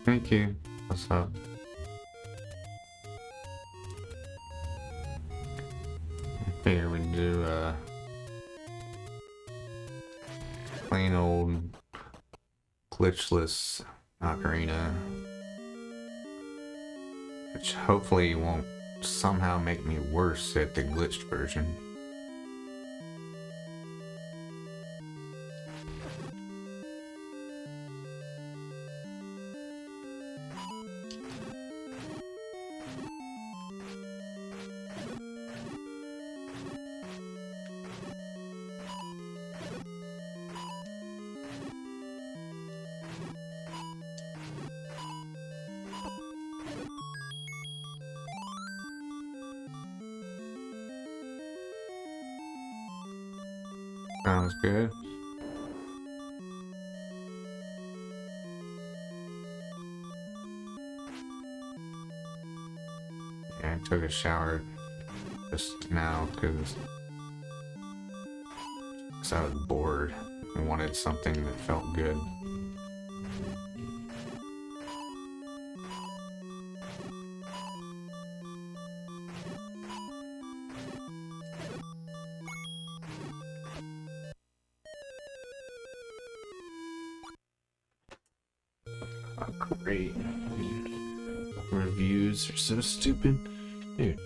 Thank you. What's up? I figure we do plain old glitchless ocarina, which hopefully won't somehow make me worse at the glitched version. Sounds good. Yeah, I took a shower just now because I was bored and wanted something that felt good. Oh, great. Reviews are so stupid. Dude.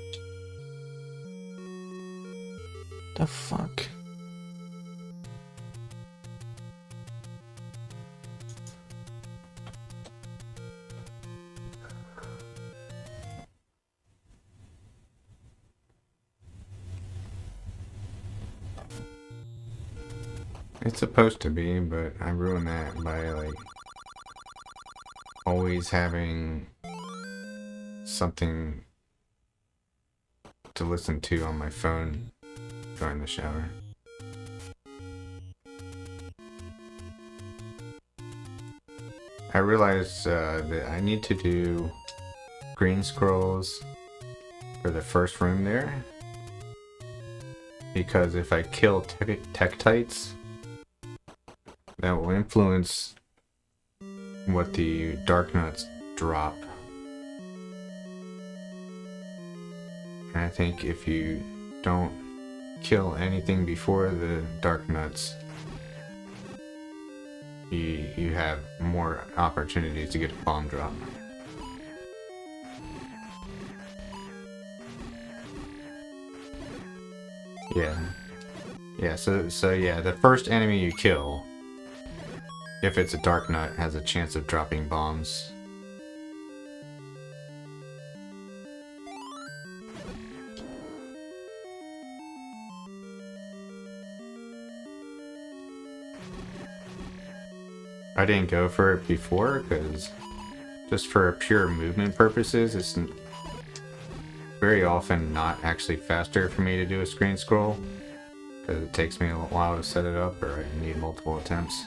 The fuck? It's supposed to be, but I ruined that by like always having something to listen to on my phone during the shower. I realized that I need to do green scrolls for the first room there, because if I kill Tektites, that will influence what the Dark Nuts drop. And I think if you don't kill anything before the Dark Nuts, you have more opportunities to get a bomb drop. Yeah, so yeah, the first enemy you kill, if it's a Dark Nut, has a chance of dropping bombs. I didn't go for it before because just for pure movement purposes, it's very often not actually faster for me to do a screen scroll because it takes me a while to set it up, or I need multiple attempts.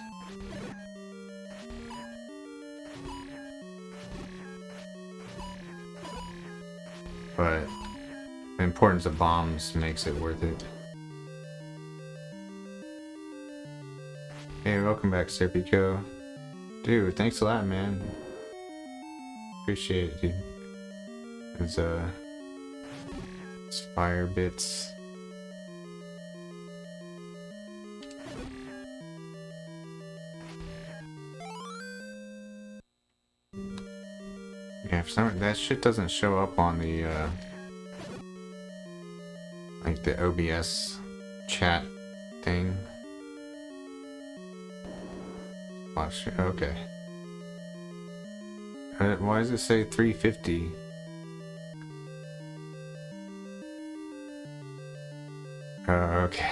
But the importance of bombs makes it worth it. Hey, welcome back, Serpico. Dude, thanks a lot, man. Appreciate it, dude. It's fire bits. Yeah, for some that shit doesn't show up on the like the OBS chat thing. Watch. Okay. Why does it say 350? Okay.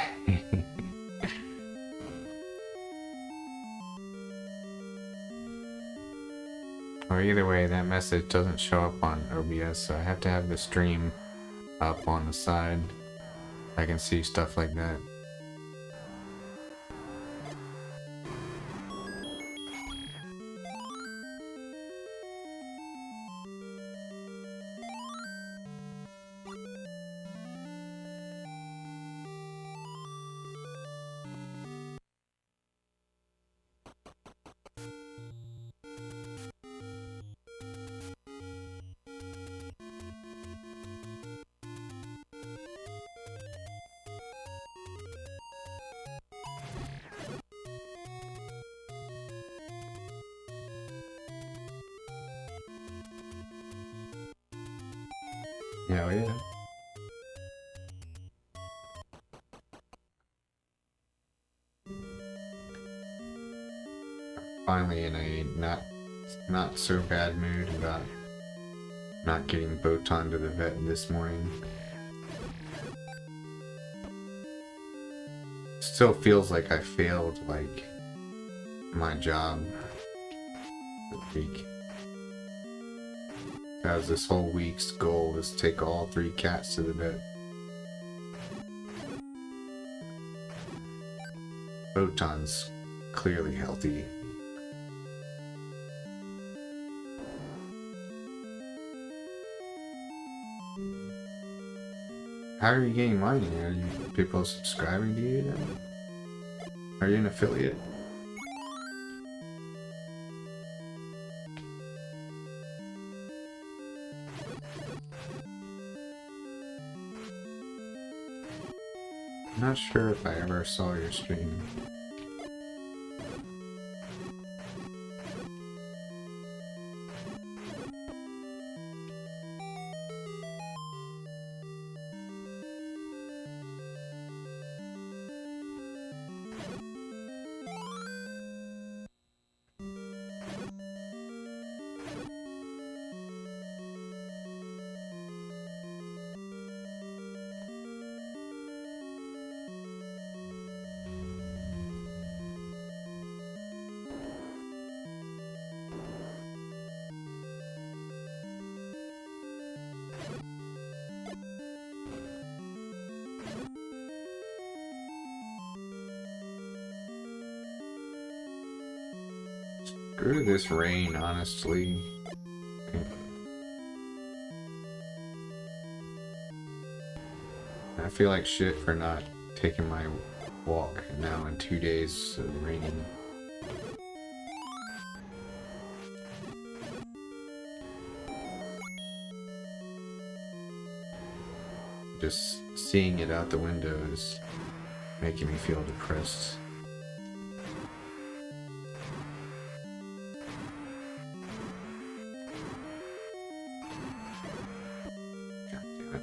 Or either way, that message doesn't show up on OBS, so I have to have the stream up on the side. I can see stuff like that. Hell yeah. Finally in a not so bad mood about not getting Botan to the vet this morning. Still feels like I failed like my job this week. As this whole week's goal is to take all 3 cats to the vet. Botan's clearly healthy. How are you getting money? Are you people subscribing to you then? Are you an affiliate? I'm not sure if I ever saw your stream. Screw this rain, honestly. I feel like shit for not taking my walk now in 2 days of raining. Just seeing it out the window is making me feel depressed. God damn it.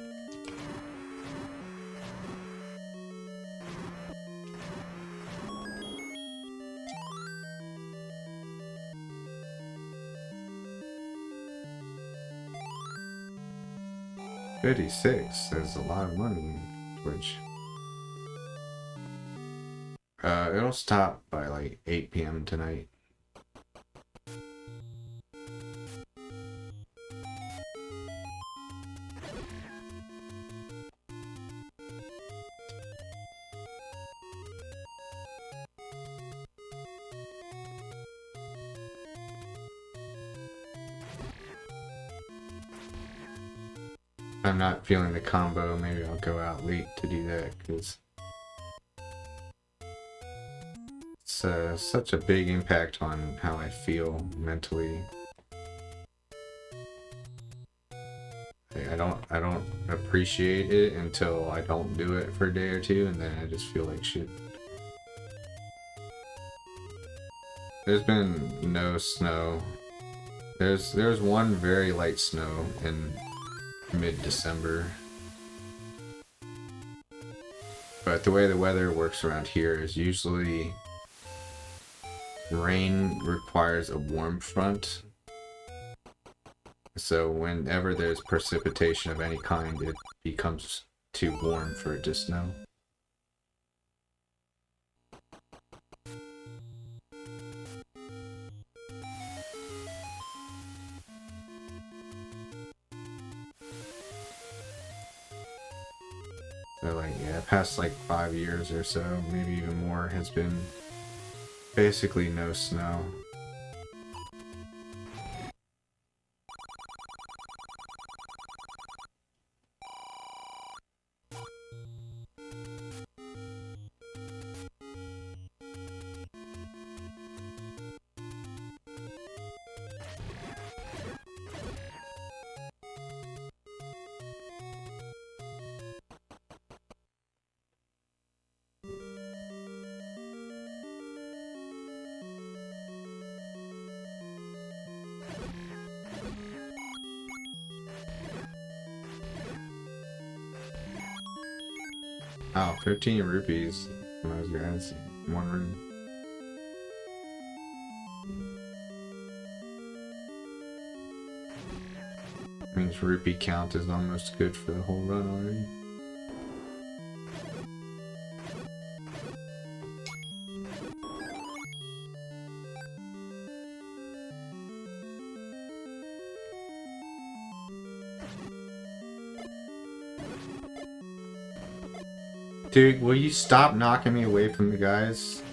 $56 is a lot of money, which it'll stop by like 8 p.m. tonight. I'm not feeling the combo, maybe I'll go out late to do that, because it's such a big impact on how I feel mentally. I don't appreciate it until I don't do it for a day or two, and then I just feel like shit. There's been no snow. There's one very light snow in mid-December. But the way the weather works around here is usually rain requires a warm front. So whenever there's precipitation of any kind, it becomes too warm for it to snow. So like, yeah, past like 5 years or so, maybe even more, has been basically no snow. Oh, 15 rupees from those guys. I'm wondering. Means rupee count is almost good for the whole run already. Dude, will you stop knocking me away from the guys?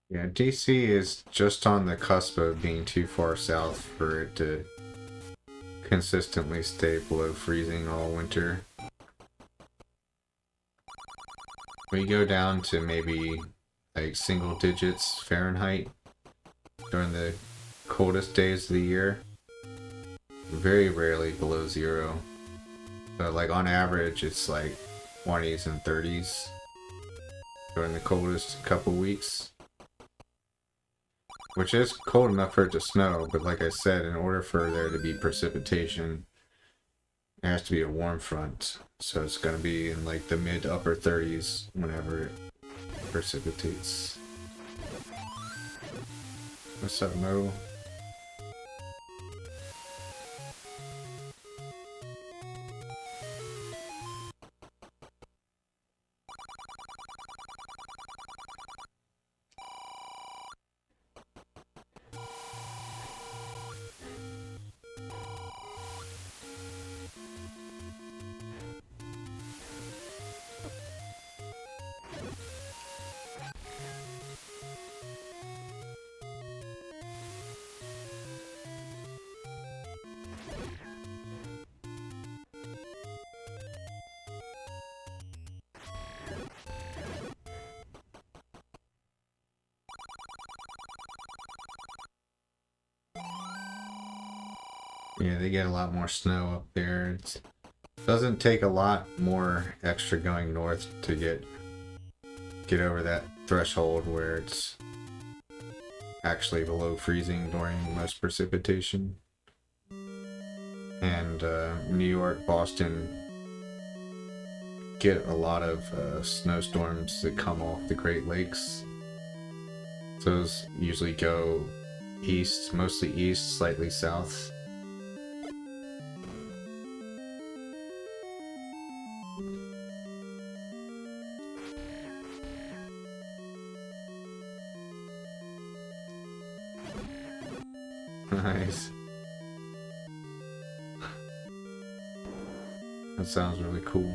Yeah, DC is just on the cusp of being too far south for it to consistently stay below freezing all winter. We go down to maybe like single digits Fahrenheit during the coldest days of the year. Very rarely below zero. But like on average it's like 20s and 30s during the coldest couple weeks. Which is cold enough for it to snow, but like I said, in order for there to be precipitation, it has to be a warm front. So it's going to be in like the mid upper 30s whenever it precipitates. What's up, Mo? Yeah, they get a lot more snow up there. It doesn't take a lot more extra going north to get over that threshold where it's actually below freezing during most precipitation. And New York, Boston get a lot of snowstorms that come off the Great Lakes. Those usually go east, mostly east, slightly south. Nice. That sounds really cool.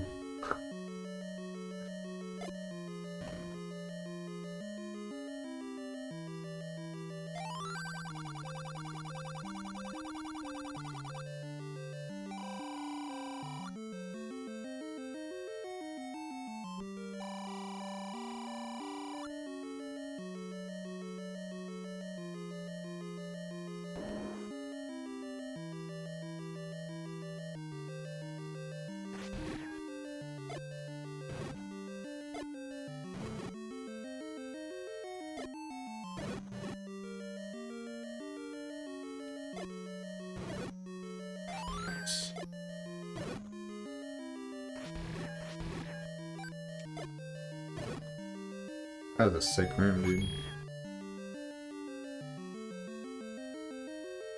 That was a sick room, dude.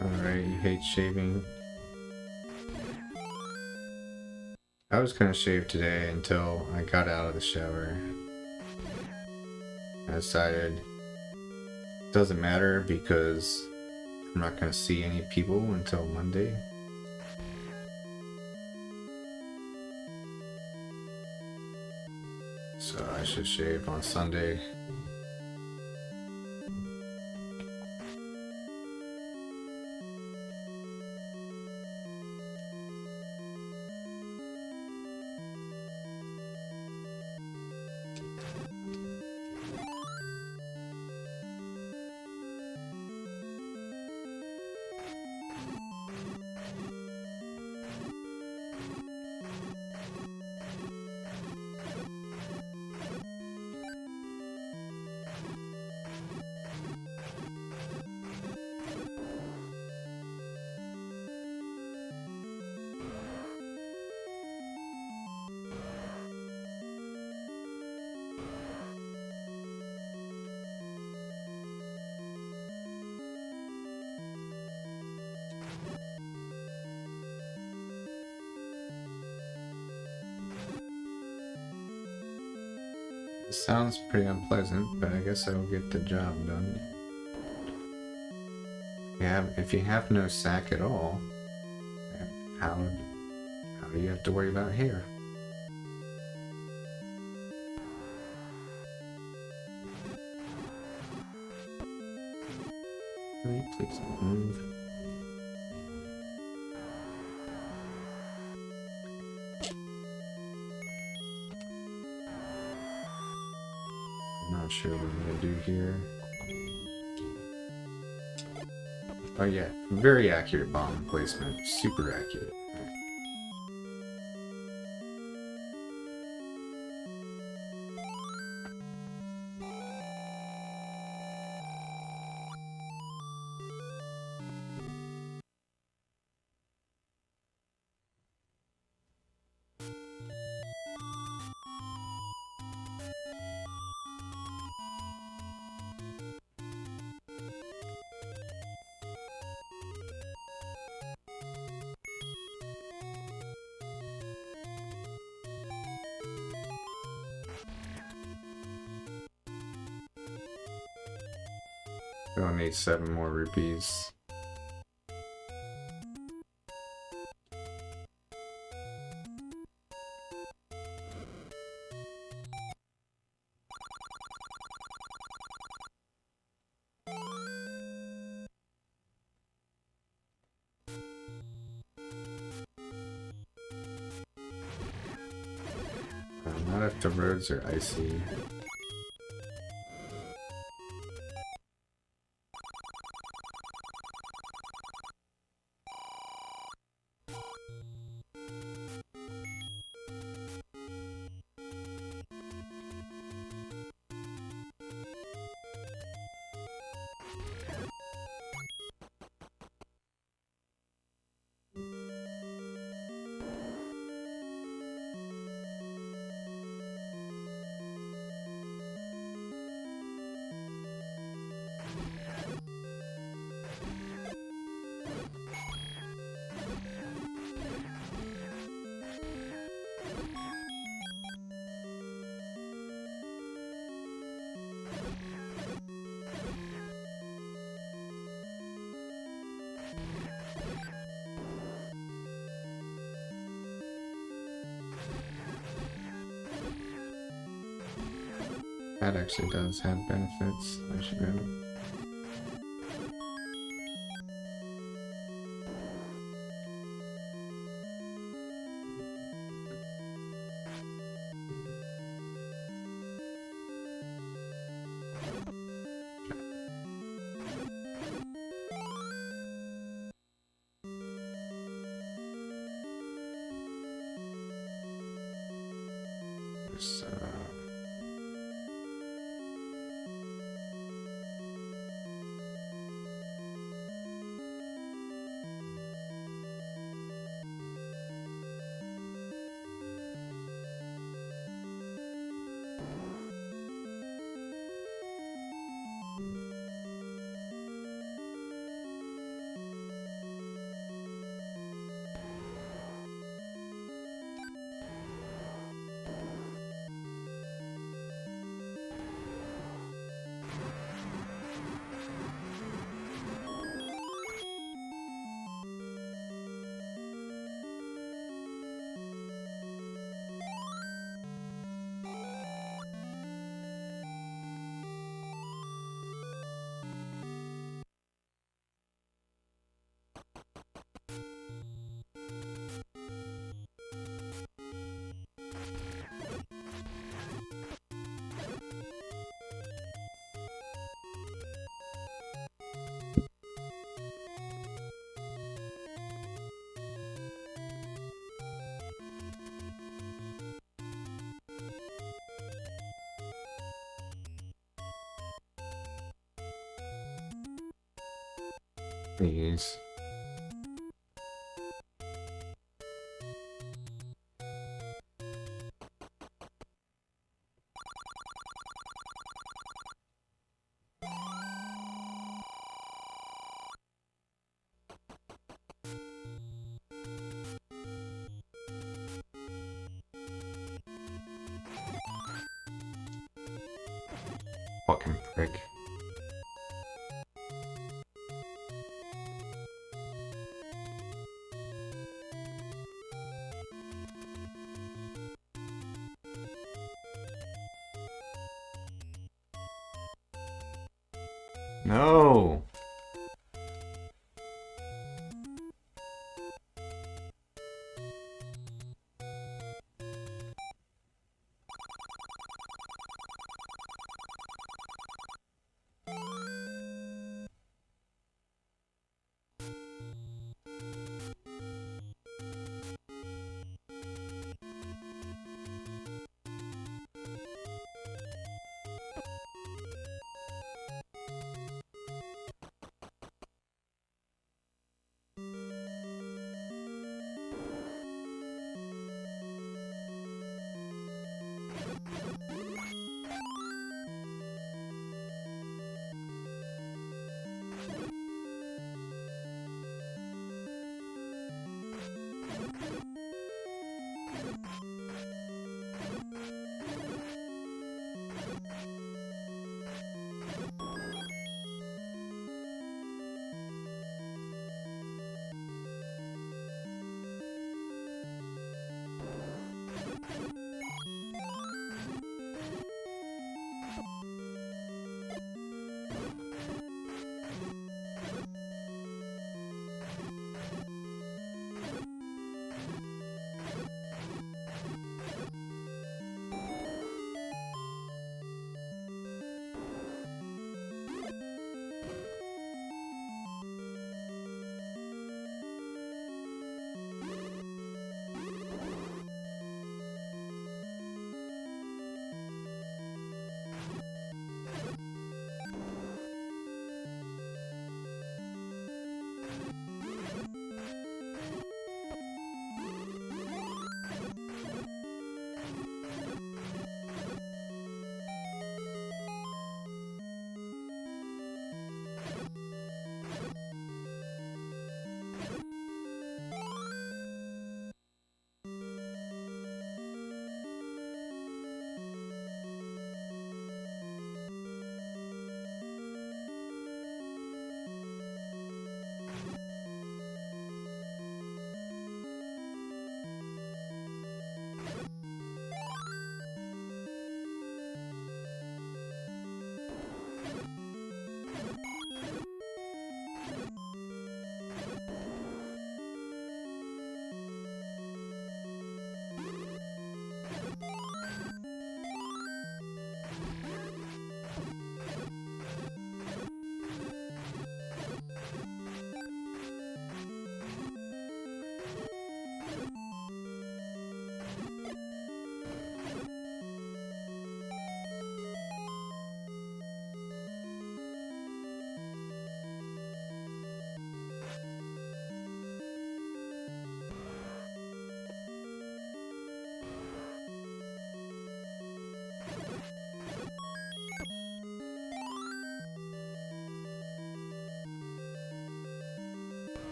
Alright, you hate shaving. I was gonna shave today until I got out of the shower. I decided it doesn't matter because I'm not gonna see any people until Monday. So I should shave on Sunday. It sounds pretty unpleasant, but I guess I'll get the job done. If you have no sack at all, how do you have to worry about hair? Will you please move? Not sure what I'm gonna do here. Oh yeah, very accurate bomb placement, super accurate. We'll need 7 more rupees. Not if the roads are icy. That actually does have benefits. I should know. Please. Fucking prick. No!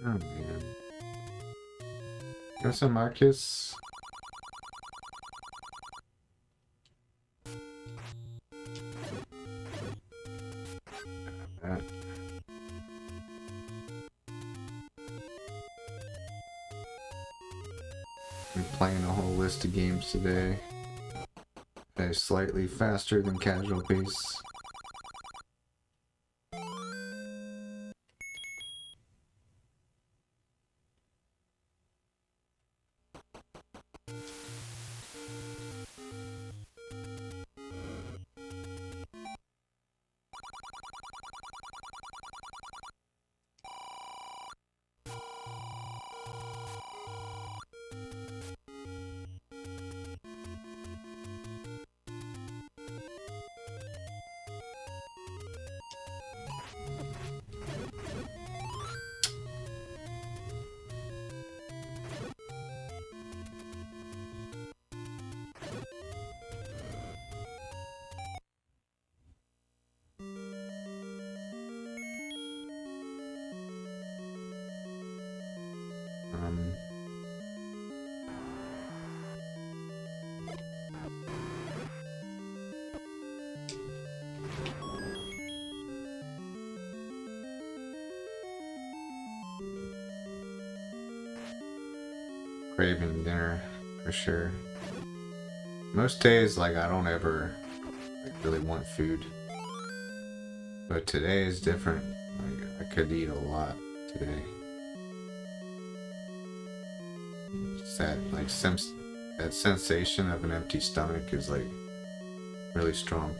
Oh man. There's a Marcus. That. I'm playing a whole list of games today. They're slightly faster than casual pace. Craving dinner for sure. Most days, like, I don't ever really want food, but today is different. Like, I could eat a lot today. Just that, like, that sensation of an empty stomach is like really strong.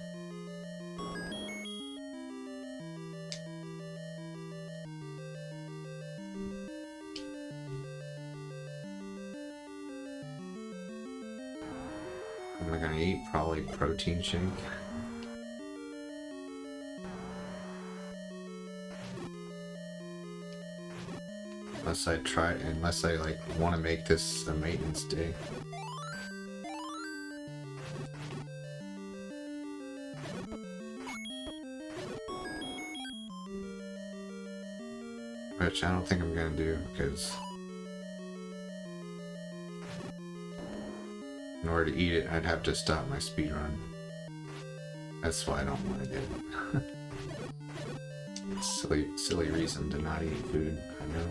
What am I gonna eat? Probably protein shake. Unless I like want to make this a maintenance day. Which I don't think I'm gonna do, because in order to eat it, I'd have to stop my speedrun. That's why I don't want to do it. It's silly reason to not eat food, I know.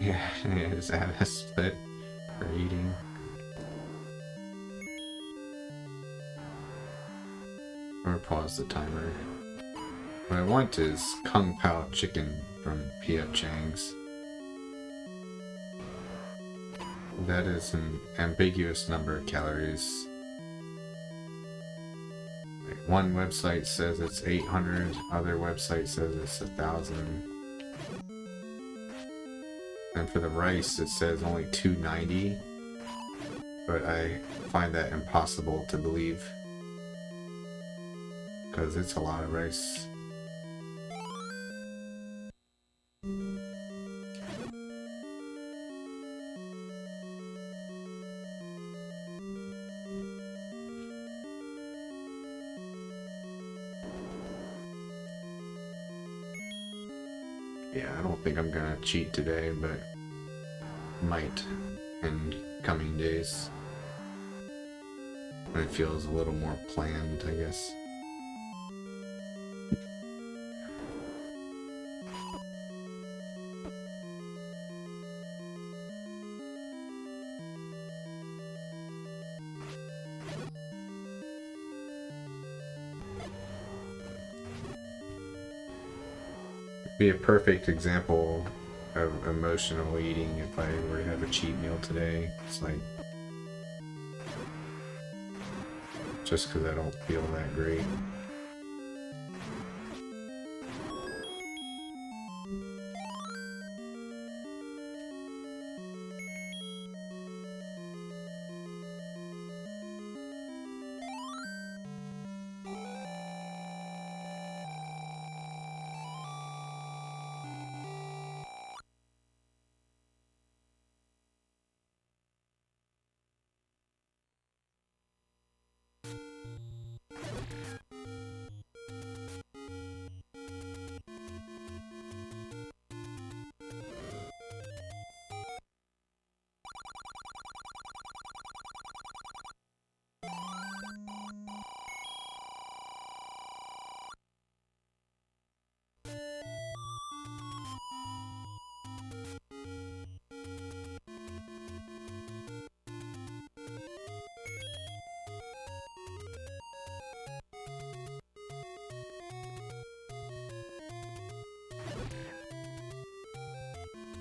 Yeah, just add a split for eating. Or pause the timer. What I want is Kung Pao chicken from Piat Chang's. That is an ambiguous number of calories. Like, one website says it's 800, other website says it's 1,000. And for the rice, it says only 290, but I find that impossible to believe, because it's a lot of rice. Yeah, I don't think I'm gonna cheat today, but might in coming days when it feels a little more planned, I guess. Be a perfect example of emotional eating if I were to have a cheat meal today. It's like, just because I don't feel that great.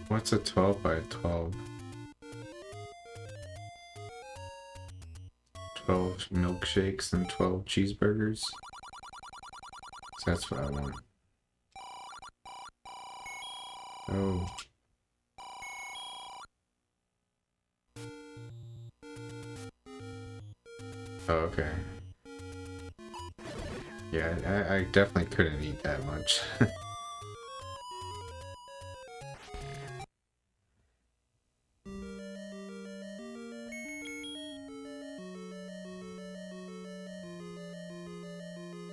What's a 12 by 12? 12 milkshakes and 12 cheeseburgers? So that's what I want. Oh. Oh, okay. Yeah, I definitely couldn't eat that much.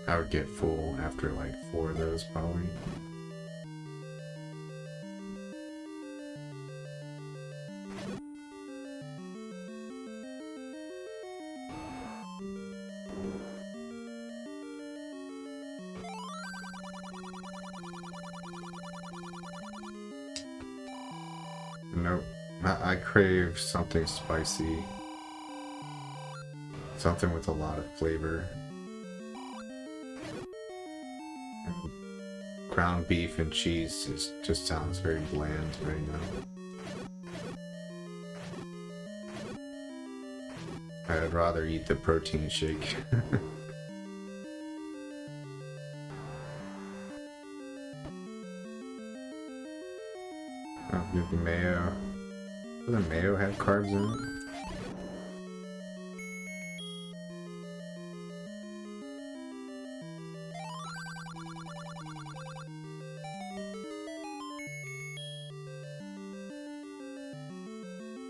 I would get full after like 4 of those probably. Nope. I crave something spicy. Something with a lot of flavor. Ground beef and cheese just sounds very bland right now. I'd rather eat the protein shake. I'll give the mayo. Doesn't mayo have carbs in it?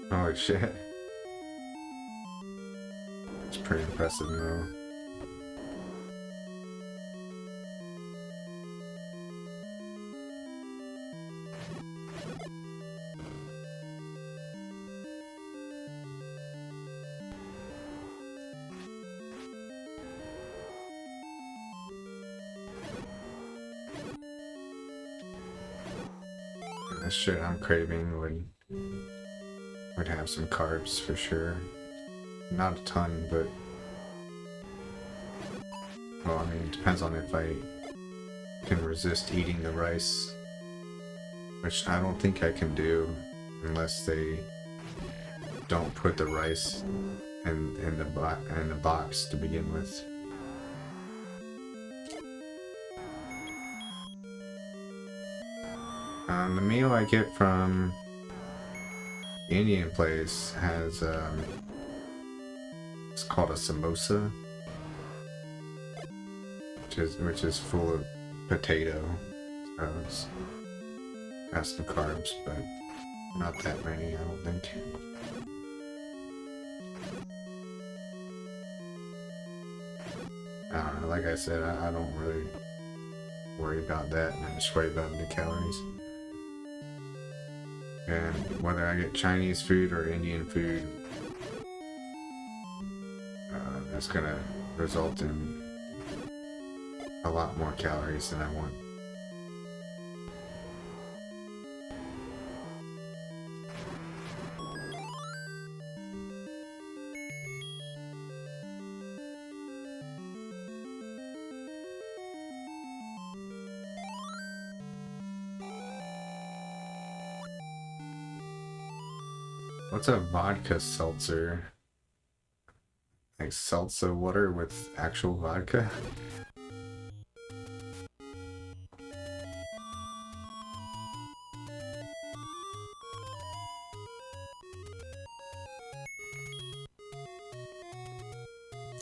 Oh shit. It's pretty impressive though. The shit I'm craving would have some carbs for sure. Not a ton, but well, I mean, it depends on if I can resist eating the rice, which I don't think I can do unless they don't put the rice in the box to begin with. The meal I get from the Indian place has it's called a samosa, which is full of potato. So it's got some carbs, but not that many, I don't think. I don't know, like I said, I don't really worry about that, and I just worry about the calories. And whether I get Chinese food or Indian food, that's gonna result in a lot more calories than I want. What's a vodka seltzer? Like seltzer water with actual vodka?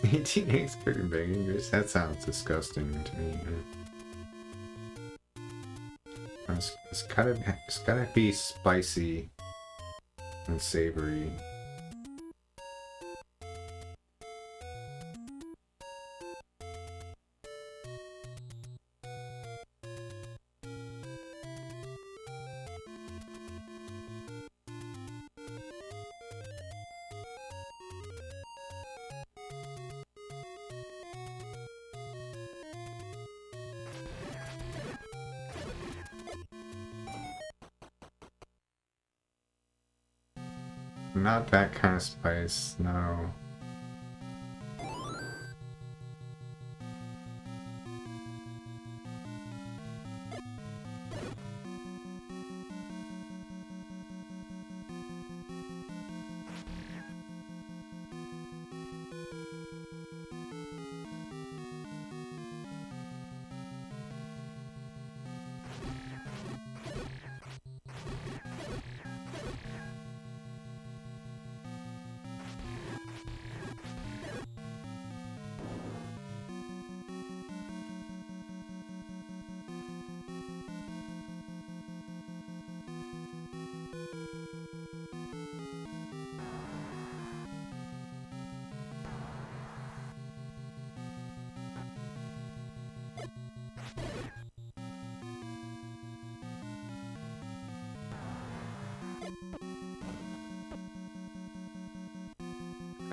Eating eggs cooked in bacon grease? That sounds disgusting to me. It's gotta be spicy and savory. Not that kind of spice, no.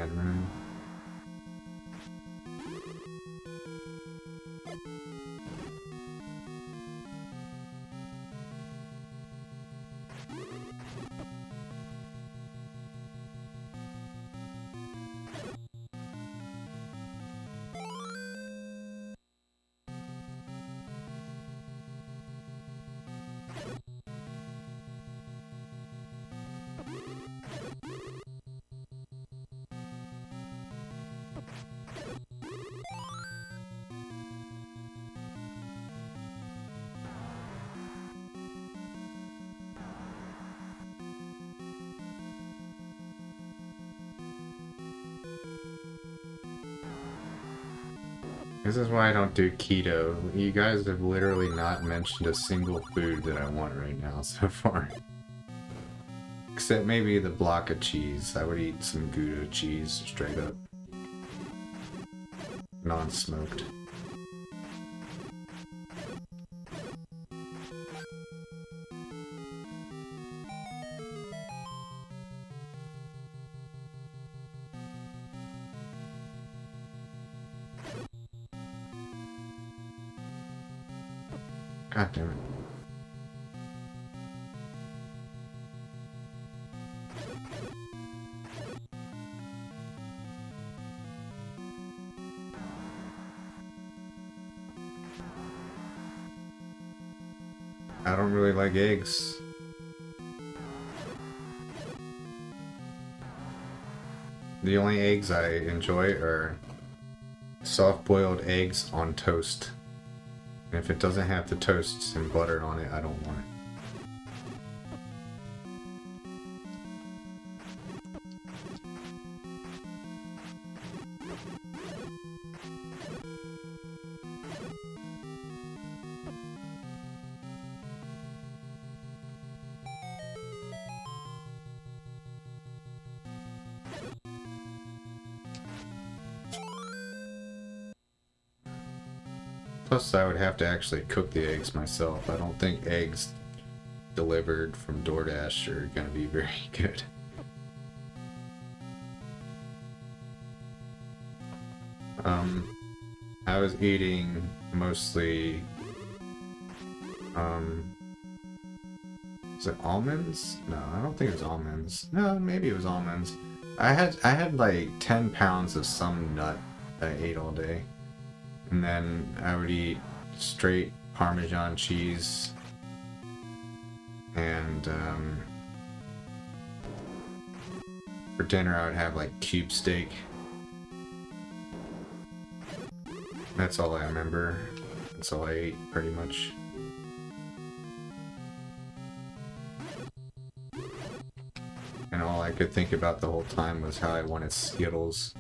Speedrun. This is why I don't do keto. You guys have literally not mentioned a single food that I want right now so far. Except maybe the block of cheese. I would eat some Gouda cheese straight up. Non-smoked. God damn it. I don't really like eggs. The only eggs I enjoy are soft-boiled eggs on toast. And if it doesn't have the toast and butter on it, I don't want it. Plus, I would have to actually cook the eggs myself. I don't think eggs delivered from DoorDash are going to be very good. I was eating mostly, is it almonds? No, I don't think it was almonds. No, maybe it was almonds. I had like 10 pounds of some nut that I ate all day. And then I would eat straight Parmesan cheese and for dinner I would have like cube steak. That's all I remember. That's all I ate pretty much. And all I could think about the whole time was how I wanted Skittles.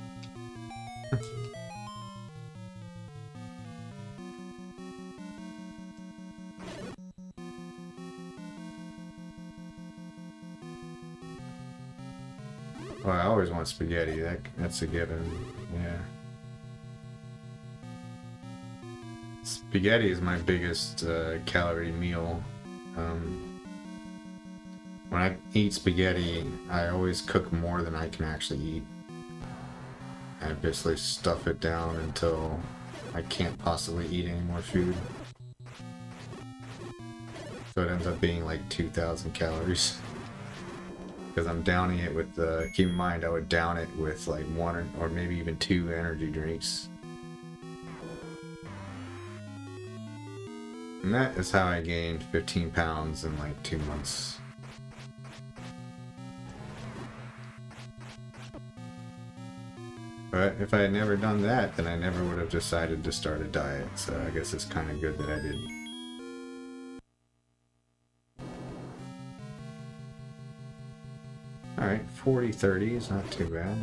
Well, I always want spaghetti. That's a given. Yeah. Spaghetti is my biggest calorie meal. When I eat spaghetti, I always cook more than I can actually eat. I basically stuff it down until I can't possibly eat any more food. So it ends up being like 2,000 calories. Because I'm downing it with keep in mind I would down it with like one or maybe even 2 energy drinks. And that is how I gained 15 pounds in like 2 months. But if I had never done that, then I never would have decided to start a diet, so I guess it's kind of good that I did. Alright, 40-30 is not too bad.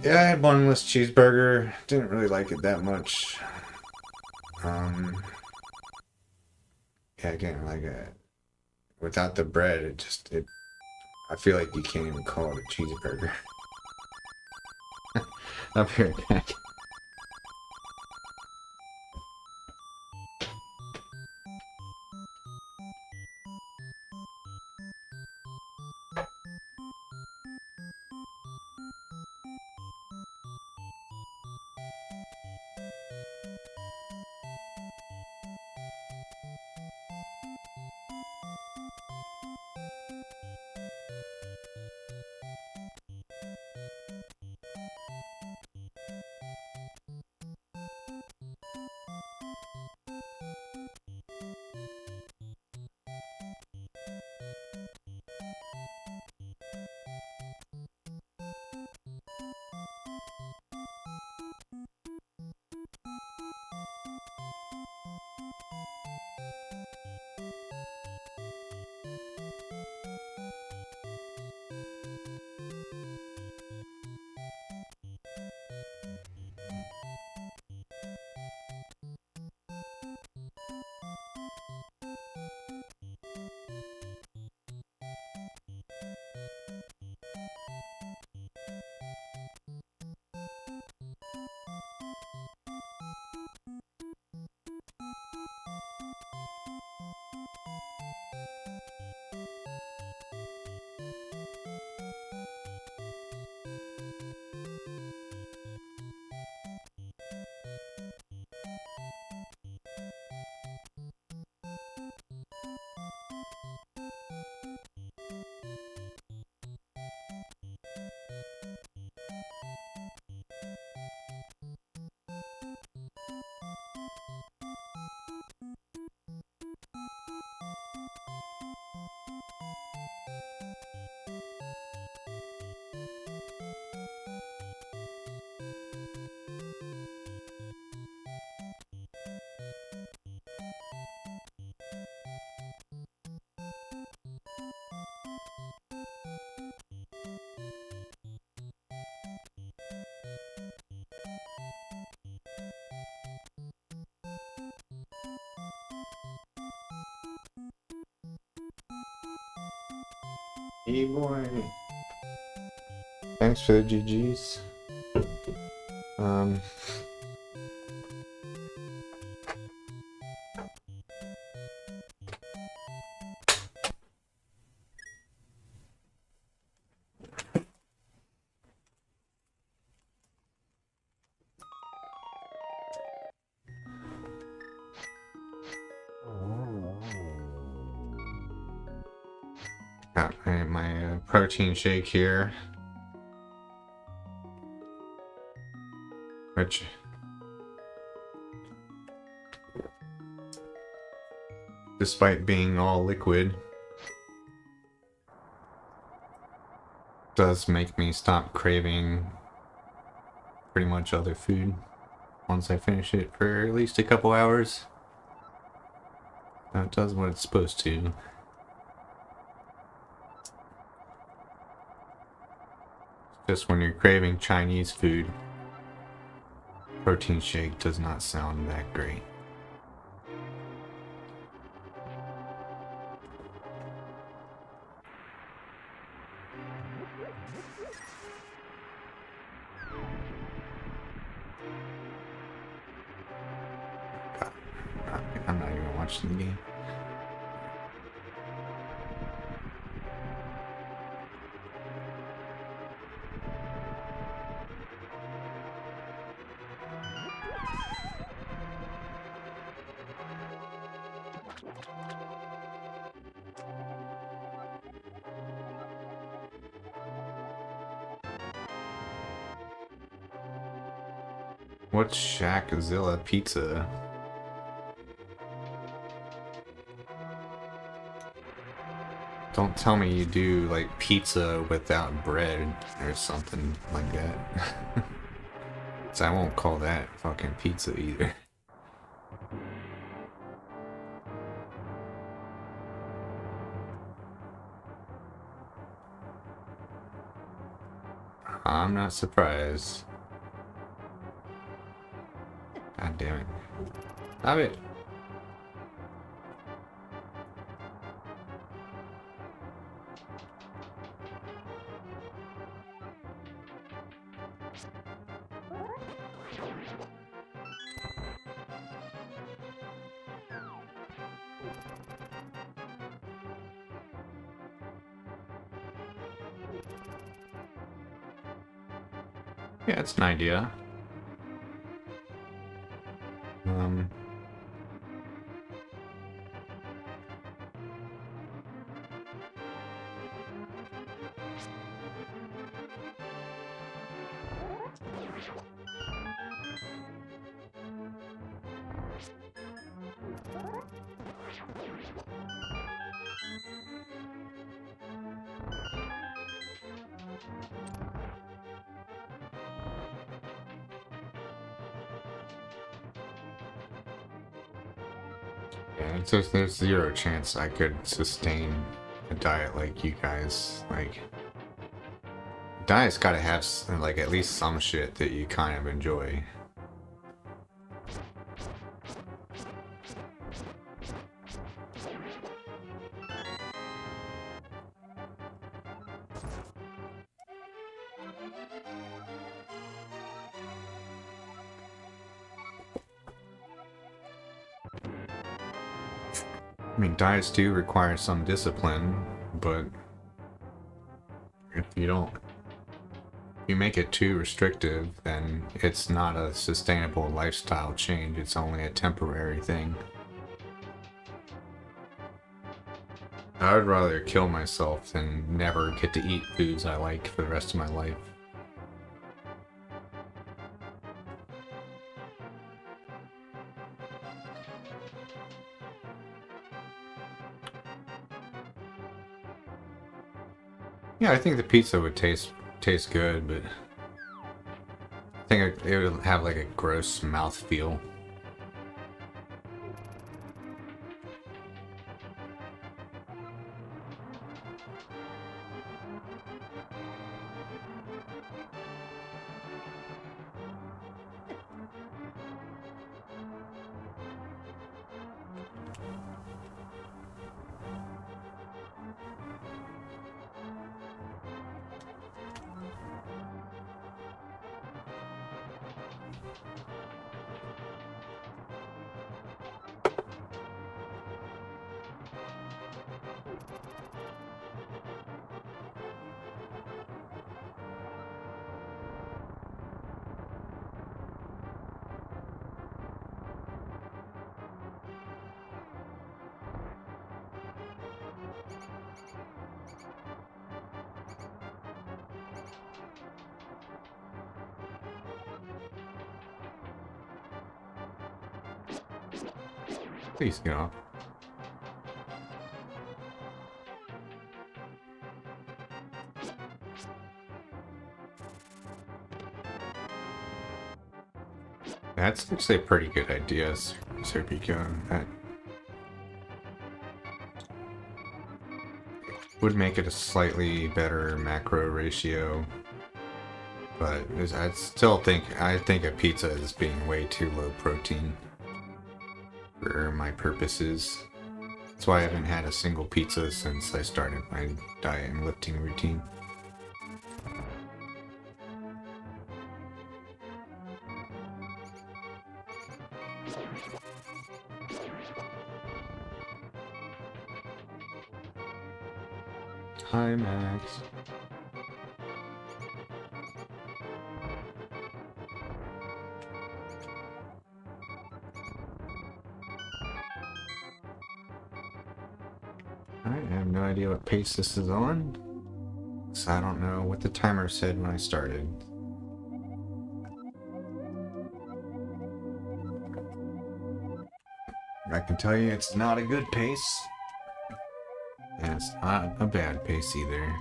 Yeah, I had boneless cheeseburger. Didn't really like it that much. Yeah, again, like without the bread, I feel like you can't even call it a cheeseburger. I'll be right back. Hey boy. Thanks for the GGs. Got my protein shake here, which despite being all liquid does make me stop craving pretty much other food once I finish it for at least a couple hours. It does what it's supposed to. Just when you're craving Chinese food, protein shake does not sound that great. I'm not even watching the game. What's Shackzilla Pizza? Don't tell me you do like pizza without bread or something like that. So I won't call that fucking pizza either. I'm not surprised. God damn it. Stop it. Yeah, it's an idea. Yeah, it's just there's zero chance I could sustain a diet like you guys. Like, diet's gotta have like at least some shit that you kind of enjoy. I mean, diets do require some discipline, but if you make it too restrictive, then it's not a sustainable lifestyle change, it's only a temporary thing. I would rather kill myself than never get to eat foods I like for the rest of my life. Yeah, I think the pizza would taste good, but I think it would have like a gross mouthfeel. Please get off. That's actually a pretty good idea, Serpico. That would make it a slightly better macro ratio, but I think a pizza is being way too low protein for my purposes. That's why I haven't had a single pizza since I started my diet and lifting routine. Hi, Max. I have no idea what pace this is on, so I don't know what the timer said when I started. I can tell you it's not a good pace, and it's not a bad pace either.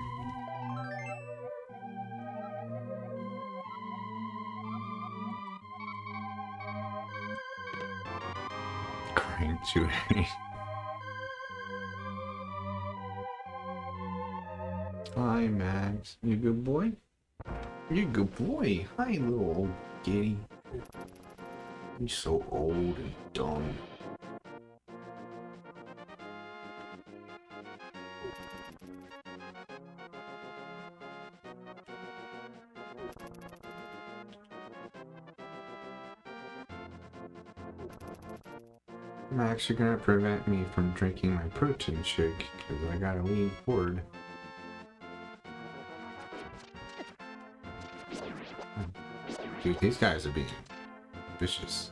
Crying too. Hi, Max. You a good boy? You a good boy. Hi, little old giddy. You're so old and dumb. Max, you're gonna prevent me from drinking my protein shake because I gotta lean forward. Dude, these guys are being vicious.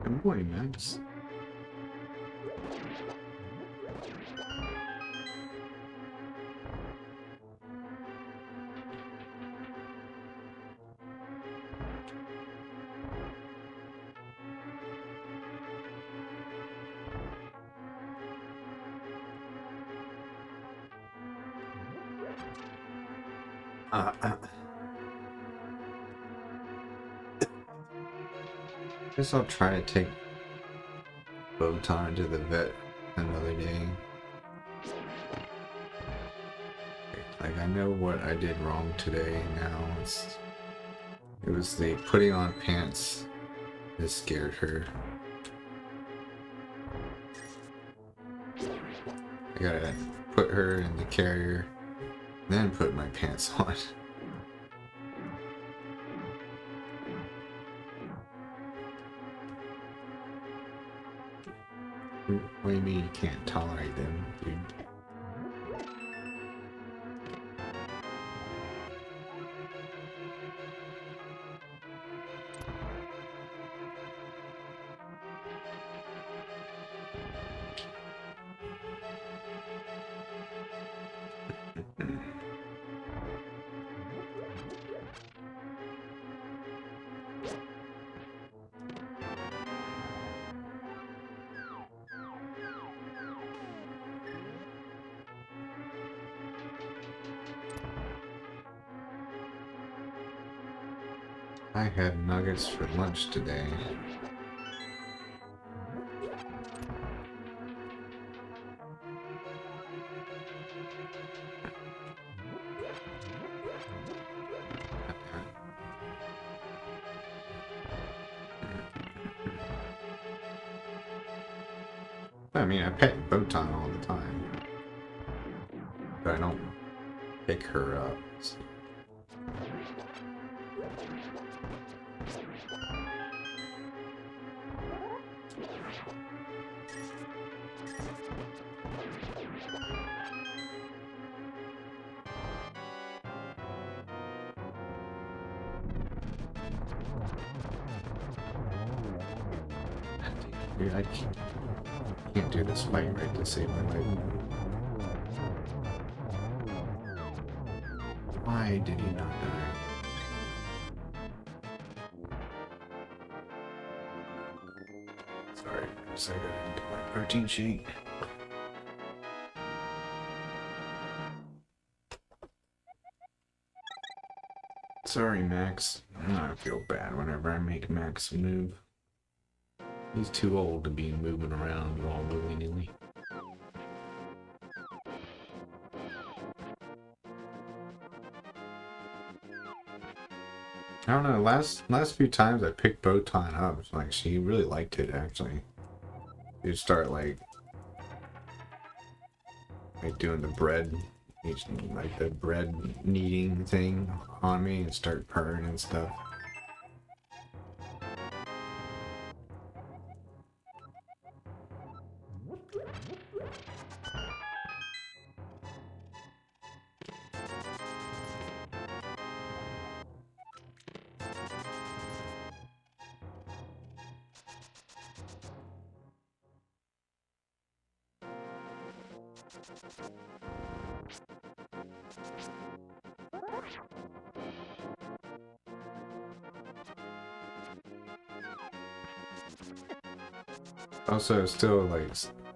Good boy, Max. Guess I'll try to take Botan to the vet another day. Like, I know what I did wrong today now. It was the putting on pants that scared her. I gotta put her in the carrier, then put my pants on. What do you mean you can't tolerate them, dude? I had nuggets for lunch today. I mean, I pet Botan all the time, but I don't pick her up. Dude, I can't do this fight right to save my life. Why did he not die? Sorry, I'm just gonna into my protein shake. Sorry, Max. I feel bad whenever I make Max move. He's too old to be moving around all willy-nilly. I don't know, last few times I picked Botan up, like, she really liked it, actually. You start, like doing the bread, like the bread kneading thing on me and start purring and stuff. Also, still, like,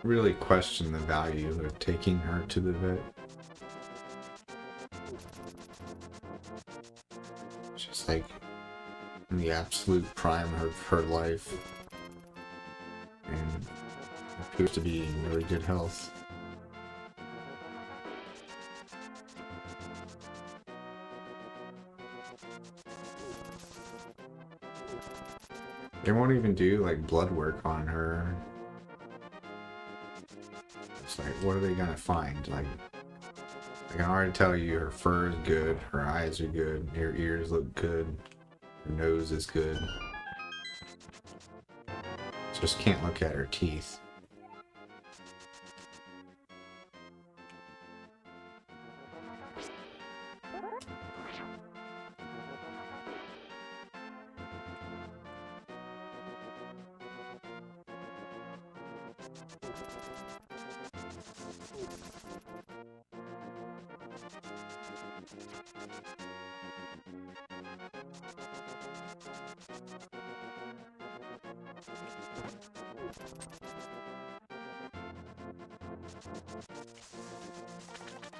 really question the value of taking her to the vet. She's, like, in the absolute prime of her life. And appears to be in really good health. They won't even do, like, blood work on her. It's like, what are they gonna find? Like, I can already tell you her fur is good, her eyes are good, her ears look good, her nose is good. Just can't look at her teeth.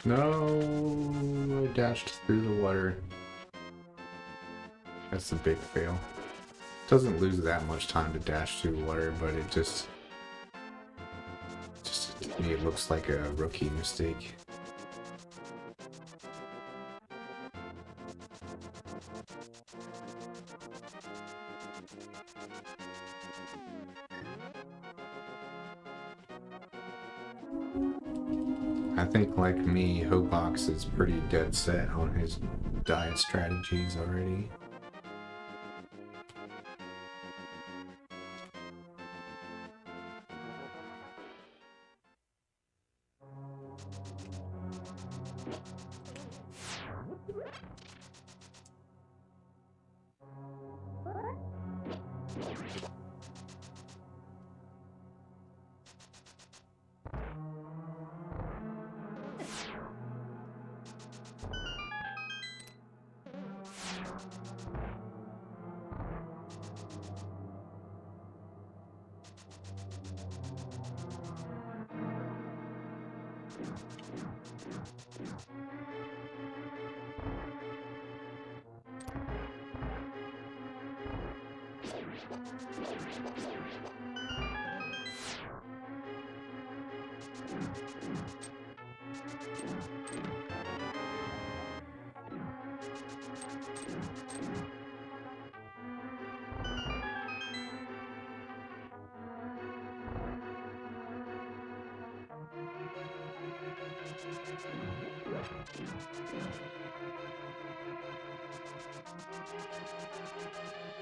No, I dashed through the water. That's a big fail. Doesn't lose that much time to dash through water, but it just to me it looks like a rookie mistake. I think, like me, Hobox is pretty dead set on his diet strategies already.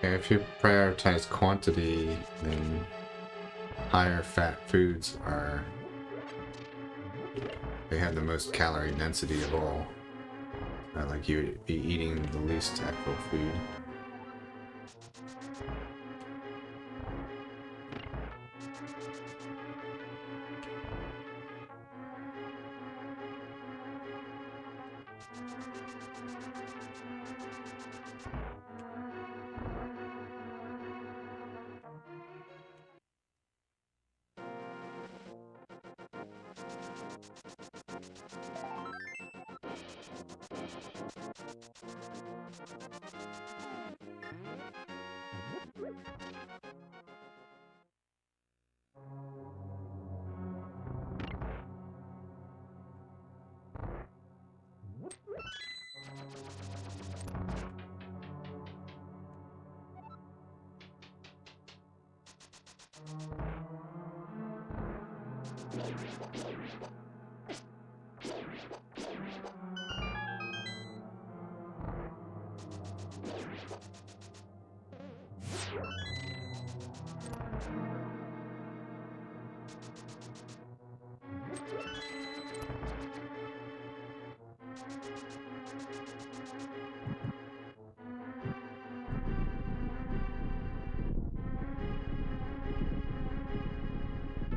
Yeah, if you prioritize quantity, then higher fat foods are, they have the most calorie density of all. Like you would be eating the least actual food.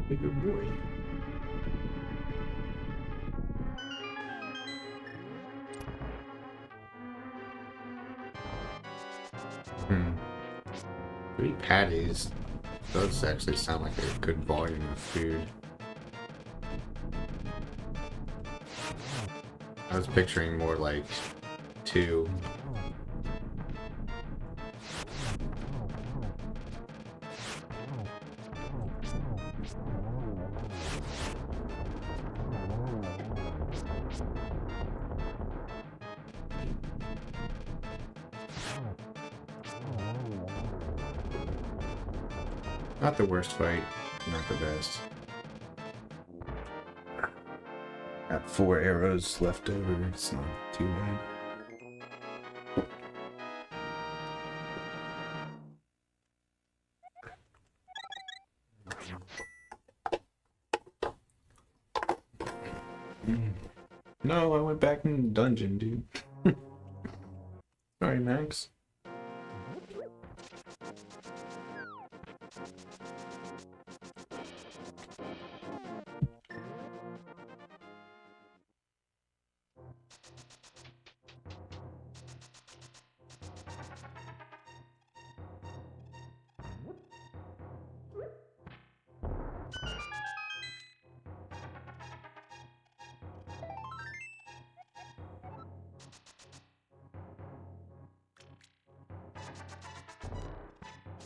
Good boy. Hmm. 3 patties does actually sound like a good volume of food. I was picturing more like 2. Not the worst fight, not the best. Got 4 arrows left over, it's not too bad. No, I went back in the dungeon, dude. Sorry, Max.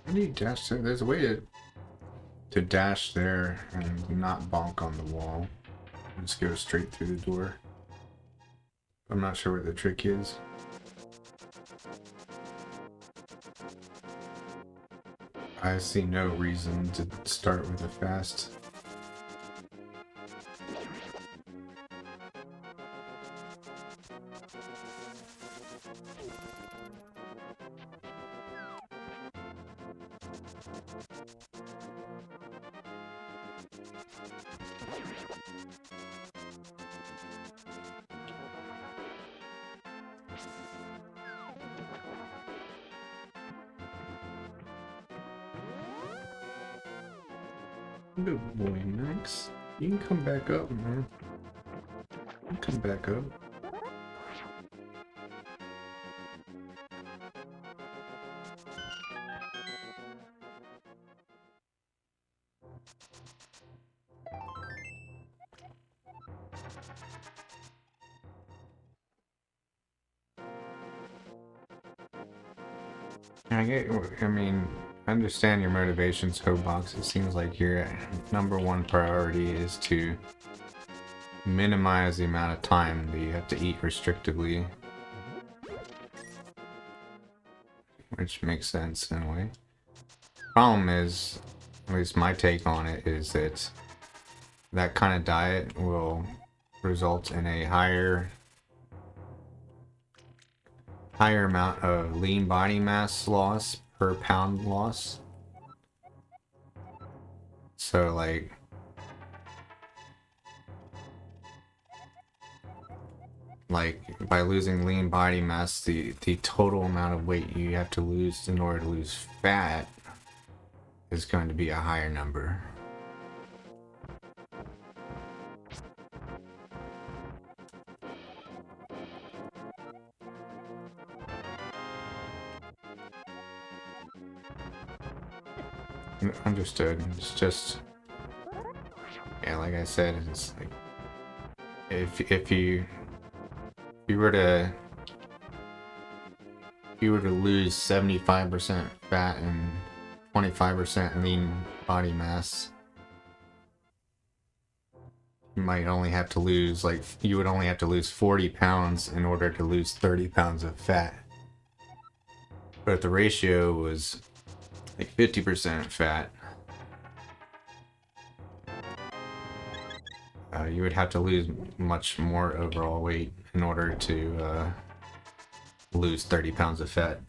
How do you dash there? There's a way to dash there and not bonk on the wall. Just go straight through the door. I'm not sure what the trick is. I see no reason to start with a fast. Good boy, Max. You can come back up, man. You can come back up. I mean, I understand your motivations, Hobox. It seems like your #1 priority is to minimize the amount of time that you have to eat restrictively. Which makes sense in a way. Problem is, at least my take on it, is that that kind of diet will result in a higher amount of lean body mass loss per pound loss. So like by losing lean body mass, the total amount of weight you have to lose in order to lose fat is going to be a higher number. Understood. It's just, yeah, like I said, it's like if you were to lose 75% fat and 25% lean body mass, you might only have to lose, like, you would only have to lose 40 pounds in order to lose 30 pounds of fat. But if the ratio was like 50% fat, you would have to lose much more overall weight in order to lose 30 pounds of fat.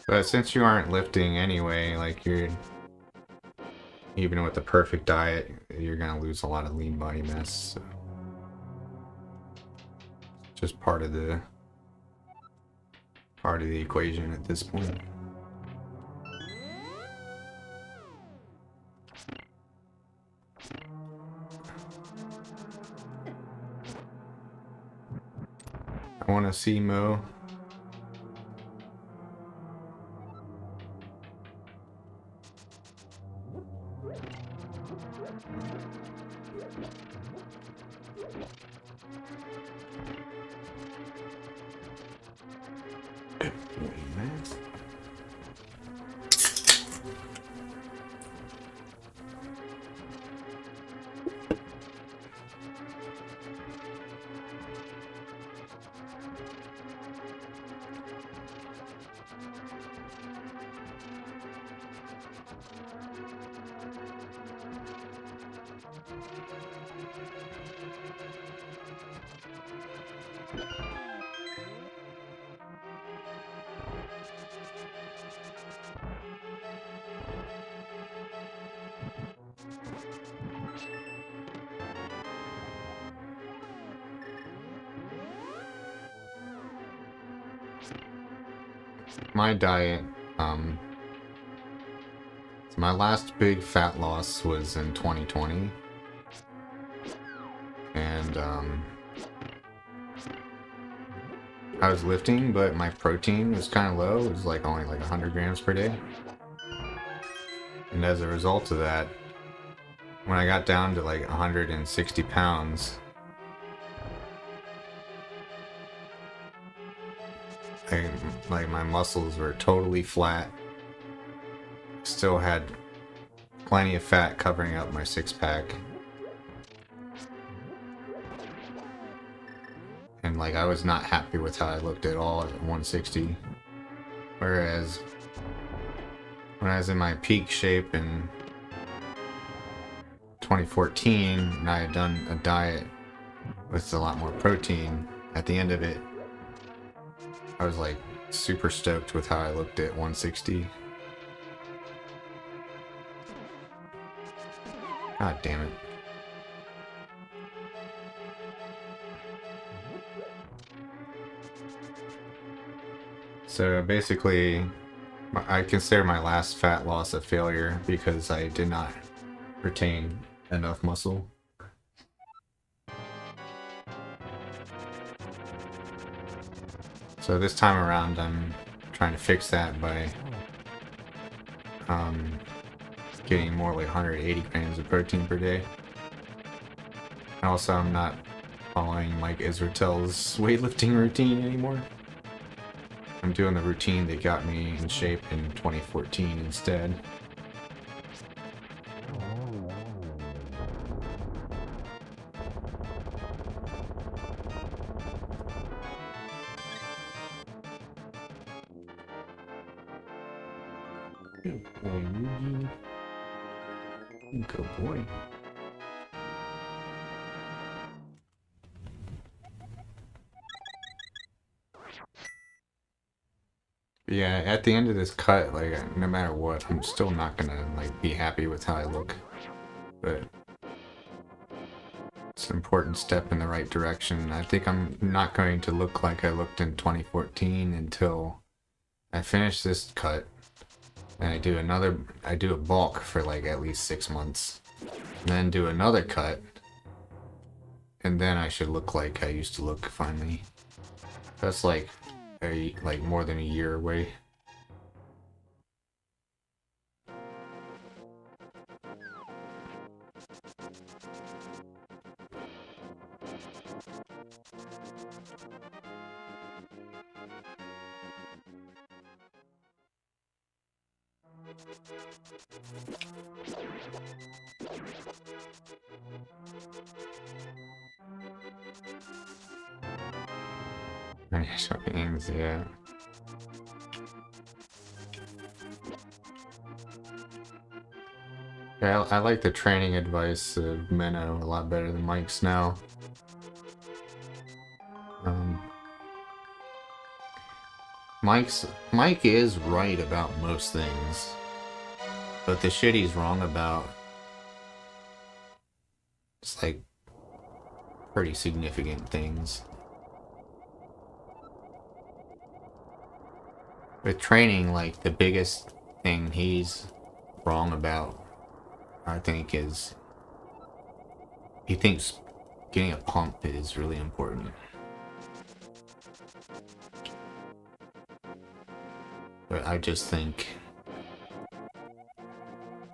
But since you aren't lifting anyway, like even with the perfect diet, you're gonna lose a lot of lean body mass. So. Just part of the equation at this point. I want to see Mo. My diet, so my last big fat loss was in 2020, and I was lifting, but my protein was kind of low. It was like only like 100 grams per day, and as a result of that, when I got down to like 160 pounds, like my muscles were totally flat. Still had plenty of fat covering up my six-pack. And like I was not happy with how I looked at all at 160. Whereas when I was in my peak shape in 2014 and I had done a diet with a lot more protein, at the end of it I was like super stoked with how I looked at 160. God damn it. So basically, I consider my last fat loss a failure because I did not retain enough muscle. So this time around, I'm trying to fix that by getting more like 180 grams of protein per day. And also, I'm not following Mike Israel's weightlifting routine anymore. I'm doing the routine that got me in shape in 2014 instead. Good boy, Rudy. Good boy. Yeah, at the end of this cut, like, no matter what, I'm still not gonna, like, be happy with how I look. But it's an important step in the right direction. I think I'm not going to look like I looked in 2014 until I finish this cut. And I do a bulk for, like, at least 6 months. And then do another cut. And then I should look like I used to look, finally. That's, like more than a year away. Initial games, yeah. Yeah, I like the training advice of Menno a lot better than Mike's now. Mike is right about most things, but the shit he's wrong about, it's like pretty significant things. With training, like, the biggest thing he's wrong about, I think, is he thinks getting a pump is really important. But I just think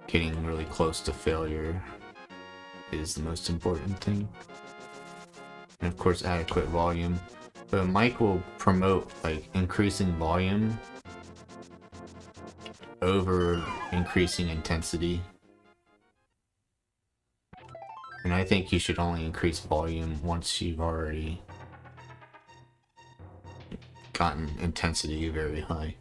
getting really close to failure is the most important thing. And of course, adequate volume. But Mike will promote, like, increasing volume over increasing intensity. And I think you should only increase volume once you've already gotten intensity very high.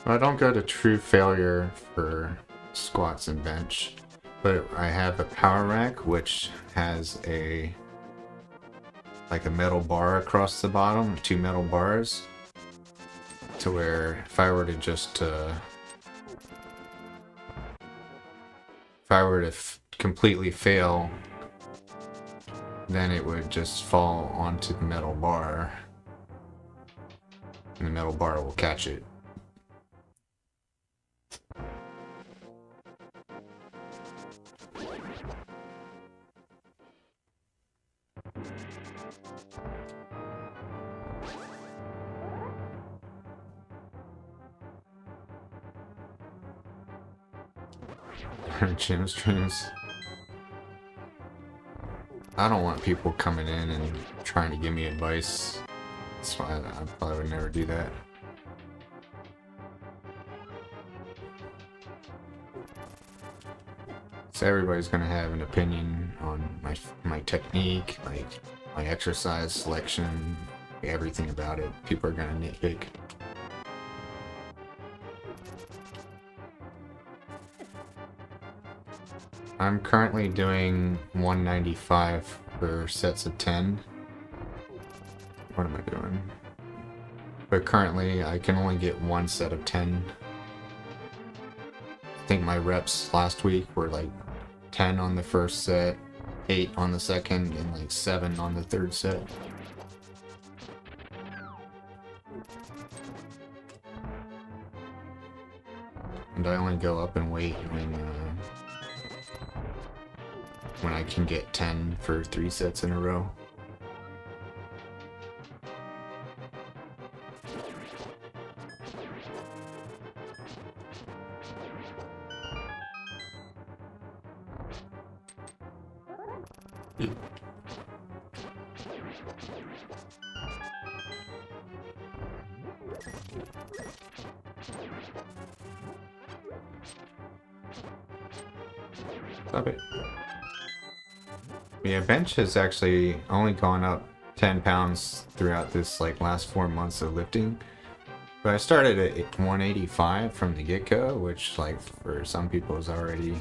I don't go to true failure for squats and bench, but I have a power rack which has a metal bar across the bottom, 2 metal bars, to where if I were to completely fail, then it would just fall onto the metal bar, and the metal bar will catch it. Gym streams. I don't want people coming in and trying to give me advice. That's why I probably would never do that. So everybody's gonna have an opinion on my technique, like my exercise selection, everything about it. People are gonna nitpick. I'm currently doing 195 for sets of 10. What am I doing? But currently I can only get 1 set of 10. I think my reps last week were like 10 on the first set, 8 on the second, and like 7 on the third set. And I only go up in weight when I can get 10 for 3 sets in a row. Stop it. Yeah, bench has actually only gone up 10 pounds throughout this like last 4 months of lifting. But I started at 185 from the get-go, which like for some people is already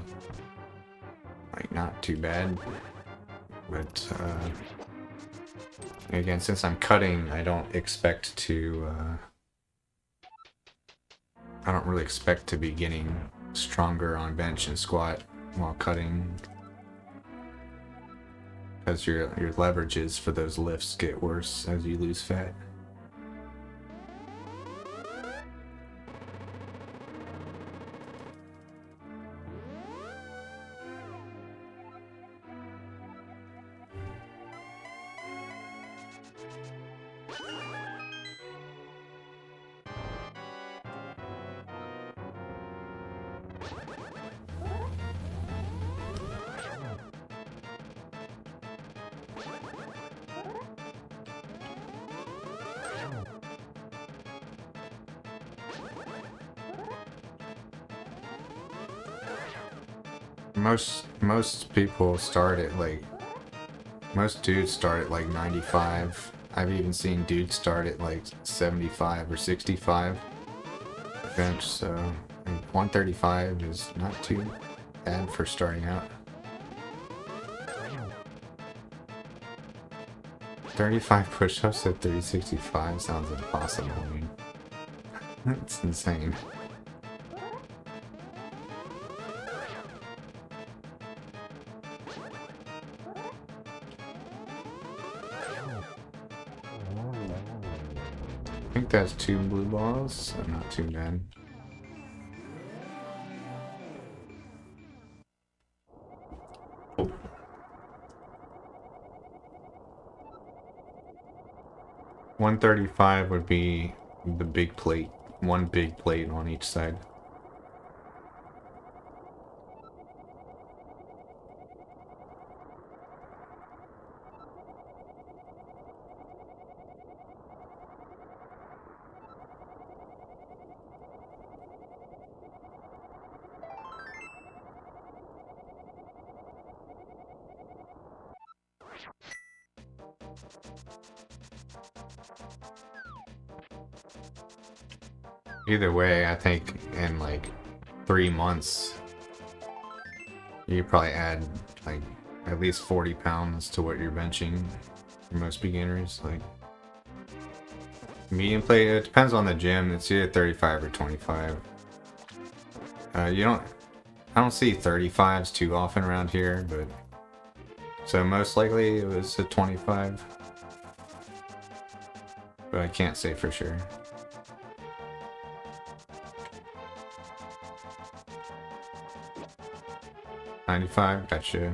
like not too bad. But again, since I'm cutting, I don't expect to I don't really expect to be getting stronger on bench and squat while cutting, because your leverages for those lifts get worse as you lose fat. Most people start at like, most dudes start at like 95. I've even seen dudes start at like 75 or 65 bench, so 135 is not too bad for starting out. 35 push-ups at 365 sounds impossible. I mean, that's insane. I think that's 2 blue balls, so not too bad. Oh. $135 would be the big plate, one big plate on each side. Either way, I think in like 3 months, you probably add like at least 40 pounds to what you're benching for most beginners. Like medium plate, it depends on the gym. It's either 35 or 25. I don't see 35s too often around here, but so most likely it was a 25, but I can't say for sure. $95, gotcha.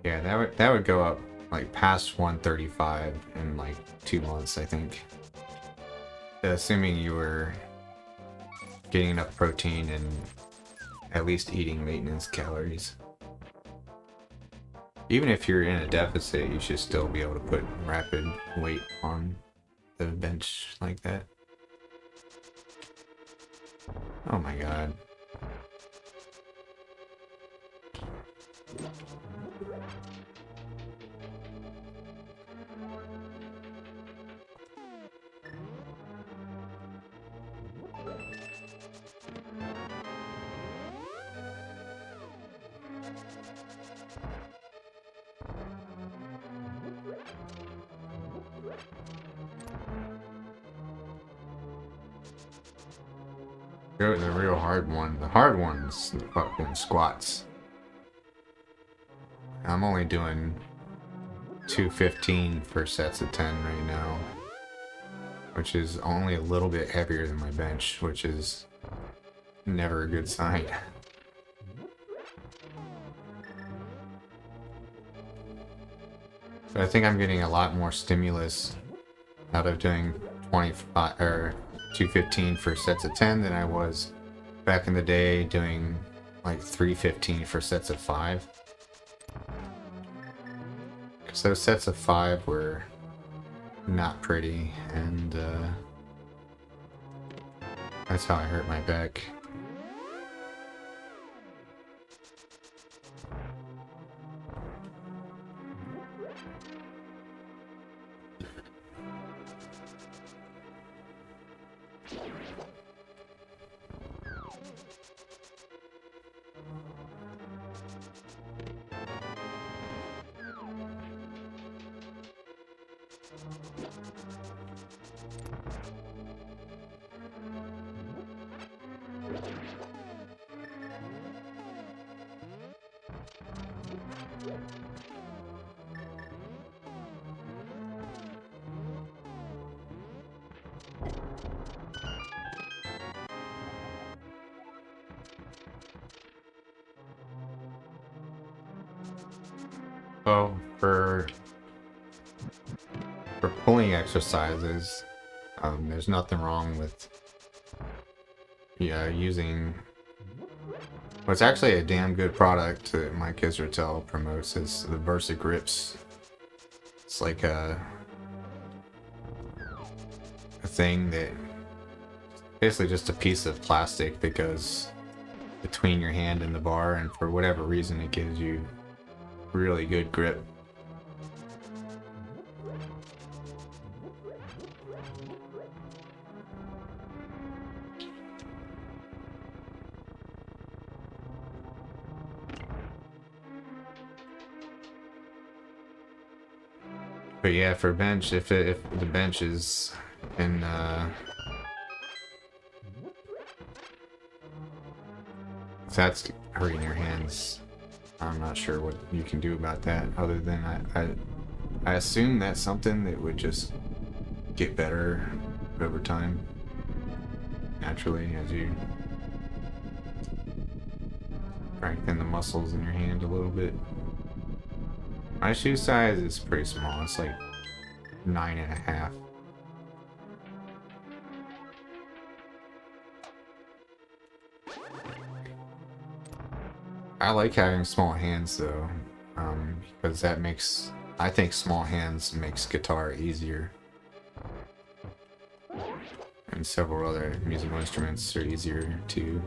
Yeah, that would go up like past 135 in like 2 months, I think. Assuming you were getting enough protein and at least eating maintenance calories. Even if you're in a deficit, you should still be able to put rapid weight on the bench like that. Oh my god. Go to the real hard one. The hard one's the fucking squats. I'm only doing 215 for sets of 10 right now, which is only a little bit heavier than my bench, which is never a good sign. But I think I'm getting a lot more stimulus out of doing 25 or 215 for sets of 10 than I was back in the day doing like 315 for sets of 5. Because those sets of 5 were not pretty, and that's how I hurt my back. Well, for pulling exercises, there's nothing wrong with using what's actually a damn good product that Mike Israetel promotes is the Versa Grips. It's like a thing that basically just a piece of plastic that goes between your hand and the bar, and for whatever reason it gives you really good grip. But yeah, for bench, if the bench is in if that's hurting your hands, I'm not sure what you can do about that, other than I assume that's something that would just get better over time, naturally, as you strengthen the muscles in your hand a little bit. My shoe size is pretty small, it's like 9.5. I like having small hands though, because that makes, I think small hands makes guitar easier. And several other musical instruments are easier too.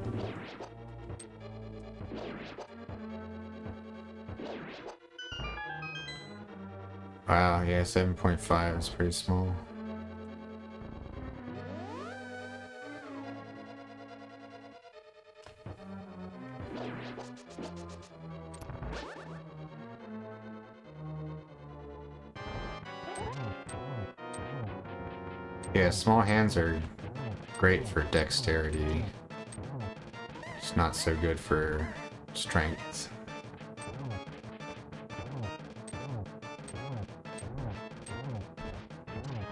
Wow, yeah, 7.5 is pretty small. Yeah, small hands are great for dexterity. It's not so good for strength.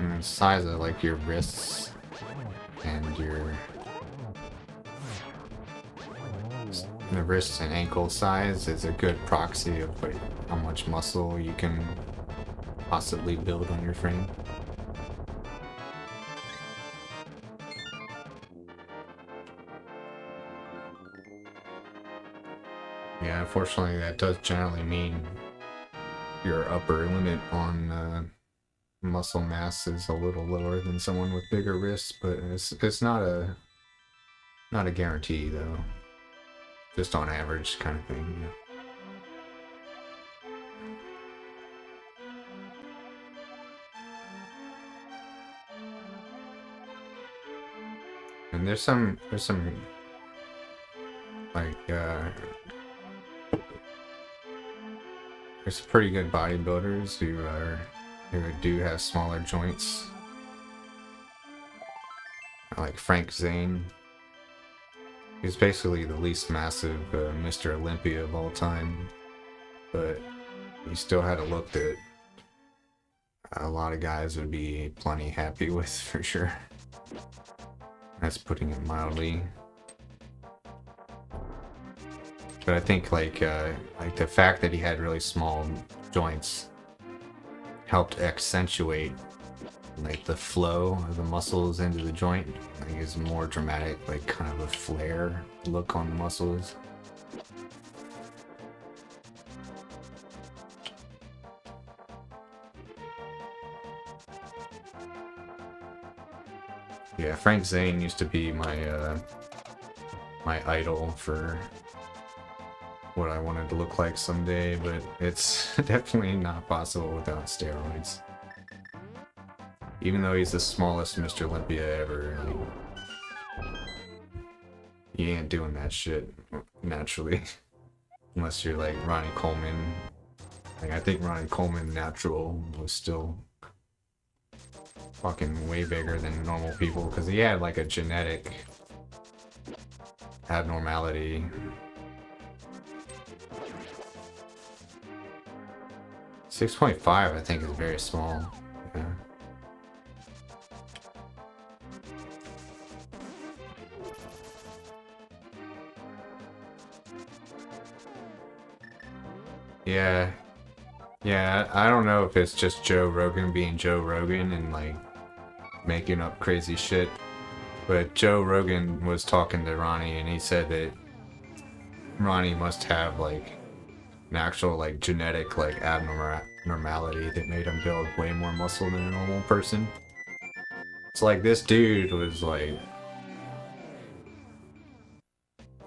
And the size of like your wrists and the wrist and ankle size is a good proxy of like how much muscle you can possibly build on your frame. Yeah, unfortunately that does generally mean your upper limit on muscle mass is a little lower than someone with bigger wrists, but it's not a guarantee though. Just on average kind of thing, yeah. And there's some like there's some pretty good bodybuilders who do have smaller joints, like Frank Zane. He's basically the least massive Mr. Olympia of all time, but he still had a look that a lot of guys would be plenty happy with for sure. That's putting it mildly. But I think like the fact that he had really small joints helped accentuate like the flow of the muscles into the joint. Like it's more dramatic, like kind of a flare look on the muscles. Yeah, Frank Zane used to be my my idol for what I wanted to look like someday, but it's definitely not possible without steroids. Even though he's the smallest Mr. Olympia ever, like, you ain't doing that shit naturally. Unless you're like Ronnie Coleman. Like, I think Ronnie Coleman natural was still fucking way bigger than normal people because he had like a genetic abnormality. .5 I think is very small. Yeah. Yeah. Yeah, I don't know if it's just Joe Rogan being Joe Rogan and like making up crazy shit, but Joe Rogan was talking to Ronnie and he said that Ronnie must have like an actual like genetic like abnormality that made him build way more muscle than a normal person. It's like this dude was like,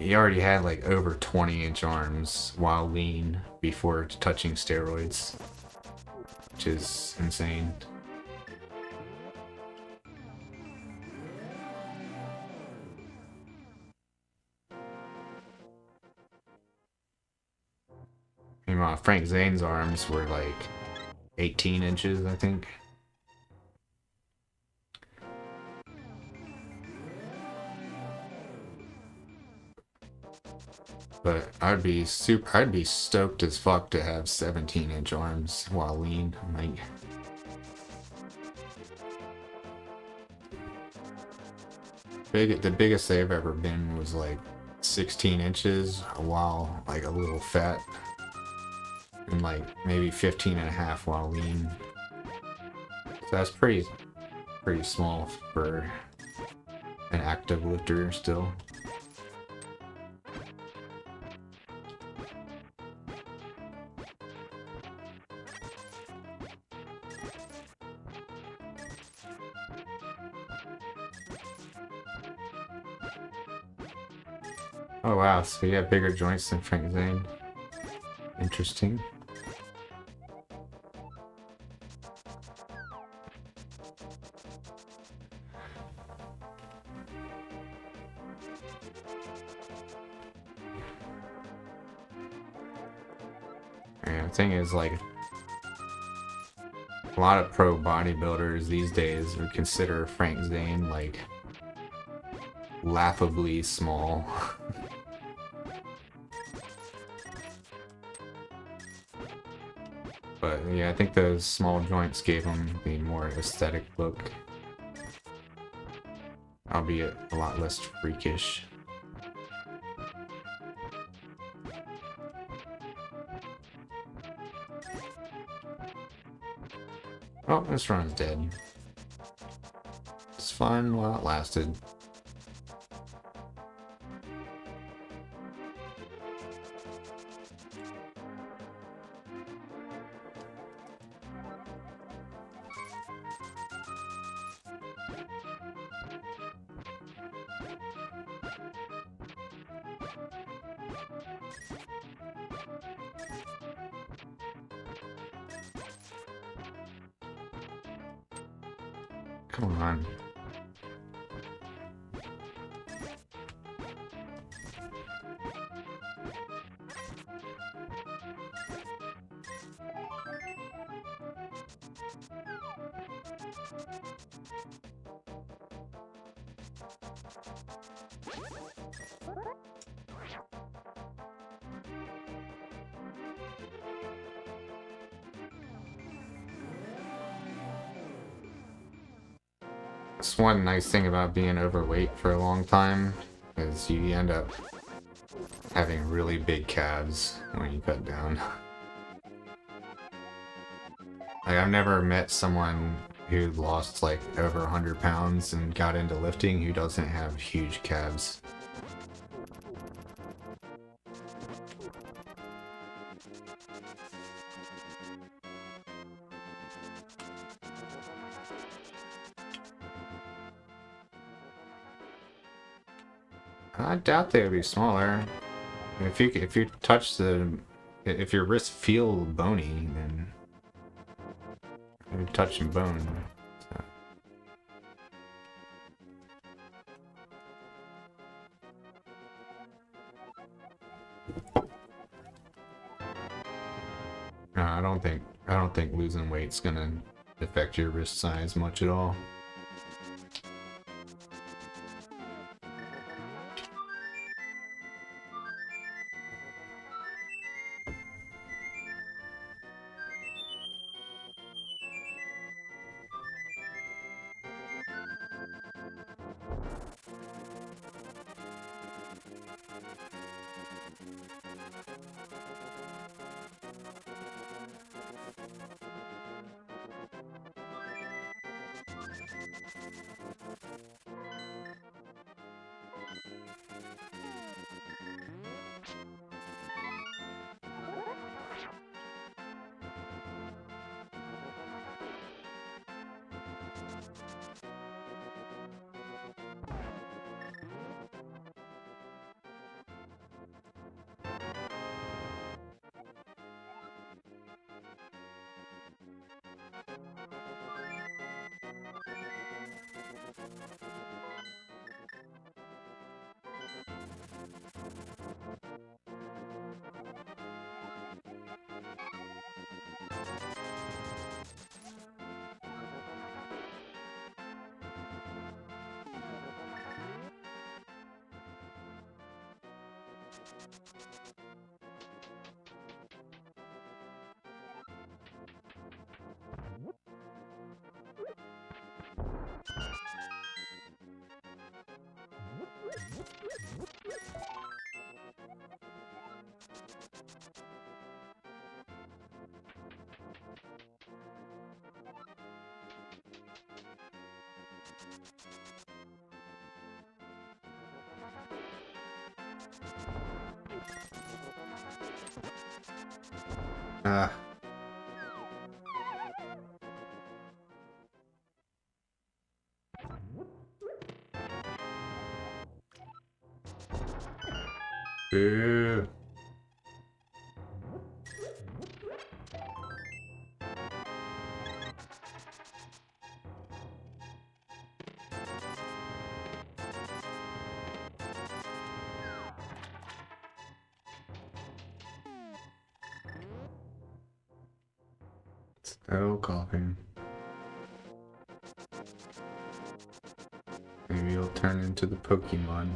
he already had like over 20-inch arms while lean before touching steroids, which is insane. Meanwhile, Frank Zane's arms were like 18 inches, I think. But I'd be stoked as fuck to have 17-inch arms while lean. Like, the biggest they've ever been was like 16 inches while like a little fat, and like maybe 15 and a half while lean. So that's pretty small for an active lifter still. Oh wow, so you have bigger joints than Frank Zane. Interesting. And the thing is, like, a lot of pro bodybuilders these days would consider Frank Zane like laughably small. But yeah, I think those small joints gave him the more aesthetic look, albeit a lot less freakish. Oh, this run's dead. It's fun while it lasted. Come on. That's one nice thing about being overweight for a long time, is you end up having really big calves when you cut down. Like, I've never met someone who lost like over 100 pounds and got into lifting who doesn't have huge calves. I doubt they would be smaller. If you touch if your wrists feel bony, then you're touching bone. So. No, I don't think losing weight's gonna affect your wrist size much at all. Ah. Boo. Still coughing. Maybe he'll turn into the Pokemon.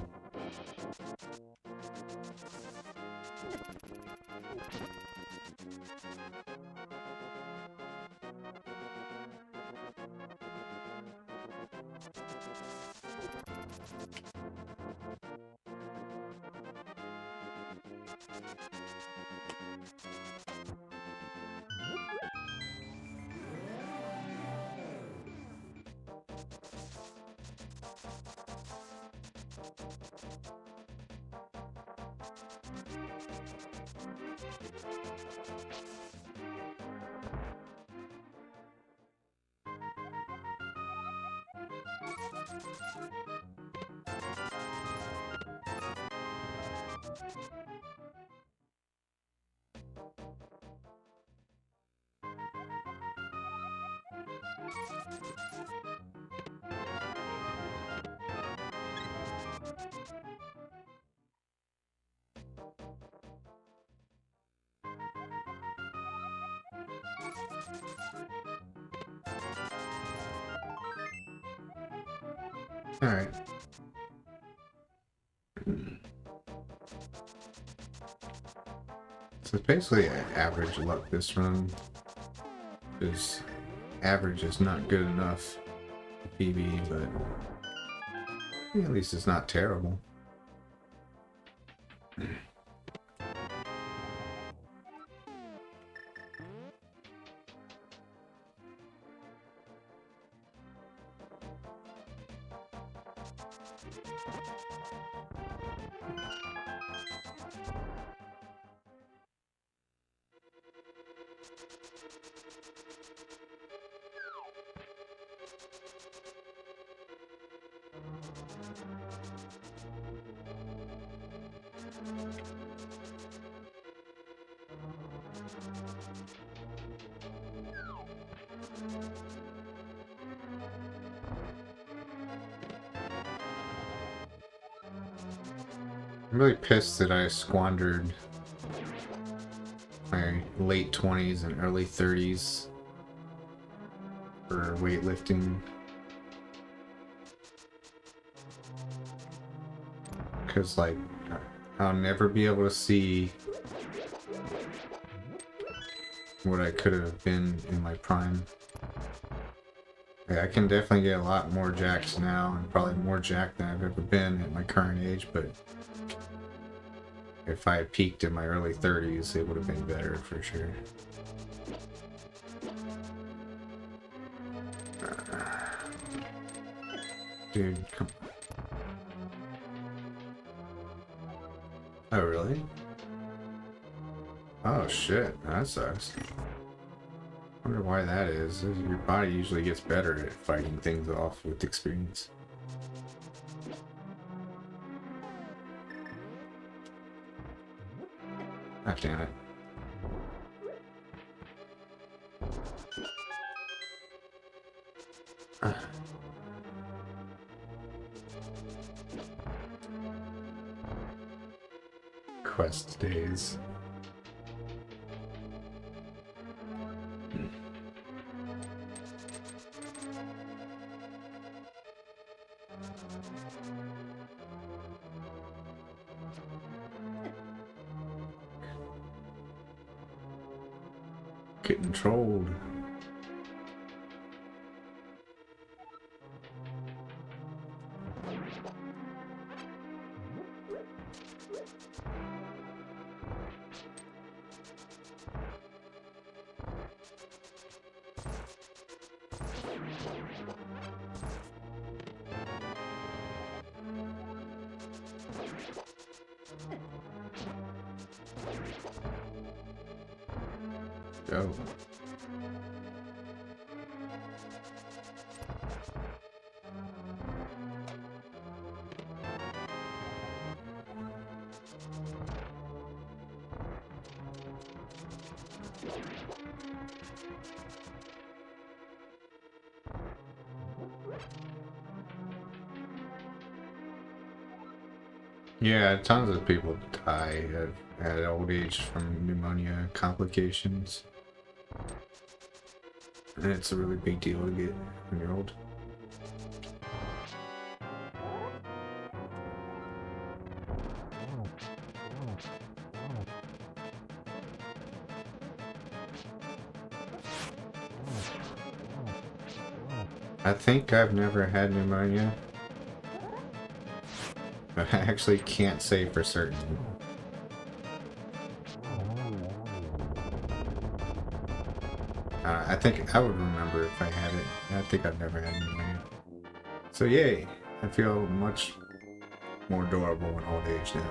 Alright. So it's basically average luck this run. Because average is not good enough. PB, but at least it's not terrible. I'm really pissed that I squandered my late 20s and early 30s for weightlifting. Because, like, I'll never be able to see what I could have been in my prime. Like, I can definitely get a lot more jacked now, and probably more jacked than I've ever been at my current age, but if I had peaked in my early 30s, it would have been better for sure. Dude, come on. Oh, really? Oh, shit. That sucks. Wonder why that is. Your body usually gets better at fighting things off with experience. Ah, damn it. Quest days. Getting trolled. Go. Yeah, tons of people die at old age from pneumonia complications. And it's a really big deal to get when you're old. I think I've never had pneumonia. But I actually can't say for certain. I think I would remember if I had it. I think I've never had pneumonia. So yay, I feel much more durable in old age now.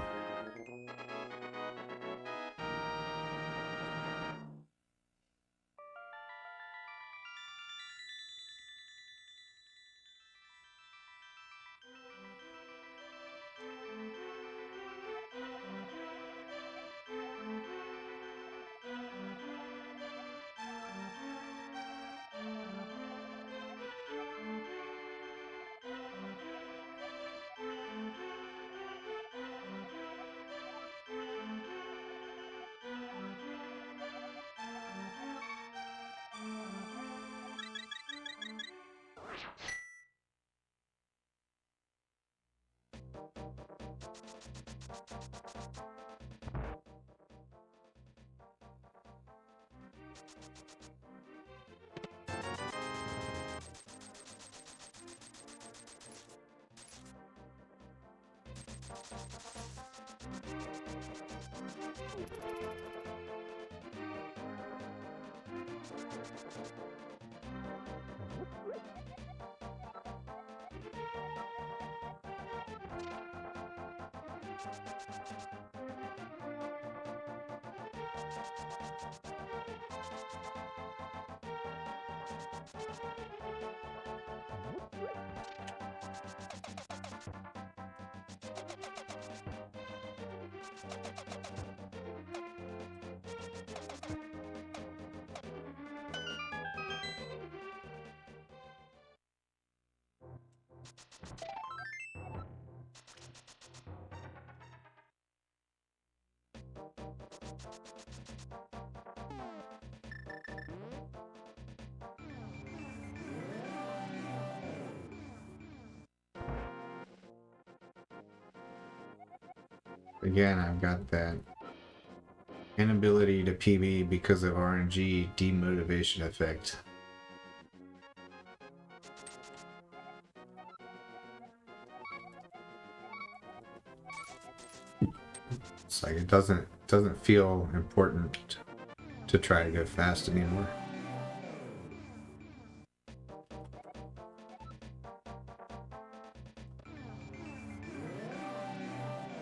Again, I've got that inability to PB because of RNG demotivation effect. It's like it doesn't feel important to try to go fast anymore.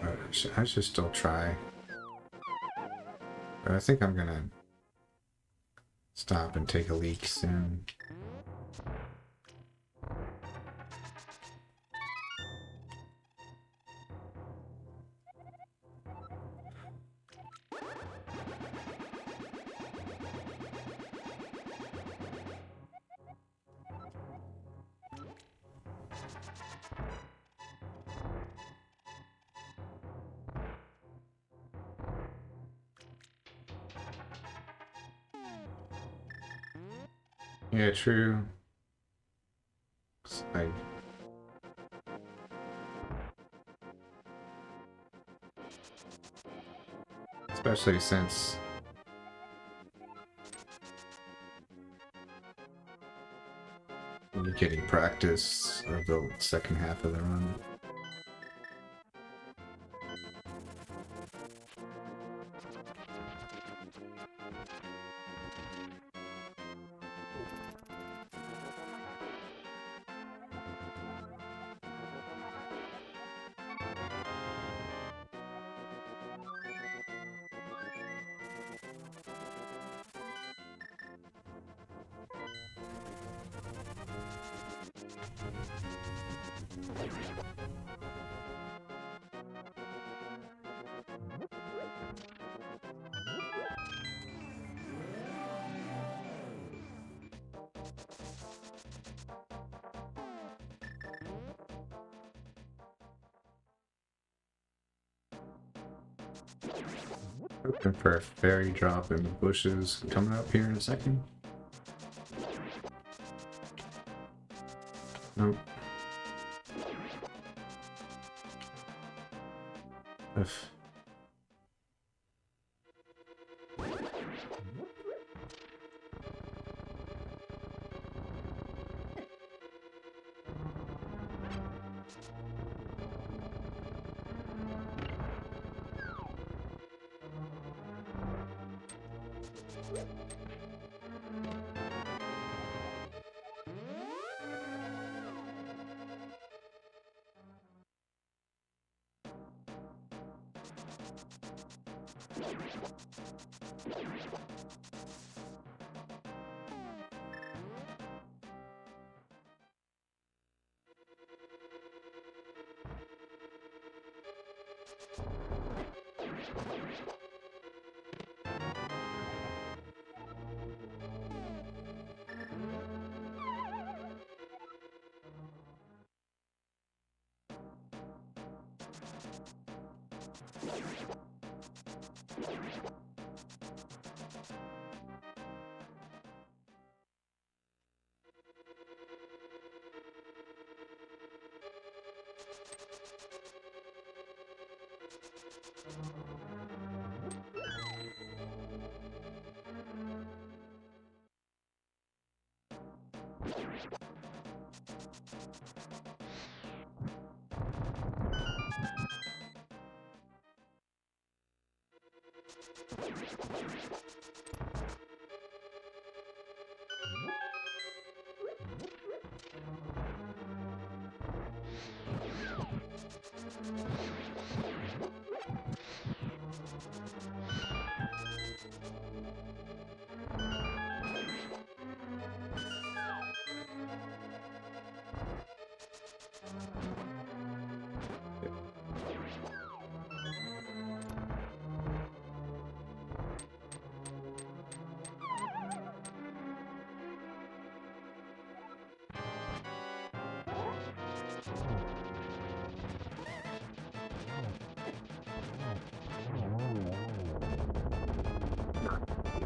But I should still try. But I think I'm gonna stop and take a leak soon. Yeah, true. I especially since you're getting practice of the second half of the run. Looking for a fairy drop in the bushes coming up here in a second. Nope. If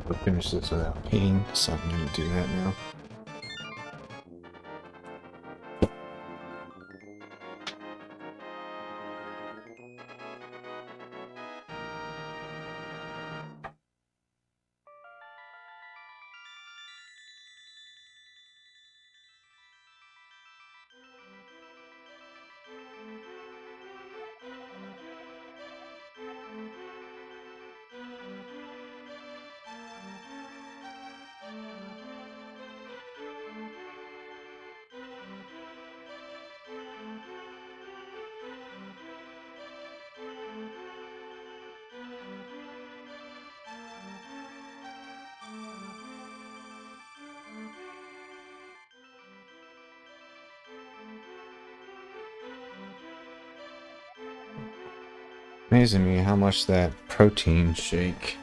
We'll finish this without peeing, so I'm gonna do that now. Amazing me how much that protein shake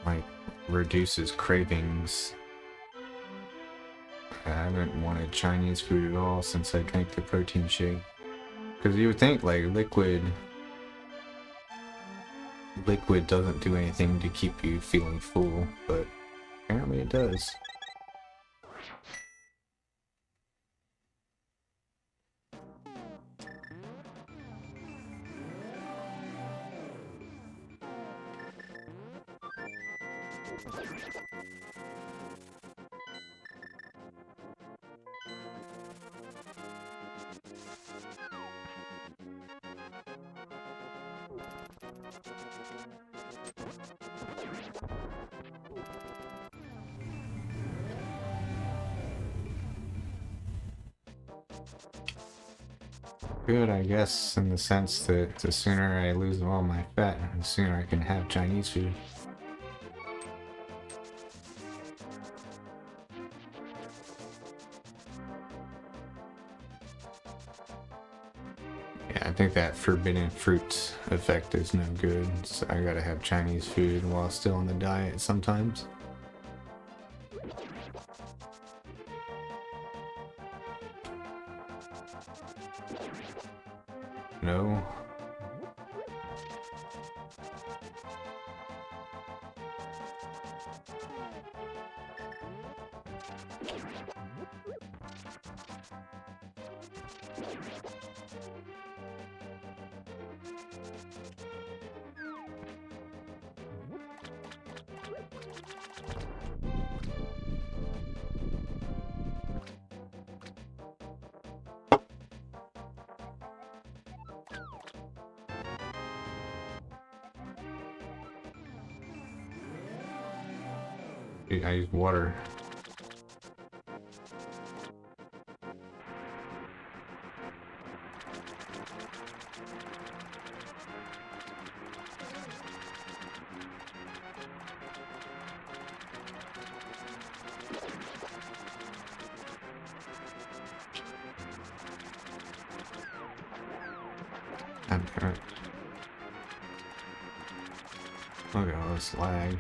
like reduces cravings. I haven't wanted Chinese food at all since I drank the protein shake. Because you would think like liquid doesn't do anything to keep you feeling full, but apparently it does. Good, I guess, in the sense that the sooner I lose all my fat, the sooner I can have Chinese food. Yeah, I think that forbidden fruit effect is no good, so I gotta have Chinese food while still on the diet sometimes. No. I use water. Look at all this lag.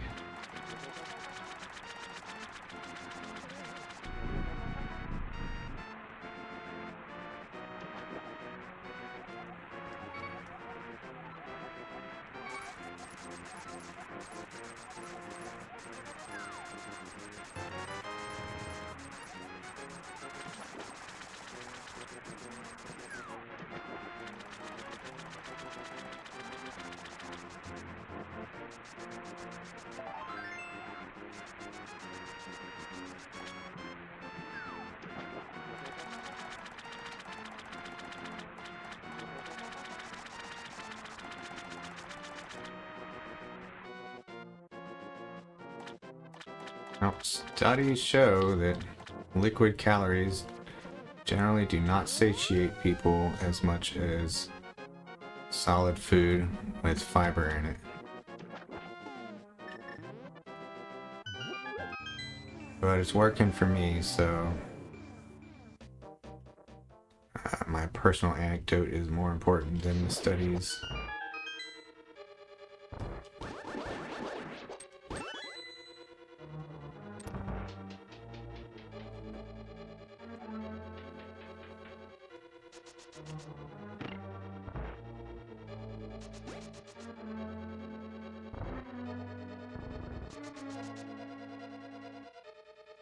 Now, studies show that liquid calories generally do not satiate people as much as solid food with fiber in it. But it's working for me, so my personal anecdote is more important than the studies.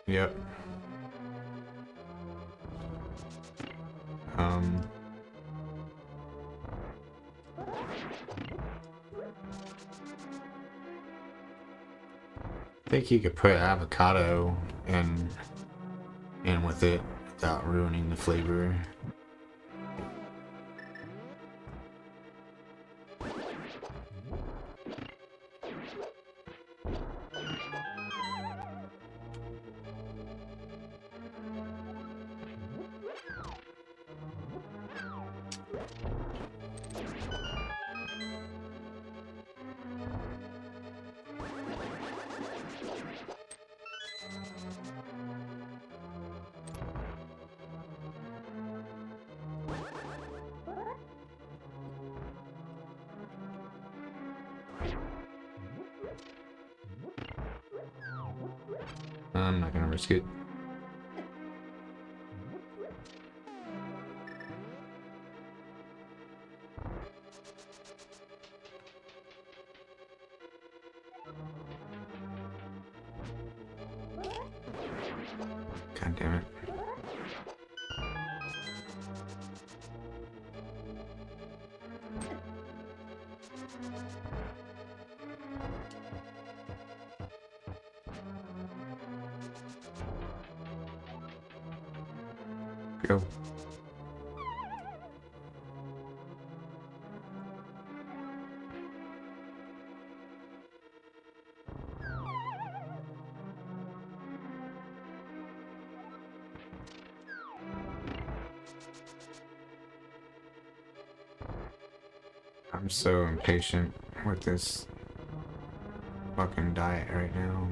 Yep. I think you could put avocado in with it without ruining the flavor. I'm not gonna risk it. God damn it. Go. I'm so impatient with this fucking diet right now.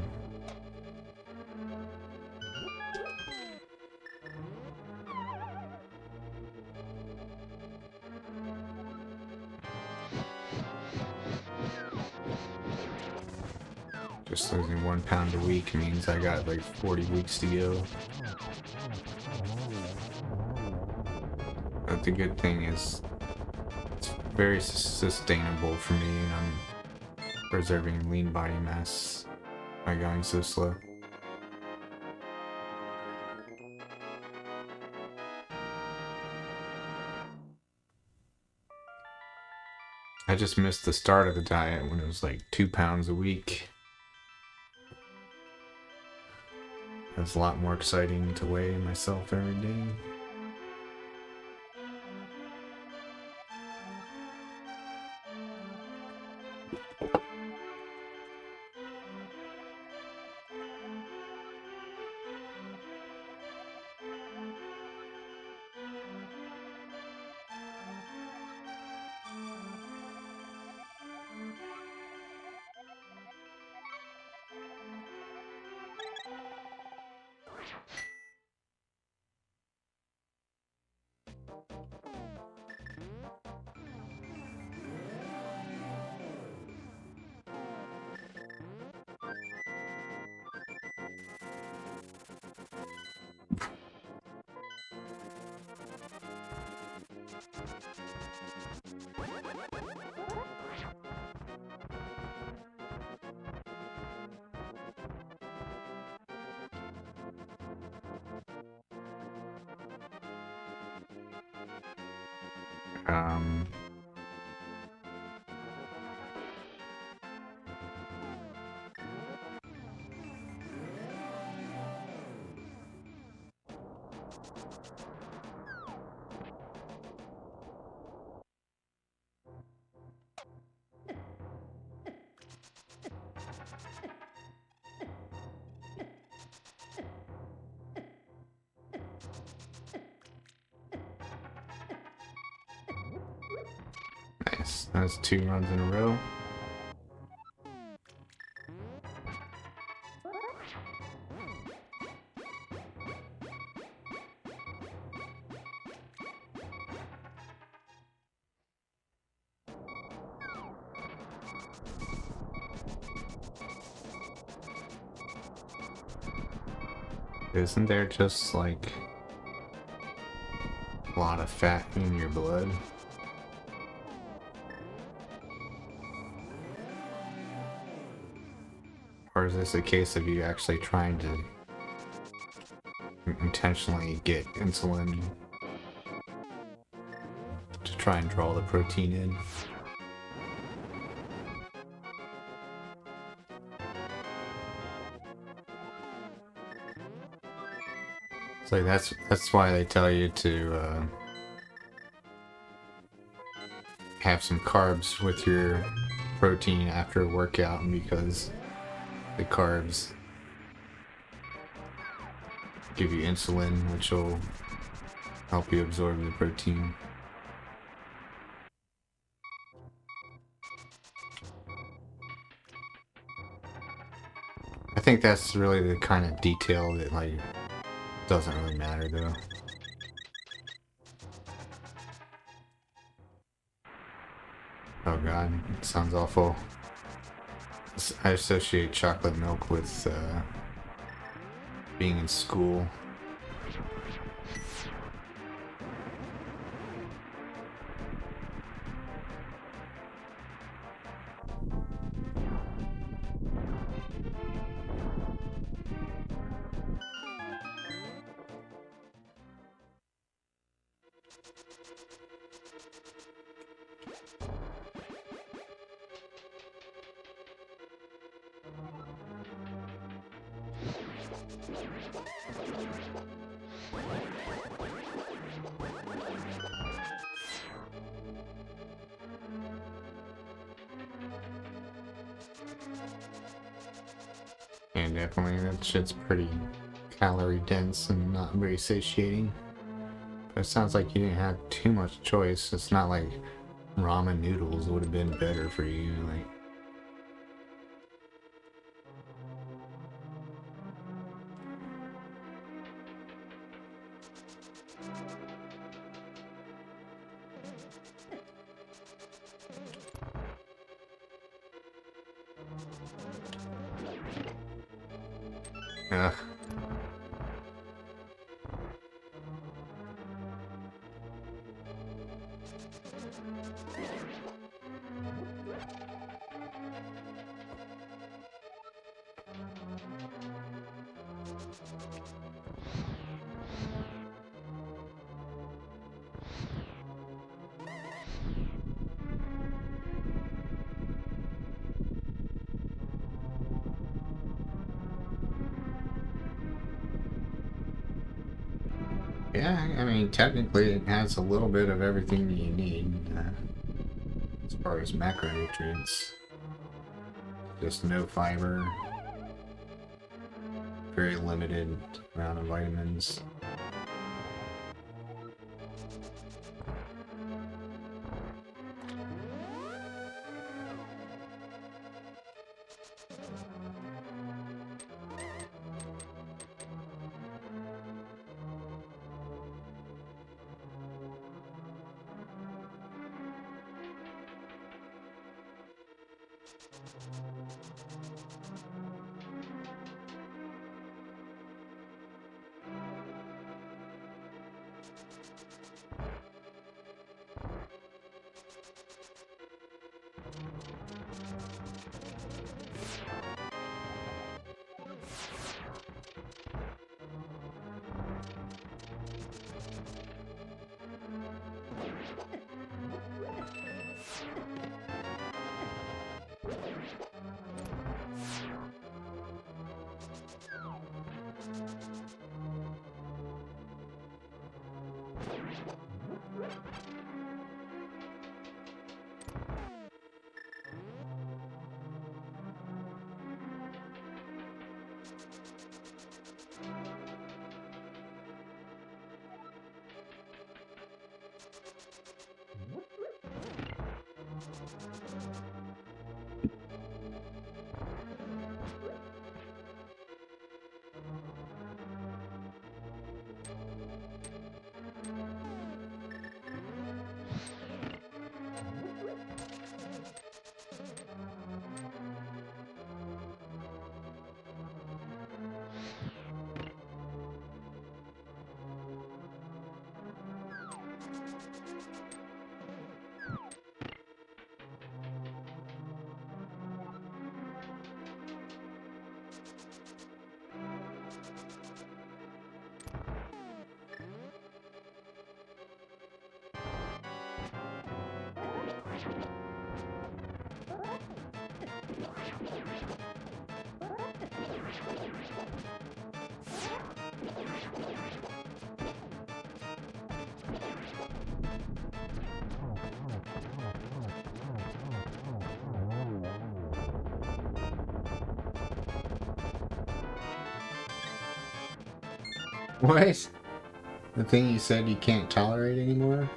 Just losing 1 pound a week means I got like 40 weeks to go. But the good thing is it's very sustainable for me, and I'm preserving lean body mass by going so slow. I just missed the start of the diet when it was like 2 pounds a week. It was a lot more exciting to weigh myself every day. Um, That's 2 runs in a row. Isn't there just like a lot of fat in your blood? Or is this a case of you actually trying to intentionally get insulin to try and draw the protein in? It's like that's why they tell you to have some carbs with your protein after a workout, because the carbs give you insulin, which will help you absorb the protein. I think that's really the kind of detail that like doesn't really matter though. Oh god, it sounds awful. I associate chocolate milk with being in school. And definitely that shit's pretty calorie dense and not very satiating. But it sounds like you didn't have too much choice. It's not like ramen noodles would have been better for you. Like, ugh. Yeah, I mean, technically it has a little bit of everything that you need as far as macronutrients. Just no fiber, very limited amount of vitamins. What? The thing you said you can't tolerate anymore?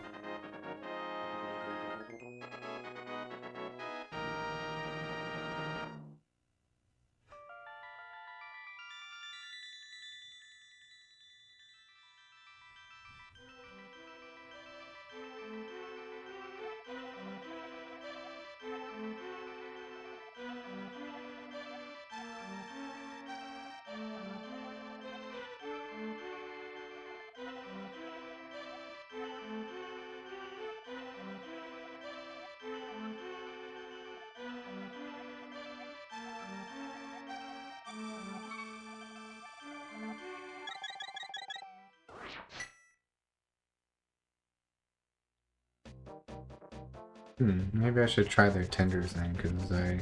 Maybe I should try their tenders then, because I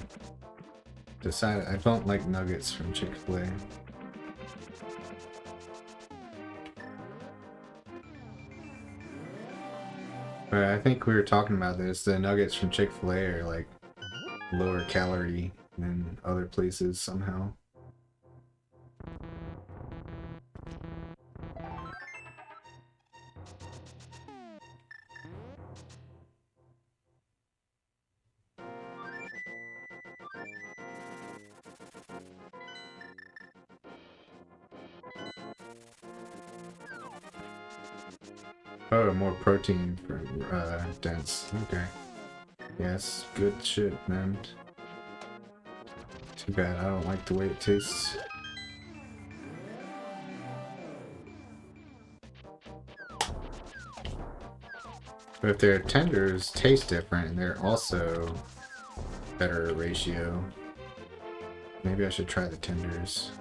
decided I don't like nuggets from Chick-fil-A. But I think we were talking about this, the nuggets from Chick-fil-A are like lower calorie than other places somehow. Oh, more protein for dense. Okay. Yes, good shit, man. Too bad I don't like the way it tastes. But if their tenders taste different and they're also better ratio, maybe I should try the tenders.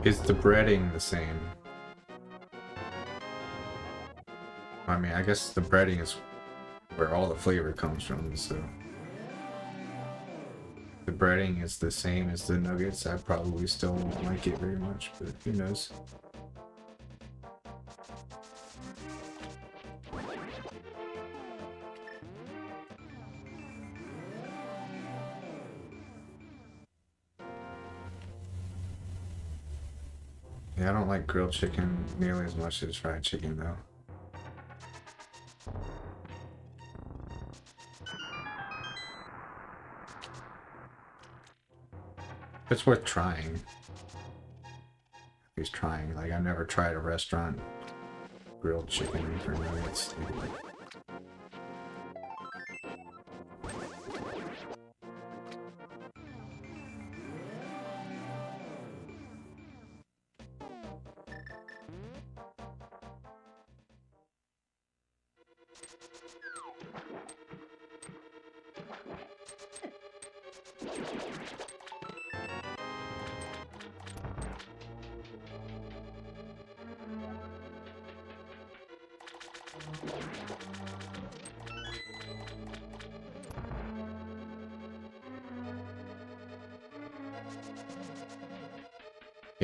Is the breading the same? I mean, I guess the breading is where all the flavor comes from, so... If the breading is the same as the nuggets, I probably still won't like it very much, but who knows. Yeah, I don't like grilled chicken nearly as much as fried chicken, though. It's worth trying. He's trying. Like, I've never tried a restaurant grilled chicken for nuggets.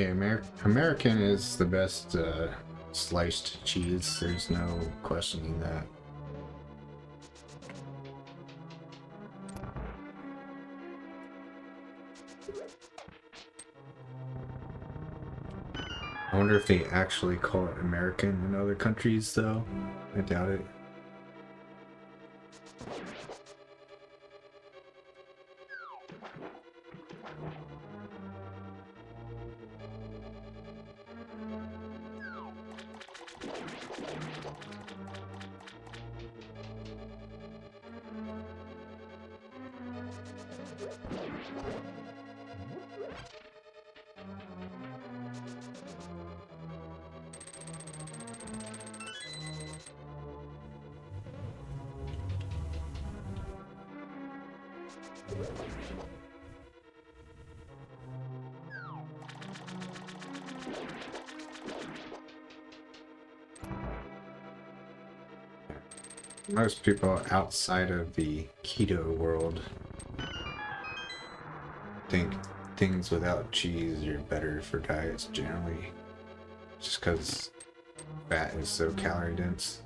Yeah, American is the best sliced cheese. There's no questioning that. I wonder if they actually call it American in other countries, though. I doubt it. Most people outside of the keto world think things without cheese are better for diets generally, just because fat is so calorie dense.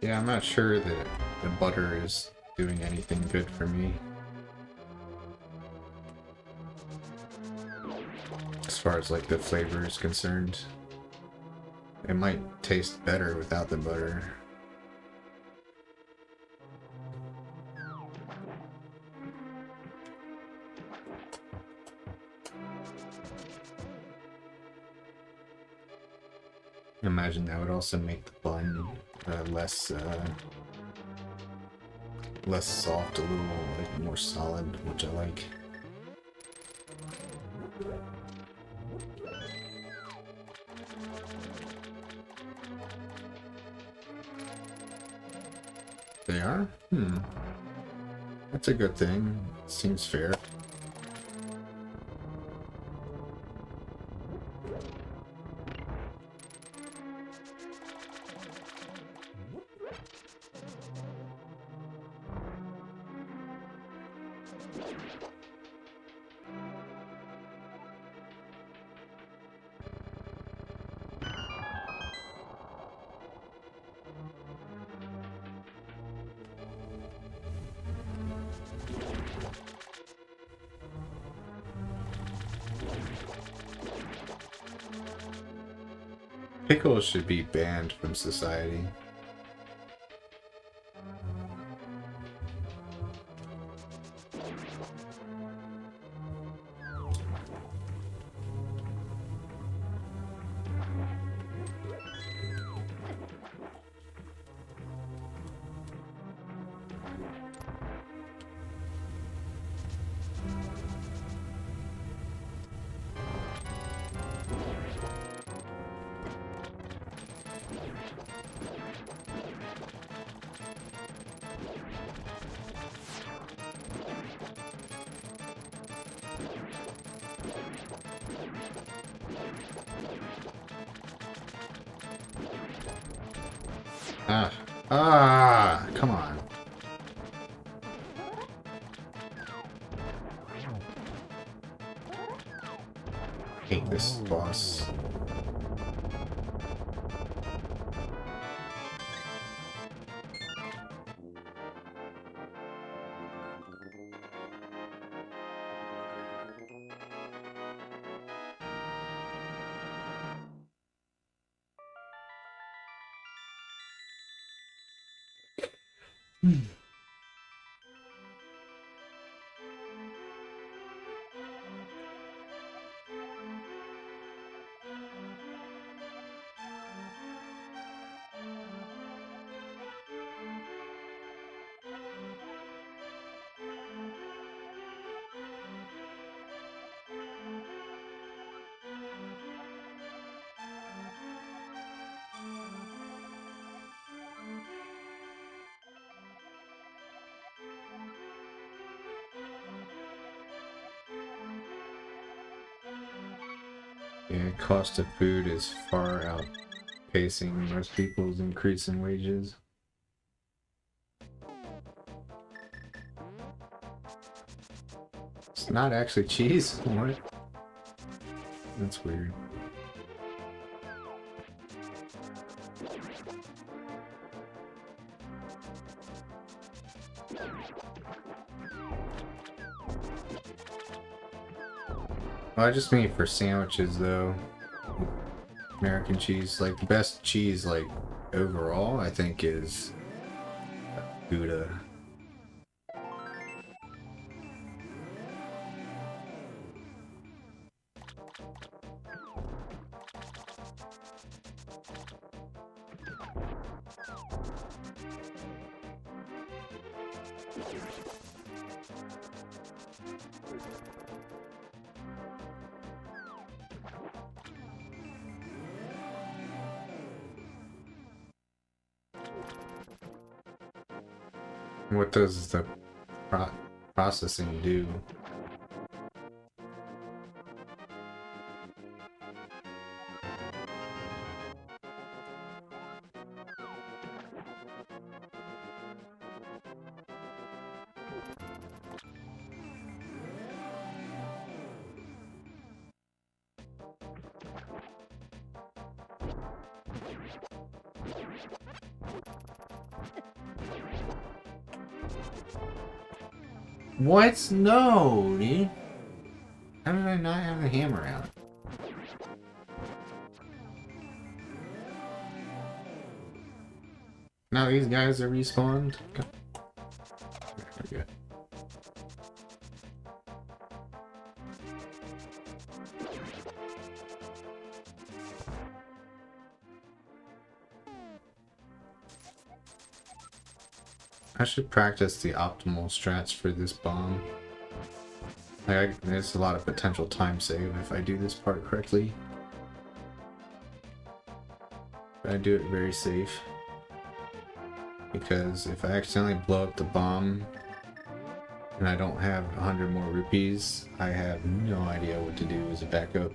Yeah, I'm not sure that the butter is doing anything good for me. As far as like the flavor is concerned. It might taste better without the butter. I imagine that would also make the bun less soft, a little like more solid, which I like. They are? That's a good thing. Seems fair. Pickles should be banned from society. Come on. Hate this boss. Yeah, cost of food is far outpacing most people's increase in wages. It's not actually cheese. What? That's weird. Well, I just mean for sandwiches though. American cheese, like the best cheese, like overall, I think is Gouda. What does the pro processing do? What? No, dude. How did I not have a hammer out? Now these guys are respawned? Okay. I should practice the optimal strats for this bomb. There's a lot of potential time save if I do this part correctly. But I do it very safe. Because if I accidentally blow up the bomb and I don't have 100 more rupees, I have no idea what to do as a backup.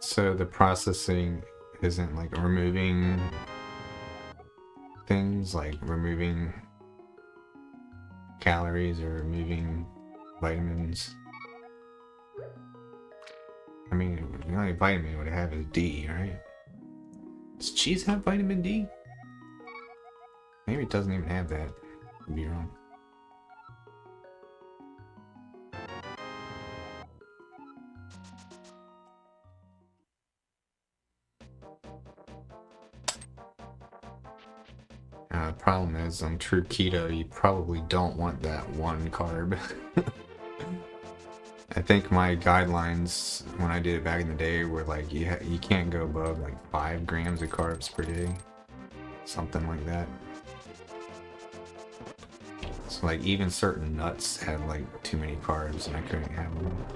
So the processing isn't like removing things, like removing calories or removing vitamins. I mean, the only vitamin it would have is D, right? Does cheese have vitamin D? Maybe it doesn't even have that. I'd be wrong. The problem is, on true keto, you probably don't want that one carb. I think my guidelines when I did it back in the day were like you can't go above like 5 grams of carbs per day, something like that. So like even certain nuts had like too many carbs and I couldn't have them.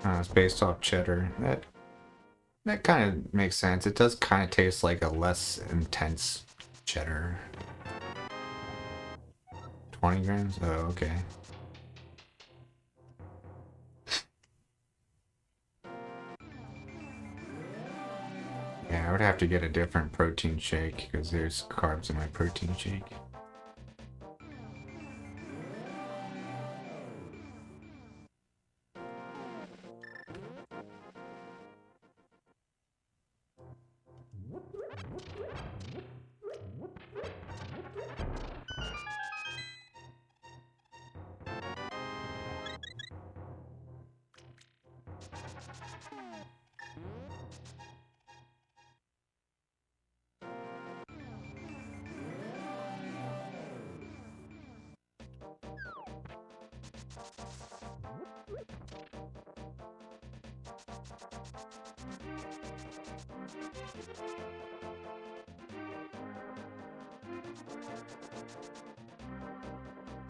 It's based off cheddar. That kind of makes sense. It does kind of taste like a less intense cheddar. 20 grams? Oh, okay. Yeah, I would have to get a different protein shake because there's carbs in my protein shake.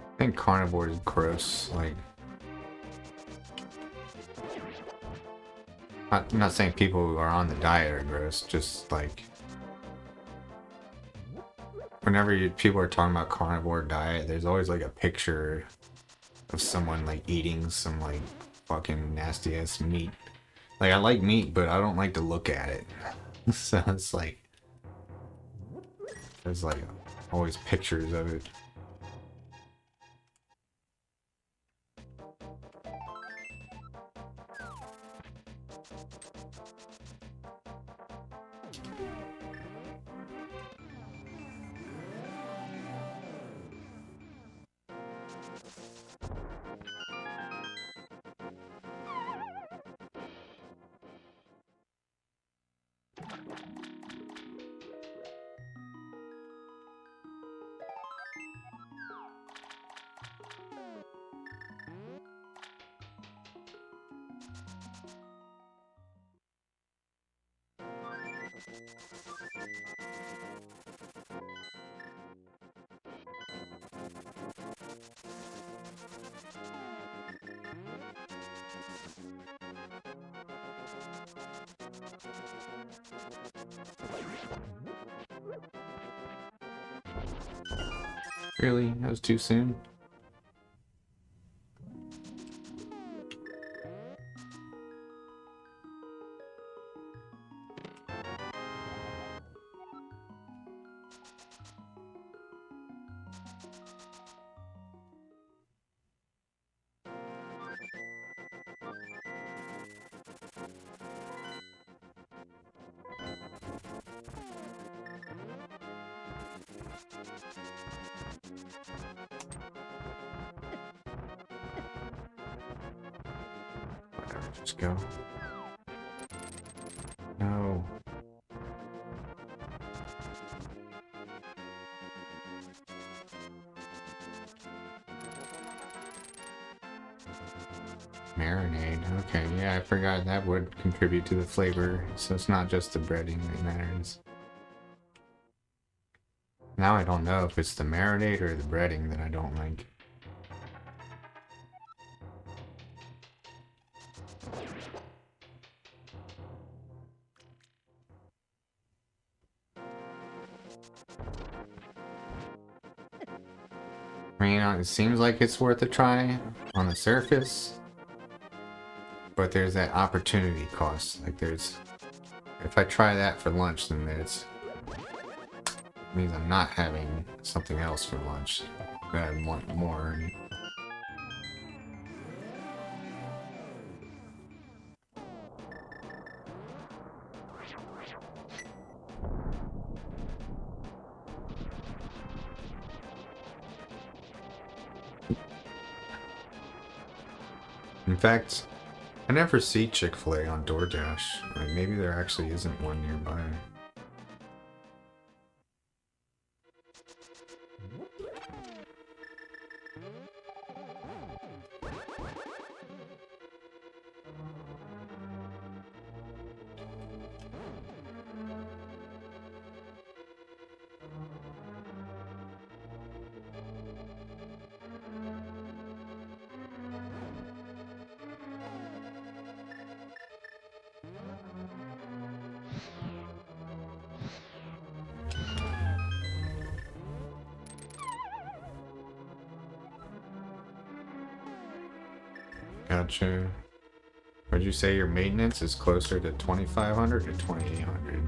I think carnivore is gross. Like, I'm not saying people who are on the diet are gross. Just like, whenever people are talking about carnivore diet, there's always like a picture of someone like eating some like fucking nasty ass meat. Like, I like meat, but I don't like to look at it. So it's like, there's like always pictures of it. Really? That was too soon? Whatever, just go. No. Marinade. Okay, yeah, I forgot that would contribute to the flavor. So it's not just the breading that matters. Now I don't know if it's the marinade or the breading that I don't like. I mean, it seems like it's worth a try on the surface, but there's that opportunity cost. Like, there's, if I try that for lunch, then it means I'm not having something else for lunch that I want more. In fact, I never see Chick-fil-A on DoorDash. Like, maybe there actually isn't one nearby. Gotcha. Would you say your maintenance is closer to 2,500 or 2,800?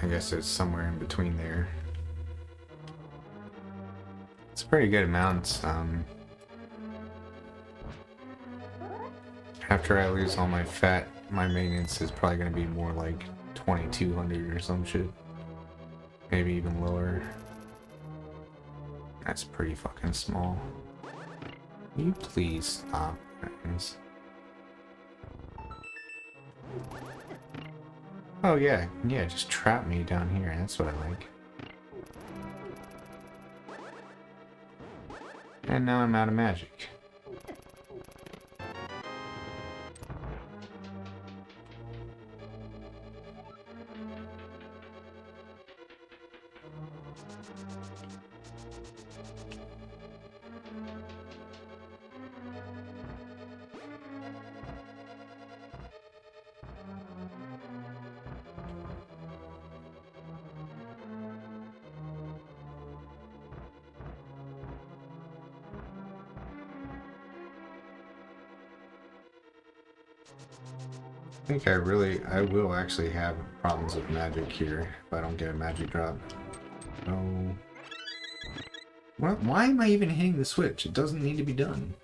I guess it's somewhere in between there. It's a pretty good amount. After I lose all my fat, my maintenance is probably going to be more like 2,200 or some shit. Maybe even lower. That's pretty fucking small. Will you please stop, guys? Oh yeah, yeah, just trap me down here. That's what I like. And now I'm out of magic. I think I will actually have problems with magic here if I don't get a magic drop. Oh. What? Why am I even hitting the switch? It doesn't need to be done.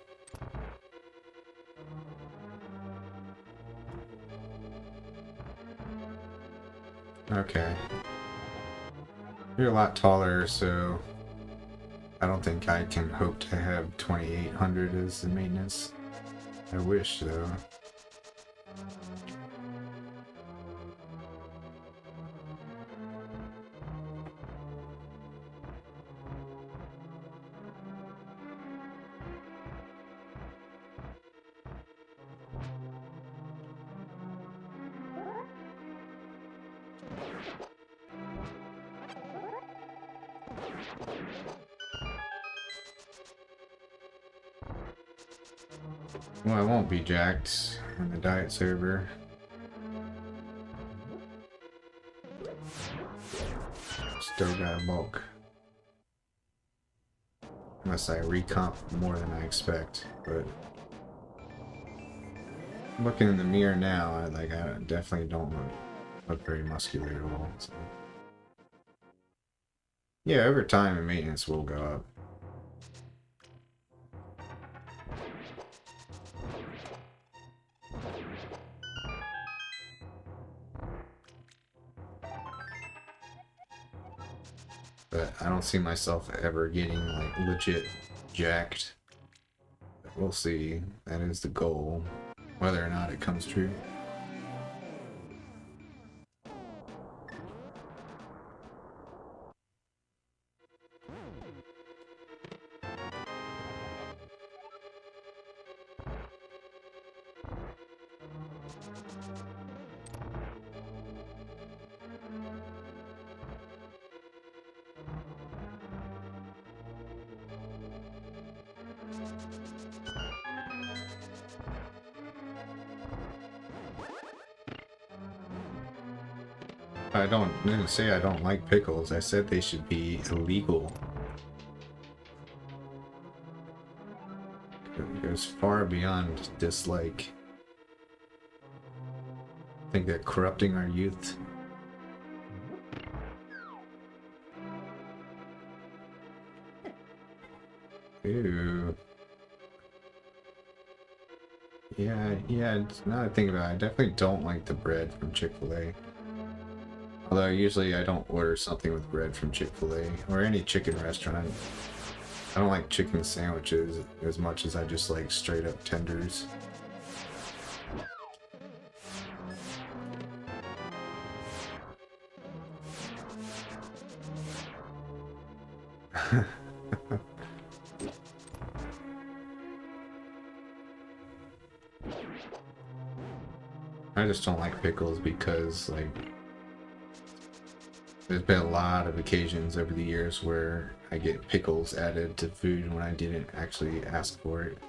Okay. You're a lot taller, so I don't think I can hope to have 2800 as the maintenance. I wish, though. Well, I won't be jacked on the diet server. Still got a bulk. Unless I recomp more than I expect, but looking in the mirror now, I definitely don't look very muscular at all. So. Yeah, over time, the maintenance will go up. But I don't see myself ever getting like legit jacked. But we'll see. That is the goal, whether or not it comes true. I didn't say I don't like pickles. I said they should be illegal. It goes far beyond dislike. I think they're corrupting our youth. Ew. Yeah, now that I think about it, I definitely don't like the bread from Chick-fil-A. Although usually I don't order something with bread from Chick-fil-A or any chicken restaurant. I don't like chicken sandwiches as much as I just like straight up tenders. I just don't like pickles because, like, there's been a lot of occasions over the years where I get pickles added to food when I didn't actually ask for it.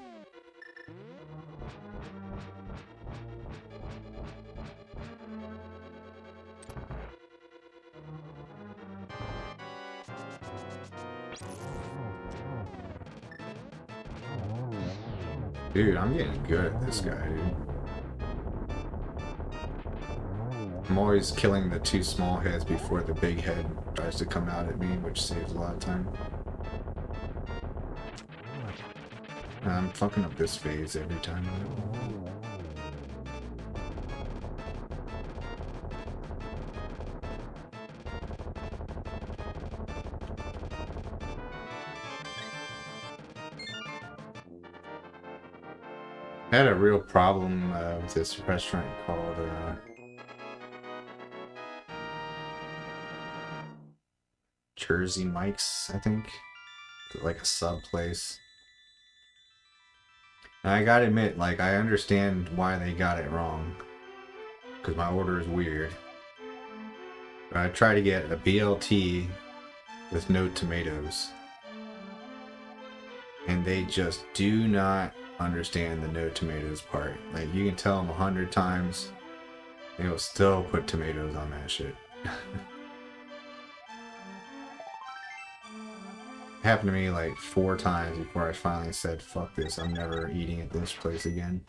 Dude, I'm getting good at this guy, dude. I'm always killing the two small heads before the big head tries to come out at me, which saves a lot of time. I'm fucking up this phase every time. I had a real problem with this restaurant called Jersey Mike's, I think. Like a sub place. And I gotta admit, like, I understand why they got it wrong. Because my order is weird. But I try to get a BLT with no tomatoes. And they just do not understand the no tomatoes part. Like, you can tell them 100 times, they will still put tomatoes on that shit. It happened to me like 4 times before I finally said, fuck this, I'm never eating at this place again.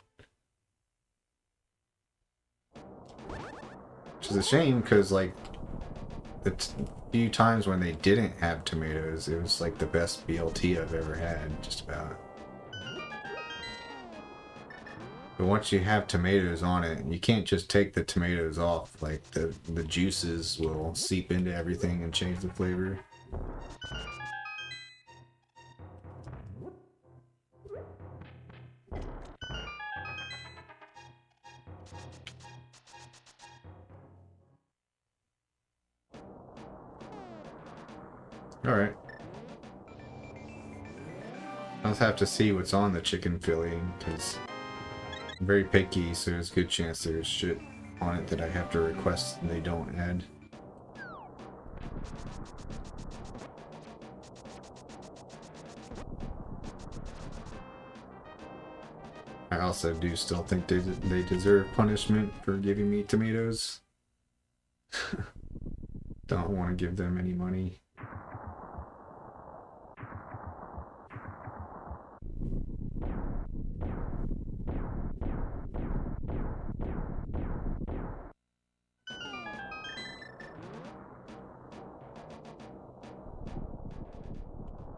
Which is a shame, because like, the few times when they didn't have tomatoes, it was like the best BLT I've ever had, just about. But once you have tomatoes on it, you can't just take the tomatoes off. Like, the juices will seep into everything and change the flavor. Alright. I'll have to see what's on the chicken fillet, because I'm very picky, so there's a good chance there's shit on it that I have to request and they don't add. I also do still think they deserve punishment for giving me tomatoes. Don't want to give them any money.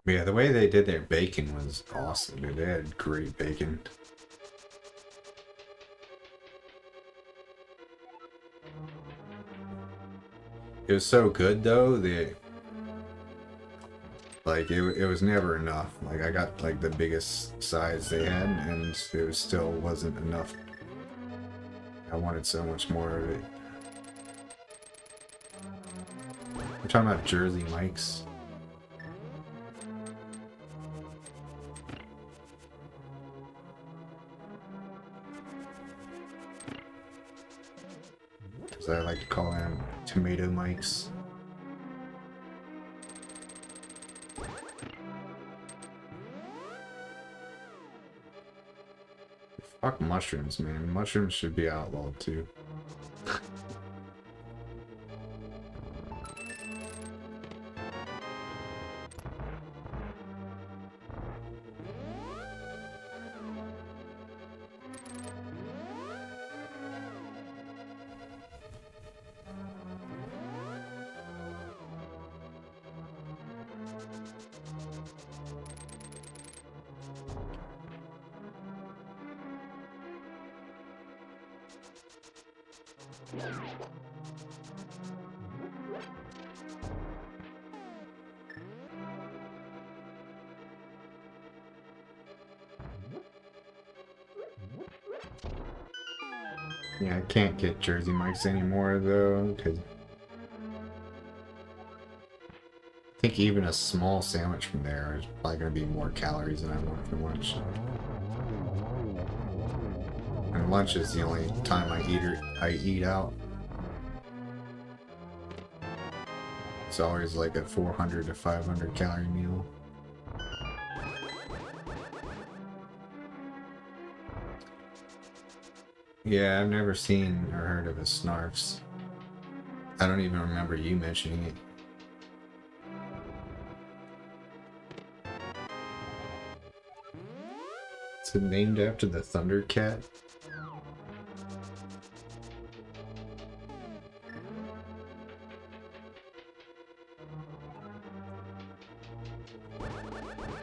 But yeah, the way they did their bacon was awesome, dude. They had great bacon. It was so good though that like it was never enough. Like I got like the biggest size they had and it still wasn't enough. I wanted so much more of it. We're talking about Jersey Mike's. As I like to call them tomato mics. Fuck mushrooms, man. Mushrooms should be outlawed too. Yeah, I can't get Jersey Mike's anymore though, because I think even a small sandwich from there is probably going to be more calories than I want for lunch. And lunch is the only time I eat out. It's always like a 400 to 500 calorie meal. Yeah, I've never seen or heard of a Snarfs. I don't even remember you mentioning it. Is it named after the Thundercat?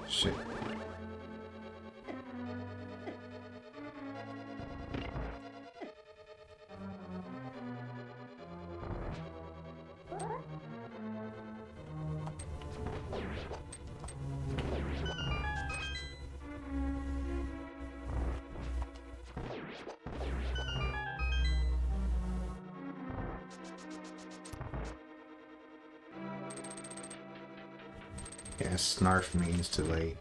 Shit. Yeah, snarf means to like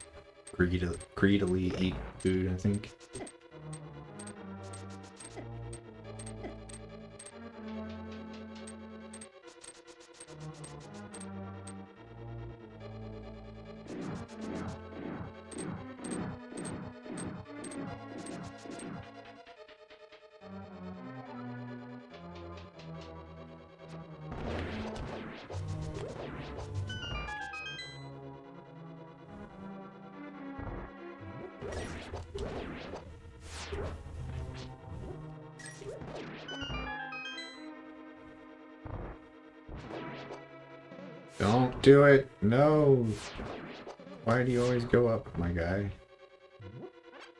greedily eat food, I think. Don't do it! No! Why do you always go up, my guy?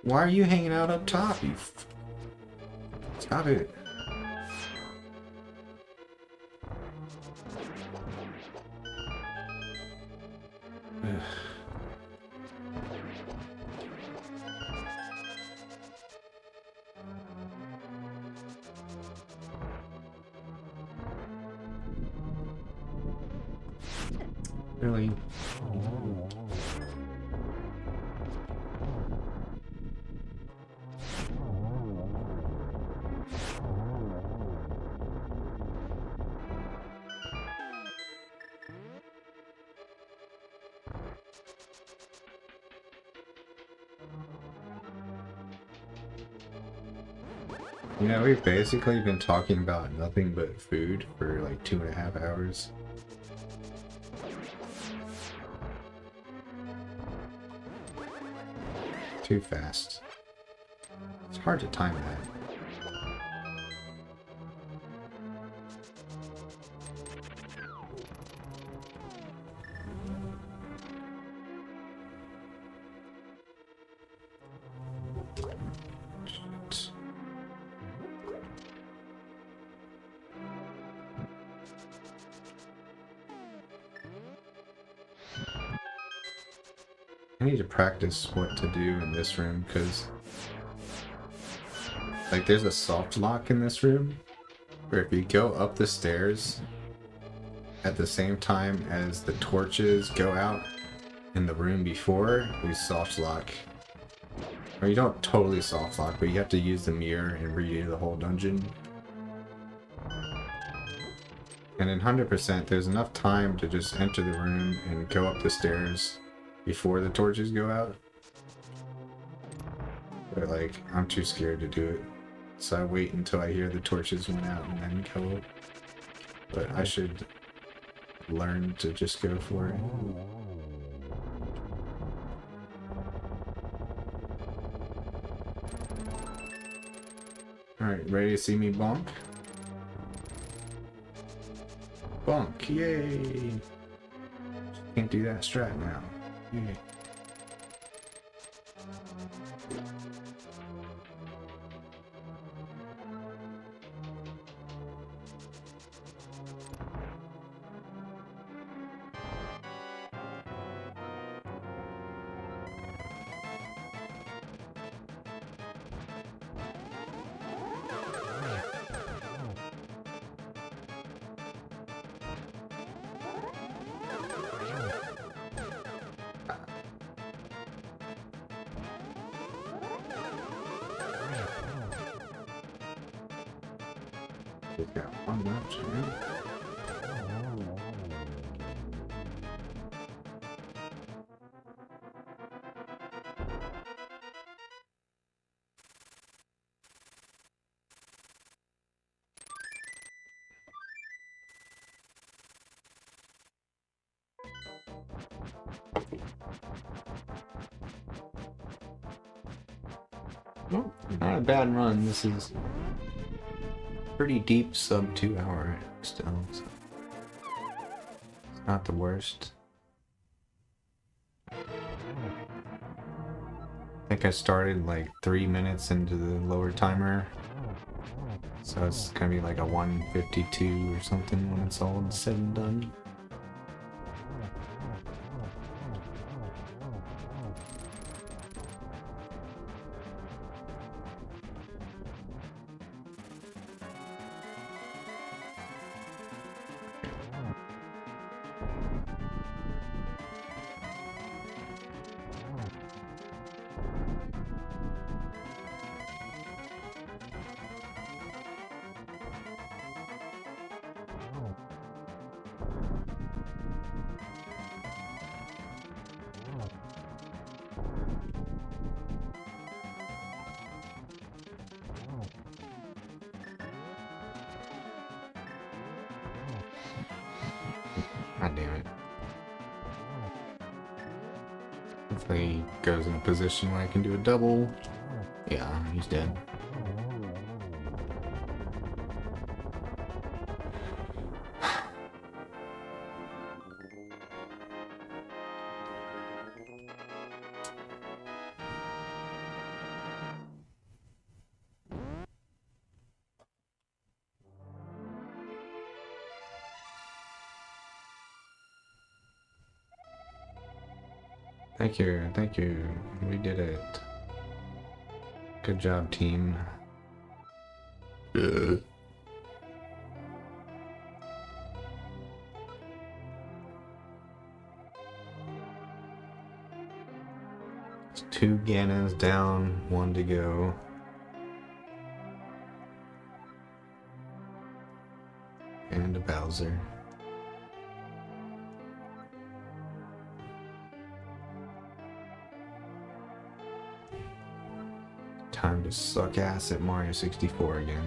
Why are you hanging out up top, you Stop it. Ugh. Really? You know, we've basically been talking about nothing but food for like 2.5 hours. Too fast. It's hard to time that. Shit. I need to practice what to do in this room, because like there's a soft lock in this room where if you go up the stairs at the same time as the torches go out in the room before, you soft lock. Or you don't totally soft lock, but you have to use the mirror and redo the whole dungeon. And in 100%, there's enough time to just enter the room and go up the stairs before the torches go out. But like, I'm too scared to do it. So I wait until I hear the torches went out and then go up. But I should learn to just go for it. Alright, ready to see me bonk? Bonk, yay! Can't do that strat now. Yay. We've got one left here. Oh, not a bad run. This is pretty deep, sub 2 hour still. So it's not the worst. I think I started like 3 minutes into the lower timer. So it's gonna be like a 1:52 or something when it's all said and done. God damn it. Hopefully he goes in a position where I can do a double. Yeah, he's dead. Thank you, thank you. We did it. Good job, team. It's 2 Ganons down, 1 to go. And a Bowser. Time to suck ass at Mario 64 again.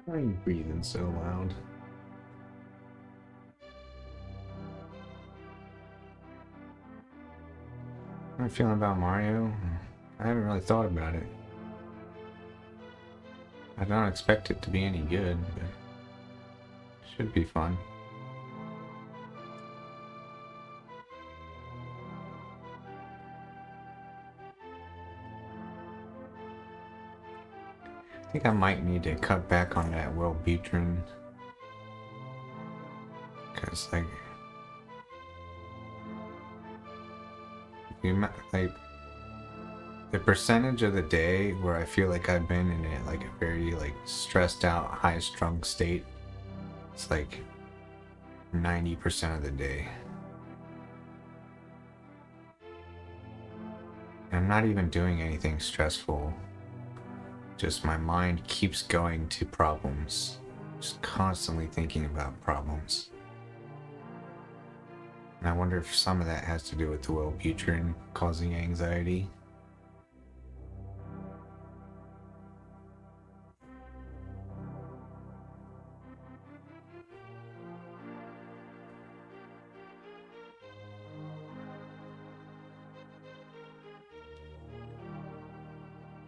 Why are you breathing so loud? How am I feeling about Mario? I haven't really thought about it. I don't expect it to be any good, but it should be fun. I think I might need to cut back on that Wellbutrin, because like the percentage of the day where I feel like I've been in a like a very like stressed out, high strung state, it's like 90% of the day. I'm not even doing anything stressful. Just my mind keeps going to problems. Just constantly thinking about problems. And I wonder if some of that has to do with the Wellbutrin causing anxiety.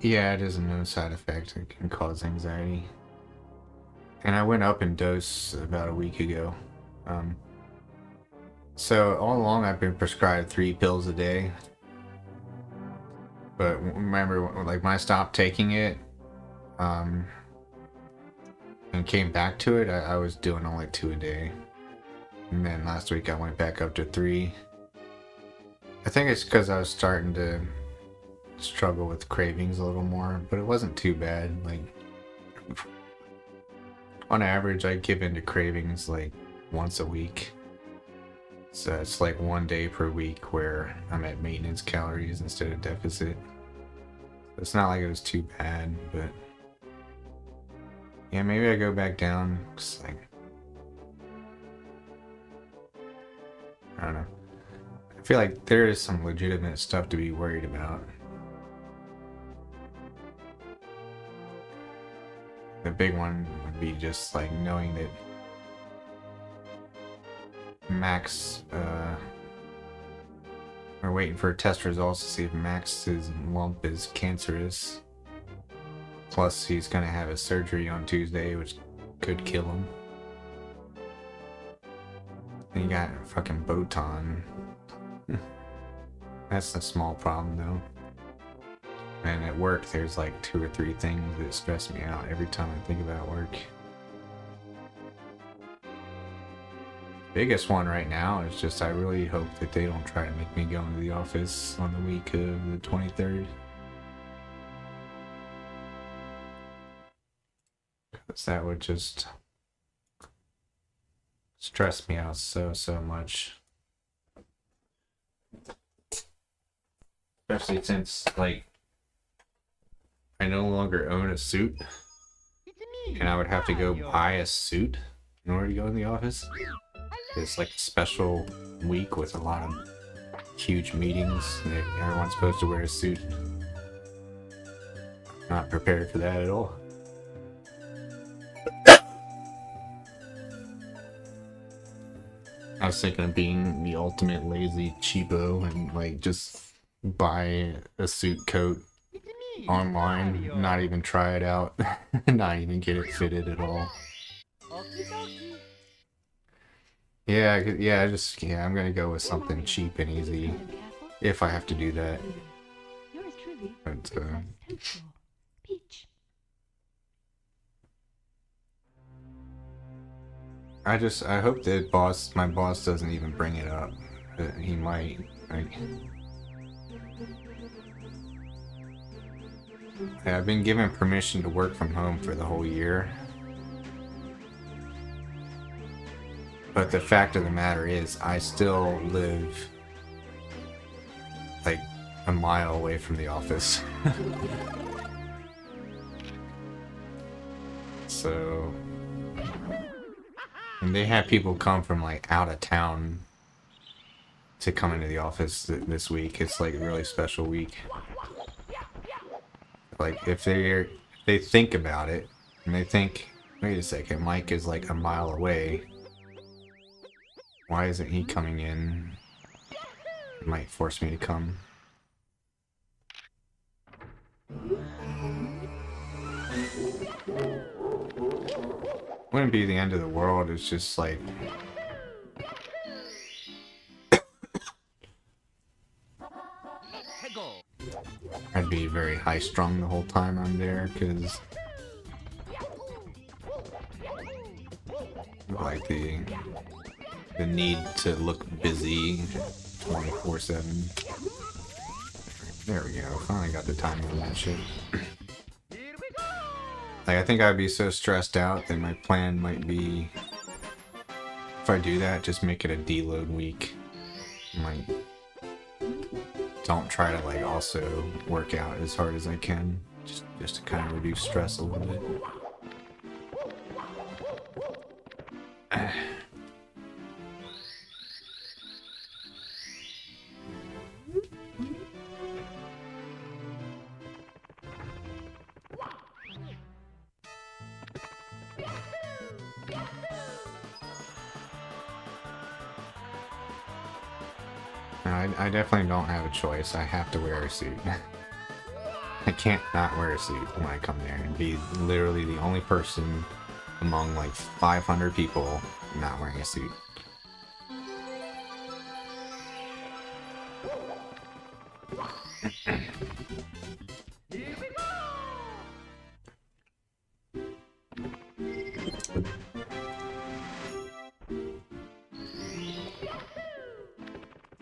Yeah, it is a known side effect. It can cause anxiety. And I went up in dose about a week ago. So all along I've been prescribed 3 pills a day. But remember, like when I stopped taking it, and came back to it, I was doing only 2 a day. And then last week I went back up to 3. I think it's because I was starting to struggle with cravings a little more, but it wasn't too bad. Like on average I give into cravings like once a week. So it's like 1 day per week where I'm at maintenance calories instead of deficit. It's not like it was too bad, but yeah, maybe I go back down. Cause like, I don't know. I feel like there is some legitimate stuff to be worried about. The big one would be just like knowing that Max, we're waiting for test results to see if Max's lump is cancerous. Plus, he's gonna have a surgery on Tuesday, which could kill him. And he got a fucking Botan. That's a small problem, though. And at work, there's like 2 or 3 things that stress me out every time I think about work. Biggest one right now is just I really hope that they don't try to make me go into the office on the week of the 23rd. Because that would just stress me out so much. Especially since, like, I no longer own a suit. And I would have to go buy a suit in order to go in the office. It's like a special week with a lot of huge meetings, and everyone's supposed to wear a suit. Not prepared for that at all. I was thinking of being the ultimate lazy cheapo and like just buy a suit coat online, not even try it out, not even get it fitted at all. Yeah, I'm gonna go with something cheap and easy if I have to do that. But I hope that my boss doesn't even bring it up. But he might. Like, I've been given permission to work from home for the whole year. But the fact of the matter is, I still live like a mile away from the office. So, and they have people come from like out of town to come into the office this week. It's like a really special week. Like if they think about it and they think Wait a second, Mike is like a mile away. Why isn't he coming in? It might force me to come. Wouldn't be the end of the world, it's just like... I'd be very high-strung the whole time I'm there, because... like the need to look busy 24/7. There we go, finally got the timing on that shit. Like, I think I'd be so stressed out that my plan might be, if I do that, just make it a deload week. Like, don't try to like also work out as hard as I can, just to kind of reduce stress a little bit. I definitely don't have a choice. I have to wear a suit. I can't not wear a suit when I come there and be literally the only person among like 500 people not wearing a suit.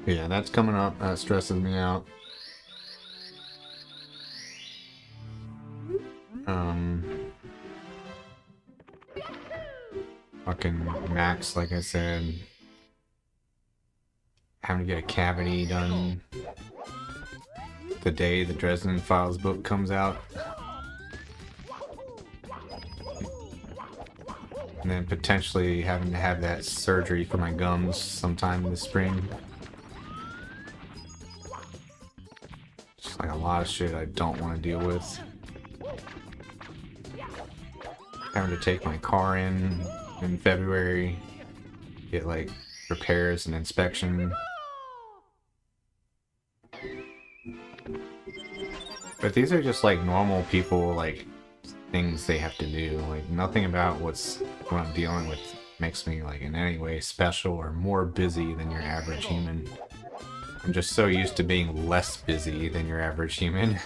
Yeah, that's coming up. That stresses me out. Fucking Max, like I said. Having to get a cavity done the day the Dresden Files book comes out. And then potentially having to have that surgery for my gums sometime this spring. Just like a lot of shit I don't want to deal with. Having to take my car in February, get like repairs and inspection. But these are just like normal people, like things they have to do. Like nothing about what I'm dealing with makes me like in any way special or more busy than your average human. I'm just so used to being less busy than your average human.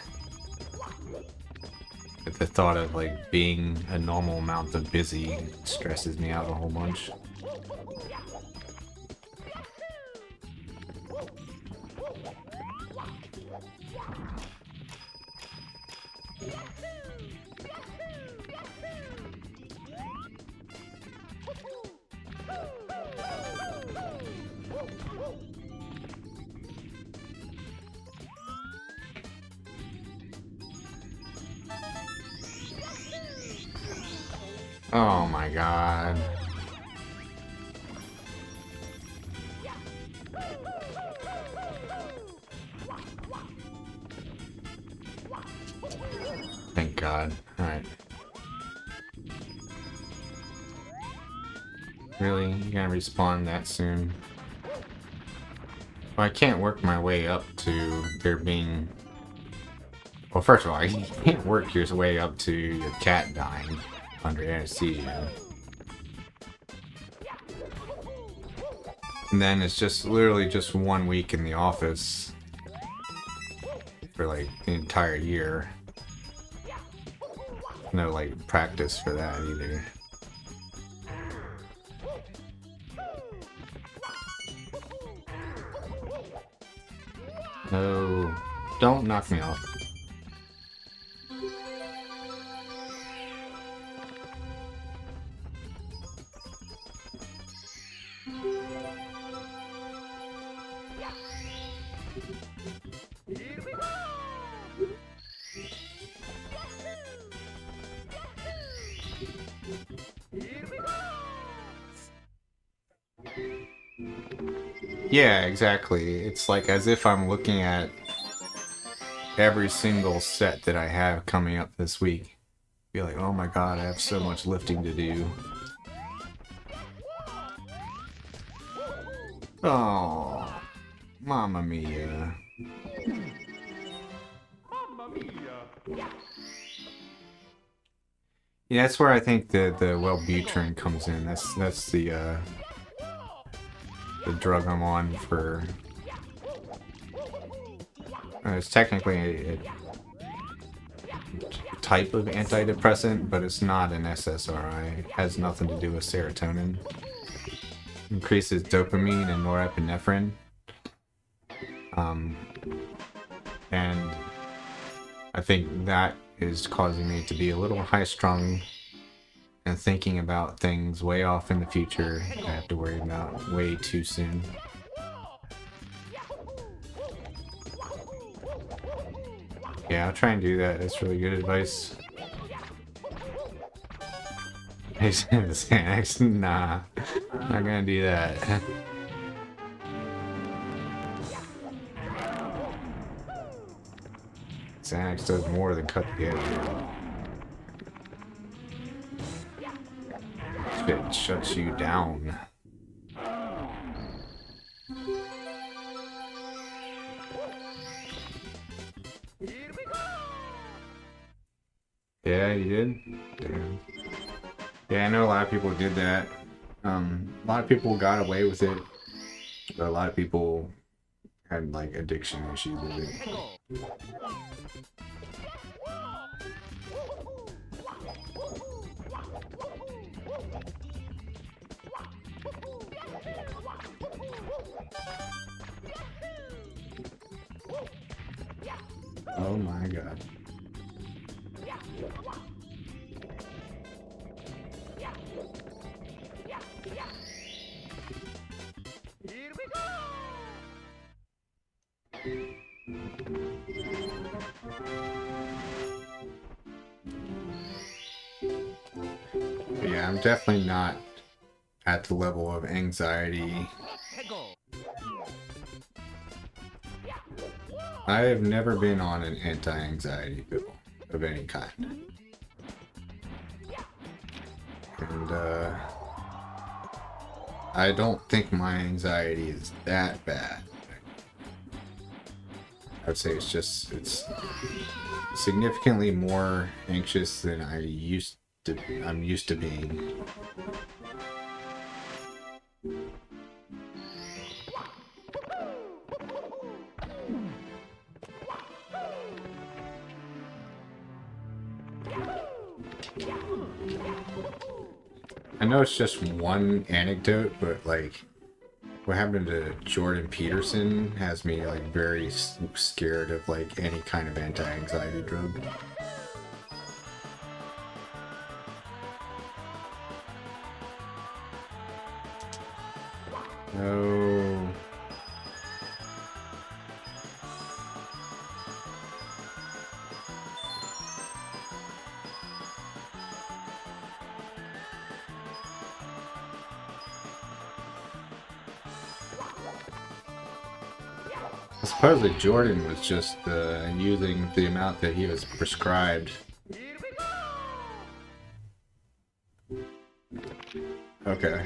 But the thought of like being a normal amount of busy stresses me out a whole bunch. Oh my god. Thank god. Alright. Really? You're gonna respawn that soon? Well, I can't work my way up to there being... Well, first of all, you can't work your way up to your cat dying under anesthesia. And then it's just literally just 1 week in the office for like the entire year. No like practice for that either. No, don't knock me off. Yeah, exactly. It's like as if I'm looking at every single set that I have coming up this week. Be like, oh my god, I have so much lifting to do. Oh, Mamma Mia. Yeah, that's where I think the Wellbutrin comes in. That's the drug I'm on for. It's technically a type of antidepressant, but it's not an SSRI. It has nothing to do with serotonin. Increases dopamine and norepinephrine. And I think that is causing me to be a little high-strung and thinking about things way off in the future I have to worry about way too soon. Yeah, I'll try and do that. That's really good advice. Hey, Xanax, nah. Not gonna do that. Xanax does more than cut the edge. It shuts you down. Yeah, you did? Damn. Yeah, I know a lot of people did that. A lot of people got away with it, but a lot of people had like addiction issues with it. Oh my god. But yeah, I'm definitely not at the level of anxiety. I have never been on an anti-anxiety pill of any kind. And I don't think my anxiety is that bad. I'd say it's significantly more anxious than I'm used to being. I know it's just one anecdote, but like what happened to Jordan Peterson has me like very scared of like any kind of anti-anxiety drug. No. Supposedly Jordan was just using the amount that he was prescribed. Okay.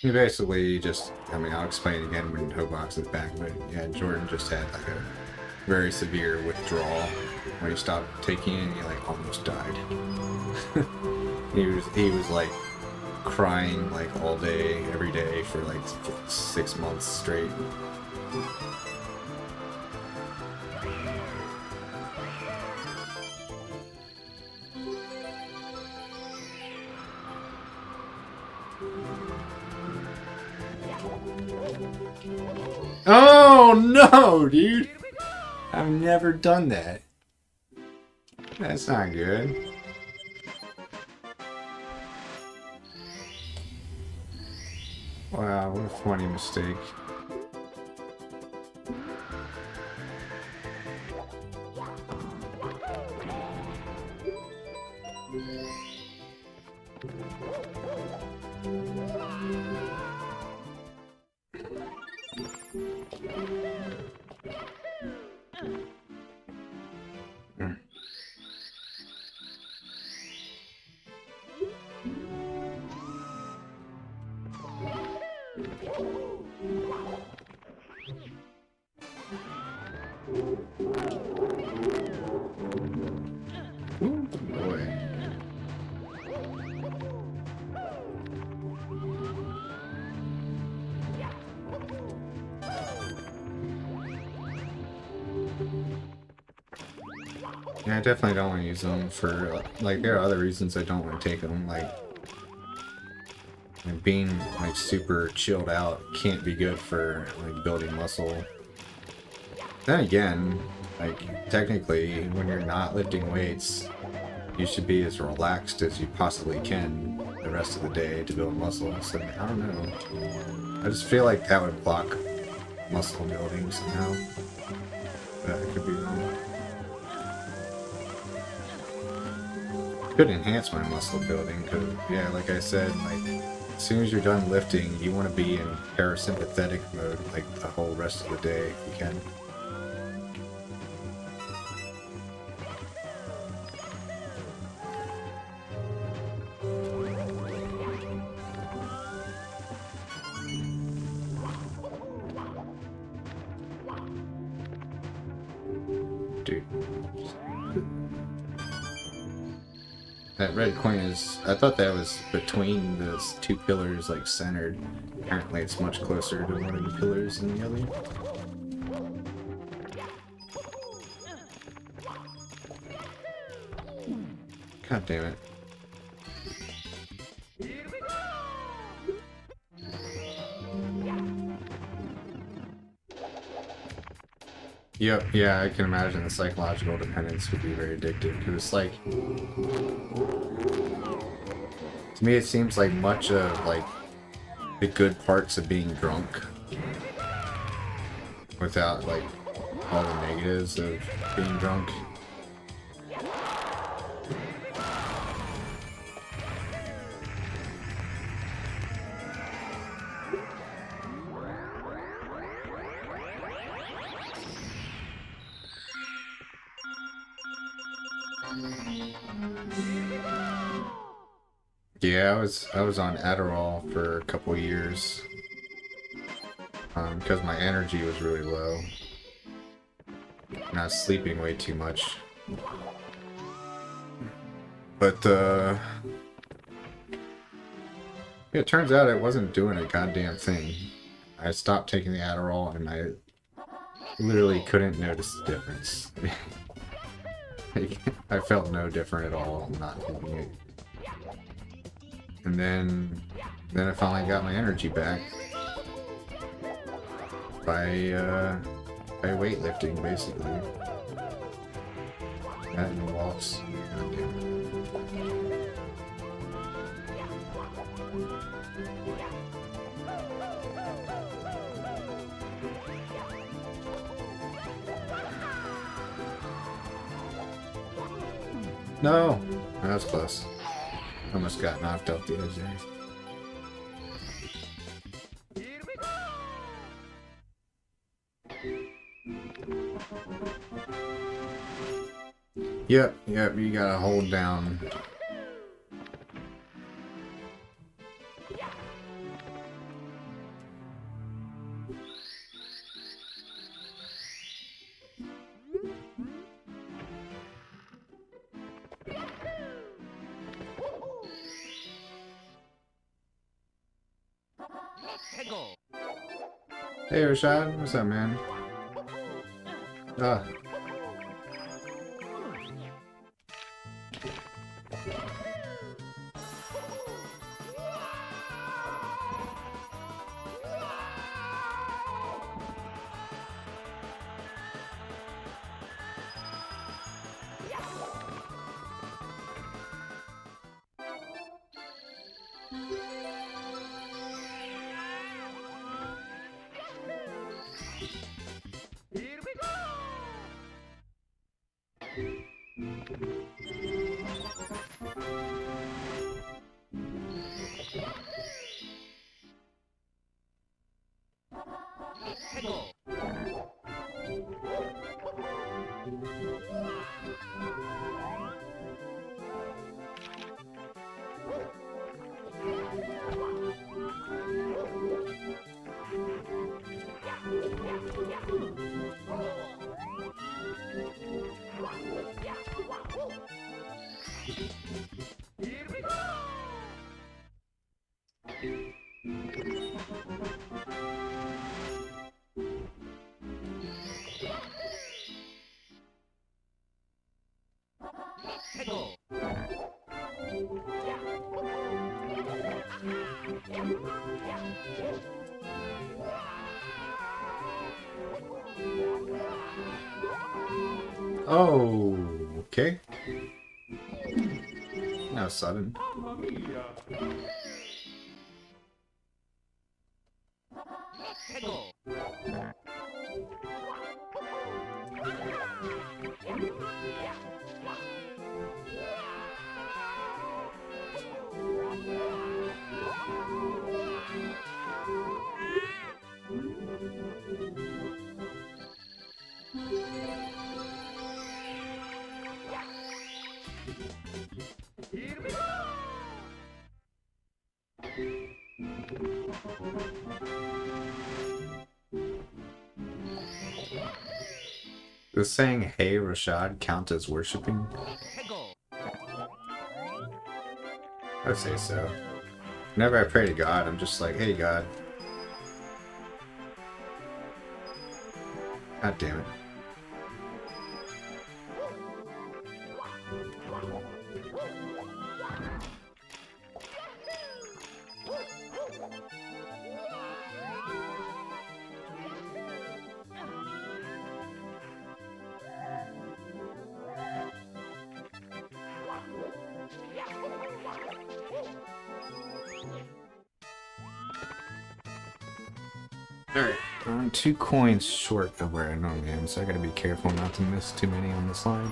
He basically just, I mean, I'll explain it again when Hobox is back, but yeah, Jordan just had like a very severe withdrawal when he stopped taking it and he like almost died. he was like crying like all day, every day for like 6 months straight. Oh no, dude! I've never done that. That's not good. Wow, what a funny mistake. Ooh, boy. Yeah, I definitely don't want to use them for, like, there are other reasons I don't want to take them, like being, like, super chilled out can't be good for, like, building muscle. Then again, like, technically, when you're not lifting weights, you should be as relaxed as you possibly can the rest of the day to build muscle, so I don't know. I just feel like that would block muscle building somehow. But I could be wrong. Could enhance my muscle building, because, yeah, like I said, like, as soon as you're done lifting, you want to be in parasympathetic mode, like, the whole rest of the day, if you can. Dude. That red coin is... I thought that was between those two pillars, like, centered. Apparently it's much closer to one of the pillars than the other. God damn it. Yep, yeah, I can imagine the psychological dependence would be very addictive, because it's like... To me, it seems like much of, like, the good parts of being drunk without, like, all the negatives of being drunk. Yeah, I was on Adderall for a couple years because my energy was really low and I was sleeping way too much. But yeah, it turns out it wasn't doing a goddamn thing. I stopped taking the Adderall and I literally couldn't notice the difference. Like, I felt no different at all not taking it. And then I finally got my energy back by weightlifting, basically. That and walks. God damn it. No! That was close. Almost got knocked off the edge there. Yep, you gotta hold down. Hey Rashad, what's up, man? Ah. Oh, okay. That was sudden. Does saying "Hey Rashad" count as worshipping? I'd say so. Whenever I pray to God, I'm just like, "Hey God." God damn it. Alright, I'm 2 coins short of where I normally am, so I gotta be careful not to miss too many on the slide.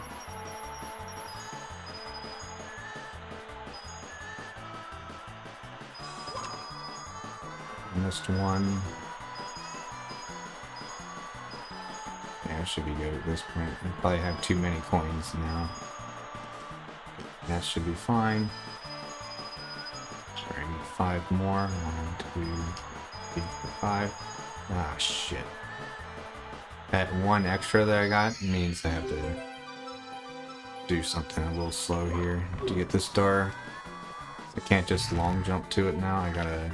Missed one. Yeah, I should be good at this point. I probably have too many coins now. That should be fine. Sorry, I need 5 more. 1, 2, 3, 4, 5. Ah, shit. That 1 extra that I got means I have to do something a little slow here to get this star. I can't just long jump to it now. I gotta...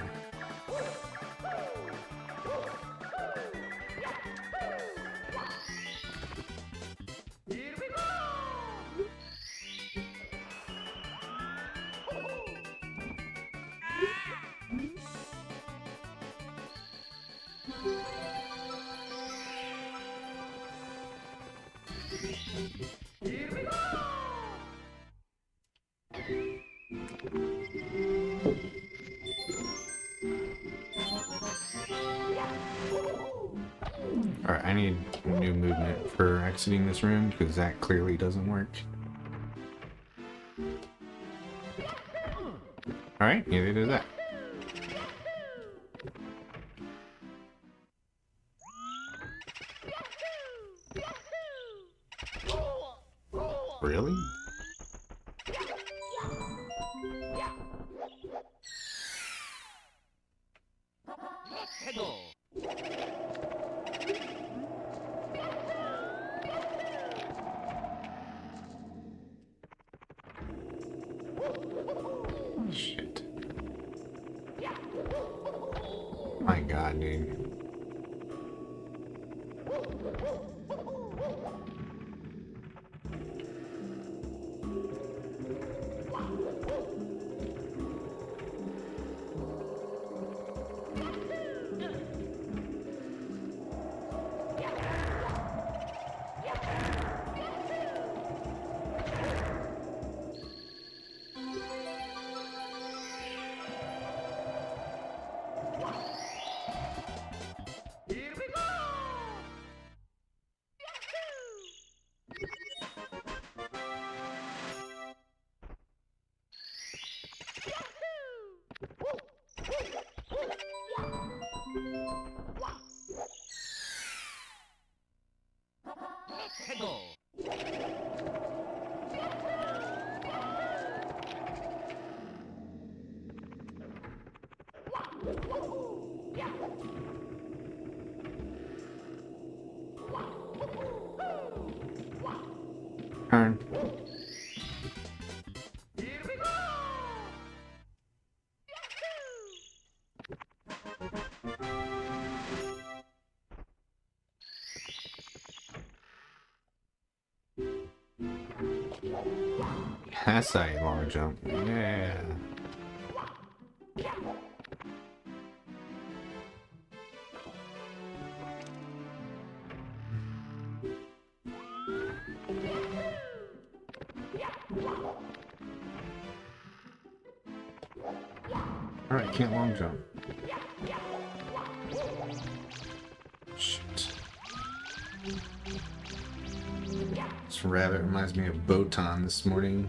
Alright, I need new movement for exiting this room, because that clearly doesn't work. Alright, neither did that. Really? Shit. My god, dude. Turn. That's a long jump. Yeah. can't long jump. Shit. This rabbit reminds me of Botan this morning.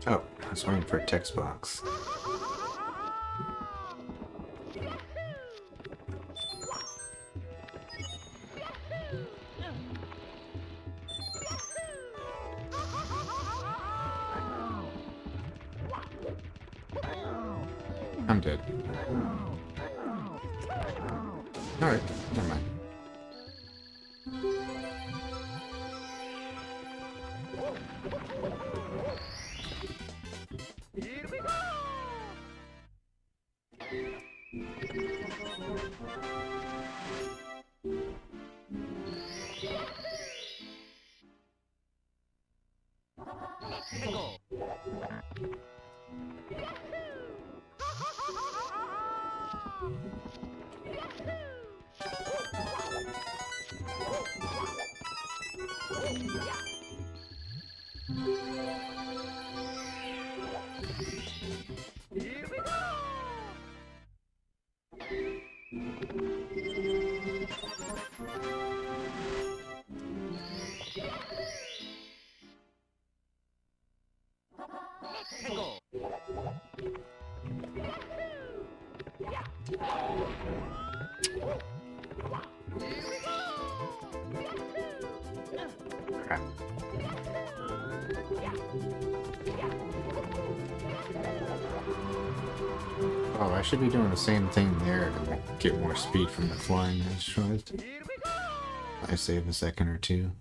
Oh, I was waiting for a text box. I'm dead. Alright, never mind. Crap. Oh, I should be doing the same thing there to get more speed from the flying, I just realized. I save a second or two.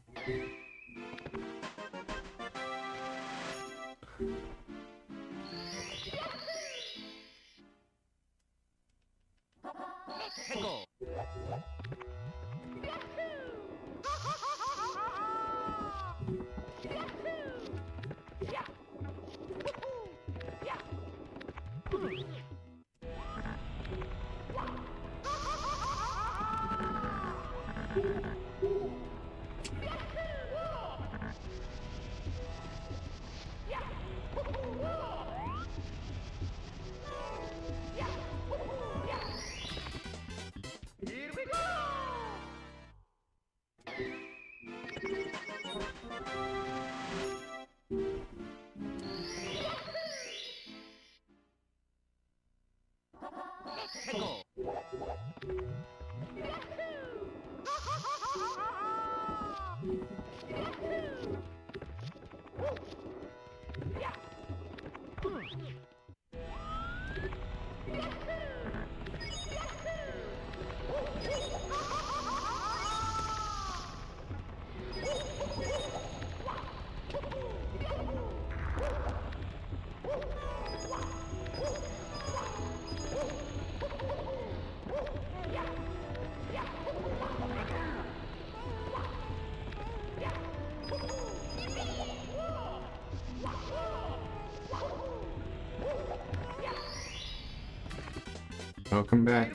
Welcome back.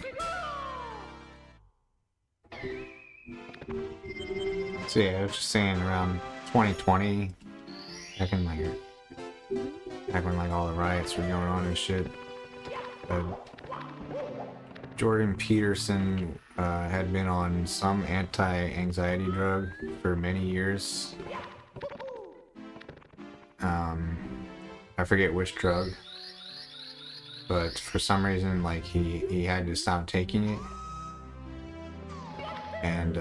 So yeah, I was just saying around 2020, back when like all the riots were going on and shit. Jordan Peterson had been on some anti-anxiety drug for many years. I forget which drug, but for some reason, like he had to stop taking it, and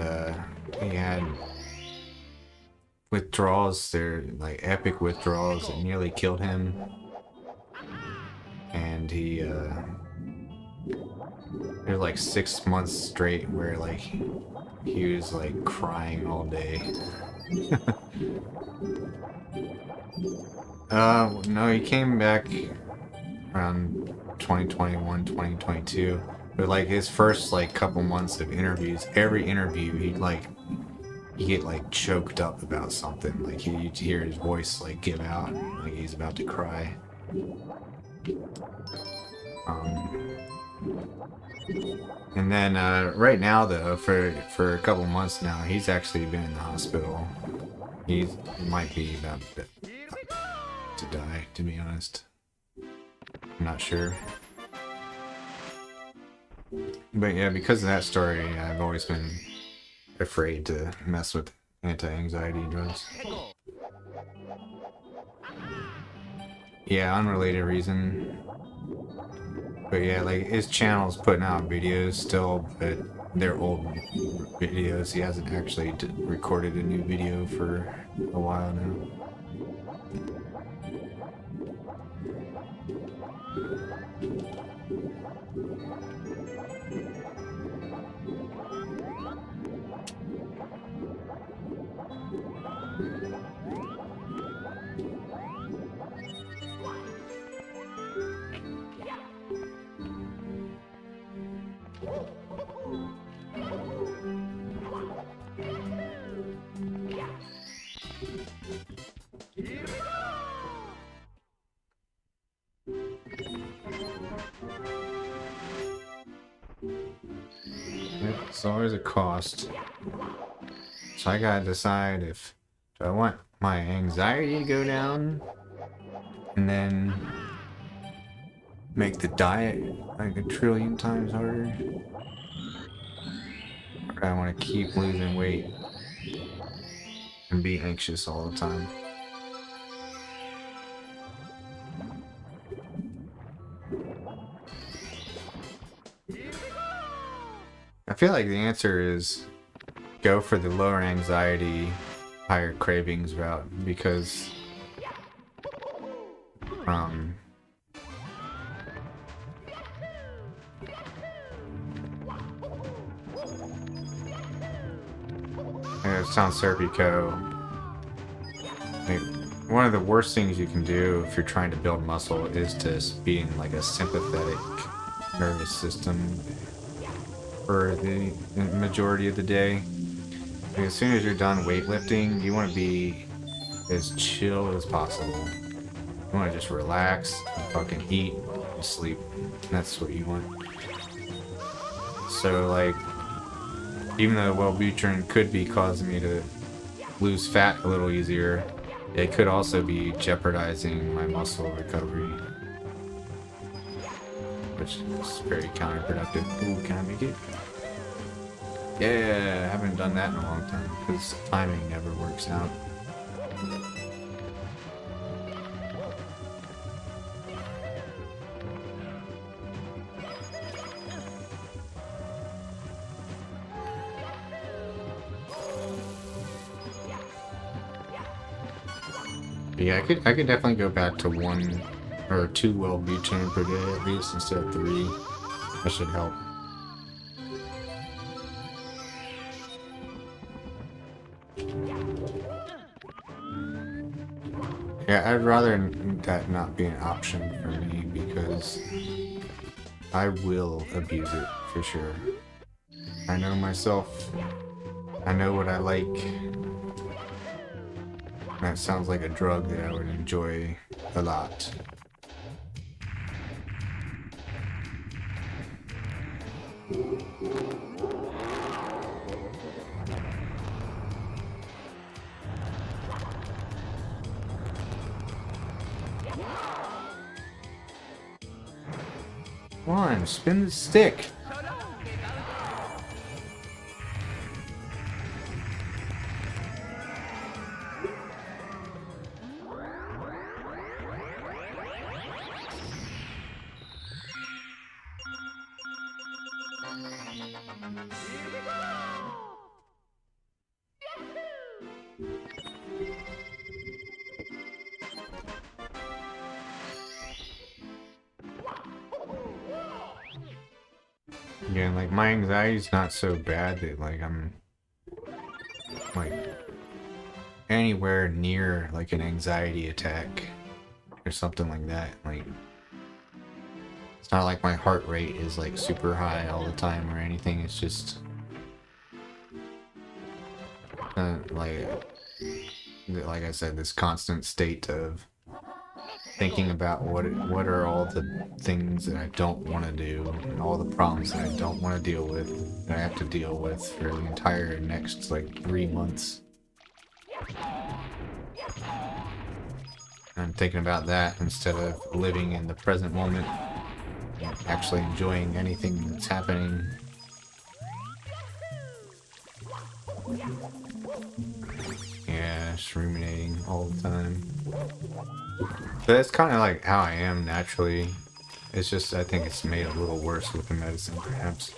he had withdrawals. They're like epic withdrawals that nearly killed him, and he there's like 6 months straight where like he was like crying all day. No, he came back around 2021, 2022. But like his first like couple months of interviews, every interview he'd get like choked up about something. Like you'd hear his voice like give out, like he's about to cry. And then right now though, for a couple months now, he's actually been in the hospital. He might be about to die, to be honest. I'm not sure. But yeah, because of that story, I've always been afraid to mess with anti-anxiety drugs. Yeah, unrelated reason. But yeah, like his channel's putting out videos still, but they're old videos. He hasn't actually recorded a new video for a while now. It's always a cost. So I gotta decide if do I want my anxiety to go down and then make the diet like 1,000,000,000 times harder, or do I want to keep losing weight and be anxious all the time? I feel like the answer is go for the lower anxiety, higher cravings route, because sounds Serpico. Like, one of the worst things you can do if you're trying to build muscle is to be in like a sympathetic nervous system for the majority of the day. Like, as soon as you're done weightlifting, you want to be as chill as possible. You want to just relax, and fucking eat, and sleep. That's what you want. So like, even though Wellbutrin could be causing me to lose fat a little easier, it could also be jeopardizing my muscle recovery, which is very counterproductive. Ooh, can I make it? Yeah, I haven't done that in a long time because timing never works out. Yeah, I could definitely go back to 1 or 2 Wellbutrin per day at least instead of 3. That should help. Yeah, I'd rather that not be an option for me because I will abuse it for sure. I know myself. I know what I like. That sounds like a drug that I would enjoy a lot. Come on, spin the stick. Again, like my anxiety's not so bad that like I'm like anywhere near like an anxiety attack or something like that. Like it's not like my heart rate is like super high all the time or anything. It's just like I said, this constant state of thinking about what are all the things that I don't want to do and all the problems that I don't want to deal with that I have to deal with for the entire next like 3 months. I'm thinking about that instead of living in the present moment and actually enjoying anything that's happening. Yeah, just ruminating all the time. But that's kind of like how I am naturally. It's just, I think it's made a little worse with the medicine, perhaps.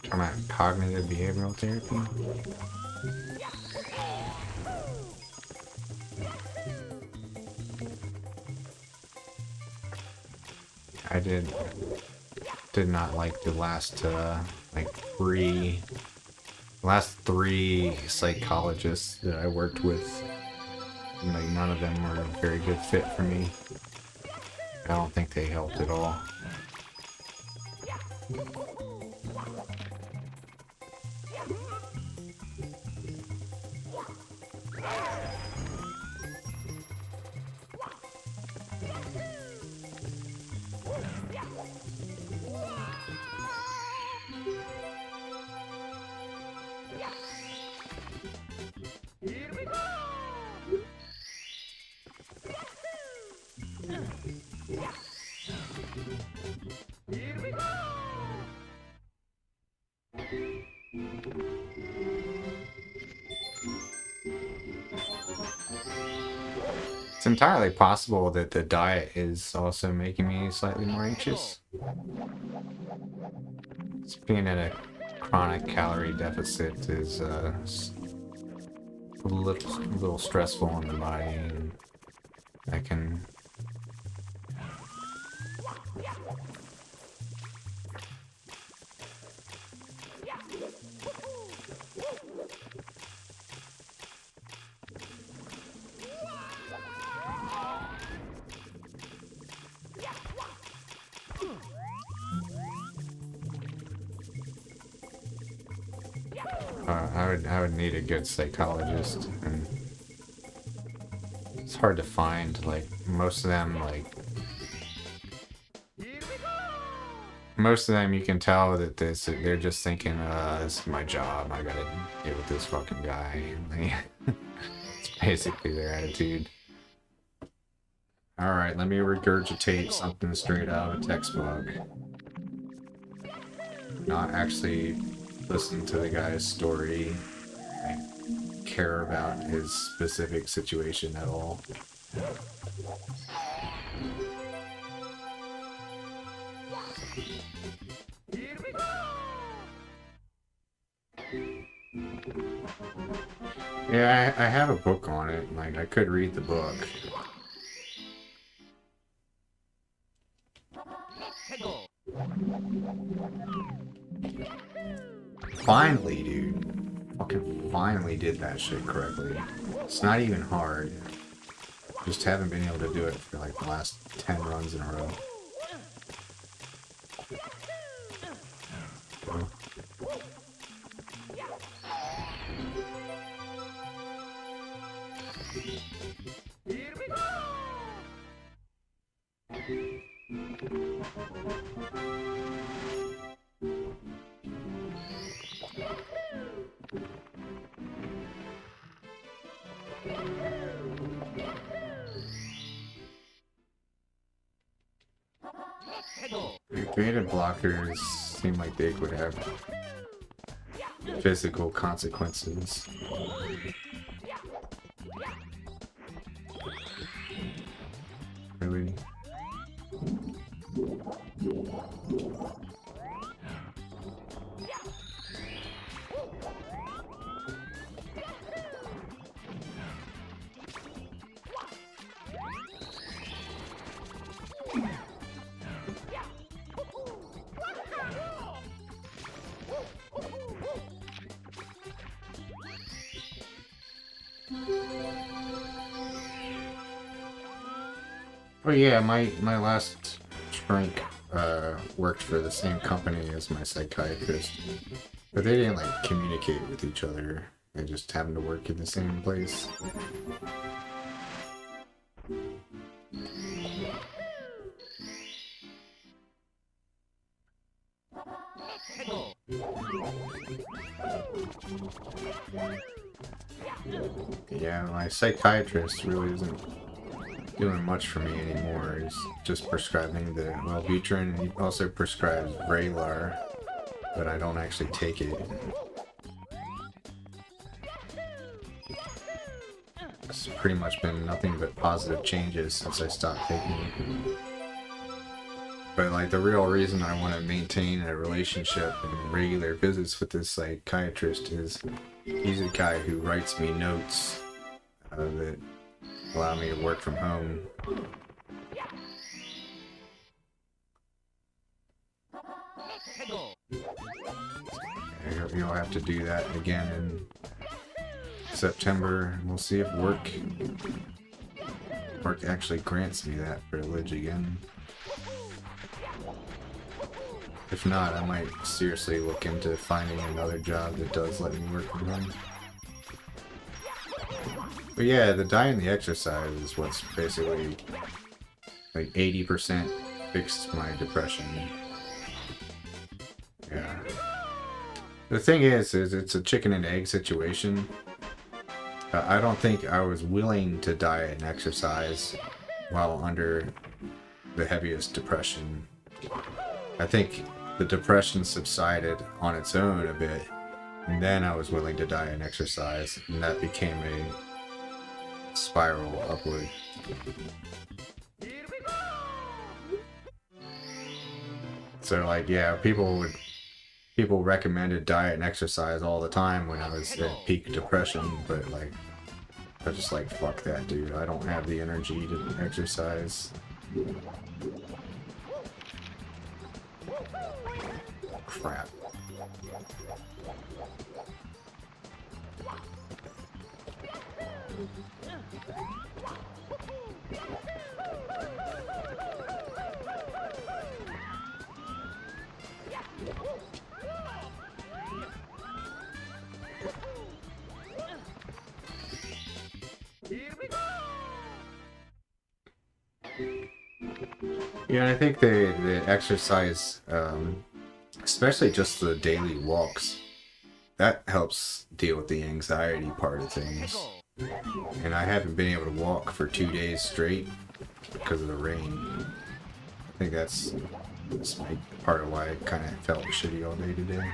Talking about cognitive behavioral therapy. I did not like the last like three psychologists that I worked with. Like none of them were a very good fit for me. I don't think they helped at all. It's entirely possible that the diet is also making me slightly more anxious. being in a chronic calorie deficit is a little stressful on the body, and I can I would need a good psychologist, and it's hard to find. Like most of them, you can tell that they're just thinking, this is my job. I gotta deal with this fucking guy. It's basically their attitude. All right, let me regurgitate something straight out of a textbook. Not actually listen to the guy's story. I care about his specific situation at all. Yeah, I have a book on it. Like, I could read the book. Finally, dude. Fucking finally did that shit correctly. It's not even hard. Just haven't been able to do it for like the last 10 runs in a row. So. Creative blockers seem like they would have physical consequences. Really? Oh yeah, my last shrink worked for the same company as my psychiatrist, but they didn't like communicate with each other. They just happened to work in the same place. Yeah, my psychiatrist really isn't doing much for me anymore. He's just prescribing the Wellbutrin, and he also prescribes Vraylar, but I don't actually take it. It's pretty much been nothing but positive changes since I stopped taking it. But like the real reason I want to maintain a relationship and regular visits with this psychiatrist is he's the guy who writes me notes that allow me to work from home. You'll have to do that again in September. We'll see if work actually grants me that privilege again. If not, I might seriously look into finding another job that does let me work from home. But yeah, the diet and the exercise is what's basically like 80% fixed my depression. Yeah. The thing is it's a chicken and egg situation. I don't think I was willing to diet and exercise while under the heaviest depression. I think the depression subsided on its own a bit, and then I was willing to diet and exercise, and that became a spiral upward. So like, yeah, people would people recommended diet and exercise all the time when I was at peak depression, but like I was just like, fuck that, dude. I don't have the energy to exercise. Crap. Yeah, I think the exercise, especially just the daily walks, that helps deal with the anxiety part of things. And I haven't been able to walk for 2 days straight because of the rain. I think that's part of why I kind of felt shitty all day today.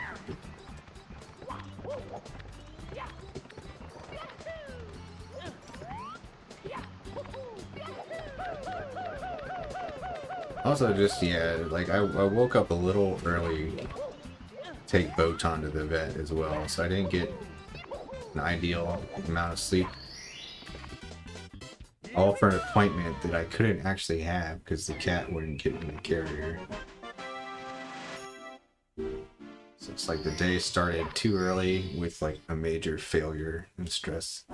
Also, just, yeah, like, I woke up a little early to take Botan to the vet as well, so I didn't get an ideal amount of sleep. All for an appointment that I couldn't actually have because the cat wouldn't get in the carrier. So it's like the day started too early with, like, a major failure and stress.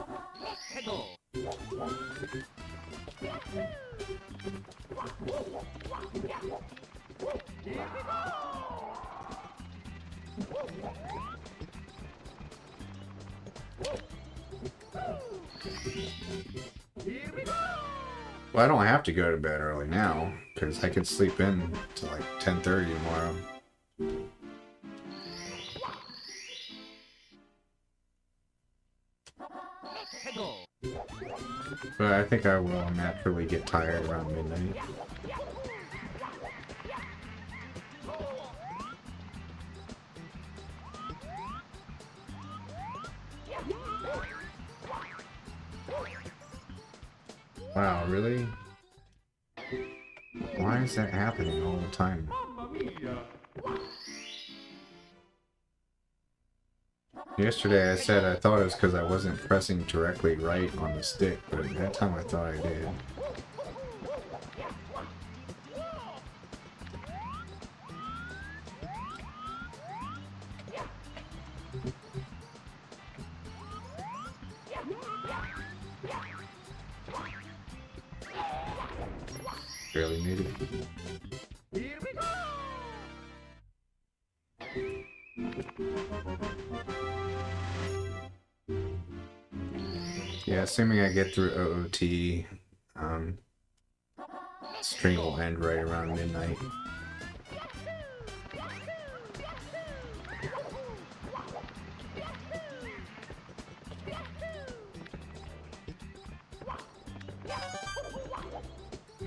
Well, I don't have to go to bed early now, because I can sleep in till like 10:30 tomorrow. But I think I will naturally get tired around midnight. Wow, really? Why is that happening all the time? Yesterday I said I thought it was because I wasn't pressing directly right on the stick, but that time I thought I did. Barely made it. Yeah, assuming I get through OOT, stream will end right around midnight.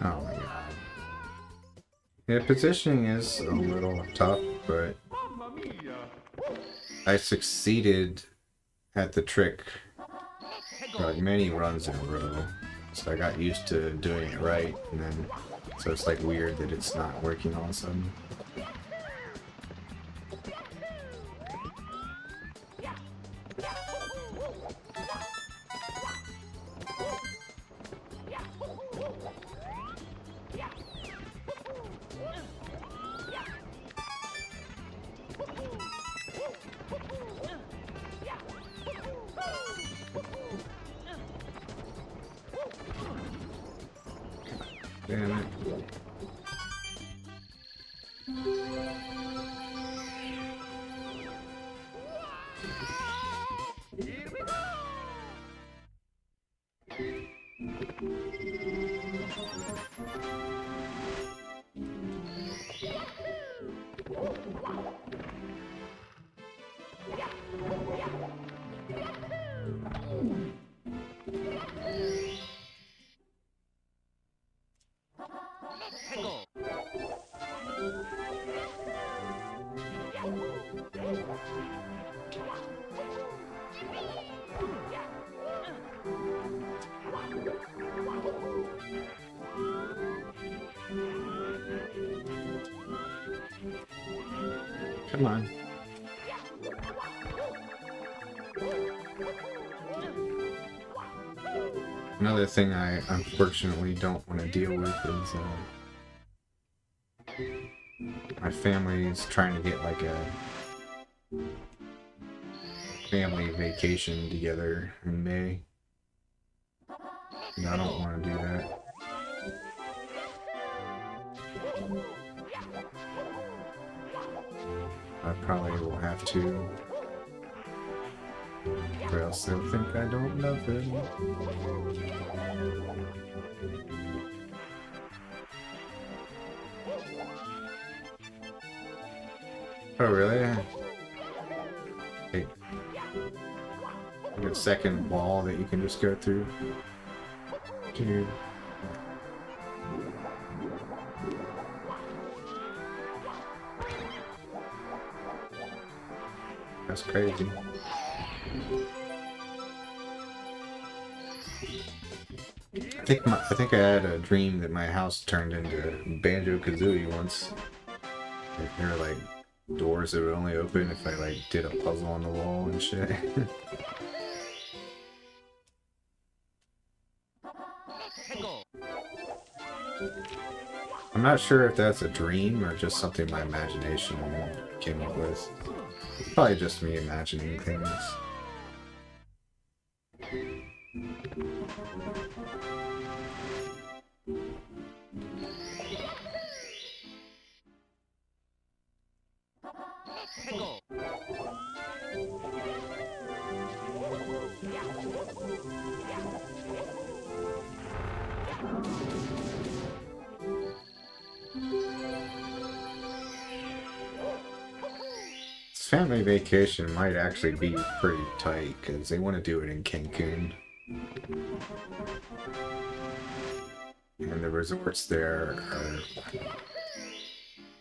Oh my god. Yeah, positioning is a little tough, but I succeeded at the trick like many runs in a row, so I got used to doing it right, and then so it's like weird that it's not working all of a sudden. Damn it. Come on. Another thing I unfortunately don't want to deal with is my family's trying to get like a family vacation together in May. And I don't want to do that. I probably will have to, or else they'll think I don't love them. Oh, really? Hey. Like a second wall that you can just go through. Dude. That's crazy. I think I had a dream that my house turned into Banjo-Kazooie once. Like, there were like doors that would only open if I like did a puzzle on the wall and shit. I'm not sure if that's a dream or just something my imagination came up with. Probably just me imagining things. Family vacation might actually be pretty tight because they want to do it in Cancun. And the resorts there are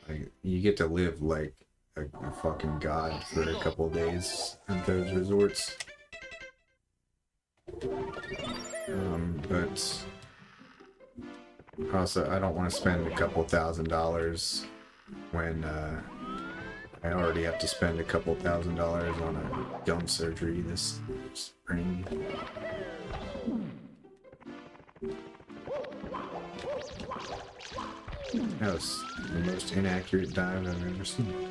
like, you get to live like a fucking god for a couple of days at those resorts. But also I don't want to spend a couple $1,000s when I already have to spend a couple $1,000 on a gum surgery this spring. That was the most inaccurate dive I've ever seen.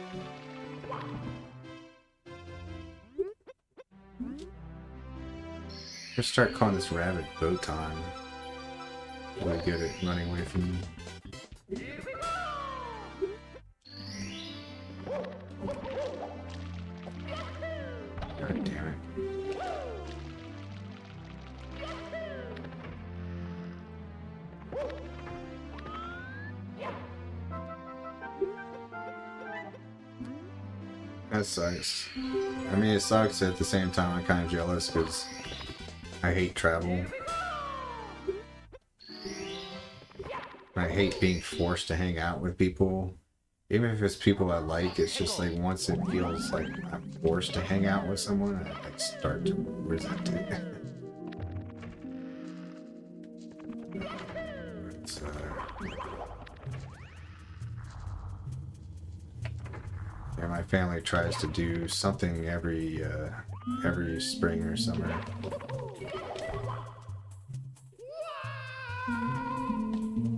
Just start calling this rabbit Botan. Really good at running away from me. God damn it. That sucks. I mean, it sucks at the same time. I'm kind of jealous because I hate travel. I hate being forced to hang out with people. Even if it's people I like, it's just like once it feels like I'm forced to hang out with someone, I like start to resent it. It's, yeah, my family tries to do something every spring or summer.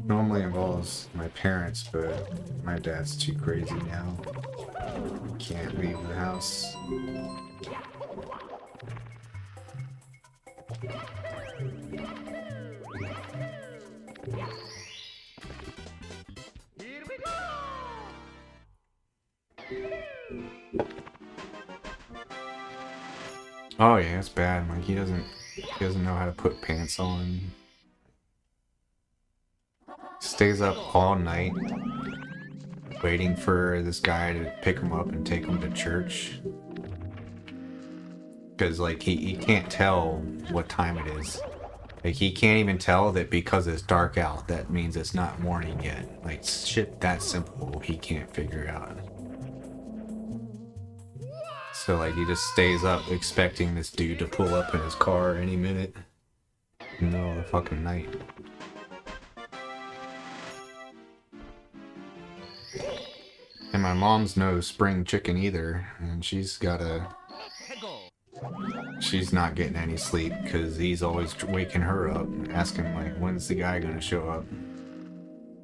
Normally involves my parents, but my dad's too crazy now. He can't leave the house. Oh yeah, it's bad. Like he doesn't know how to put pants on. Stays up all night waiting for this guy to pick him up and take him to church. Because like he can't tell what time it is. Like he can't even tell that because it's dark out that means it's not morning yet. Like shit that simple he can't figure out. So like he just stays up expecting this dude to pull up in his car any minute. In the middle of the fucking night. And my mom's no spring chicken either, and she's got a she's not getting any sleep because he's always waking her up, asking like, when's the guy gonna show up?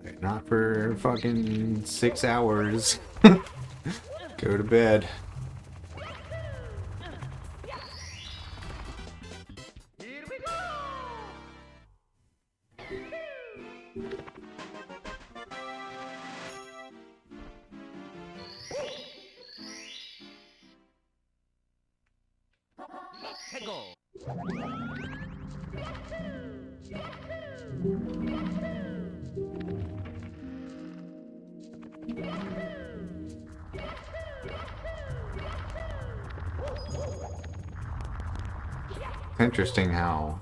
Like, not for fucking 6 hours. Go to bed. Interesting how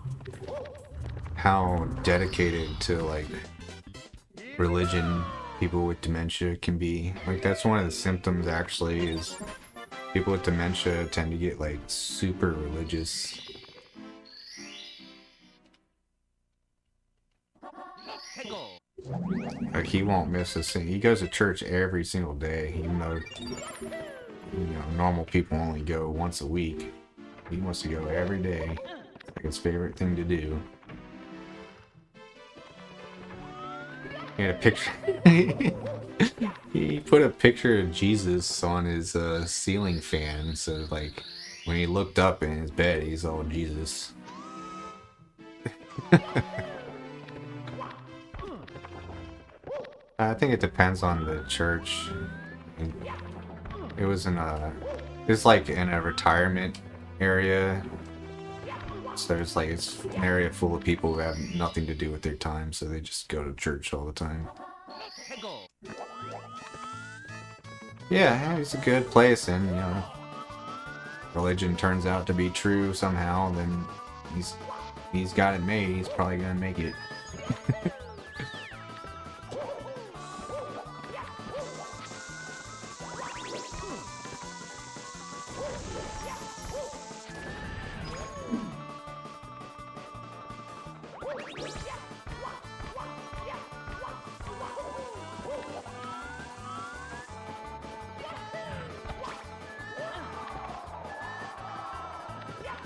dedicated to like religion people with dementia can be. Like that's one of the symptoms actually is people with dementia tend to get like super religious. Like he won't miss a thing. He goes to church every single day, even though normal people only go once a week. He wants to go every day. It's like his favorite thing to do. He had a picture. He put a picture of Jesus on his ceiling fan, so like when he looked up in his bed, he's all Jesus. I think it depends on the church. It was it's like in a retirement area. So there's like, it's an area full of people who have nothing to do with their time, so they just go to church all the time. Yeah, it's a good place, and religion turns out to be true somehow, then he's got it made. He's probably gonna make it.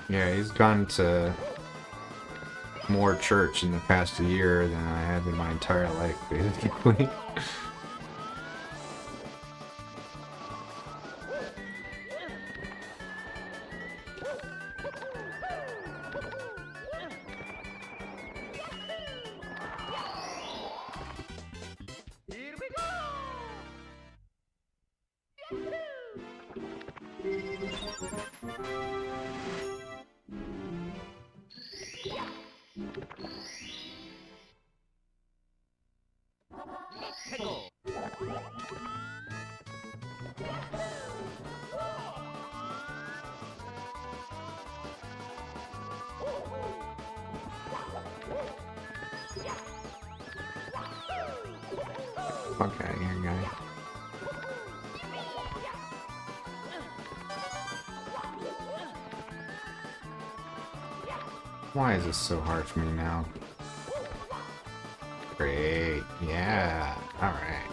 Yeah, he's gone to more church in the past year than I have in my entire life, basically. Fuck out of here, guy. Why is this so hard for me now? Great. Yeah. Alright.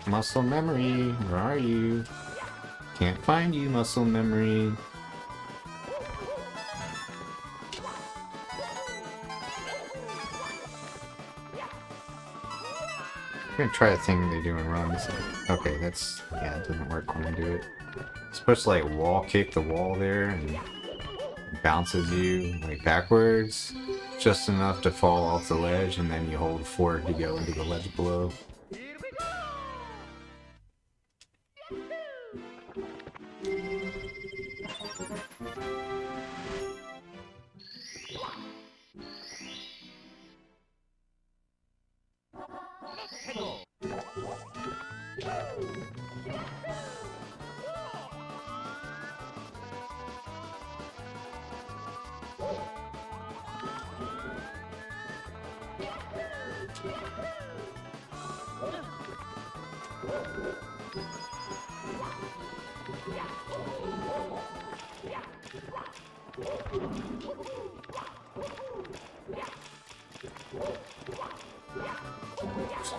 Muscle memory. Where are you? Can't find you, muscle memory. I'm gonna try a thing they do in runs. Okay, that's... yeah, it doesn't work when I do it. You're supposed to like wall kick the wall there and it bounces you like backwards. Just enough to fall off the ledge, and then you hold forward to go into the ledge below.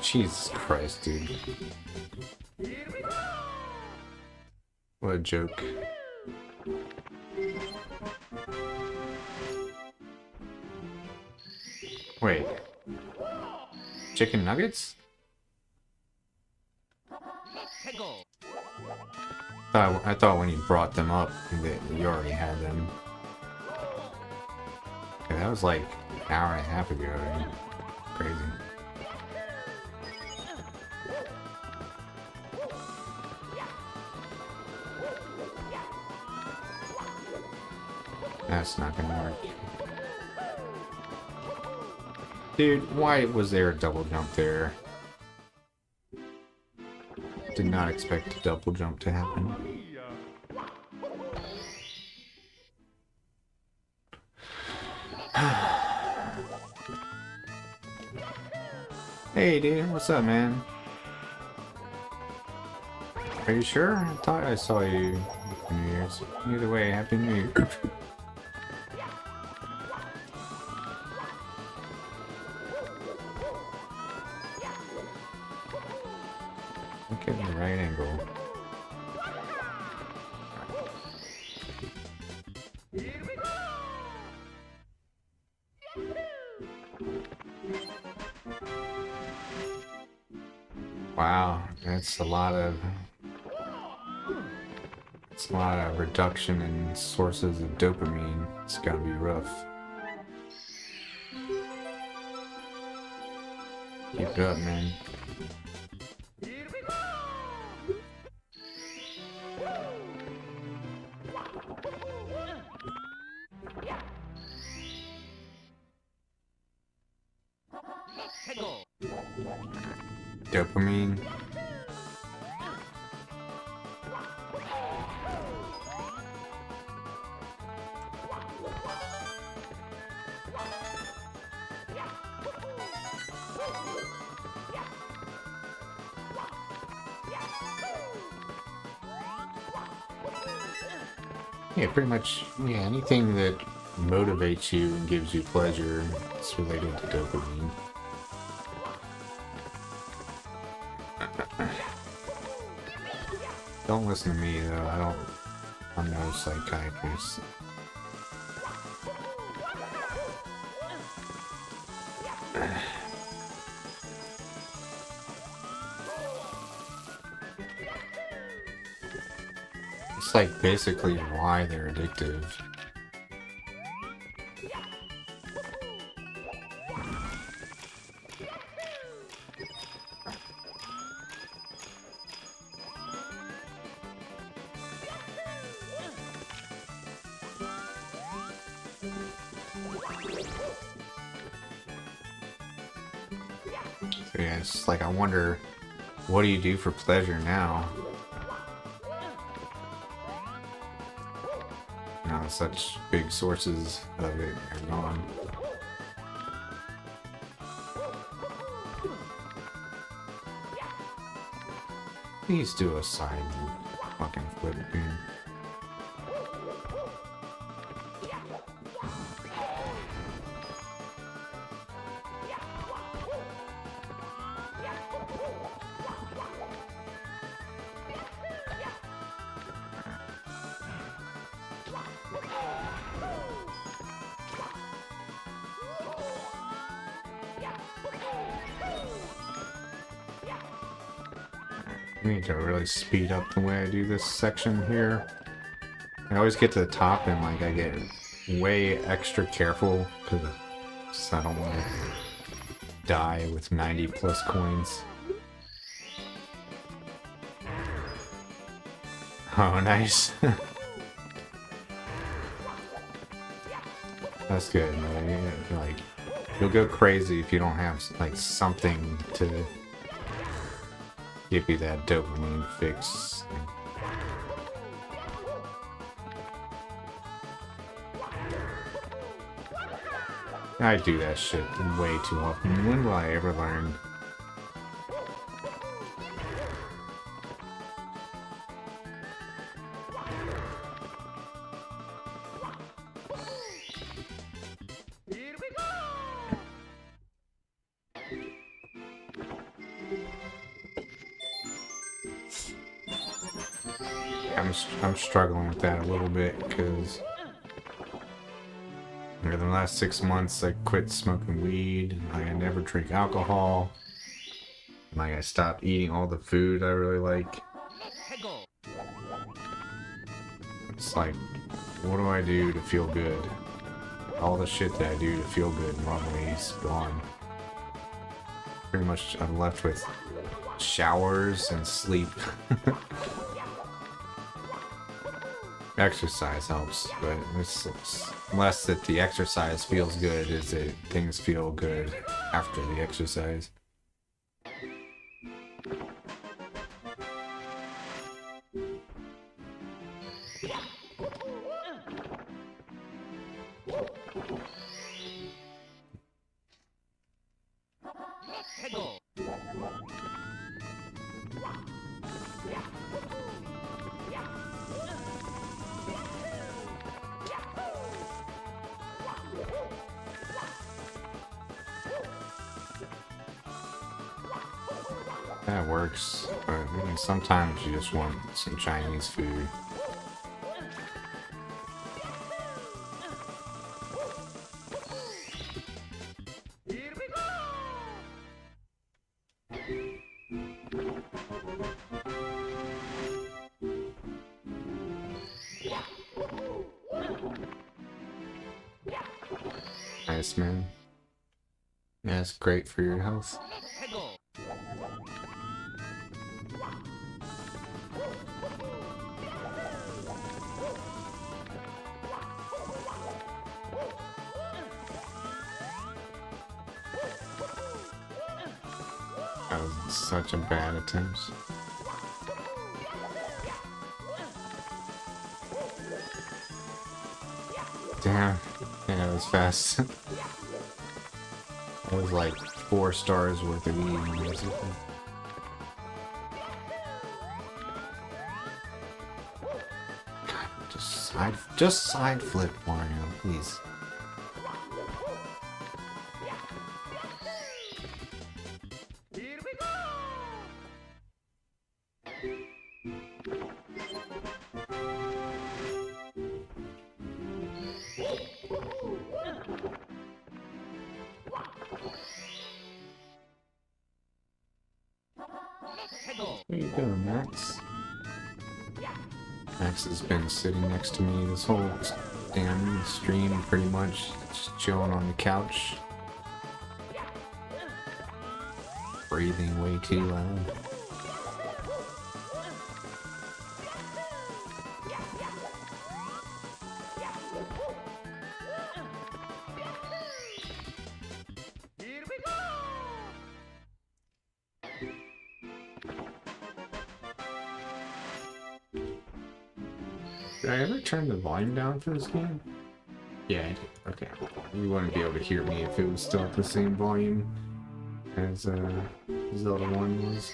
Jesus Christ, dude. What a joke. Wait. Chicken nuggets? I thought when you brought them up that you already had them. Okay, that was like an hour and a half ago. Crazy. That's not gonna work. Dude, why was there a double jump there? Did not expect a double jump to happen. Hey dude, what's up, man? Are you sure? I thought I saw you New Year's. Either way, Happy New Year. Look at the right angle. Wow, that's a lot of reduction in sources of dopamine. It's gotta be rough. Keep it up, man. Dopamine. Yeah, pretty much, yeah, anything that motivates you and gives you pleasure is related to dopamine. Don't listen to me though, I'm no psychiatrist. It's like basically why they're addictive. So yeah, it's like I wonder, what do you do for pleasure now? Now such big sources of it are gone. Please do a side fucking flip, dude. I need to really speed up the way I do this section here. I always get to the top and like I get way extra careful because I don't want to die with 90 plus coins. Oh, nice. That's good, man. Like, you'll go crazy if you don't have like something to give you that dopamine fix. I do that shit way too often. When will I ever learn? I'm struggling with that a little bit because in the last 6 months I quit smoking weed. Like I never drink alcohol. Like I stopped eating all the food I really like. It's like, what do I do to feel good? All the shit that I do to feel good normally is gone. Pretty much I'm left with showers and sleep. Exercise helps, but it's less that the exercise feels good as that things feel good after the exercise. That works, but I mean, sometimes you just want some Chinese food. Nice, man. Yeah, it's great for your health. That was such a bad attempt. Damn. Yeah, that was fast. That was like 4 stars worth of eating, basically. God, just side flip, Mario, please. What are you doing, Max? Max has been sitting next to me this whole damn stream, pretty much, just chilling on the couch. Breathing way too loud. Did I ever turn the volume down for this game? Yeah, I did. Okay. You wouldn't be able to hear me if it was still at the same volume as Zelda 1 was.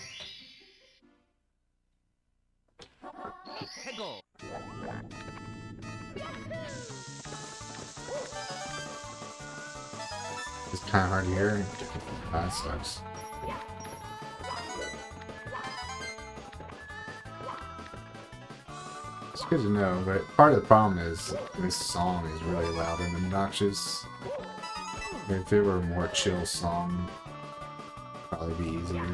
It's kind of hard to hear. That sucks. It's good to know, but part of the problem is this song is really loud and obnoxious. If it were a more chill song, it'd probably be easier.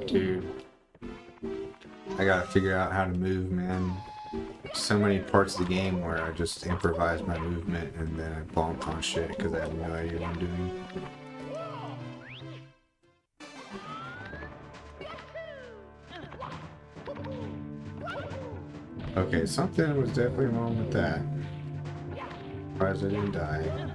Dude, I gotta figure out how to move, man. So many parts of the game where I just improvise my movement and then I bonk on shit because I have no idea what I'm doing. Okay, something was definitely wrong with that. Surprised I didn't die.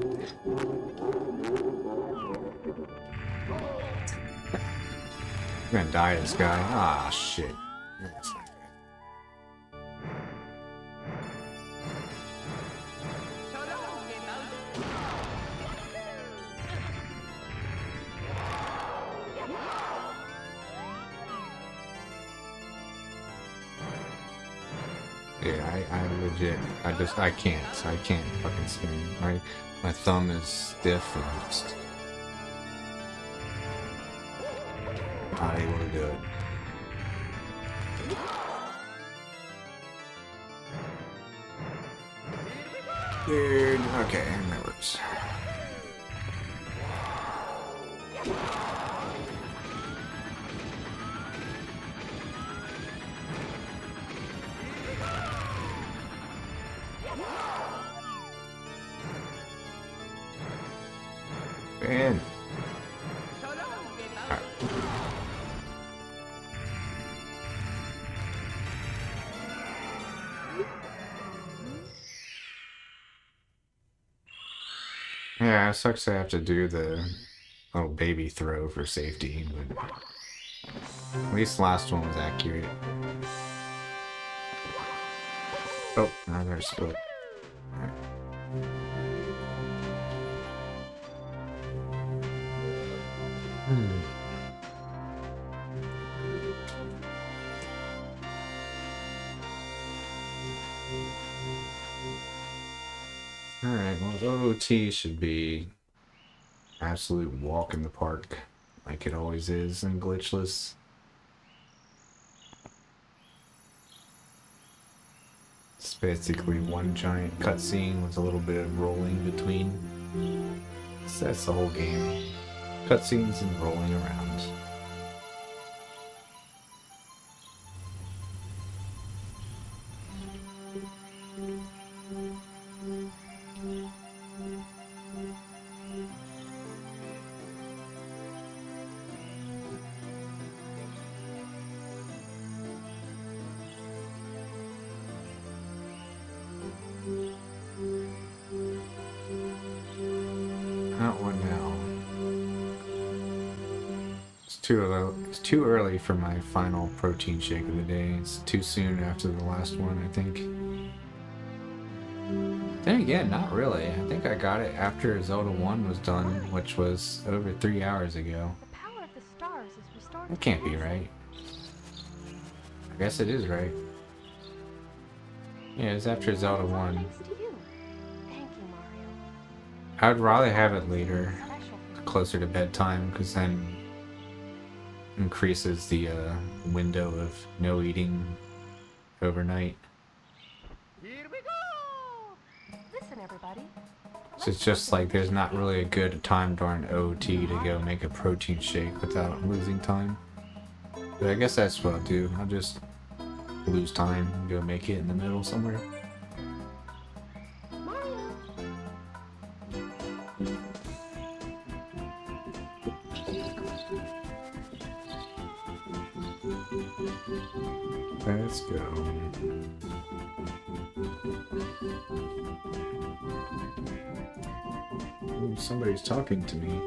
I'm gonna die to this guy. Ah, shit. That's not good. Yeah, I legit, I can't fucking spin. My thumb is stiff and just not able to do it. Dude, okay, that works. Man. Right. Yeah, it sucks to have to do the little baby throw for safety, but at least the last one was accurate. Oh, now they're split. Right. Alright, well, OOT should be absolute walk in the park, like it always is in Glitchless. It's basically one giant cutscene with a little bit of rolling between. So that's the whole game. Cutscenes and rolling around. Not one now. It's too early for my final protein shake of the day. It's too soon after the last one, I think. Then again, not really. I think I got it after Zelda 1 was done, which was over 3 hours ago. The power of the stars is restored. That can't be right. I guess it is right. Yeah, it's after Zelda 1. Thanks to you. Thank you, Mario. I would rather have it later, closer to bedtime, because then increases the window of no eating overnight. Here we go. Listen, everybody. So it's just like there's not really a good time during OT to go make a protein shake without losing time. But I guess that's what I'll do. I'll just lose time and go make it in the middle somewhere. Mario. Let's go. Ooh, somebody's talking to me.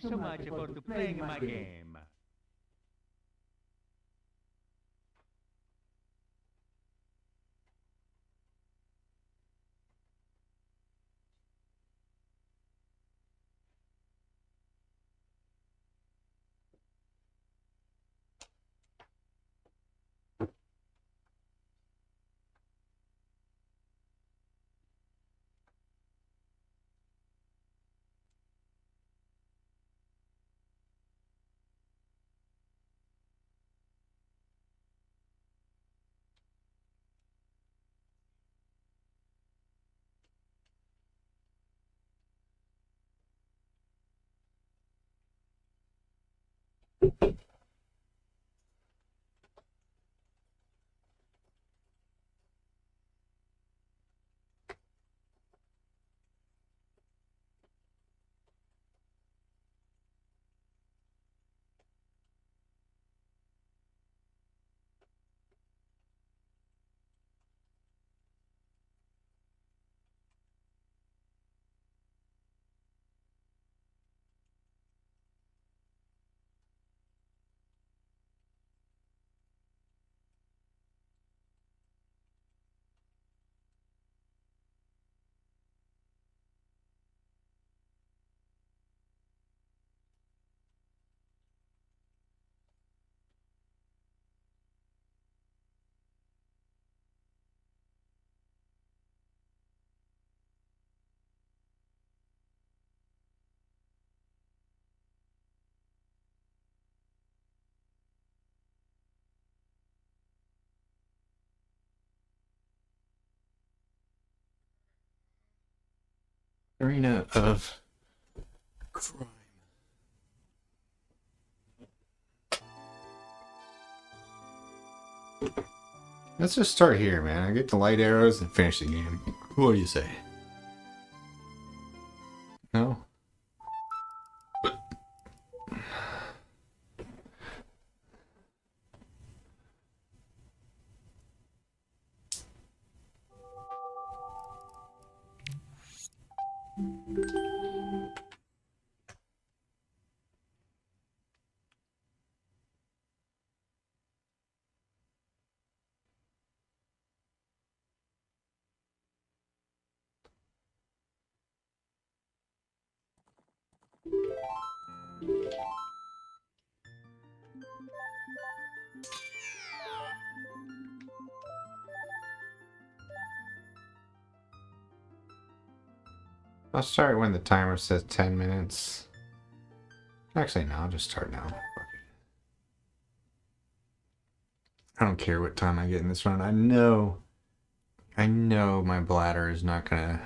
so much for playing my game. Arena of crime. Let's just start here, man. I get the light arrows and finish the game. What do you say? No? I'll start when the timer says 10 minutes. Actually, no, I'll just start now. Fuck it. I don't care what time I get in this run. I know my bladder is not gonna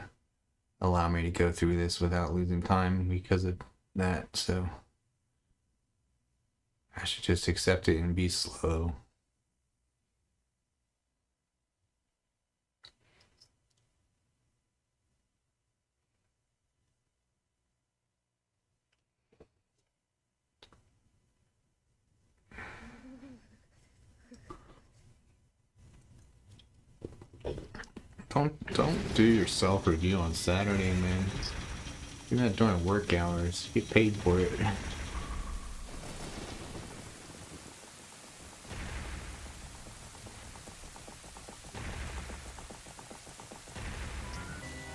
allow me to go through this without losing time because of that, so I should just accept it and be slow. Don't do your self-review on Saturday, man. Do that during work hours. Get paid for it.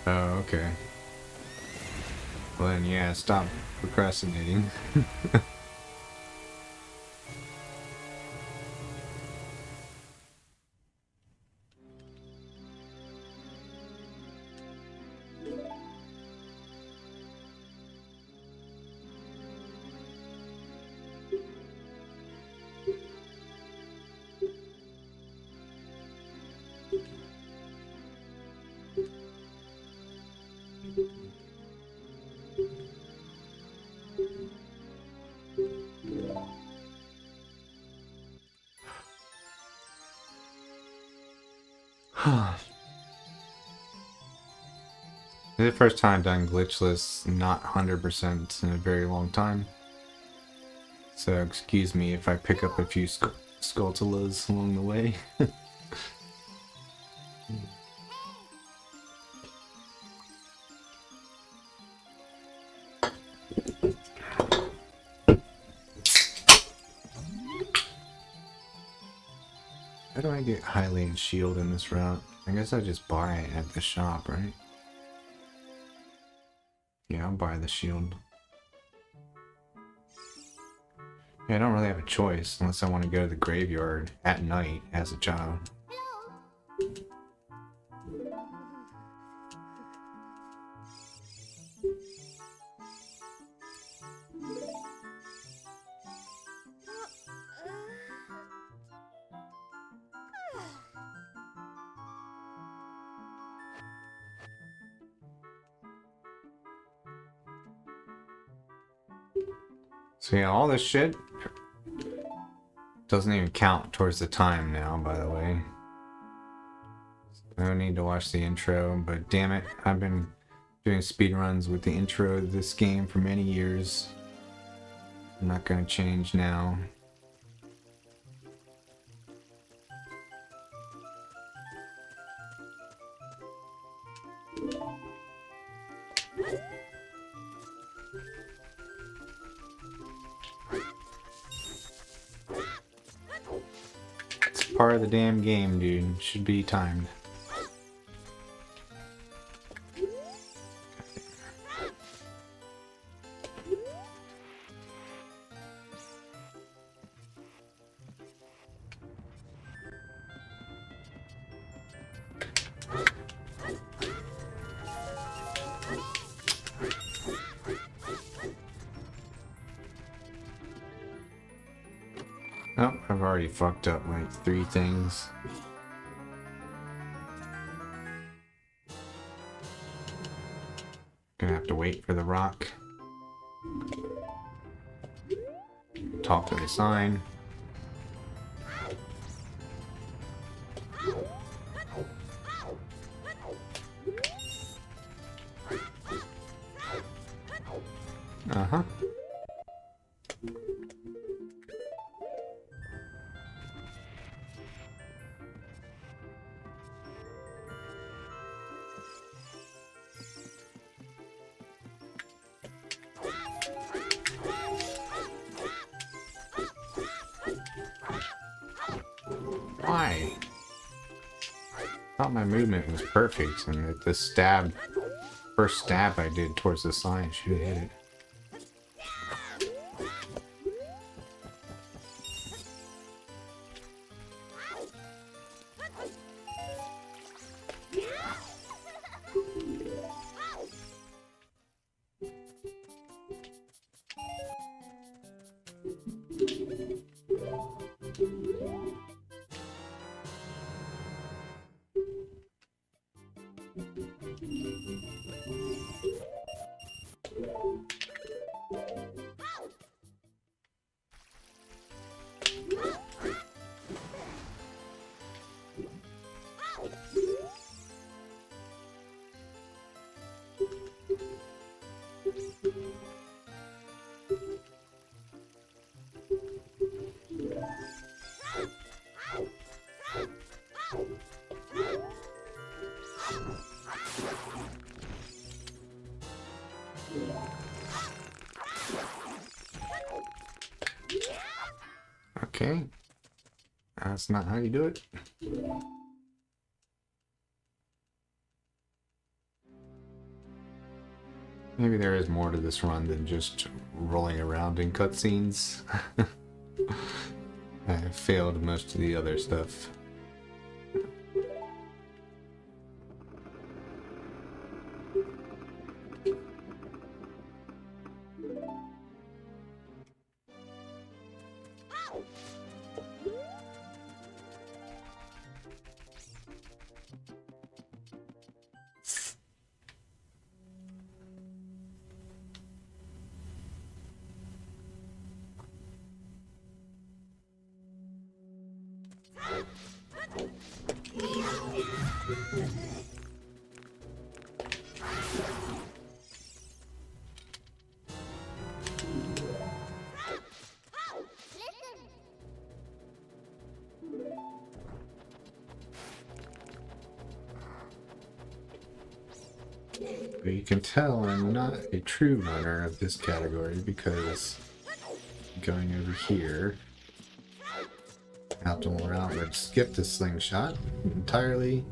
Oh, okay. Well then, yeah, stop procrastinating. This is the first time I've done glitchless, not 100% in a very long time. So excuse me if I pick up a few Skulltulas along the way. get Hylian shield in this route? I guess I just buy it at the shop, right? Yeah, I'll buy the shield. Yeah, I don't really have a choice unless I want to go to the graveyard at night as a child. So yeah, all this shit doesn't even count towards the time now, by the way. No need to watch the intro, but damn it, I've been doing speedruns with the intro of this game for many years. I'm not gonna change now. It's part of the damn game, dude. Should be timed. Oh, I've already fucked up like 3 things. Gonna have to wait for the rock. Talk to the sign. Uh-huh. Why? I thought my movement was perfect, and that the stab, first stab I did towards the sign should have hit it. Okay. That's not how you do it. Maybe there is more to this run than just rolling around in cutscenes. I have failed most of the other stuff. But you can tell I'm not a true runner of this category because going over here, optimal route would skip the slingshot entirely.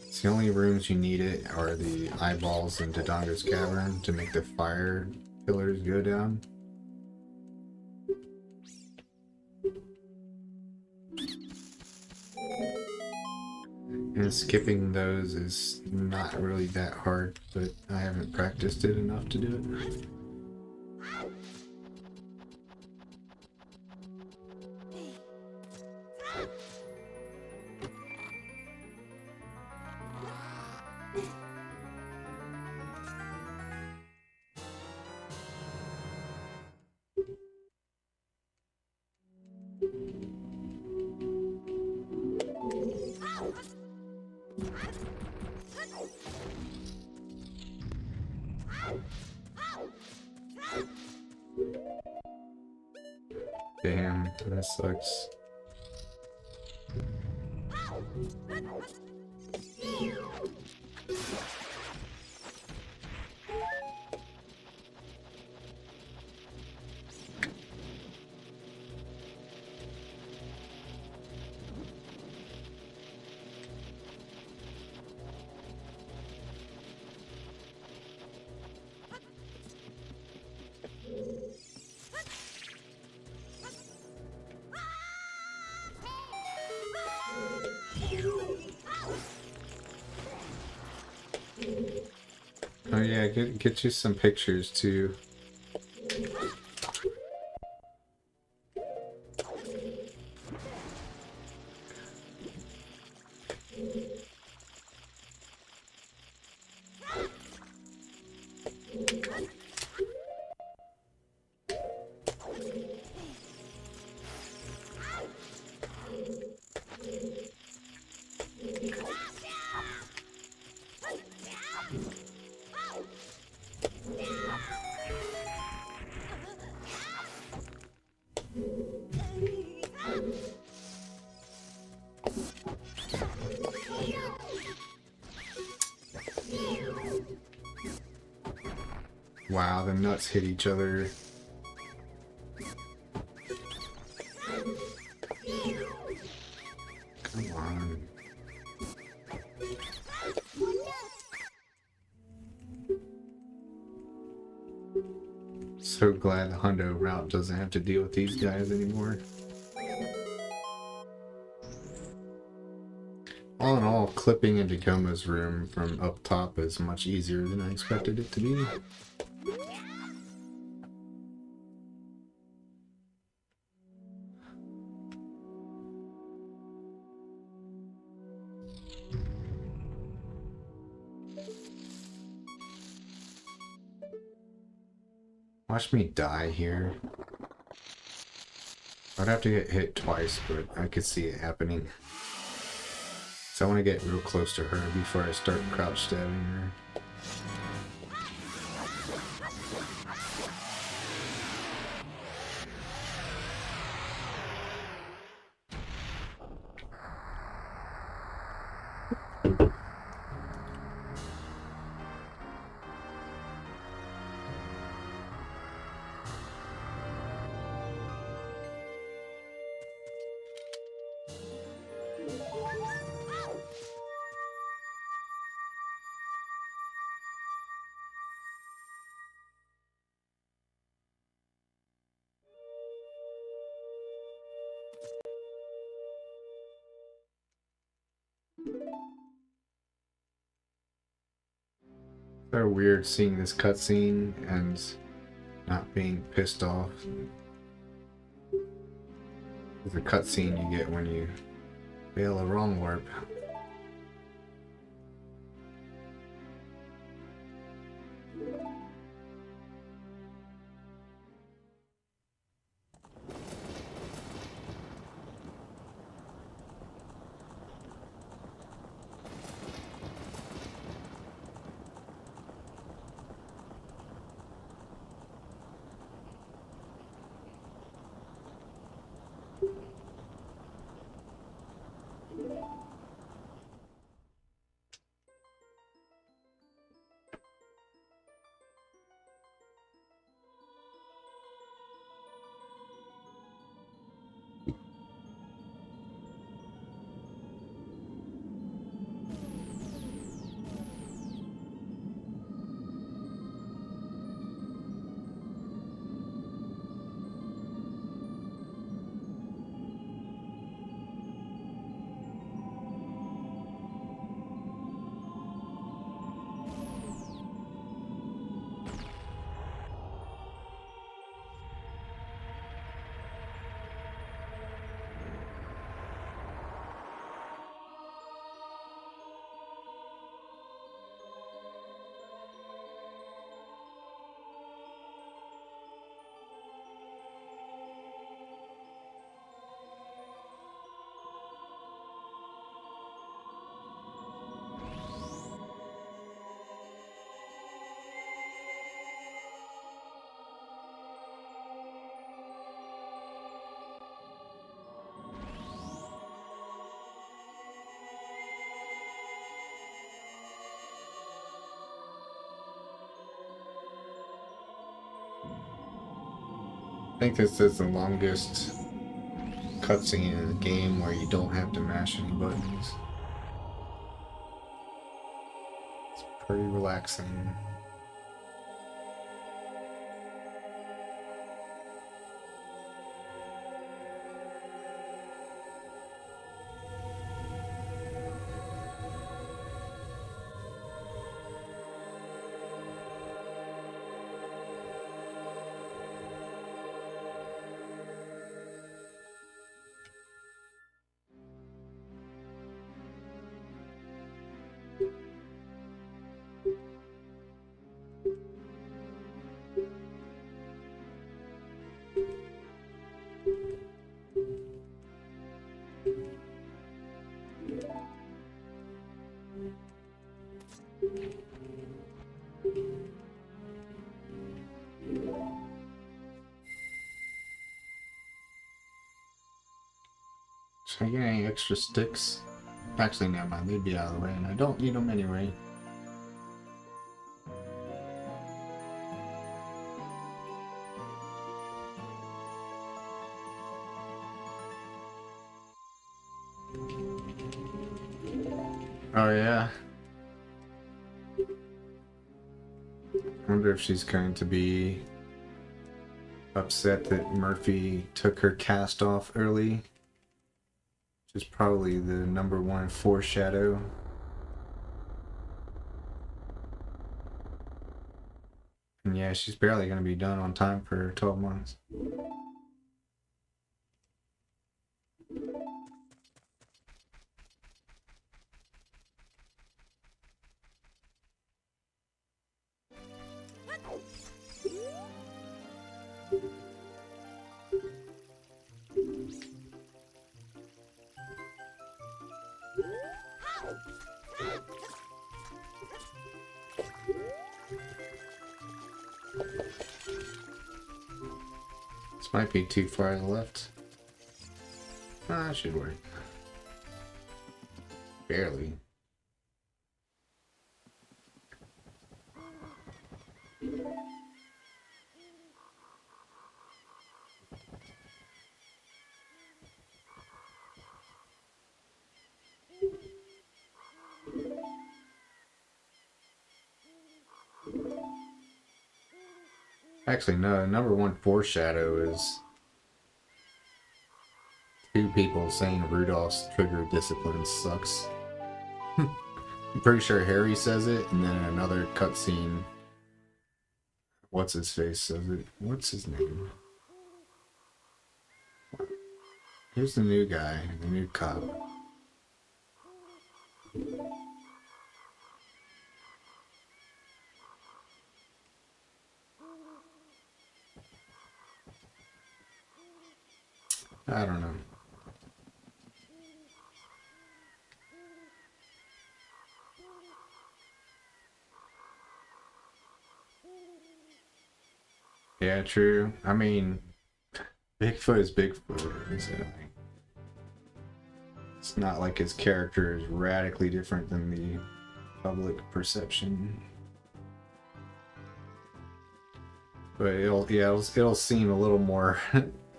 It's the only rooms you need it are the eyeballs in Dodongo's cavern to make the fire pillars go down. And skipping those is not really that hard, but I haven't practiced it enough to do it. Damn, that sucks. Oh yeah, get you some pictures too. Wow, the nuts hit each other. Come on. So glad the Hundo route doesn't have to deal with these guys anymore. All in all, clipping into Coma's room from up top is much easier than I expected it to be. Watch me die here. I'd have to get hit twice, but I could see it happening. So I want to get real close to her before I start crouch stabbing her. So weird seeing this cutscene and not being pissed off. It's a cutscene you get when you fail a wrong warp. I think this is the longest cutscene in the game where you don't have to mash any buttons. It's pretty relaxing. Should I get any extra sticks? Actually, never mind. They'd be out of the way, and I don't need them anyway. Oh, yeah. I wonder if she's going to be upset that Murphy took her cast off early. Which is probably the #1 foreshadow. And yeah, she's barely going to be done on time for 12 months. This might be too far to the left. Ah, it should work. Barely. Actually, no, #1 foreshadow is two people saying Rudolph's trigger discipline sucks. I'm pretty sure Harry says it, and then in another cutscene, what's his face says it. What's his name? Here's the new guy, the new cop. I don't know. Yeah, true. I mean, Bigfoot is Bigfoot. It's not like his character is radically different than the public perception. But it'll seem a little more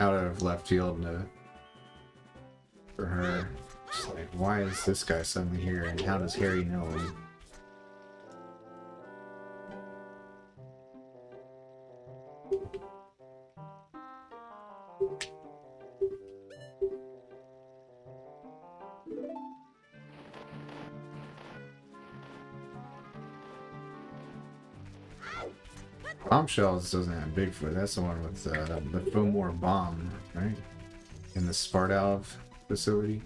out of left field for her. It's like, why is this guy suddenly here, and how does Harry know him? Bombshells doesn't have Bigfoot. That's the one with the Fillmore bomb, right? In the Spartov facility.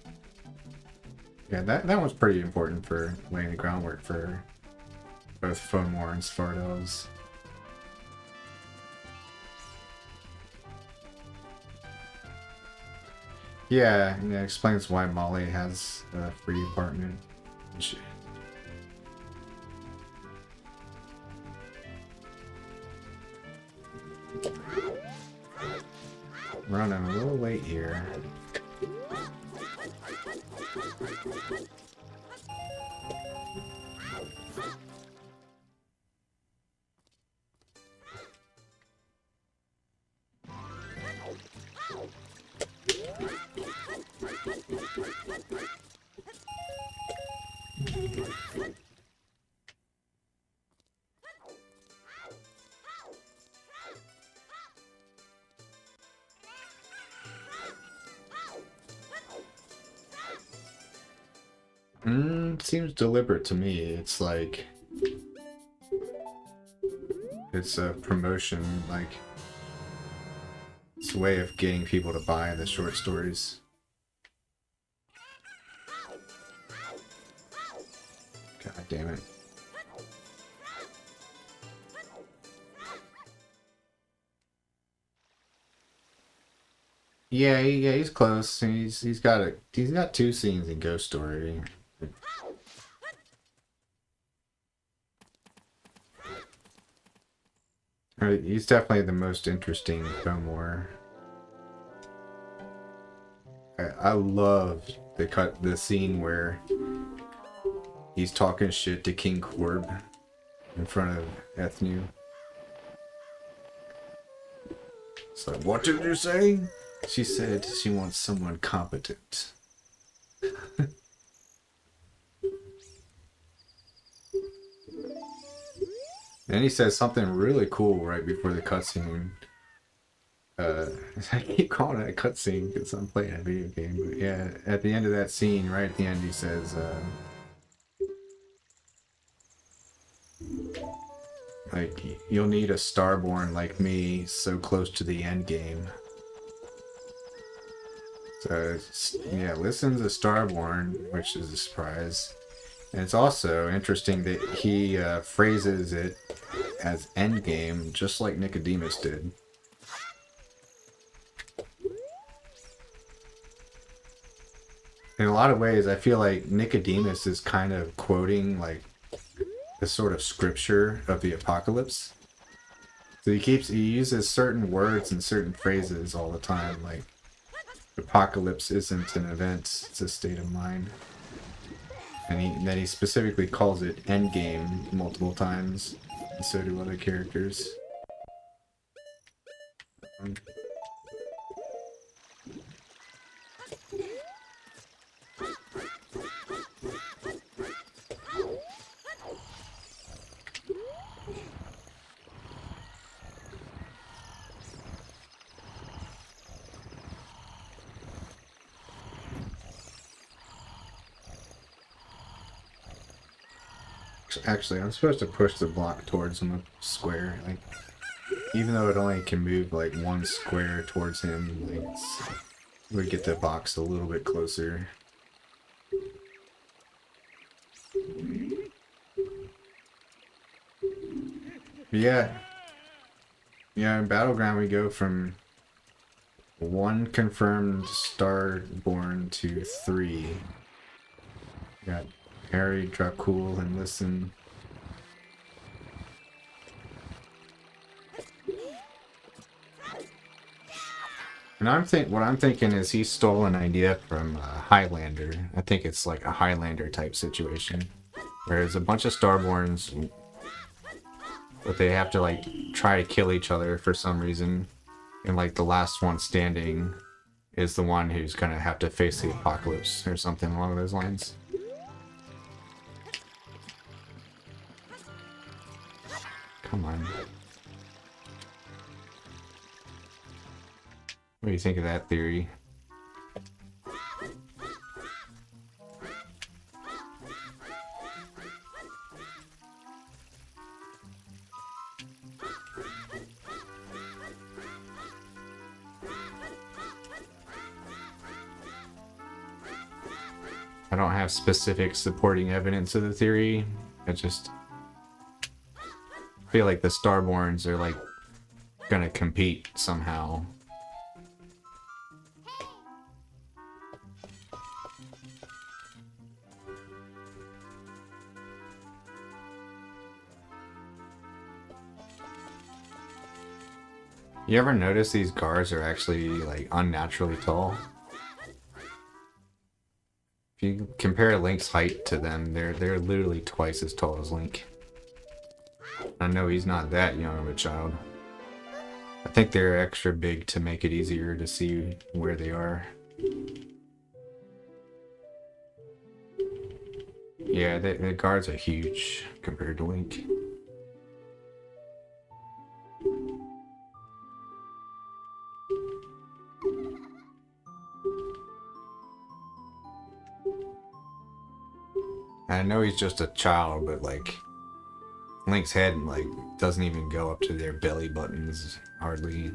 Yeah, that one's pretty important for laying the groundwork for both Fillmore and Spartovs. Yeah, and it explains why Molly has a free apartment. Running a little late here. Seems deliberate to me. It's like it's a promotion, like it's a way of getting people to buy the short stories. God damn it. Yeah, he's close. He's got 2 scenes in Ghost Story. He's definitely the most interesting Fomor. I love the scene where he's talking shit to King Corb in front of Ethnu. It's like, what did you say? She said she wants someone competent. Then he says something really cool right before the cutscene. I keep calling it a cutscene because I'm playing a video game. But yeah, at the end of that scene, right at the end, he says, like, you'll need a Starborn like me so close to the end game. So, yeah, Listen's a Starborn, which is a surprise. And it's also interesting that he phrases it as endgame, just like Nicodemus did. In a lot of ways, I feel like Nicodemus is kind of quoting like the sort of scripture of the apocalypse. So he uses certain words and certain phrases all the time, like apocalypse isn't an event, it's a state of mind. And then he specifically calls it endgame multiple times, and so do other characters. Actually, I'm supposed to push the block towards him, a square. Like, even though it only can move like 1 square towards him, like, we get the box a little bit closer. Yeah. Yeah, in Battleground we go from 1 confirmed Starborn to 3. We got Harry, Dracul, and Listen. And what I'm thinking is he stole an idea from Highlander. I think it's like a Highlander type situation, where there's a bunch of Starborns, but they have to like try to kill each other for some reason, and like the last one standing is the one who's gonna have to face the apocalypse or something along those lines. Come on. What do you think of that theory? I don't have specific supporting evidence of the theory. I just feel like the Starborns are like gonna compete somehow. You ever notice these guards are actually like unnaturally tall? If you compare Link's height to them, they're literally twice as tall as Link. I know he's not that young of a child. I think they're extra big to make it easier to see where they are. Yeah, the guards are huge compared to Link. I know he's just a child, but like Link's head like doesn't even go up to their belly buttons hardly.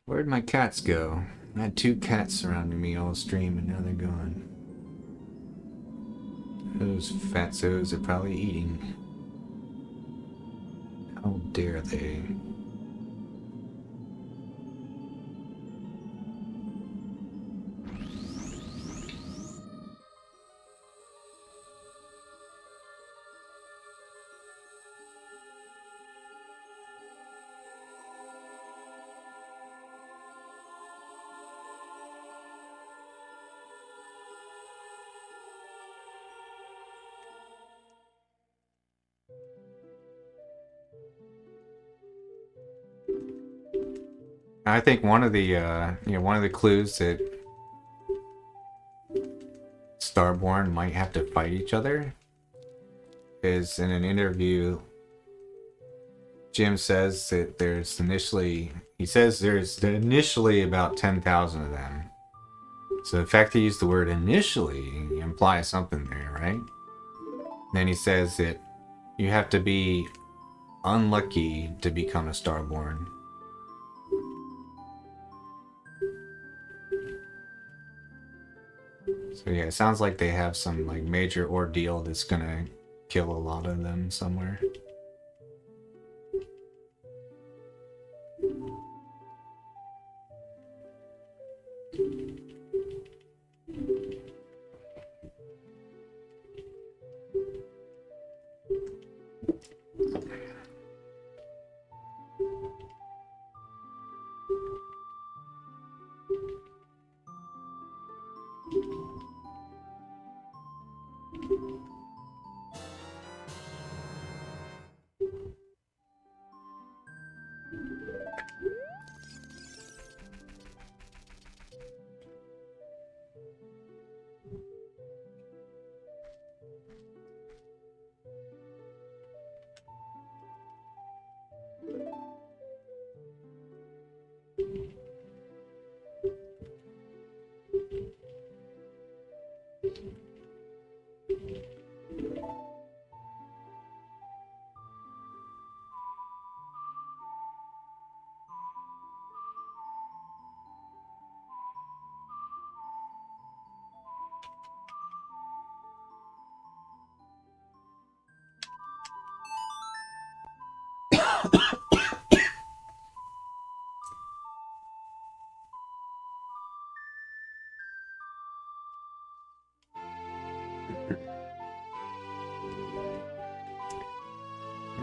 Where'd my cats go? I had 2 cats surrounding me all stream and now they're gone. Those fatzos are probably eating. How dare they? I think one of the one of the clues that Starborn might have to fight each other is in an interview. Jim says that there's initially about 10,000 of them. So the fact he used the word initially implies something there, right? Then he says that you have to be unlucky to become a Starborn. So yeah, it sounds like they have some like major ordeal that's gonna kill a lot of them somewhere.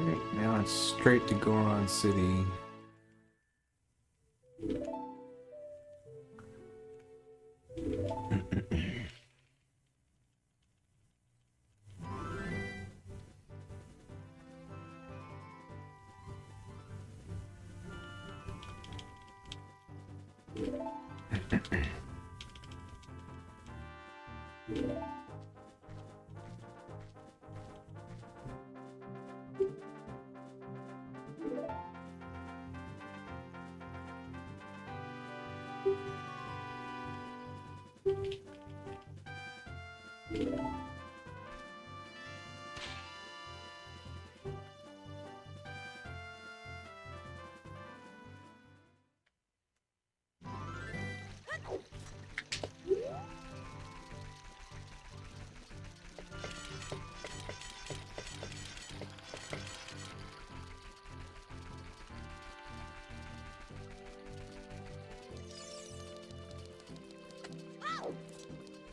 Alright, now it's straight to Goron City.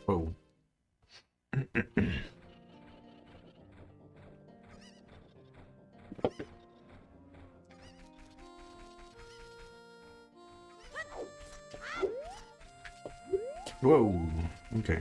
Whoa. Whoa. Okay.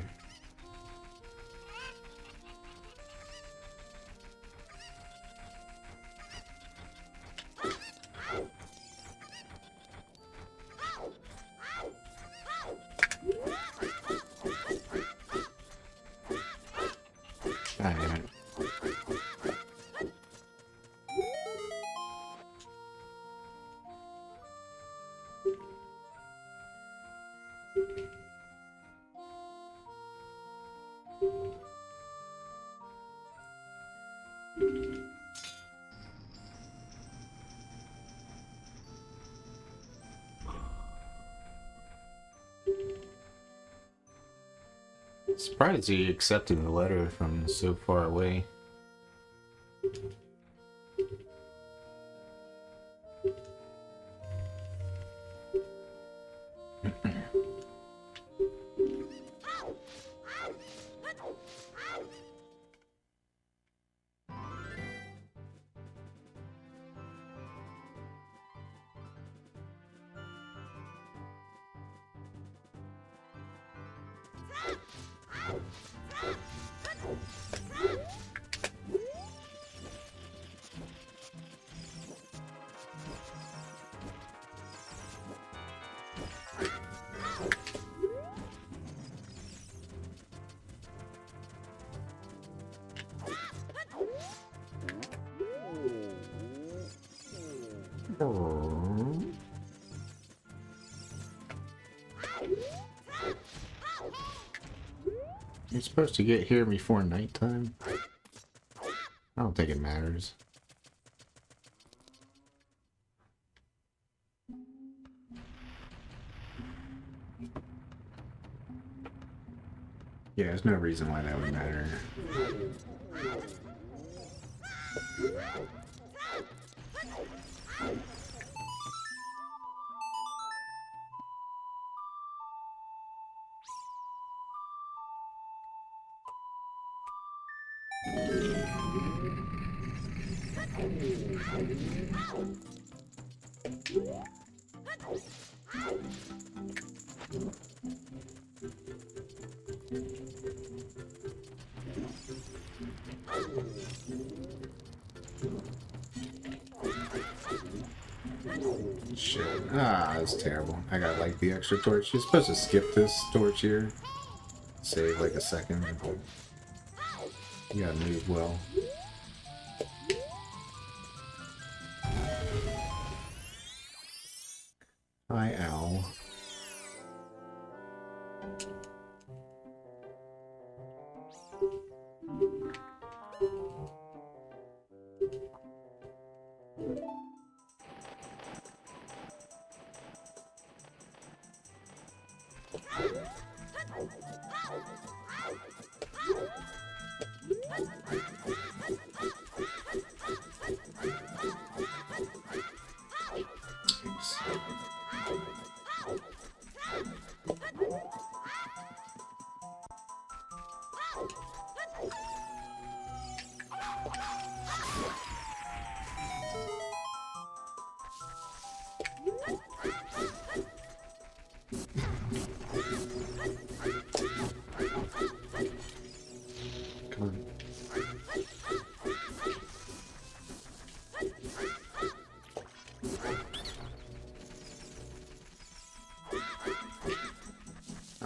Surprised he accepted the letter from so far away. You're supposed to get here before nighttime? I don't think it matters. Yeah, there's no reason why that would matter. Shit. Ah, that's terrible. I got like the extra torch. You're supposed to skip this torch here. Save like a second. You gotta move well. Hi, owl.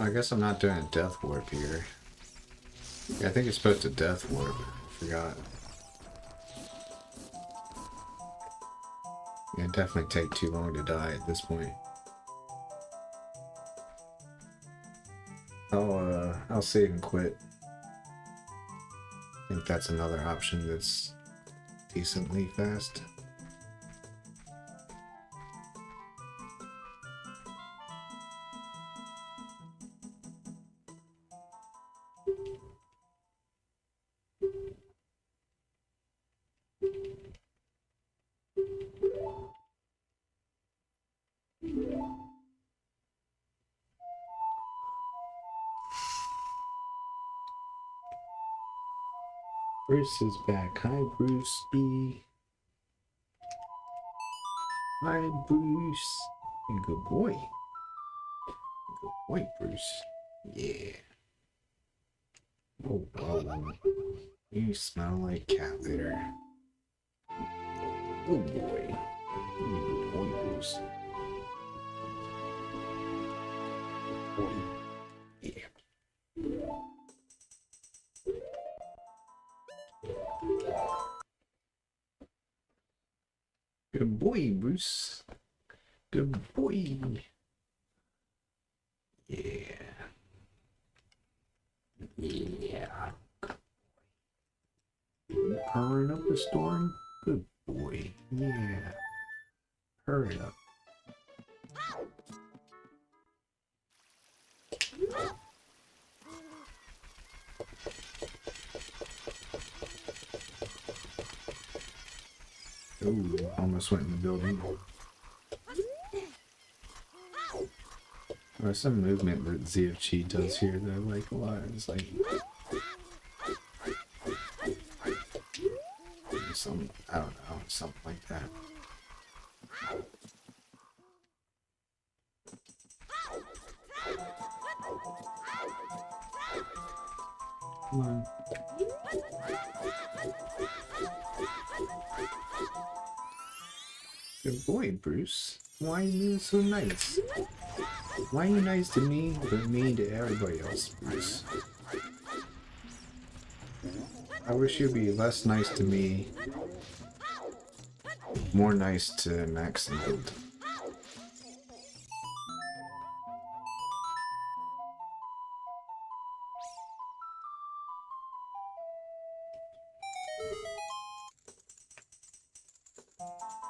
I guess I'm not doing a death warp here. Yeah, I think you're supposed to death warp. I forgot. Yeah, it'd definitely take too long to die at this point. I'll save and quit. I think that's another option that's decently fast. Bruce is back. Hi, Bruce B. Hi, Bruce. Good boy. Good boy, Bruce. Yeah. Oh, wow. You smell like cat litter. Oh, boy. Good boy, Bruce. Boy. Yeah. Good boy, Bruce. Good boy. Yeah. Yeah. Hurrying up the storm? Good boy. Yeah. Hurry up. Ooh, almost went in the building. There's some movement that ZFG does here that I like a lot. It's like some, I don't know, something like that. Come on. Good boy, Bruce. Why are you being so nice? Why are you nice to me, but mean to everybody else, Bruce? I wish you'd be less nice to me, more nice to Max and Gold.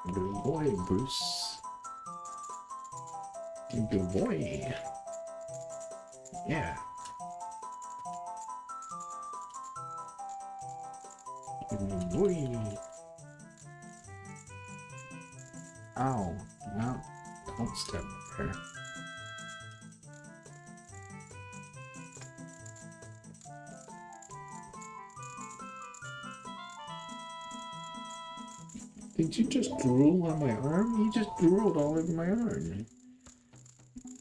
Good boy, Bruce. Good boy. Yeah. Good boy. Ow. No. Don't step there. Did you just drool on my arm? You just drooled all over my arm.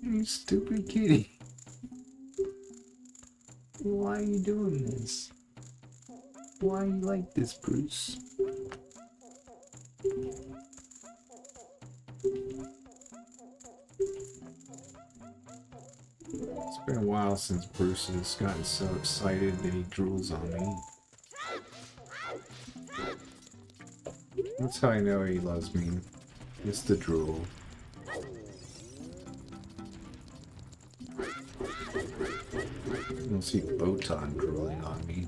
You stupid kitty. Why are you doing this? Why you like this, Bruce? It's been a while since Bruce has gotten so excited that he drools on me. That's how I know he loves me. It's the drool. You'll see Botan drooling on me.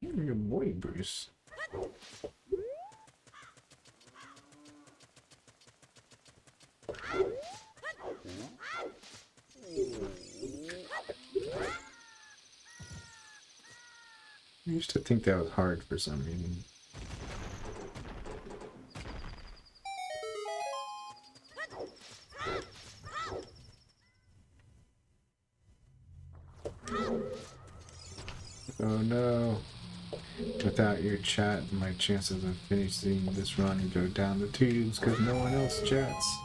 You're a boy, Bruce. I used to think that was hard for some reason. Oh no. Without your chat, my chances of finishing this run go down the tubes because no one else chats.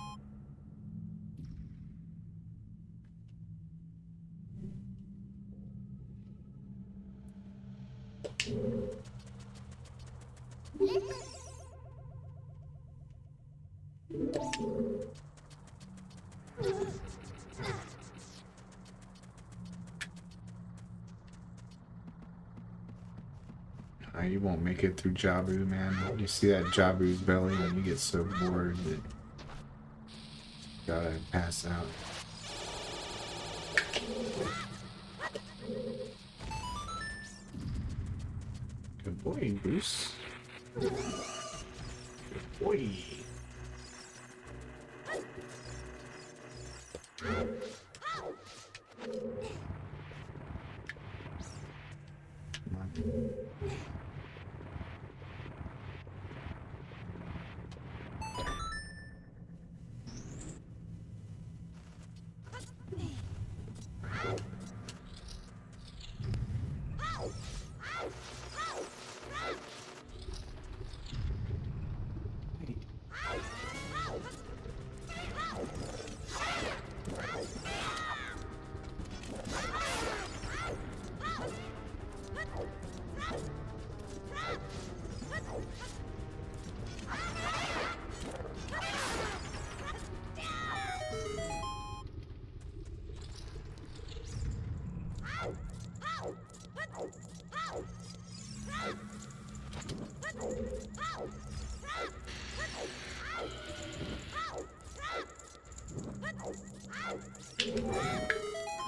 You won't make it through Jabu, man. You see that Jabu's belly and you get so bored that you gotta pass out. Good boy, Bruce. Good boy. Come on.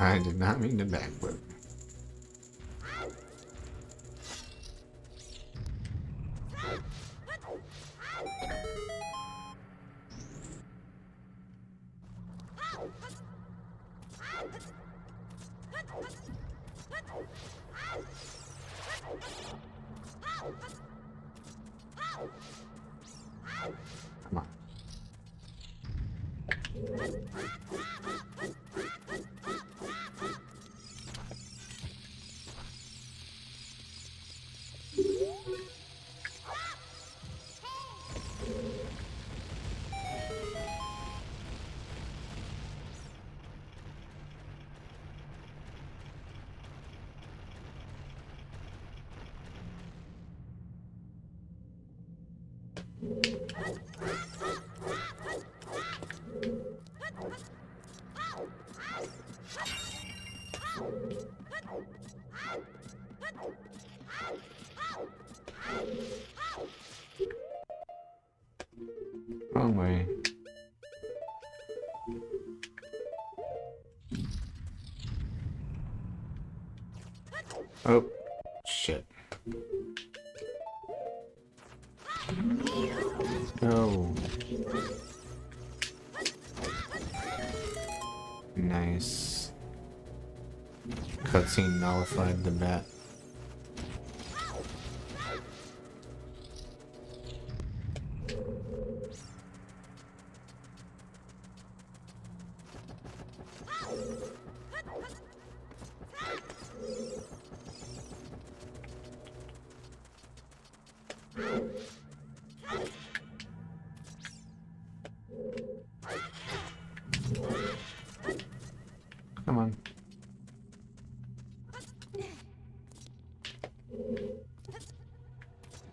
I did not mean to backflip. Come on. Wrong way. Oh, shit. Oh. Nice. Cutscene nullified the bat. Come on.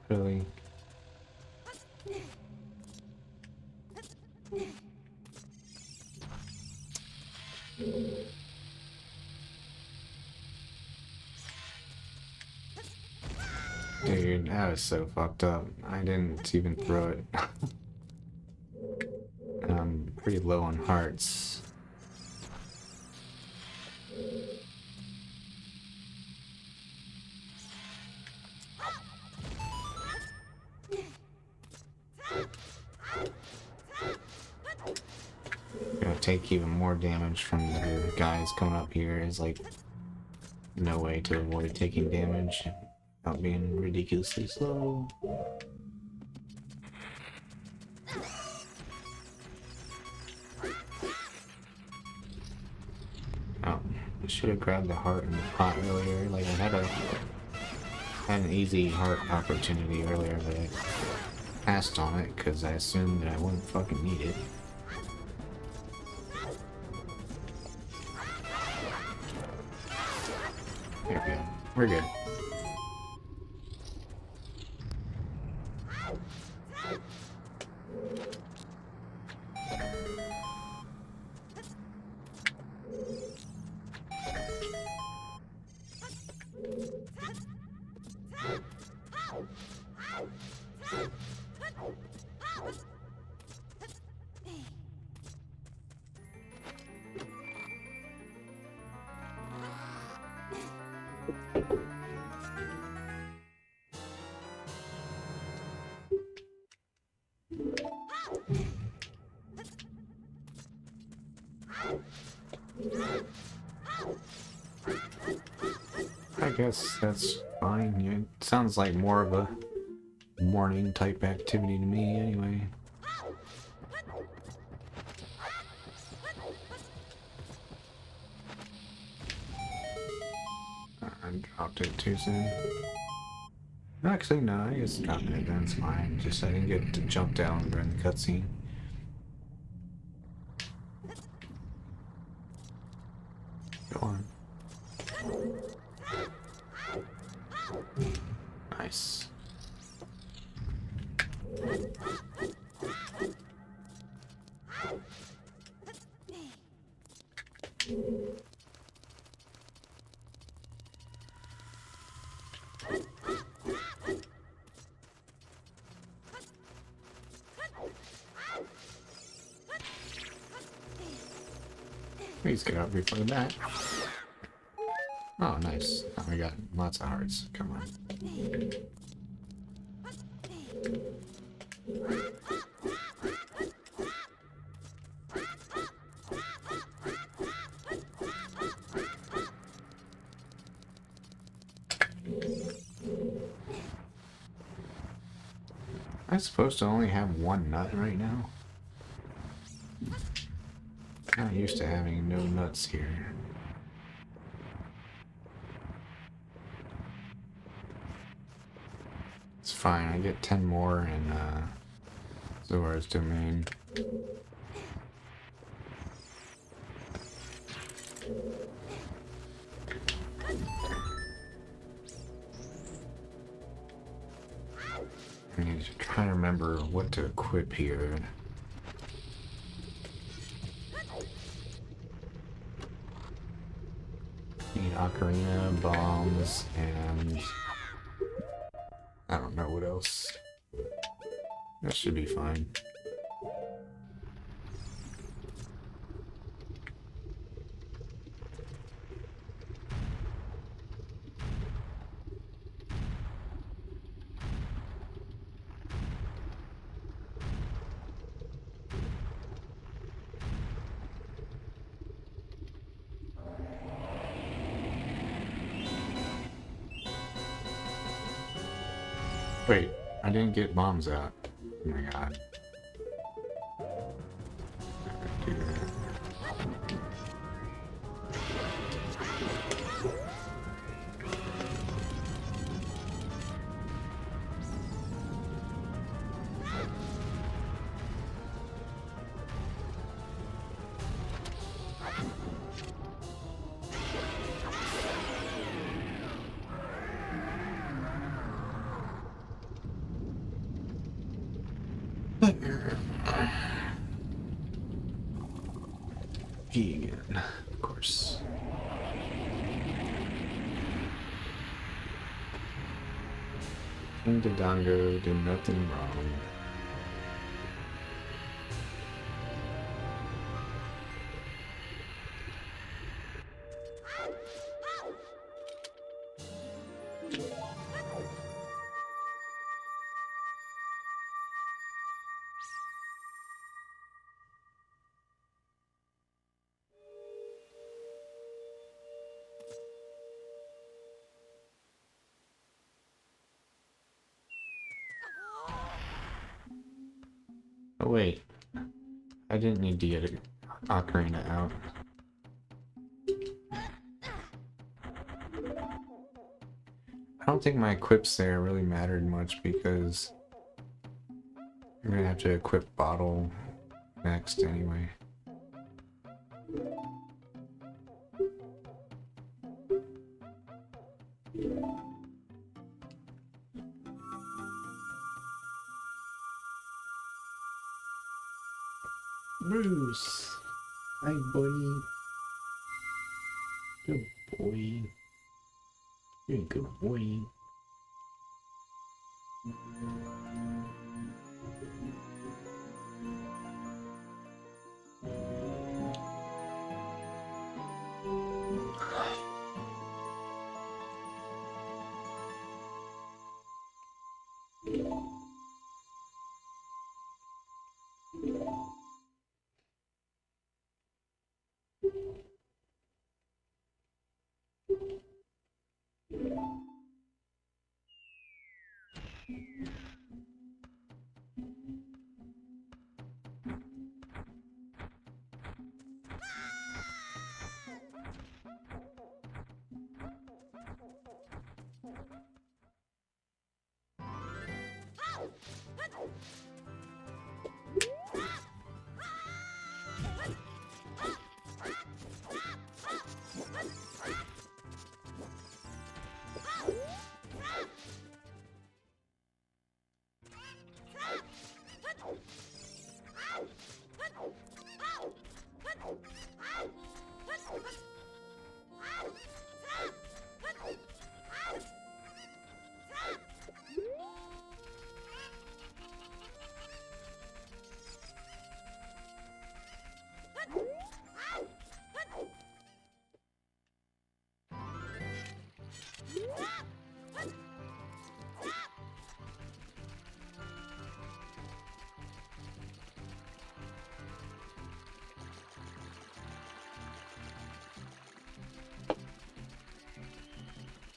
Really? Dude, that was so fucked up. I didn't even throw it. I'm pretty low on hearts. Gonna take even more damage from the guys coming up here. Is like no way to avoid taking damage without being ridiculously slow. Oh, I should have grabbed the heart in the pot earlier. Like I had an easy heart opportunity earlier, but I passed on it because I assumed that I wouldn't fucking need it. There we go. We're good. I guess that's fine. Yeah, it sounds like more of a morning type activity to me anyway. I dropped it too soon. Actually, no, I just dropped it, that's fine. Just I didn't get to jump down during the cutscene. Go on. Nice. Please get up before that. Oh, nice. Now we got lots of hearts. Come on. I'm supposed to only have one nut right now. Not used to having no nuts here. It's fine, I get 10 more in Zora's domain. I need to try to remember what to equip here. Need ocarina, bombs, and I don't know what else. That should be fine. Wait, I didn't get bombs out. Oh my god. Do that. He again, of course. King Dodongo did nothing wrong. Oh wait, I didn't need to get Ocarina out. I don't think my equips there really mattered much because I'm gonna have to equip Bottle next anyway. Bruce! Hi, boy. Good boy. You're a good boy.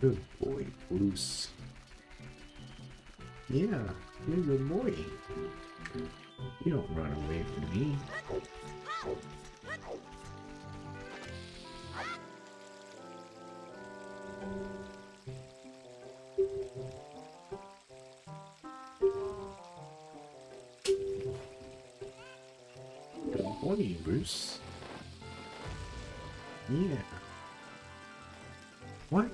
Good boy, Bruce. Yeah, you're a good boy. You don't run away from me. Good boy, Bruce. Yeah. What?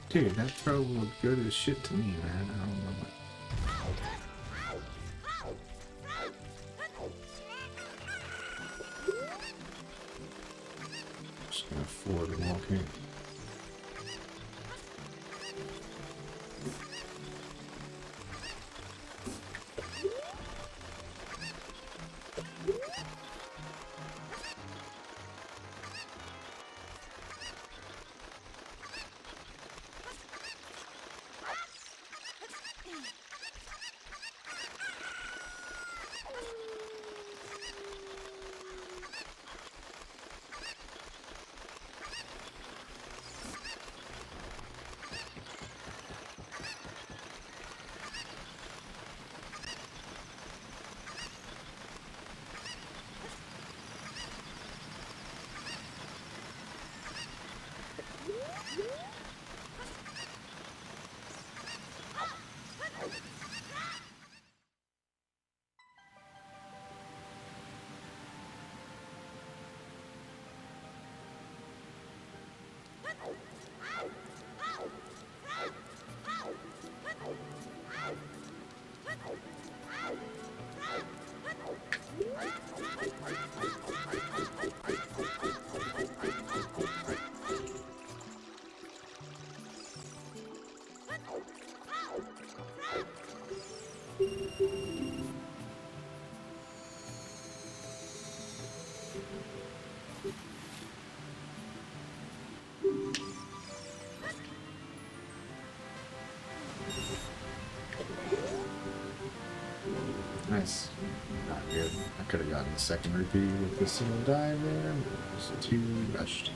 Dude, that throw looked good as shit to me, man. I don't know what. Just gonna forward walk here. Nice. Not good. I could have gotten the second repeat with the single dive there, but it was too rushed.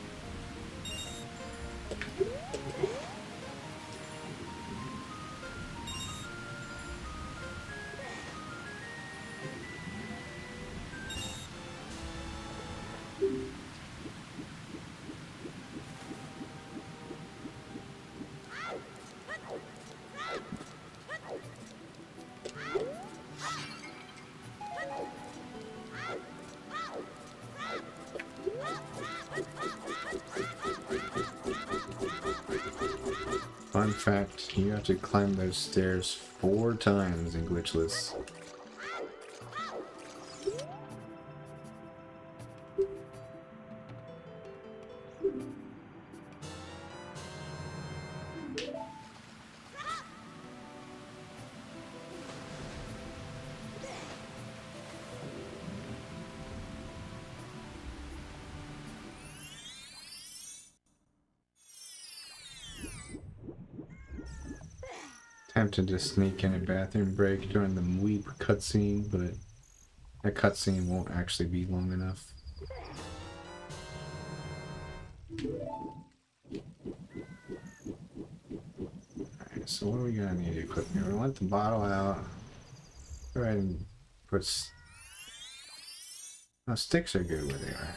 Fun fact, you have to climb those stairs 4 times in glitchless. Tempted to sneak in a bathroom break during the weep cutscene, but that cutscene won't actually be long enough. Alright, so what are we gonna need to equip here? We want the bottle out. Go ahead and put... No, sticks are good where they are.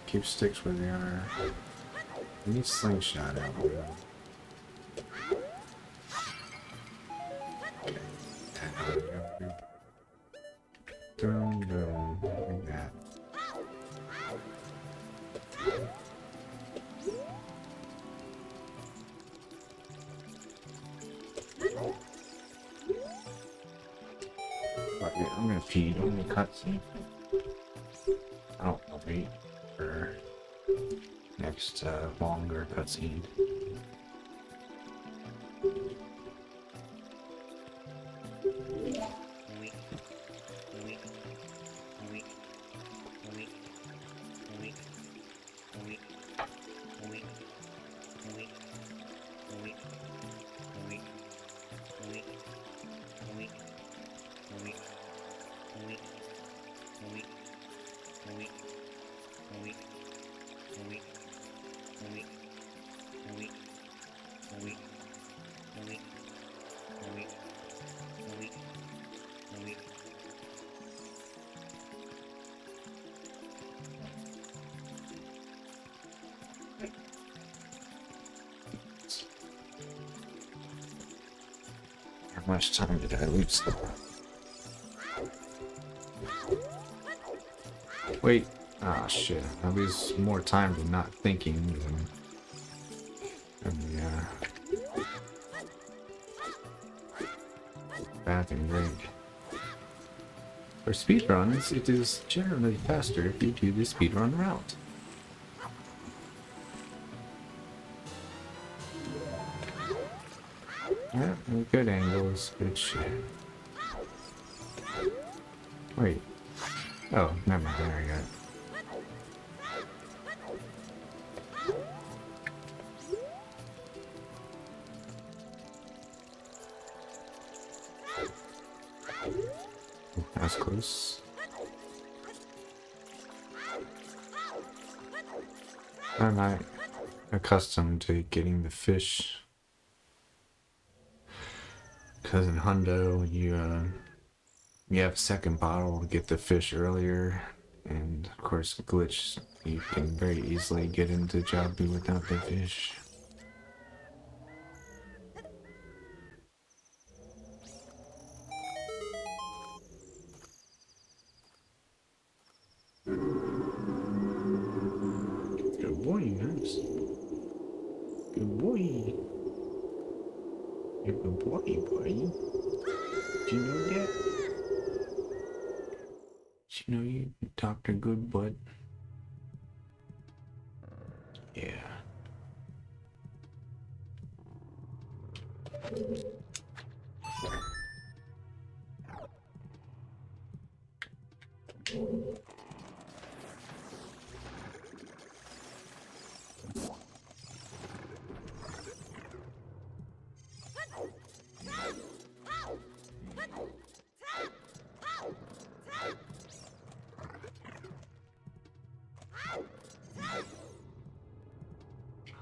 Keep sticks where they are. We need slingshot out here. Boom, boom, like that. Fuck it, I'm gonna feed on the cutscene. I don't know, wait for next longer cutscene. How much time did I lose? Wait. Ah, shit. I lose more time to not thinking than bathroom break. For speedruns, it is generally faster if you do the speedrun route. Yeah, good angles, good shit. Wait. Oh, never mind. There I got it. That's close. I'm not accustomed to getting the fish. Because in Hundo, you have a second bottle to get the fish earlier. And of course, glitch, you can very easily get into Jobby without the fish. Good boy, Max. Good boy. You're a good boy, buddy. Did you know that? Did you know you Dr. Good Butt? Yeah.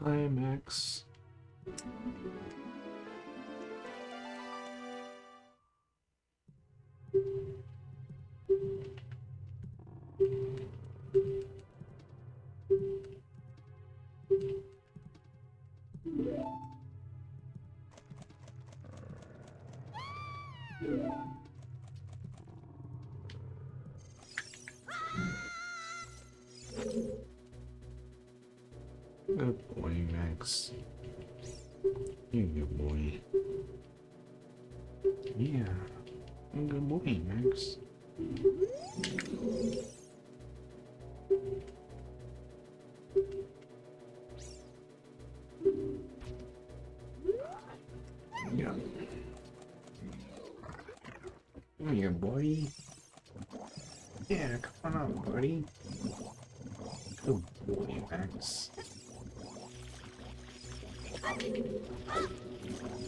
Hi, Max. Good boy, Max. You're a good boy. Yeah. You're a good boy, Max. Yeah. Come here, boy. Yeah, come on up, buddy. Good boy, Max.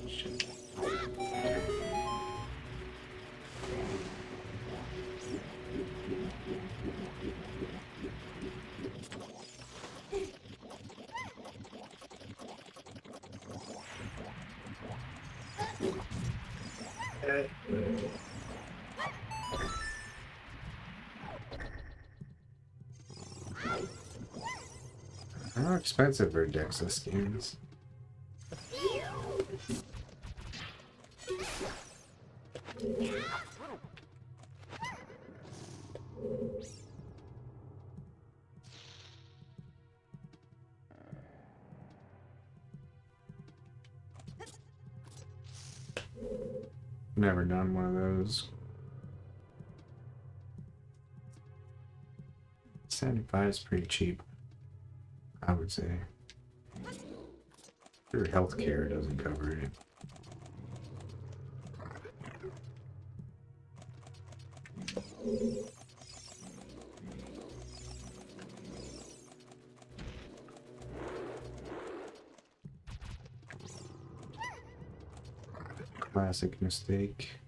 Shit. How expensive are Dexa skins? Never done one of those. 75 is pretty cheap, I would say. Your healthcare doesn't cover it. Classic mistake.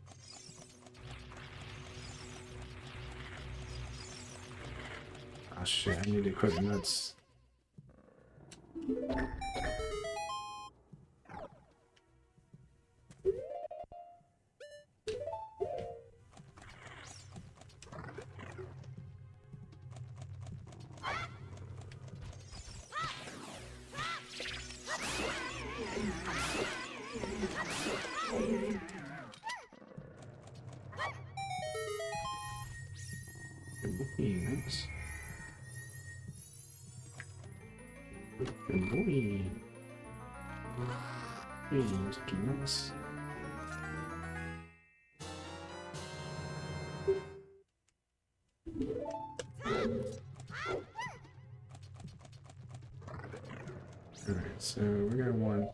Oh shit, I need to quit nuts. Good boy. Hey, Mr. Nice. Alright, so we're gonna want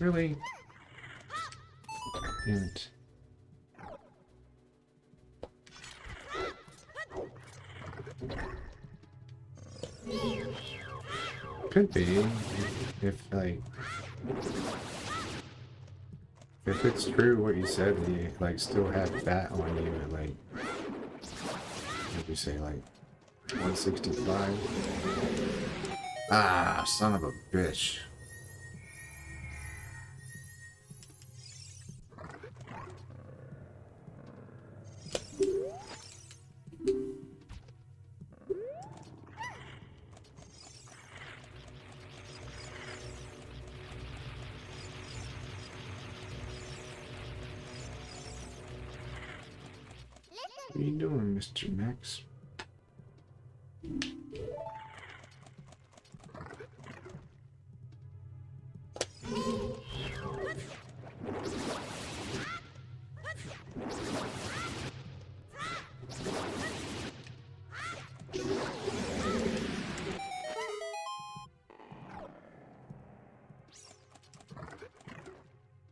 really? Damn it. Could be if like if it's true what you said, you like still had fat on you at like what did you say, like 165? Ah, son of a bitch. What are you doing, Mr. Max?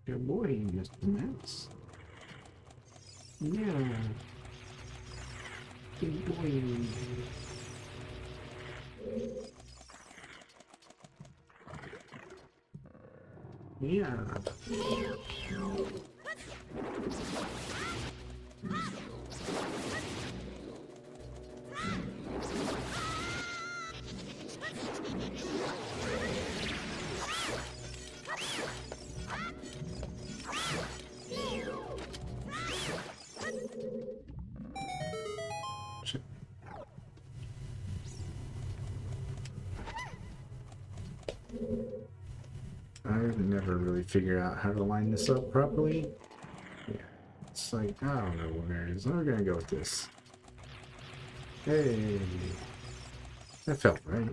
Good boy, Mr. Max. Yeah. Good boy. Yeah. I've never really figured out how to line this up properly. Yeah, it's like, I don't know where it is. We're gonna go with this. Hey, that felt right.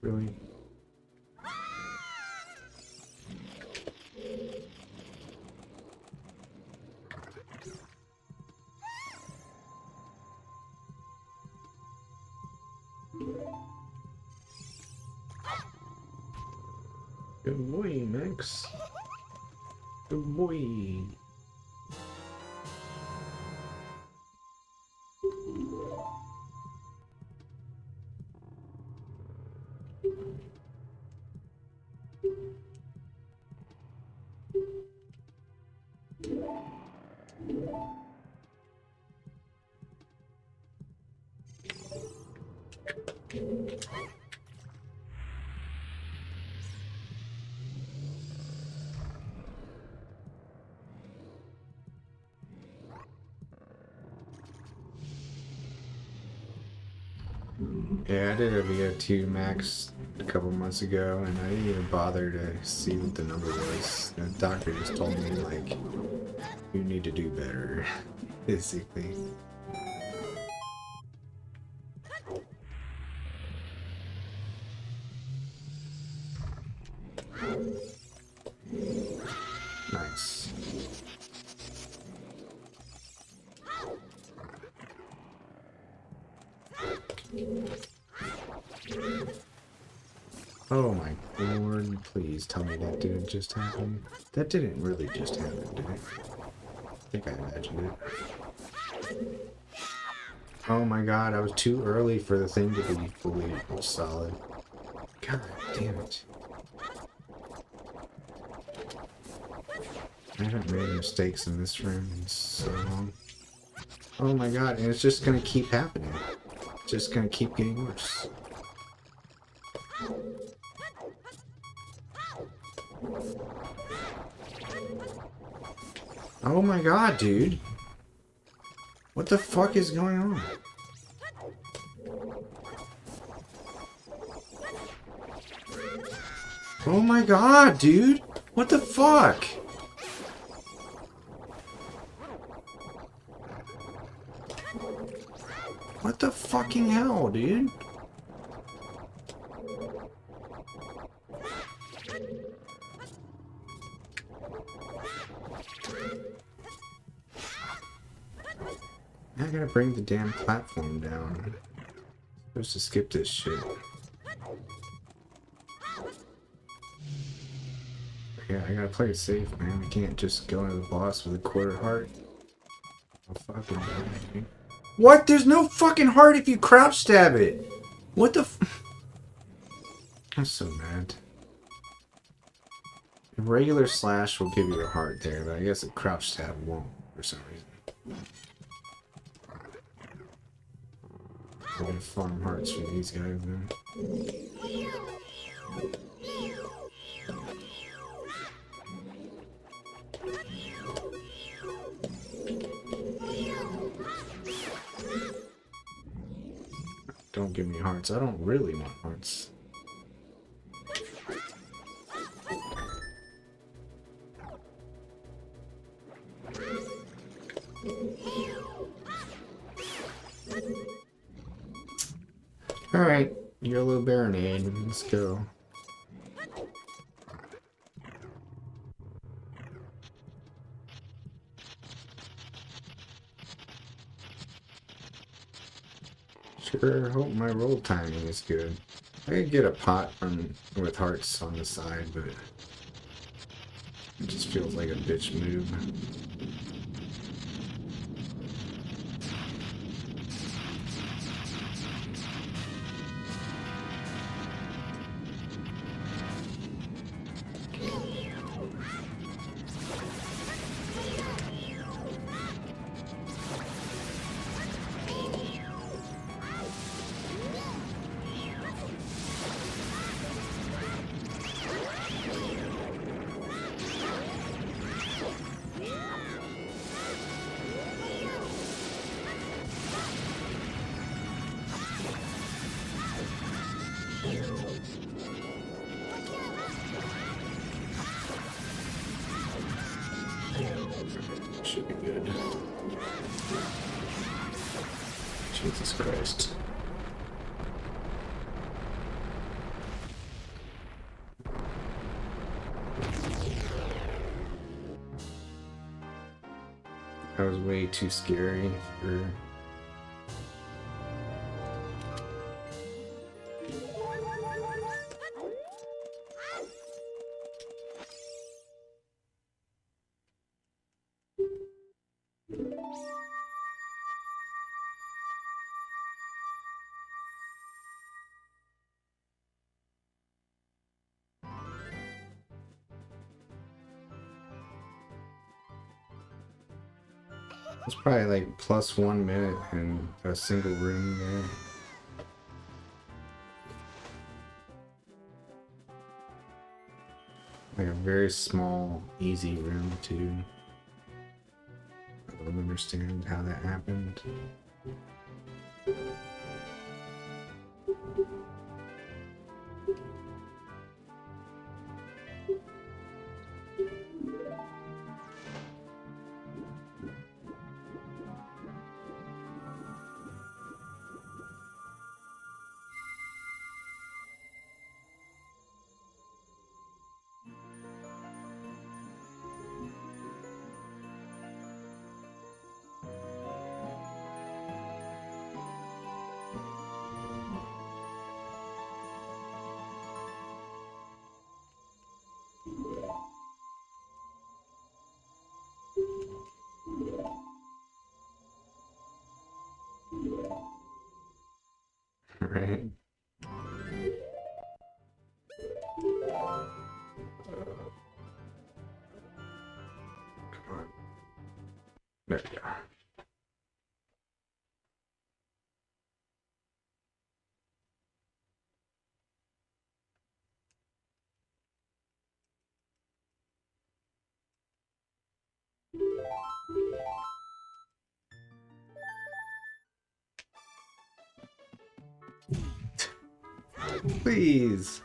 Really? Good boy, Max. Good boy. Yeah, I did a VO2 max a couple months ago, and I didn't even bother to see what the number was. The doctor just told me, like, you need to do better, basically. Nice. Oh my lord, please tell me that didn't just happen. That didn't really just happen, did it? I think I imagined it. Oh my god, I was too early for the thing to be fully solid. God damn it. I haven't made mistakes in this room in so long. Oh my god, and it's just gonna keep happening. It's just gonna keep getting worse. Oh my god, dude. What the fuck is going on? Oh my god, dude! What the fuck? What the fucking hell, dude? I gotta bring the damn platform down. I'm supposed to skip this shit. Yeah, I gotta play it safe, man. I can't just go into the boss with a quarter heart. I'll fucking die. What? There's no fucking heart if you crouch stab it! What the f- I'm so mad. A regular slash will give you a heart there, but I guess a crouch stab won't for some reason. I'm gonna farm hearts for these guys then. Don't give me hearts. I don't really want hearts. Alright, yellow baronade. Let's go. Sure hope my roll timing is good. I could get a pot with hearts on the side, but it just feels like a bitch move. Should be good. Jesus Christ. That was way too scary for... It's probably like plus 1 minute in a single room there. Like a very small, easy room too. I don't understand how that happened. Right? Come on. There we go. Please.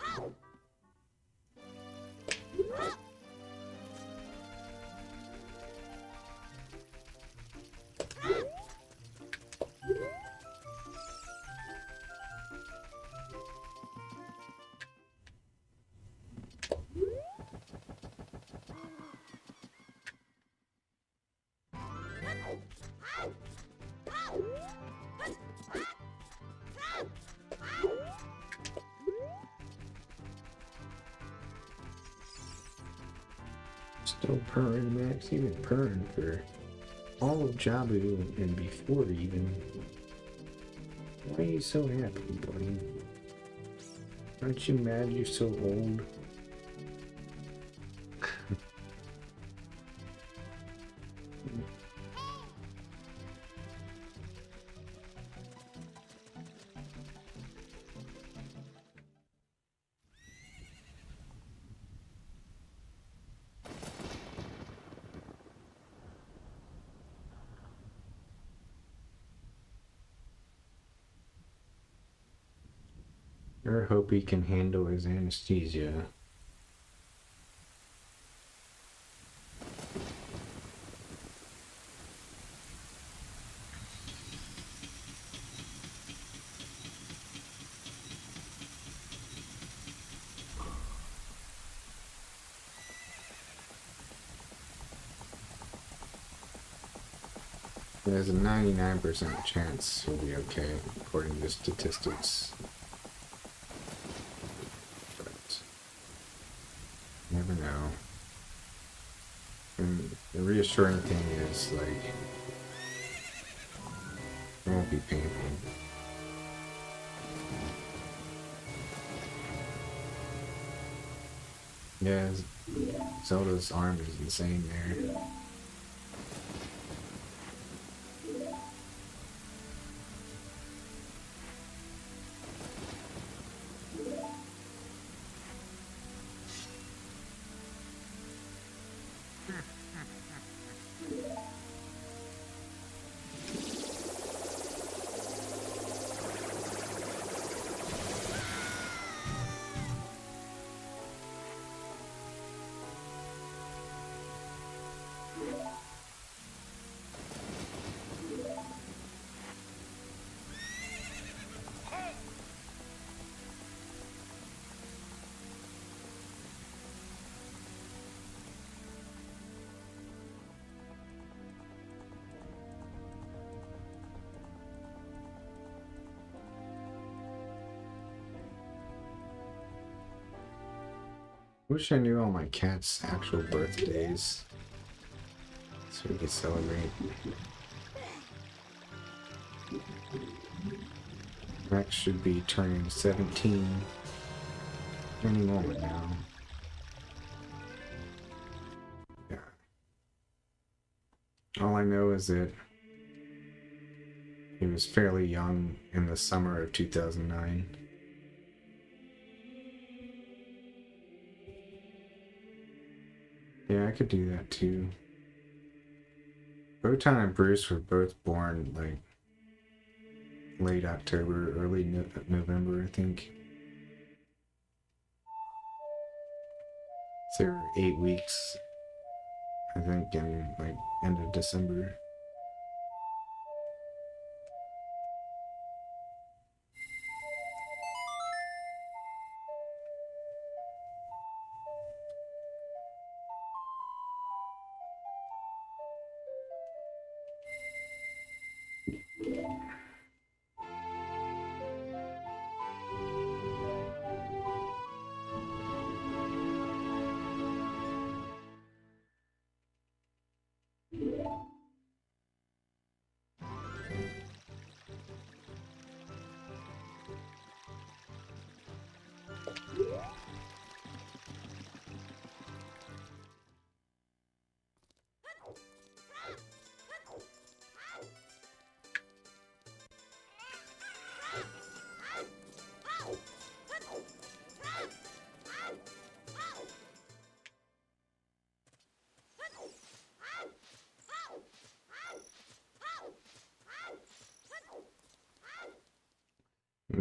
Still purring, Max. You've been purring for all of Jabu and before even. Why are you so happy, buddy? Aren't you mad you're so old? I hope he can handle his anesthesia. There's a 99% chance he'll be okay, according to statistics. But you never know. And the reassuring thing is, like, it won't be painful. Yeah, Zelda's arm is insane there. Wish I knew all my cats' actual birthdays so we could celebrate. Max should be turning 17 any moment now. Yeah. All I know is that he was fairly young in the summer of 2009. Yeah, I could do that too. Botan and Bruce were both born like late October, early November, I think. So they were 8 weeks, I think, in like end of December.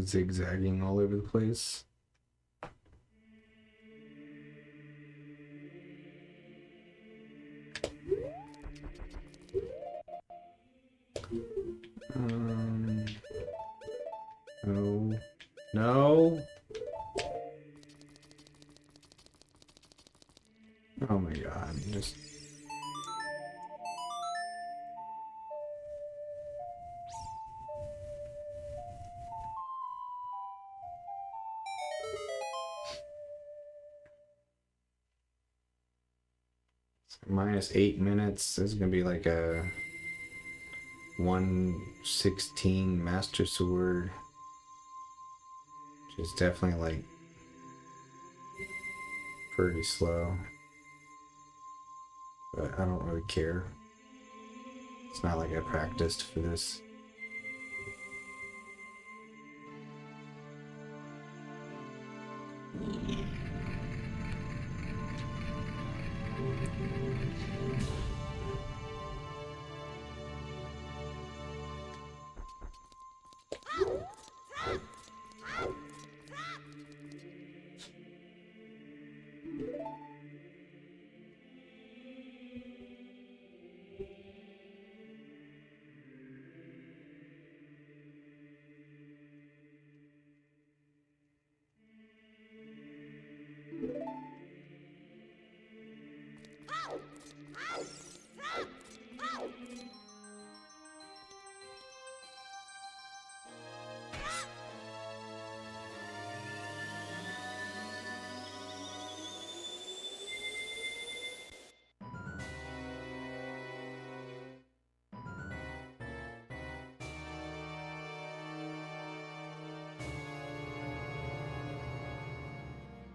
Zigzagging all over the place. No. No. Oh my god, just... minus 8 minutes. This is gonna be like a 116 Master Sword, which is definitely like pretty slow. But I don't really care. It's not like I practiced for this.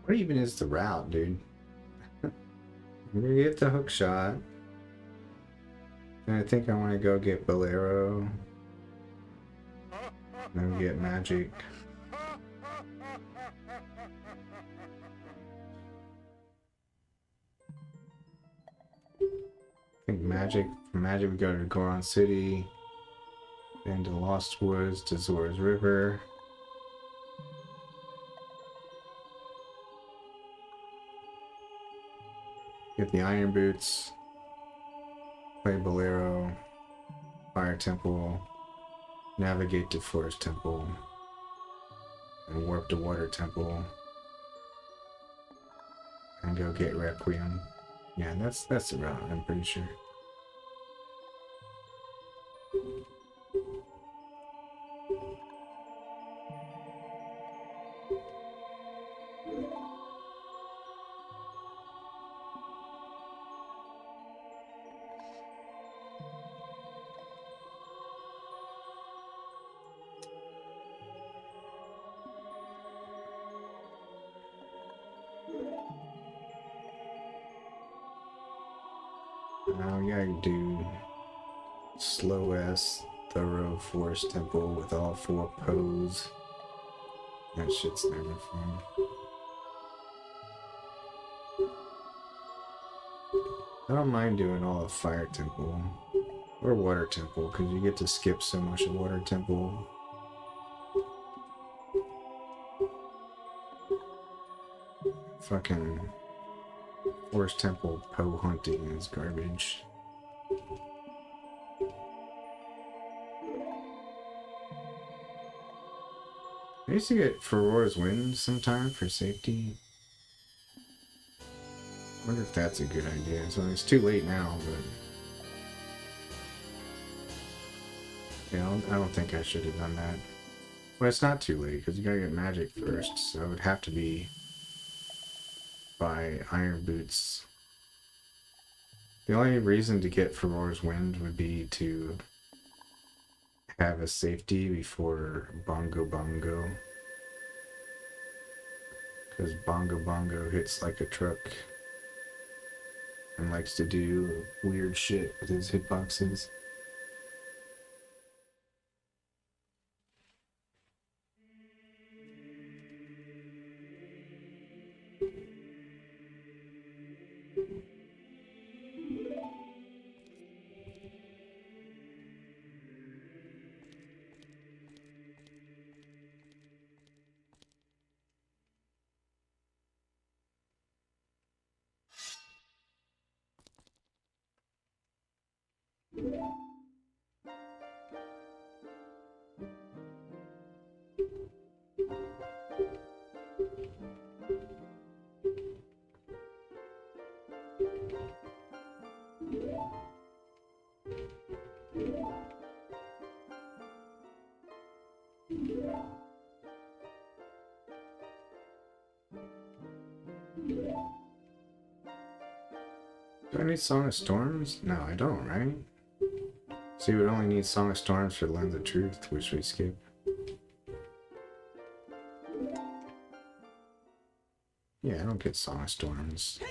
What even is the route, dude? I'm gonna get the hook shot. And I think I want to go get Bolero. Then get Magic. I think Magic. From Magic we go to Goron City. Then to Lost Woods, to Zora's River. Get the Iron Boots. Play Bolero. Fire Temple. Navigate to Forest Temple. And warp to Water Temple. And go get Requiem. Yeah, that's the route, I'm pretty sure. Now we gotta do slow ass thorough Forest Temple with all 4 pose. That shit's never fun. I don't mind doing all of Fire Temple or Water Temple because you get to skip so much of Water Temple. Fucking Forest Temple Poe hunting is garbage. I used to get Ferora's Wind sometime for safety. I wonder if that's a good idea. So it's too late now, but yeah, I don't think I should have done that. Well, it's not too late because you gotta get Magic first, so it would have to be by Iron Boots. The only reason to get Ferora's Wind would be to have a safety before Bongo Bongo. Because Bongo Bongo hits like a truck and likes to do weird shit with his hitboxes. Do I need Song of Storms? No, I don't, right? So you would only need Song of Storms for Lens of Truth, which we skip. Yeah, I don't get Song of Storms.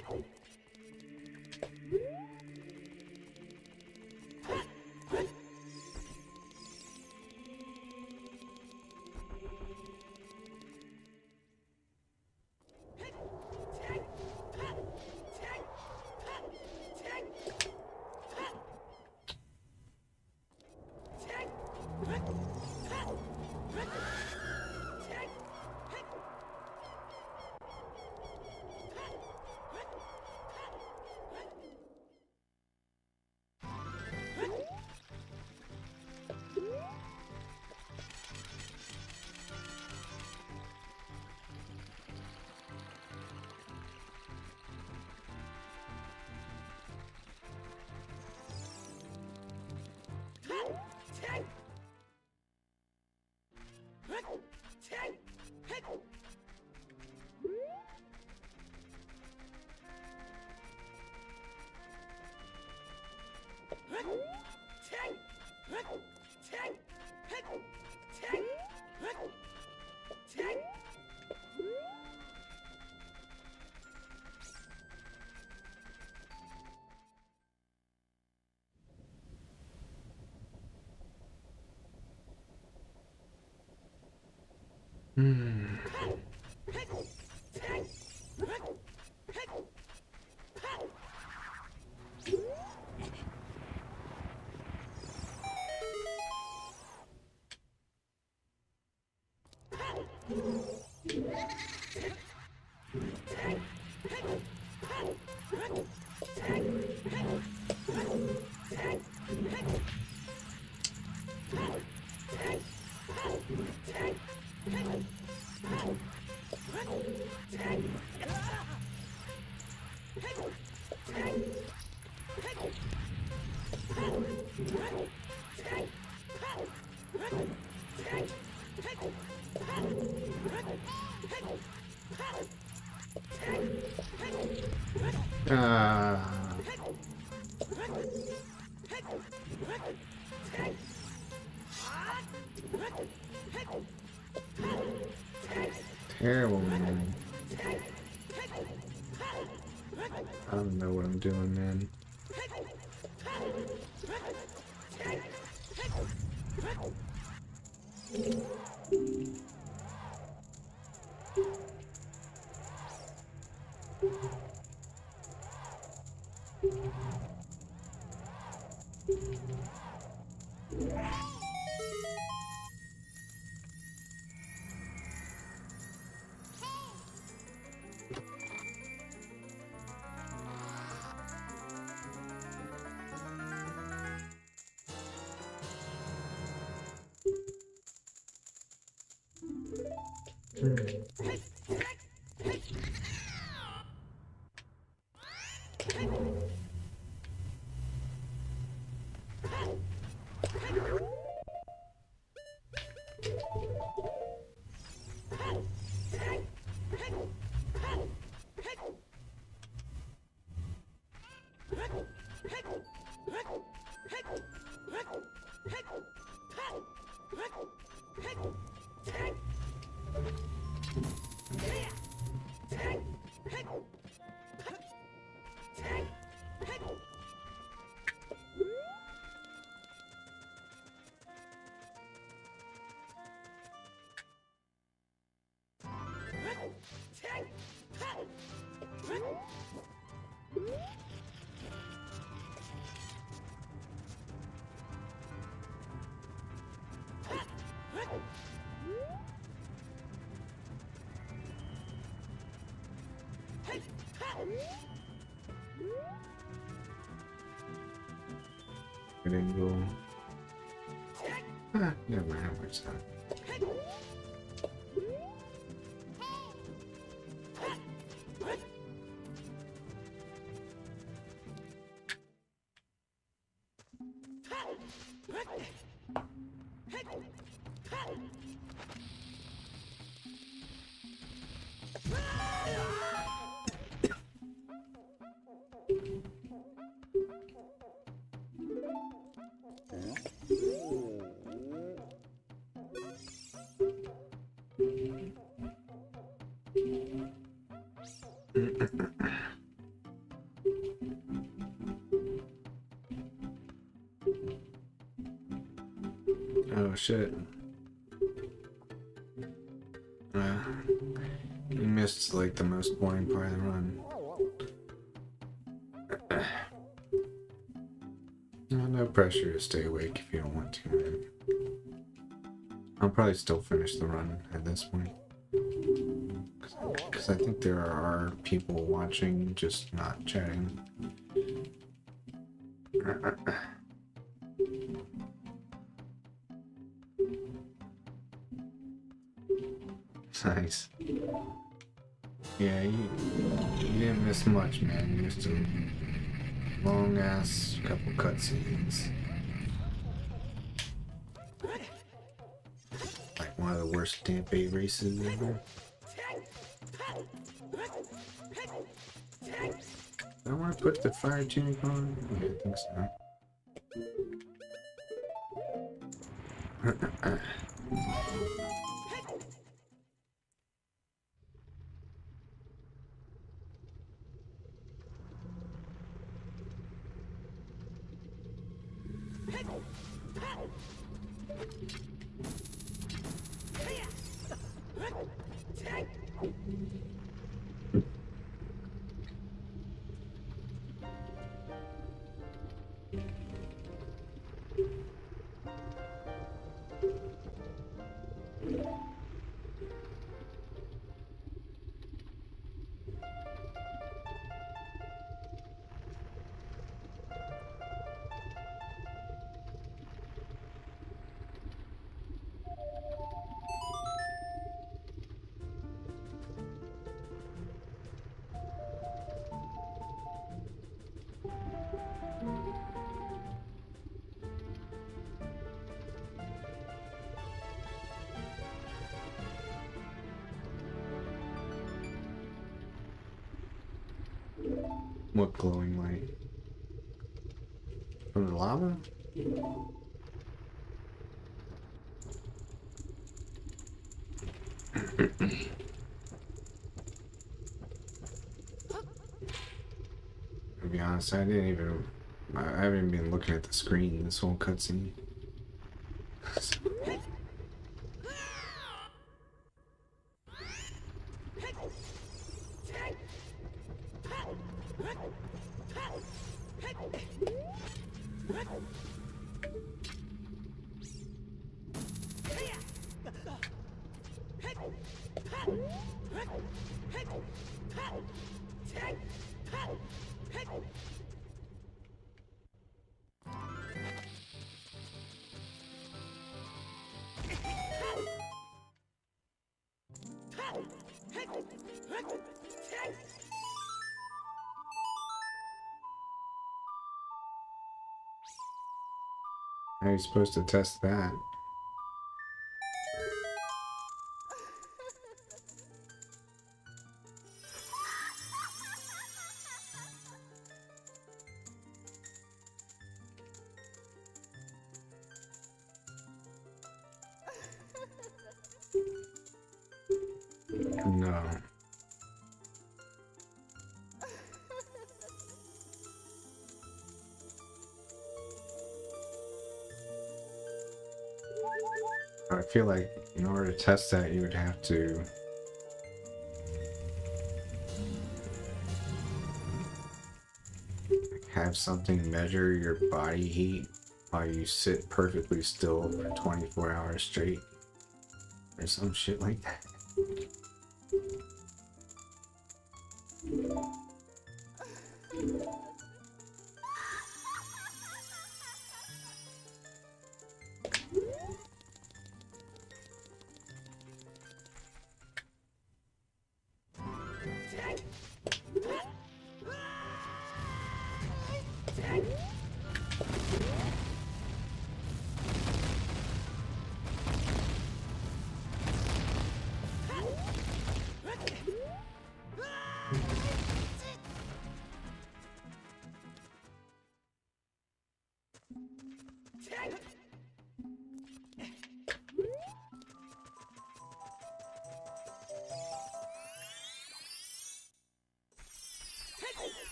Terrible, man. I don't know what I'm doing, man. Good angle. Ah, never mind how much that. shit. You missed like the most boring part of the run. No pressure to stay awake if you don't want to, man. I'll probably still finish the run at this point. Because I think there are people watching, just not chatting. Nice. Yeah, you didn't miss much, man. You missed a long ass couple cutscenes. Like one of the worst Stamp 8 races ever. I want to put the fire tunic on. Yeah, I think so. What glowing light? From the lava? To be honest, I haven't even been looking at the screen this whole cutscene. How are you supposed to test that? No. I feel like in order to test that, you would have to have something measure your body heat while you sit perfectly still for 24 hours straight, or some shit like that.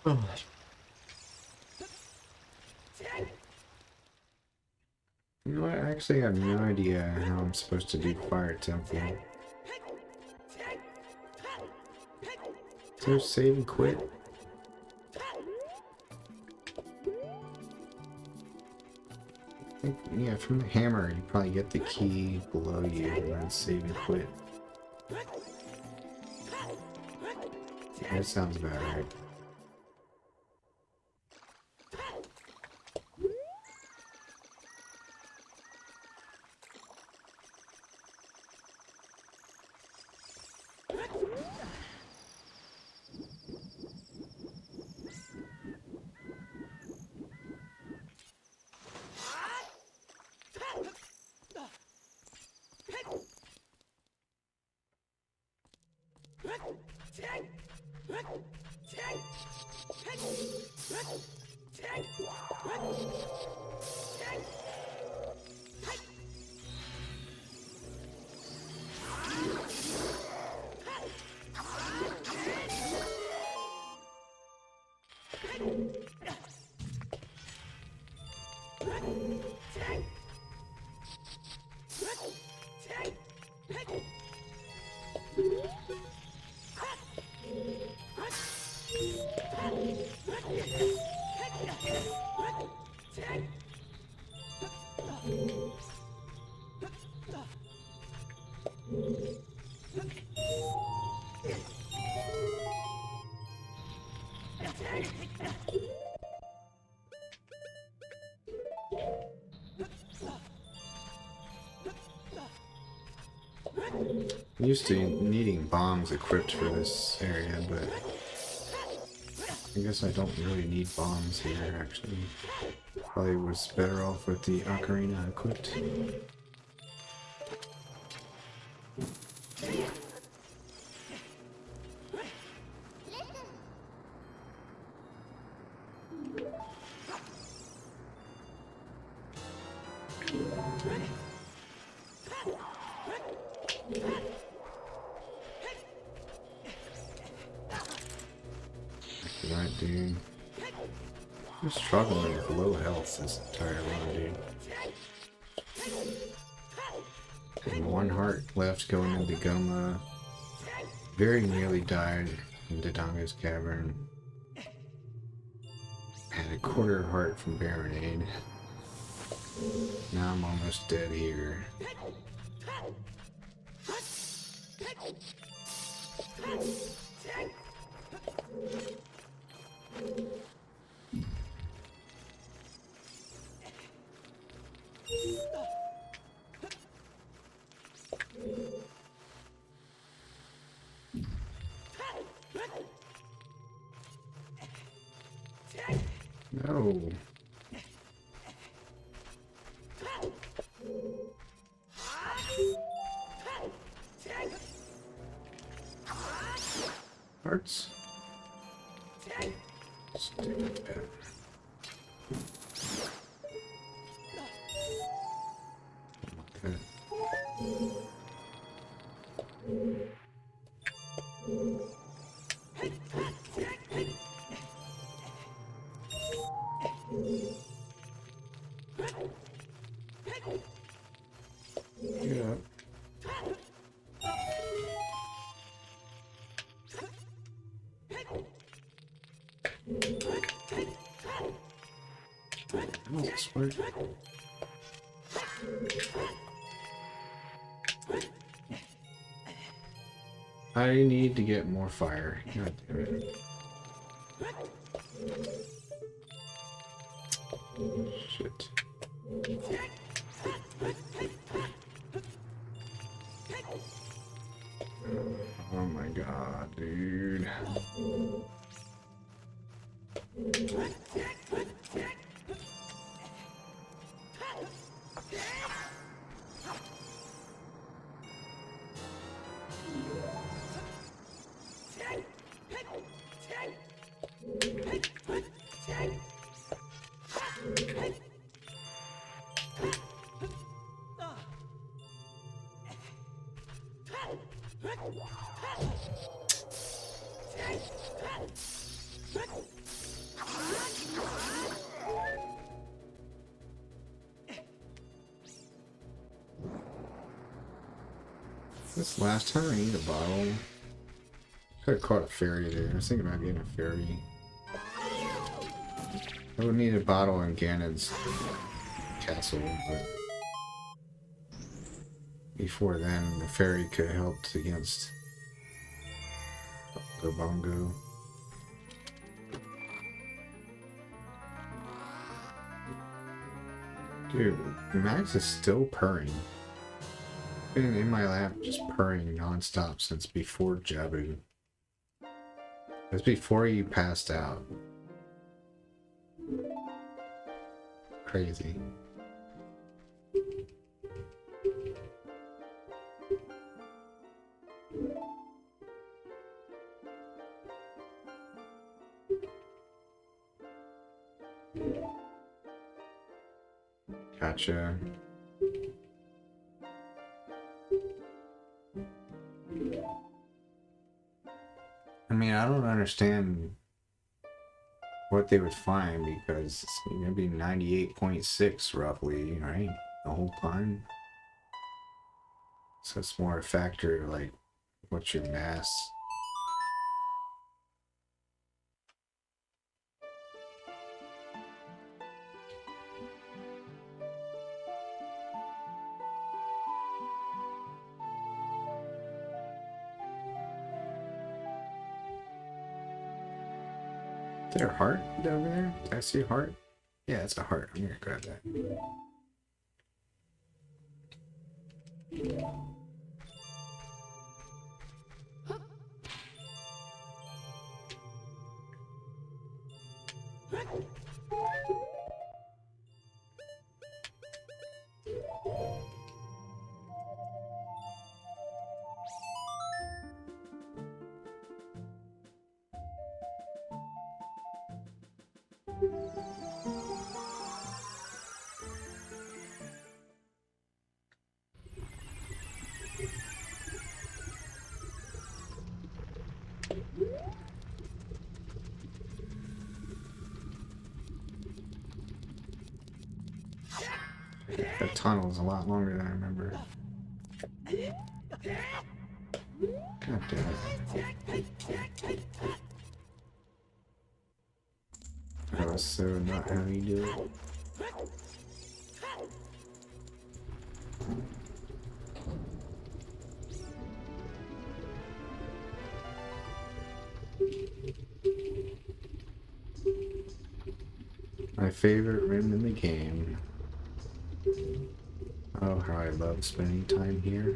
Oh. You know what? I actually have no idea how I'm supposed to do Fire Temple. Is there save and quit? Yeah, from the hammer, you probably get the key below you and then save and quit. Yeah, that sounds about right. I'm used to needing bombs equipped for this area, but I guess I don't really need bombs here, actually. Probably was better off with the ocarina equipped. Right, dude. I'm struggling with low health this entire run, dude. And one heart left going into Goma. Very nearly died in Dodonga's Cavern. Had a quarter heart from Baronade. Now I'm almost dead here. No. Hearts. Stupid pet. Okay. Yeah. How does this work? I need to get more fire. God damn it. Shit. Oh my god, dude. This last time I need a bottle. Could have caught a fairy there. I was thinking about getting a fairy. I would need a bottle in Ganon's castle, but before then, the fairy could have helped against the bongo. Dude, Max is still purring. Been in my lap just purring non-stop since before Jabu. That's before you passed out. Crazy. Gotcha. I mean, I don't understand what they would find because it's gonna be 98.6 roughly, right? The whole time. So it's more a factor like what's your mass? Is there a heart over there? Did I see a heart? Yeah, it's a heart. I'm gonna grab that. That tunnel is a lot longer than I remember. God damn it. That was so not how you do it. My favorite room in the game. Oh, how I love spending time here.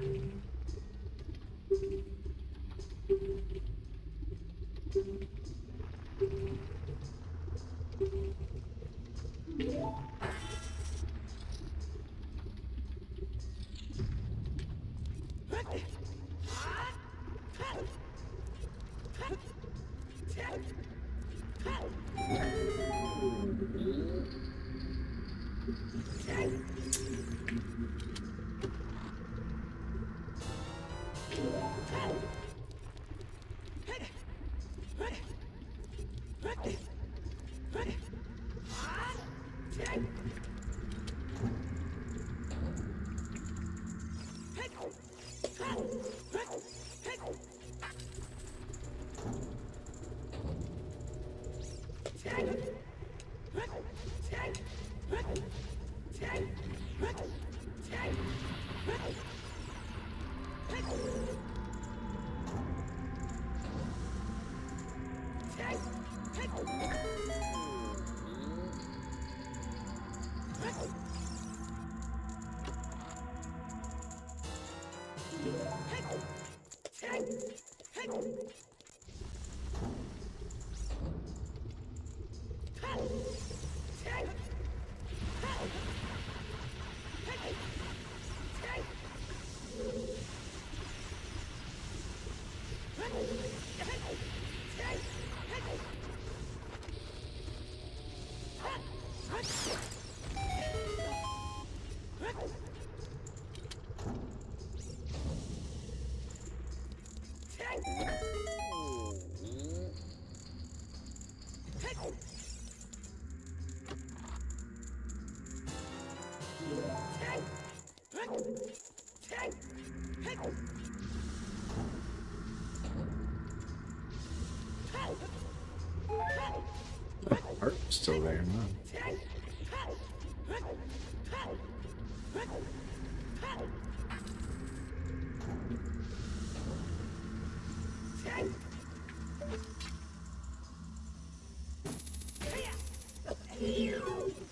there, man.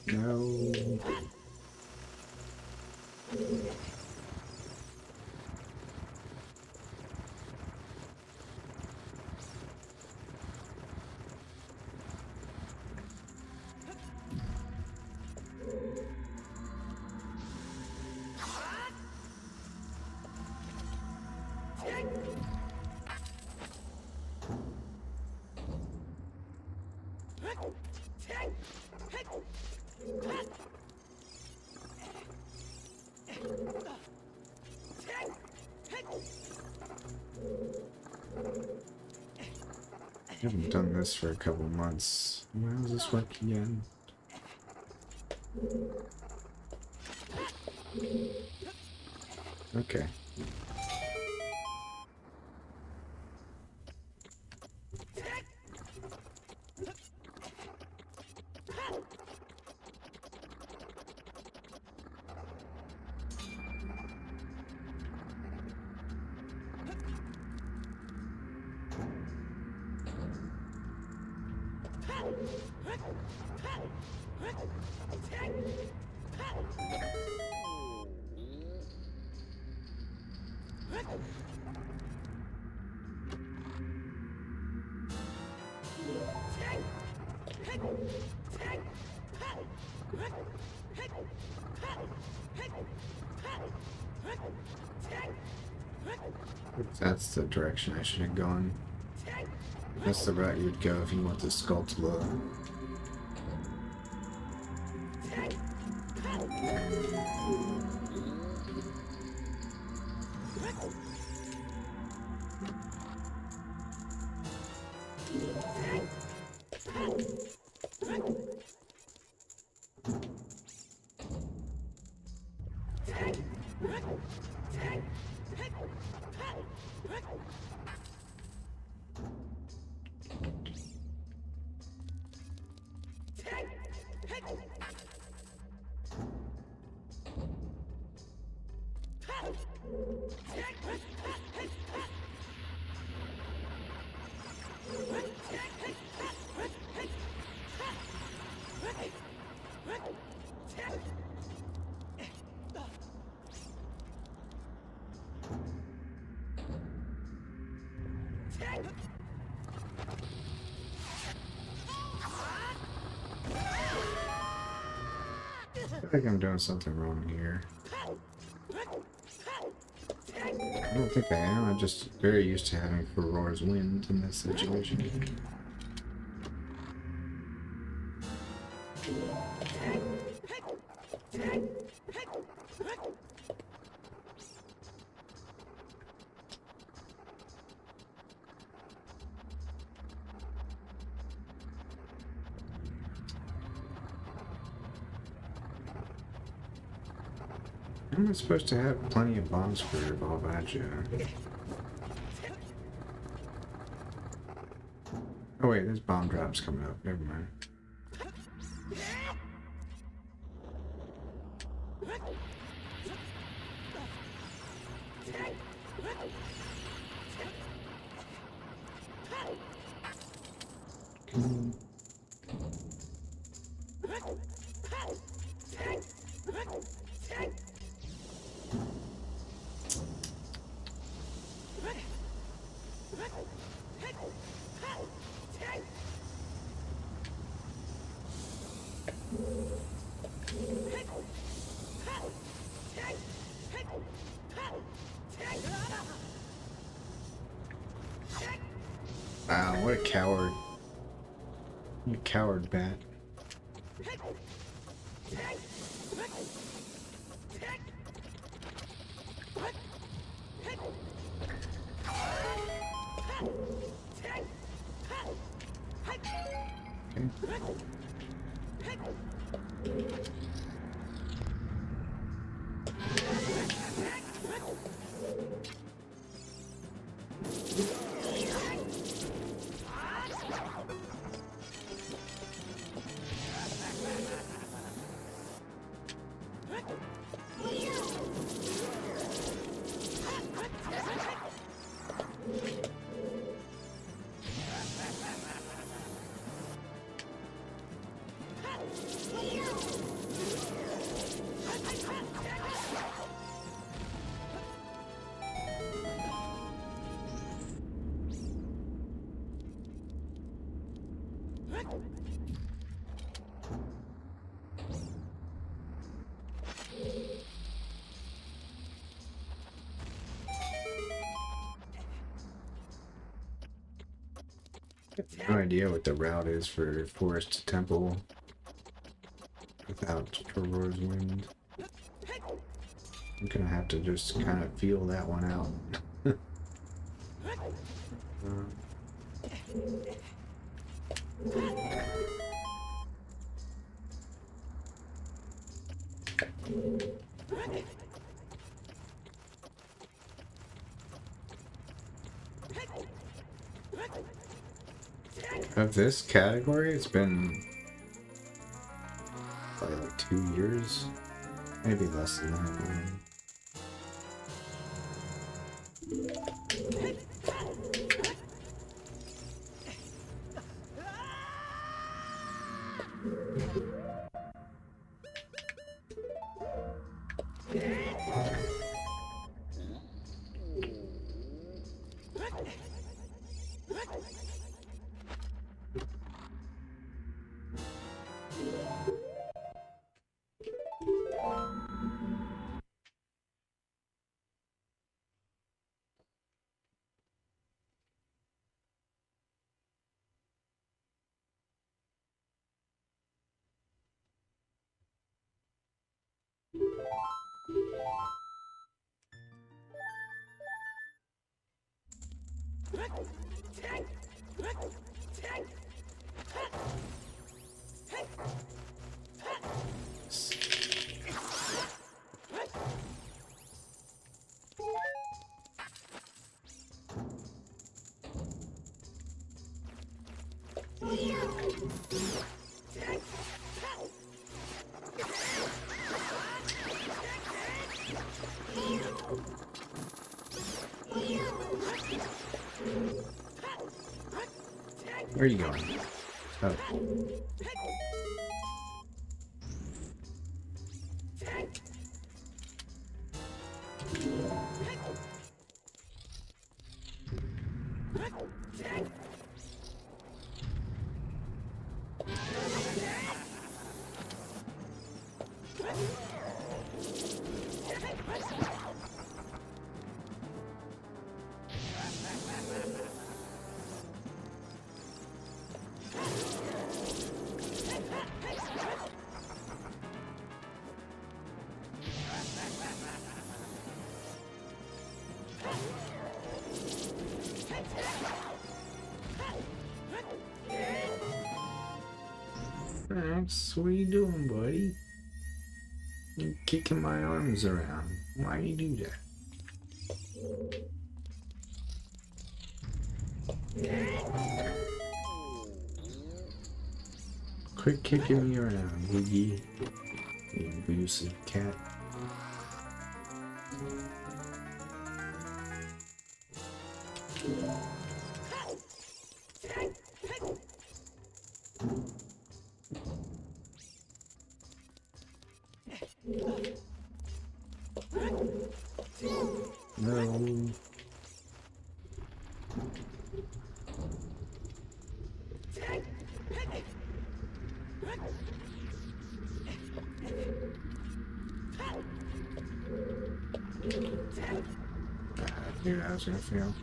No. I haven't done this for a couple months. How does this work again? Okay. That's the direction I should have gone. That's the route you would go if you want the skull to load. I think I'm doing something wrong here. I don't think I am. I'm just very used to having Aurora's wind in this situation. I'm supposed to have plenty of bombs for Evolve Adja. Oh wait, there's bomb drops coming up. Never mind. Wow, what a coward. What a coward bat. No idea what the route is for Forest to Temple without Aurora's Wind. I'm gonna have to just kind of feel that one out. Of this category, it's been probably like 2 years, maybe less than that. Where are you going? Oh. Max, what are you doing, buddy? You're kicking my arms around. Why you do that? Quit kicking me around, Wiggy. You abusive cat. No. I knew I was gonna fail.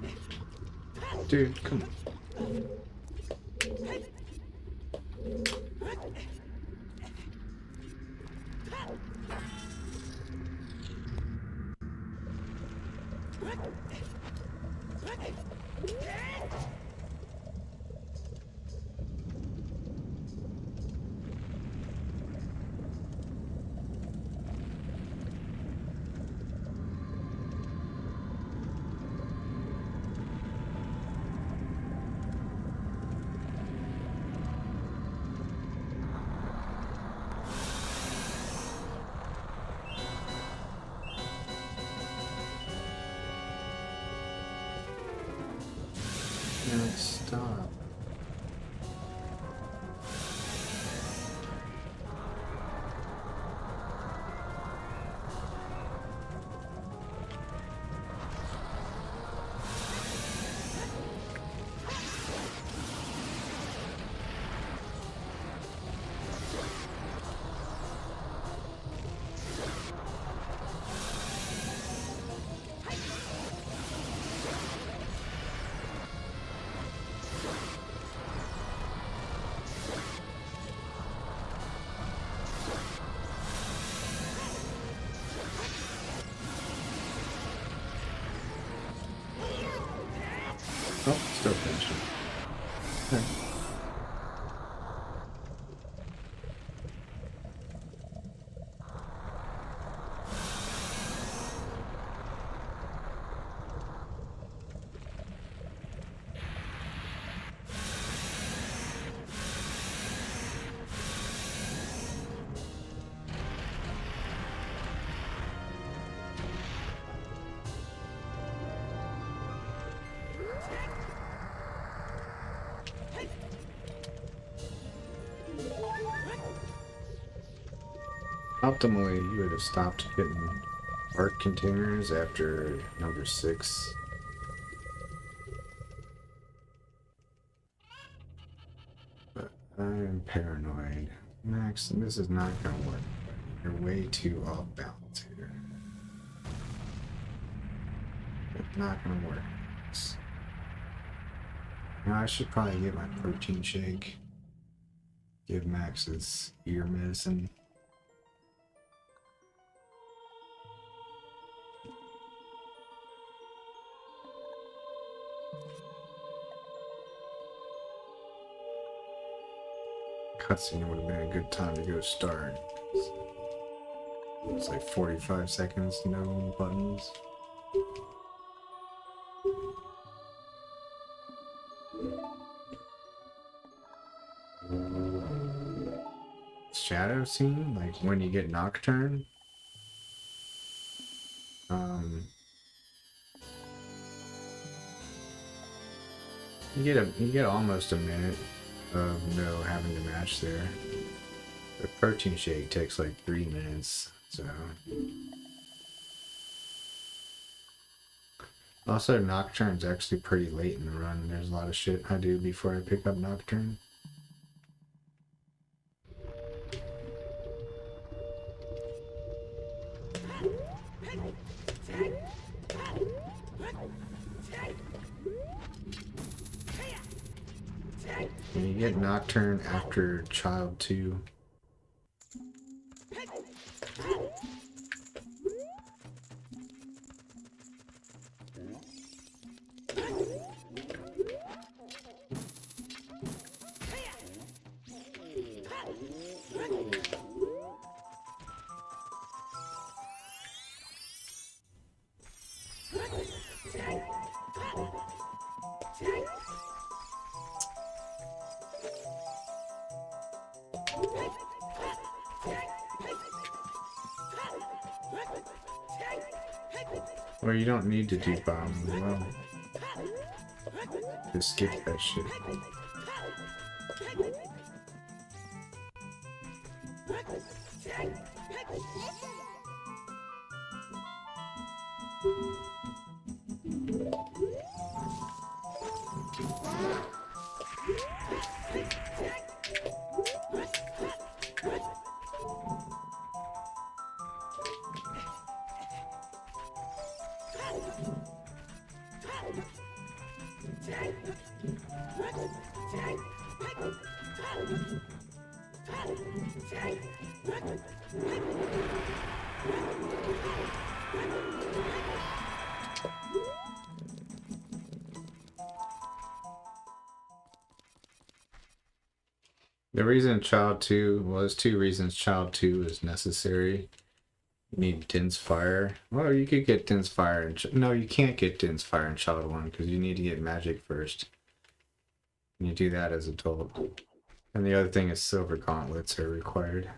Dude, come on. No, stop. Still finishing. Okay. Optimally, you would have stopped getting art containers after number 6. But I'm paranoid. Max, this is not gonna work. You're way too off balance here. It's not gonna work. Now I should probably get my protein shake. Give Max his ear medicine. Cutscene would have been a good time to go start. It's like 45 seconds, no buttons. Shadow scene, like when you get Nocturne. You get almost a minute of no having to match there. The protein shake takes like 3 minutes, so. Also, Nocturne's actually pretty late in the run. There's a lot of shit I do before I pick up Nocturne. And you get Nocturne after Child 2. Or you don't need to do bomb as well. Just skip that shit. The reason Child 2 was 2 reasons Child 2 is necessary. You need Dense Fire. Well, you could get Dense Fire in no, you can't get Dense Fire in Child 1 because you need to get Magic first. And you do that as adult. And the other thing is Silver Gauntlets are required.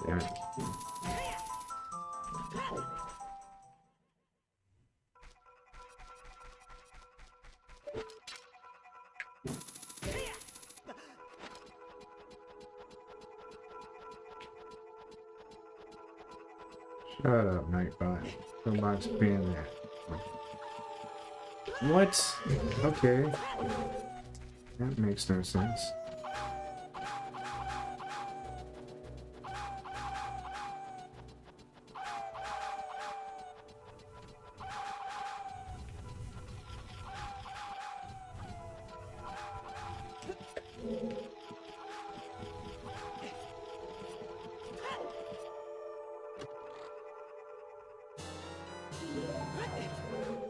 Damn it. Shut up, Nightbot. Nightbot's being there. What? Okay. That makes no sense.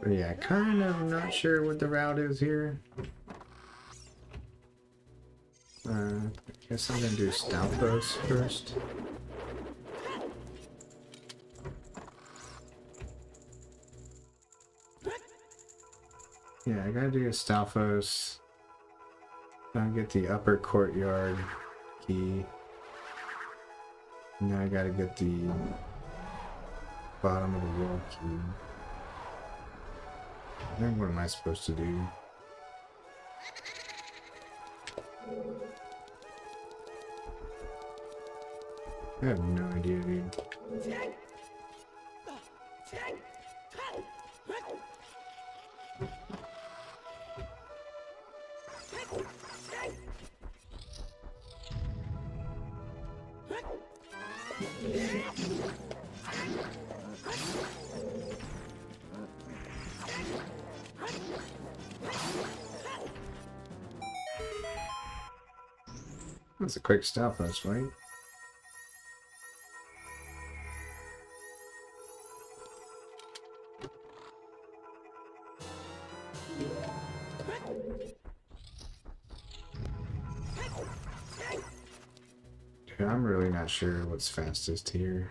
But yeah, kind of not sure what the route is here. I guess I'm gonna do Stalfos first. Yeah, I gotta do a Stalfos. Gotta get the upper courtyard key. Now I gotta get the bottom of the wall key. Then what am I supposed to do? I have no idea, dude. That's a quick stop us, right? Dude, I'm really not sure what's fastest here.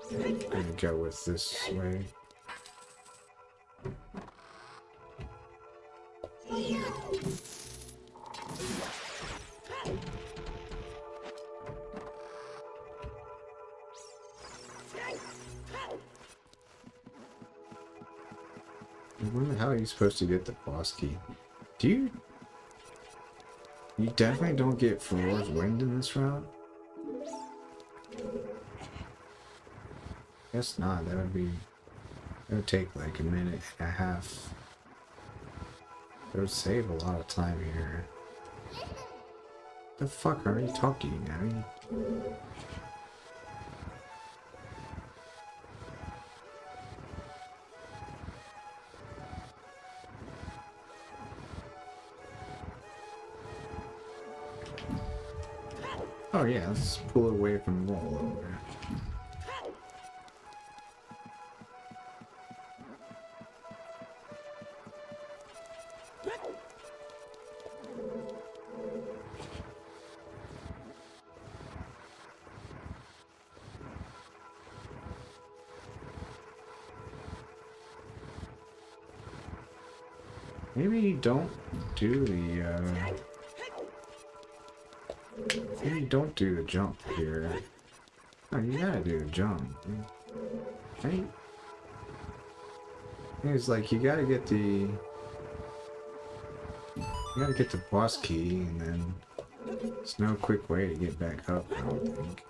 I'm gonna go with this way. Where the hell are you supposed to get the boss key? Do you... You definitely don't get Floor's Wind in this route? Guess not, that would be... It would take like a minute and a half. It would save a lot of time here. The fuck are you talking, Abby? Oh yeah, let's pull it away from the wall over there. Maybe you don't do the, maybe you don't do the jump here. No, you gotta do the jump. Right? It's like you gotta get the... You gotta get the boss key, and then there's no quick way to get back up, I don't think.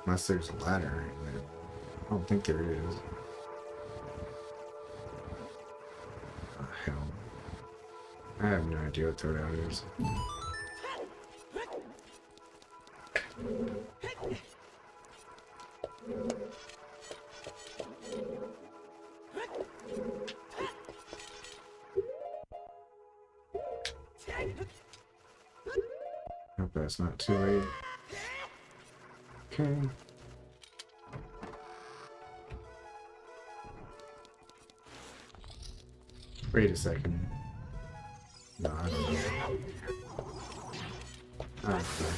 Unless there's a ladder in there. I don't think there is. Oh, hell. I have no idea what the route is. Hope that's not too late. Okay. Wait a second. No, I don't know. Okay.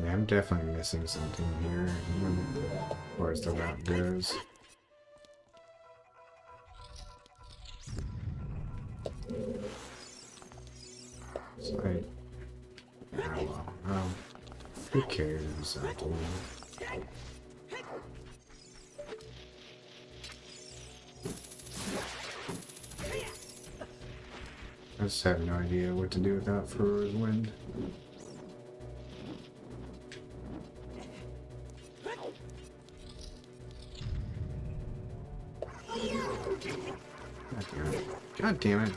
Yeah, I'm definitely missing something here as far as the route goes. It's like, yeah, well, who cares? I do. I just have no idea what to do without Furor's Wind. God damn it. God damn it.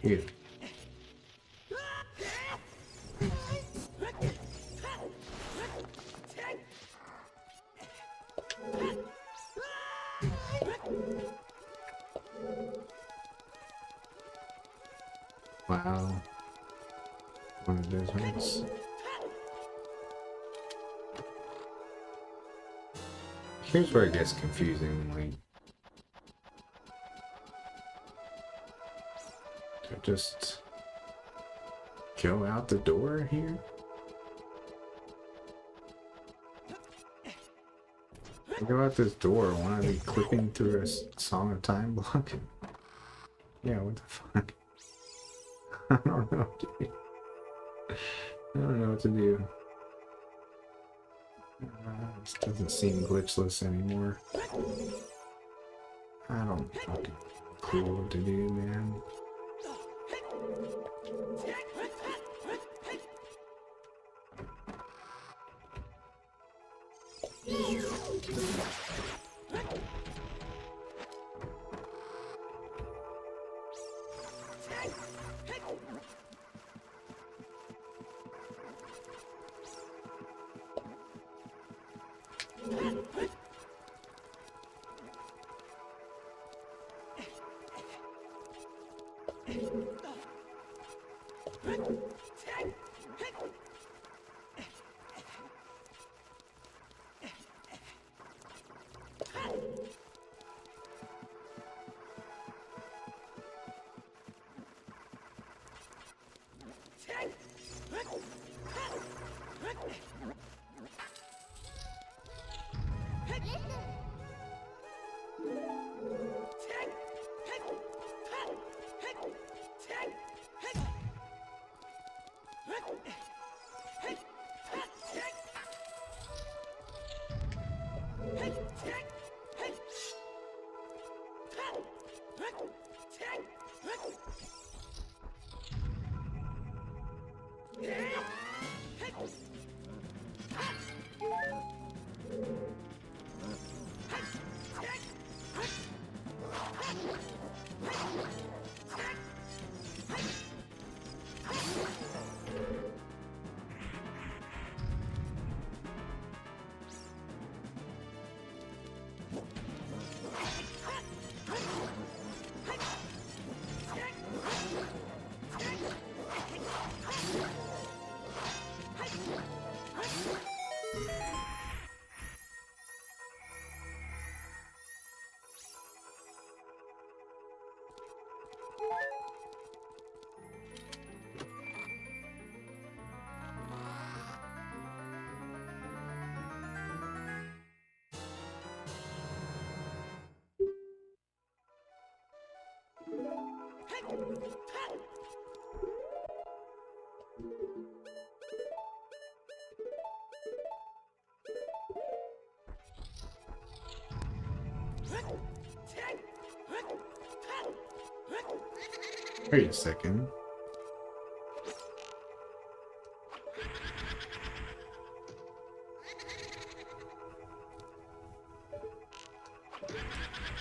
Here. Wow. One of those ones. Here's where it gets confusing, like to just go out the door here? I go out this door, want to be clicking through a Song of Time block? Yeah, what the fuck? I don't know, dude. I don't know what to do. This doesn't seem glitchless anymore. I don't fucking clue what to do, man. Wait a second.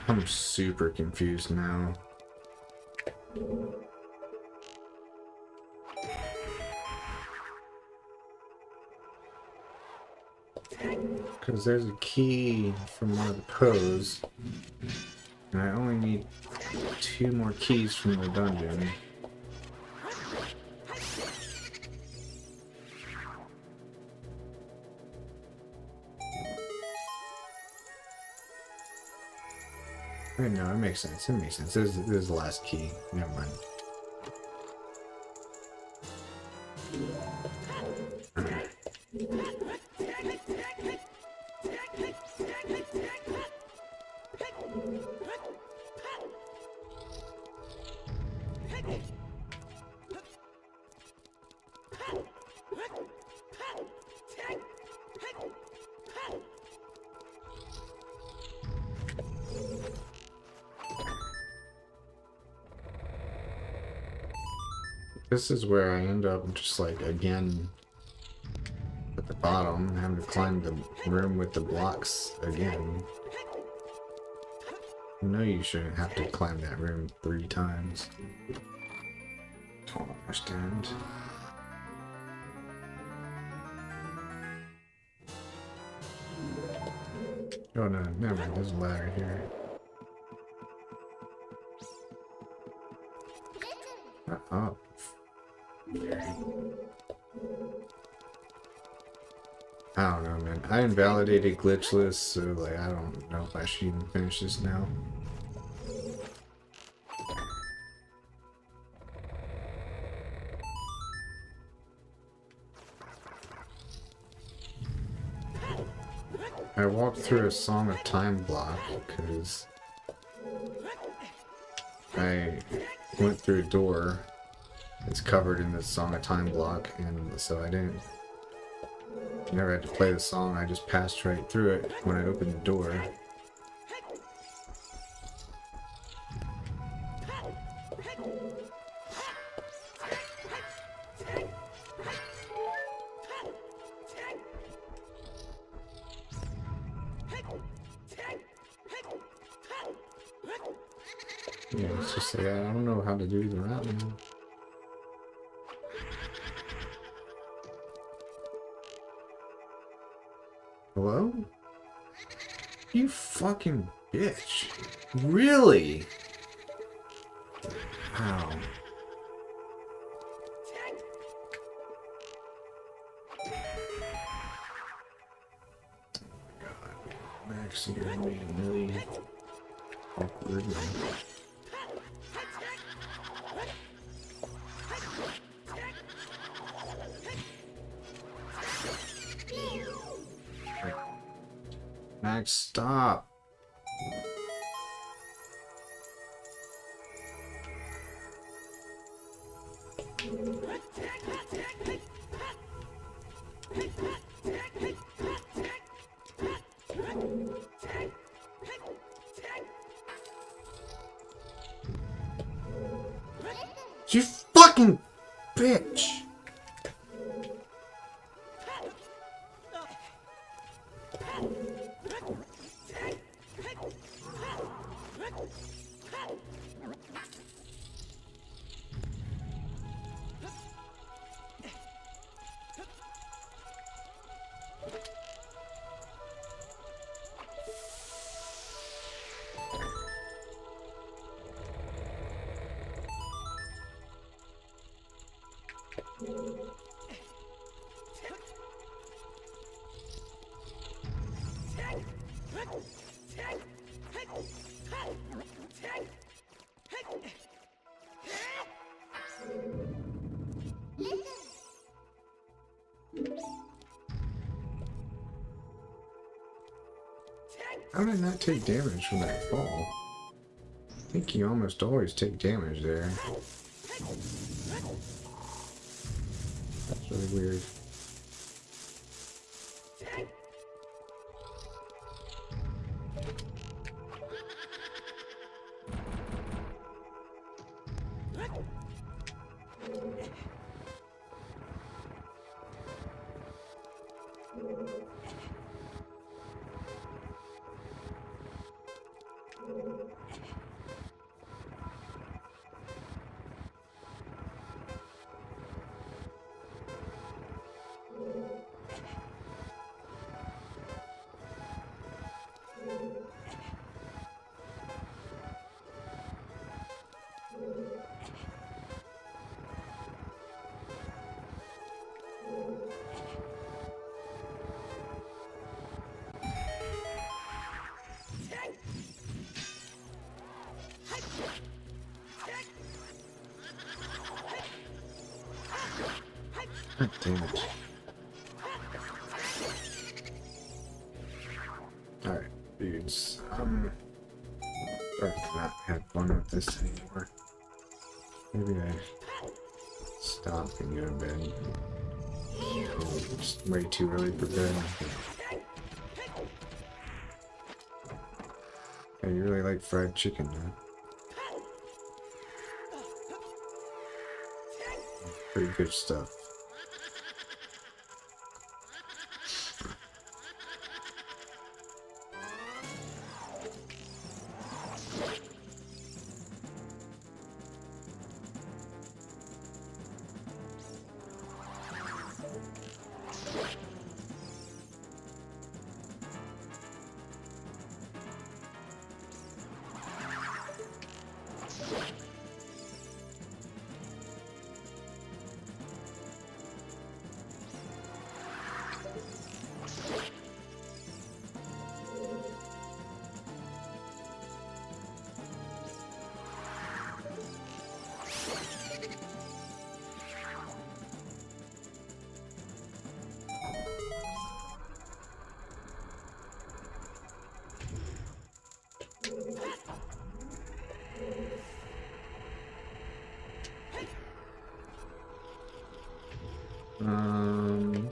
I'm super confused now. Because there's a key from one of the pros. And I only need 2 more keys from the dungeon. Wait, no, it makes sense. It makes sense. This is the last key. Never mind. This is where I end up just like again at the bottom, having to climb the room with the blocks again. I know you shouldn't have to climb that room 3 times. Don't understand. Oh no, never mind, there's a ladder here. Oh. I don't know, man. I invalidated glitchless, so like I don't know if I should even finish this now. I walked through a Song of Time block because I went through a door that's covered in this Song of Time block, and so I never had to play the song. I just passed right through it when I opened the door. Yeah, it's just like I don't know how to do the route now. Hello? You fucking bitch. Really? Wow. God. Max, you're being really awkward. Max, stop. You fucking bitch. How did I not take damage from that fall? I think you almost always take damage there. That's really weird. Damn it. Alright, dudes. Starting to not have fun with this anymore. Maybe I stop and go to bed. Oh, it's way too early for bed. Yeah, you really like fried chicken, huh? Pretty good stuff. Um,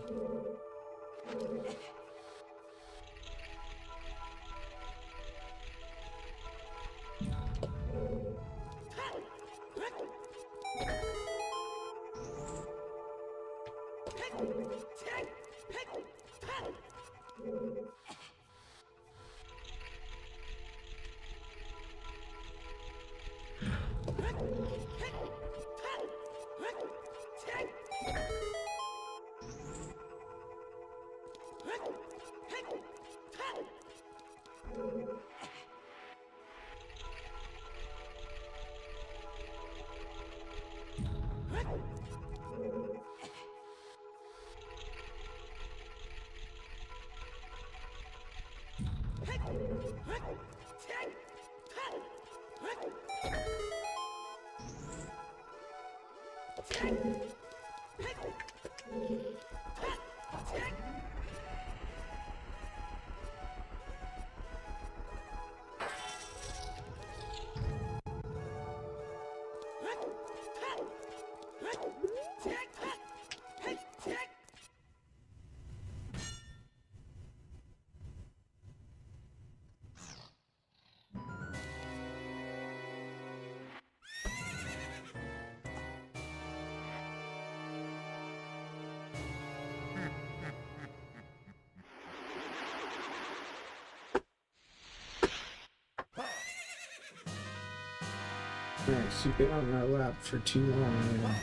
Max, you've been on my lap for too long now.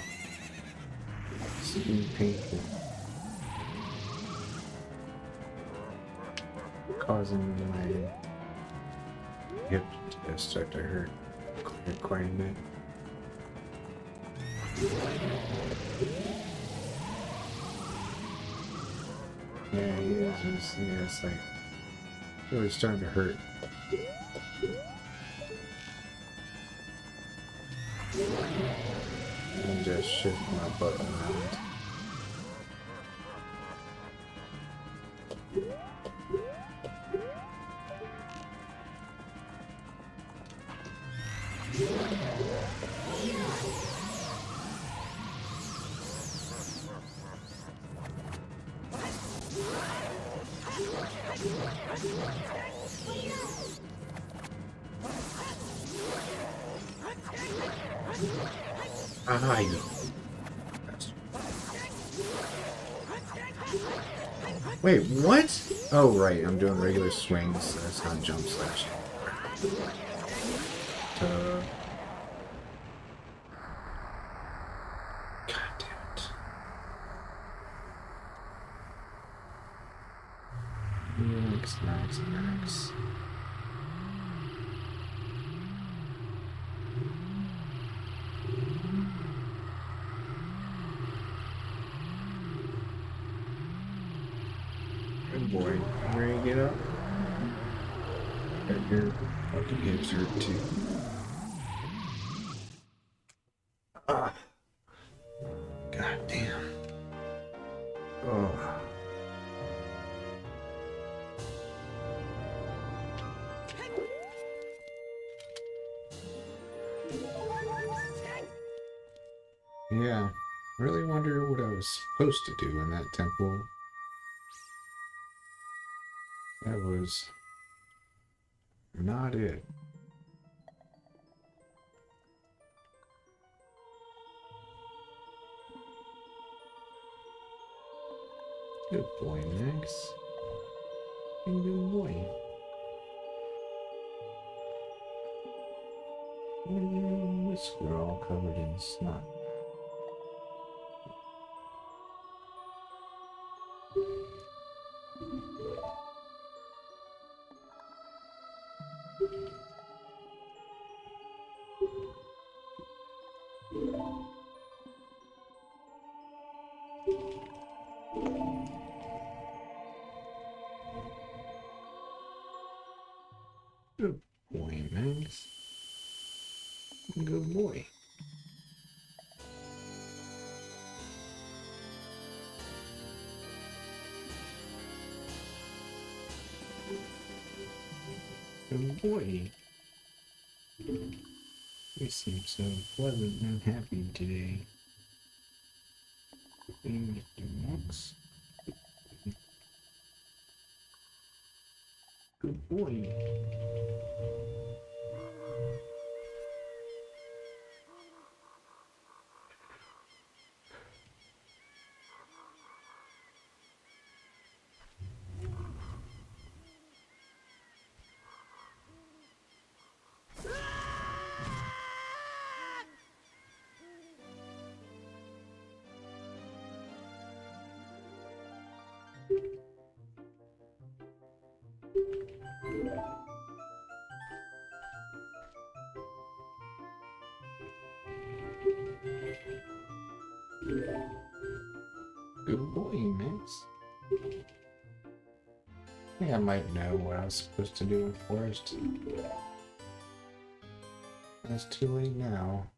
It's getting painful. Causing my hip to start to hurt quite a bit. Yeah, he is. It's like really starting to hurt. And just shift my butt around. Wait, what? Oh, right, I'm doing regular swings, so that's not jump slash. God damn it. Max. Good boy. You ready to get up? Got your fucking hips hurt too. Ah. God damn. Oh. Yeah, really wonder what I was supposed to do in that temple. That was not it. Good boy, Max. Good boy. Whisker all covered in snot. Good boy, Max. Good boy. Good boy. You seem so pleasant and happy today. Hey, Mr. Max. Good boy. Good boy, Max. I think I might know what I was supposed to do in Forest. It's too late now.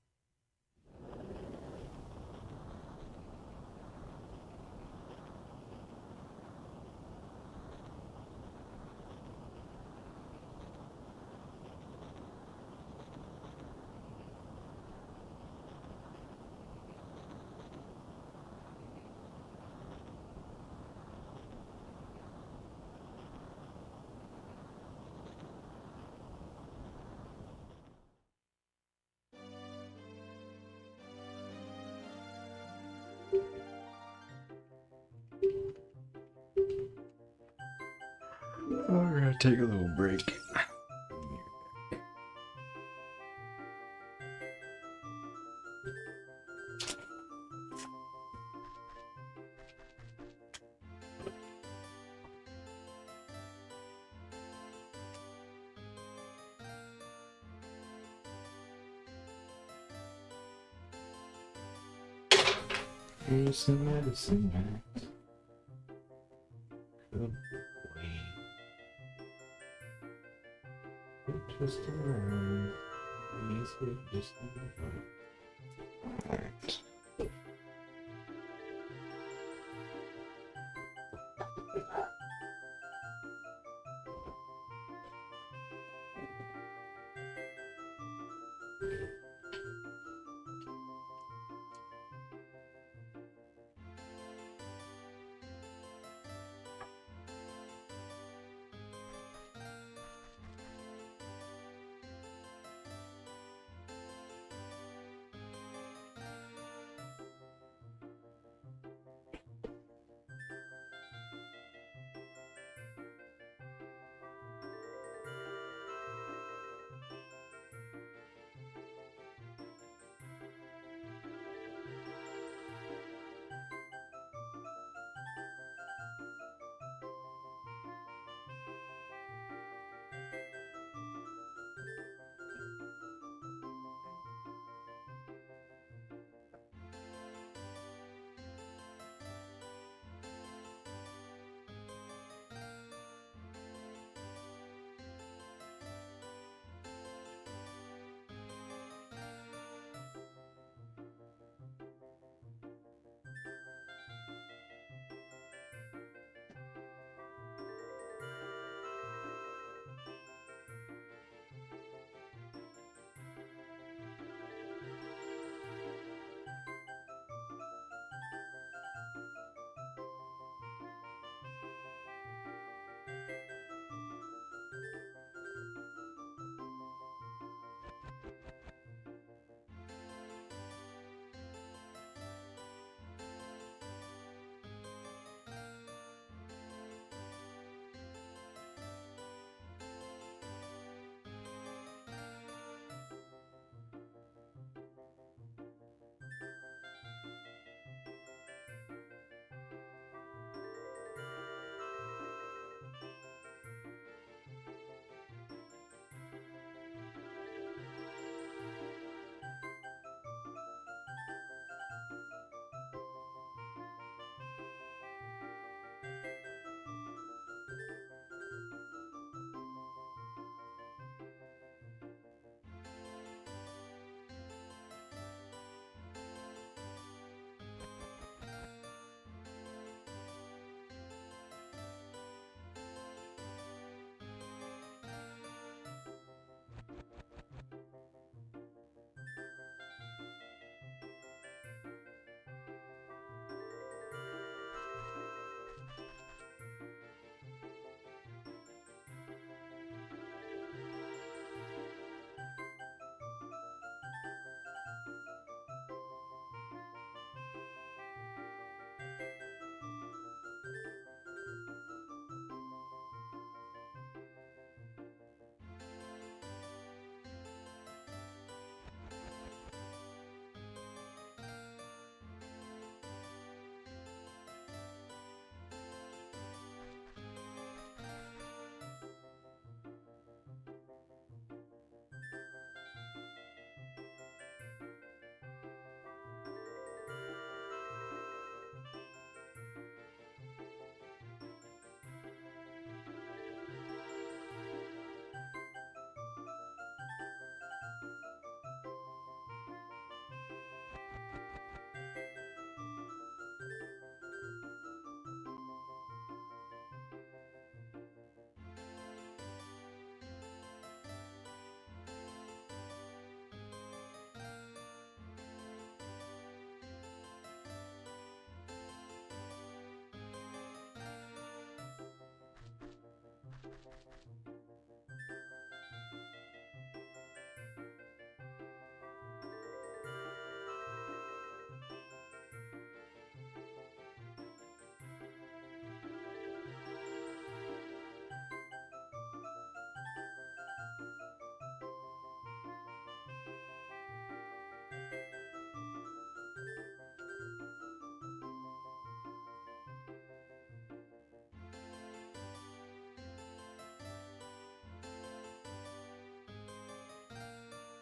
We're gonna take a little break. Here's some medicine, Max. Good boy. Good twist around. Easy, just alright.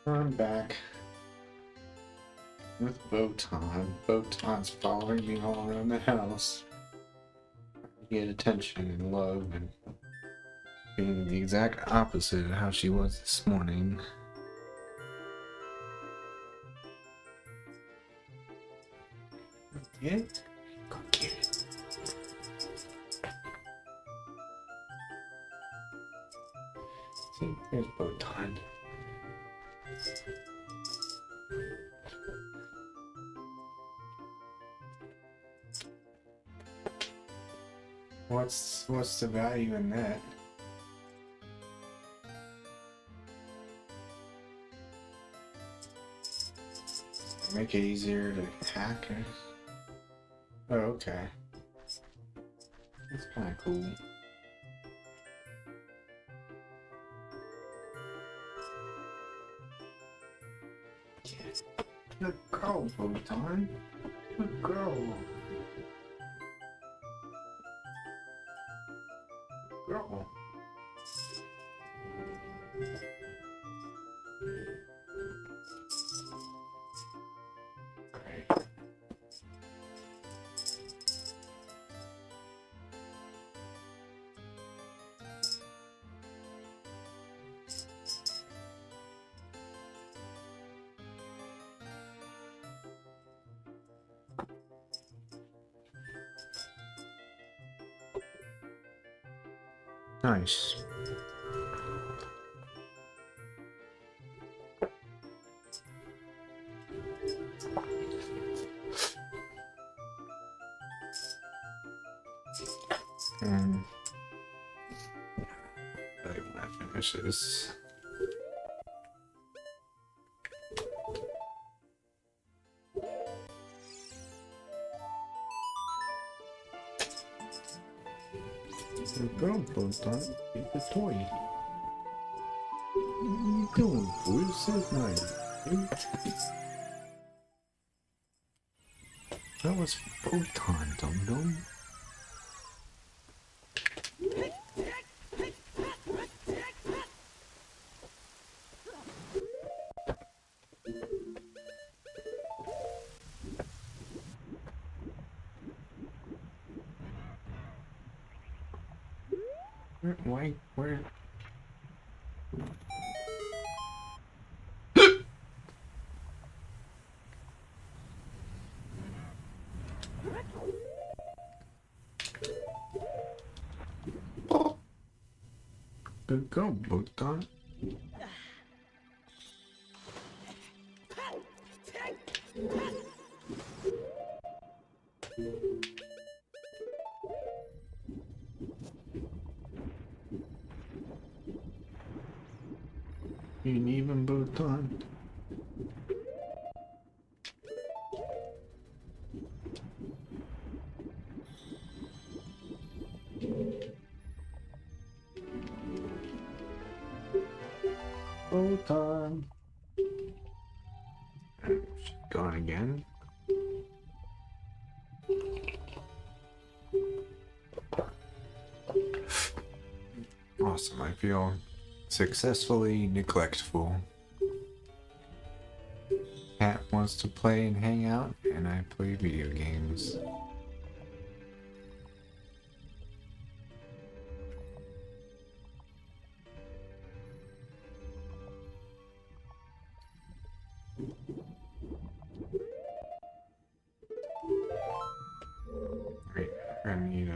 I'm back with Botan. Botan's following me all around the house. Get attention and love and being the exact opposite of how she was this morning. Get it? Go get it. See, there's Botan. What's the value in that? Make it easier to hack it. Oh, okay. That's kind of cool. Good girl, Botan. Good girl. Girl. Great. Nice. And really when I finish this. Girl, Botan, it's a toy. What are you doing, boy? It says nice. That was Botan, Dum Dum. Why? Where? Good go, Botan. Ain't even Botan. Botan. Gone again. Awesome, I feel successfully neglectful. Cat wants to play and hang out, and I play video games. Right, I need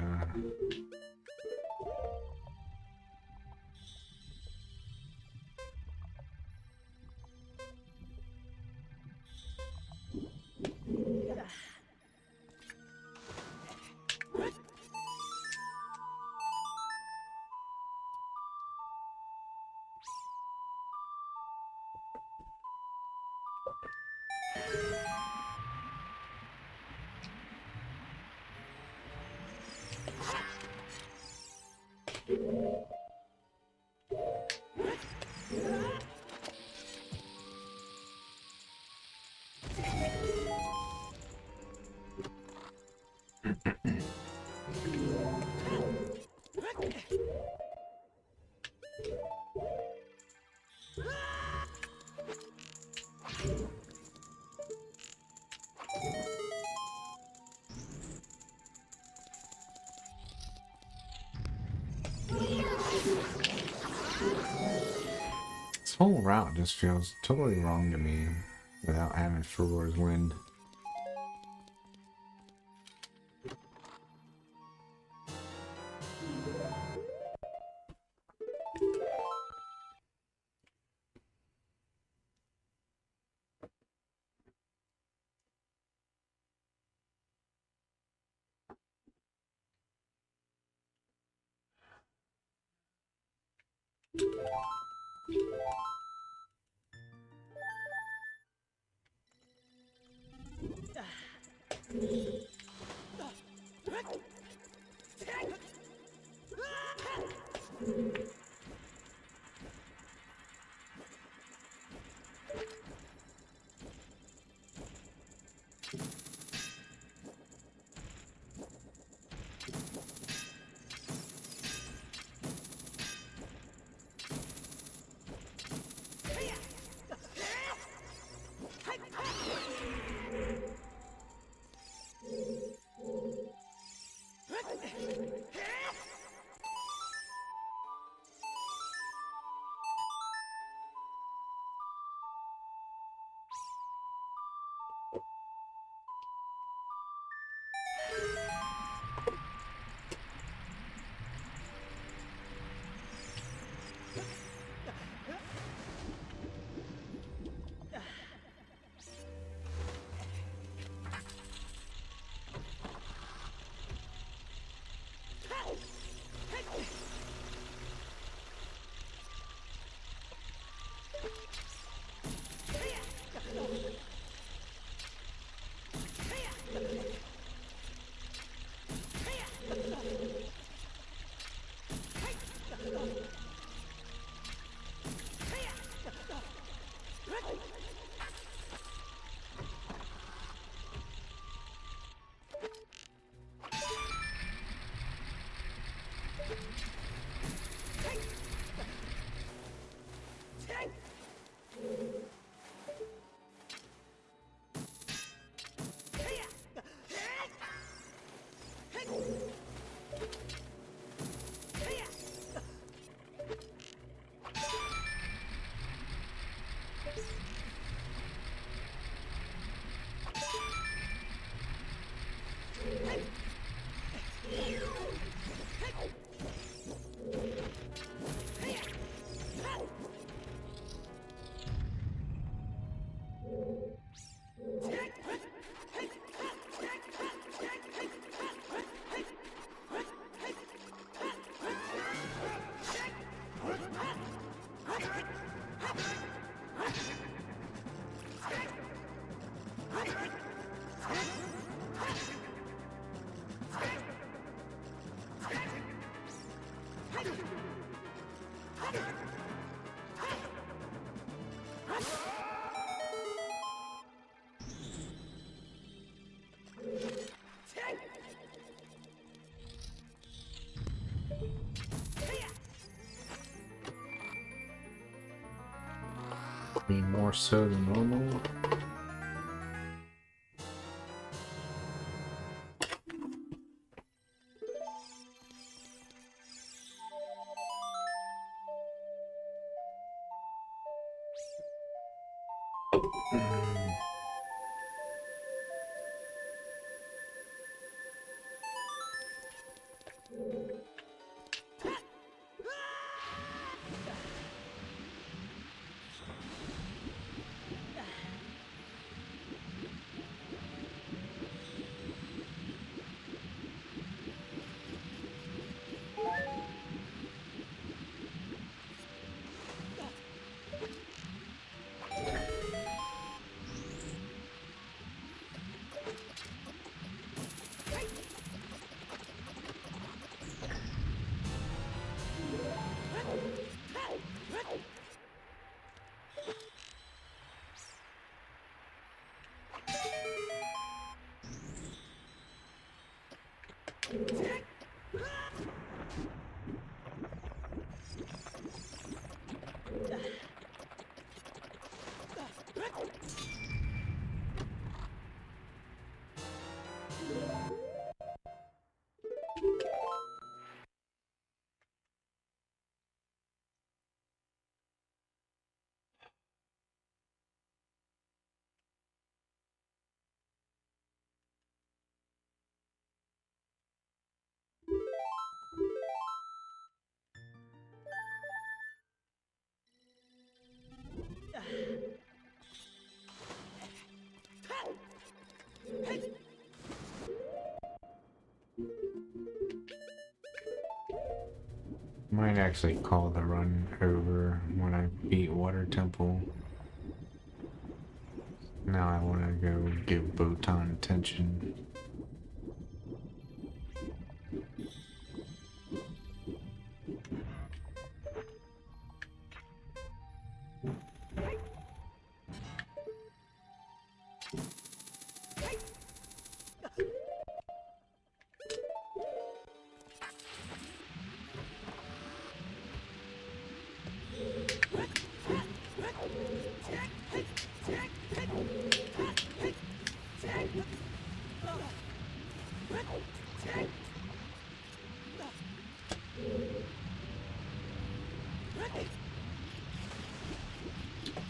whole route just feels totally wrong to me without having Furor's Wind. More so than normal. actually call the run over when I beat Water Temple. Now I want to go give Botan attention.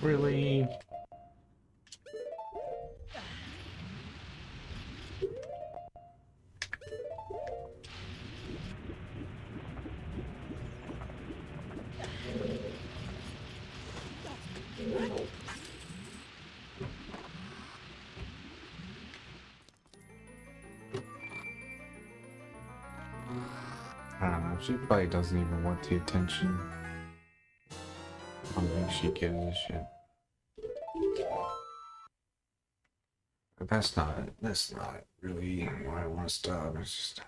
Really? I don't know, she probably doesn't even want the attention. I don't think she gives a shit. But that's not really why I want to stop. It's just...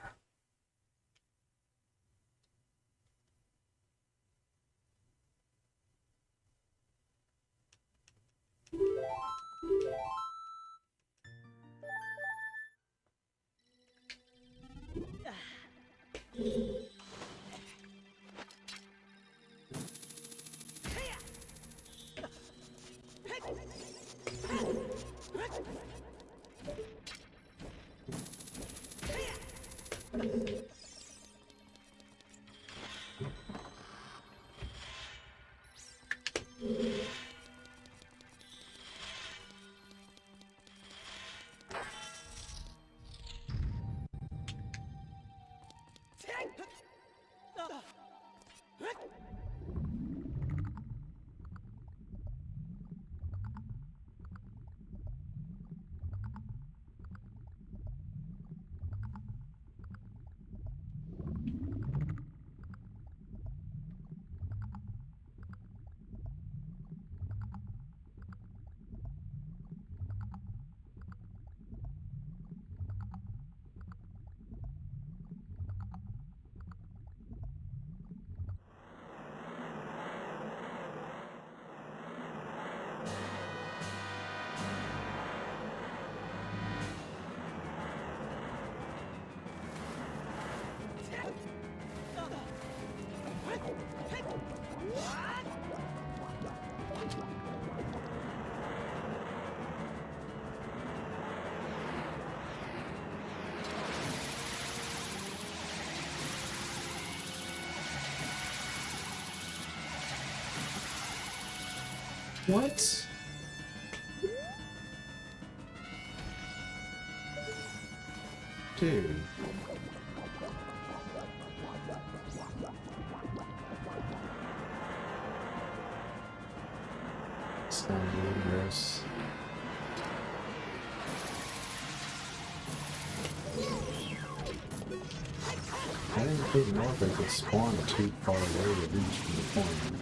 What? Dude. It's not dangerous. I didn't know if I could spawn too far away to reach the point.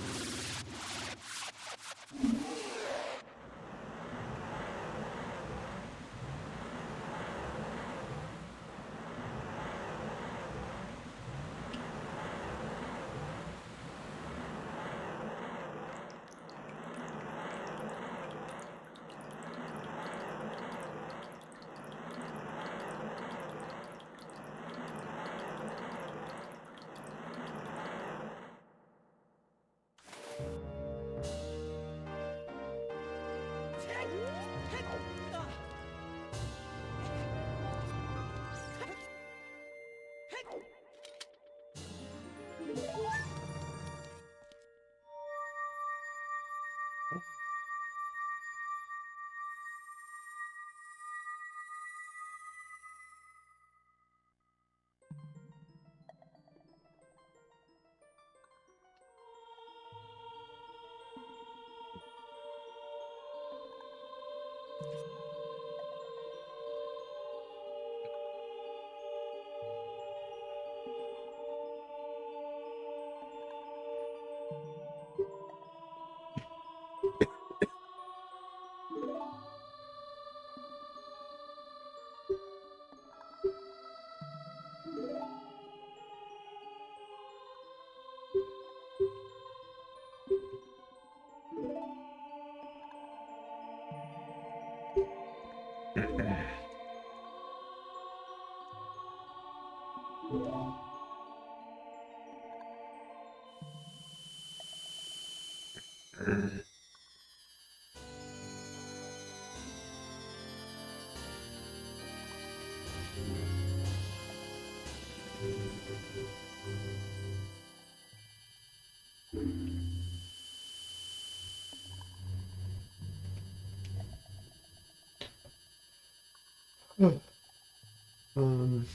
Um,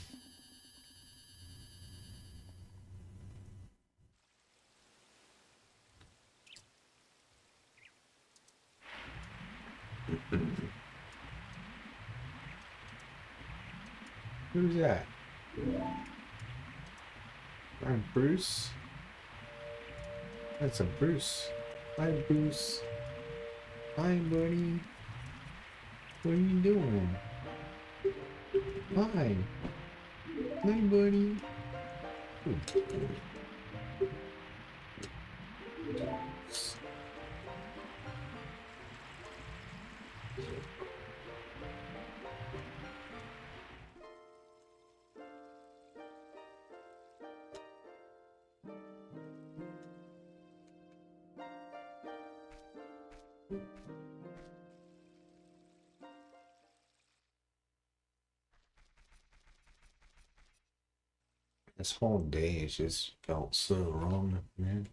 who's that? Bruce? That's a Bruce. Hi, Bruce. Hi, buddy. What are you doing? Hi. Hi, buddy. This whole day has just felt so wrong, man.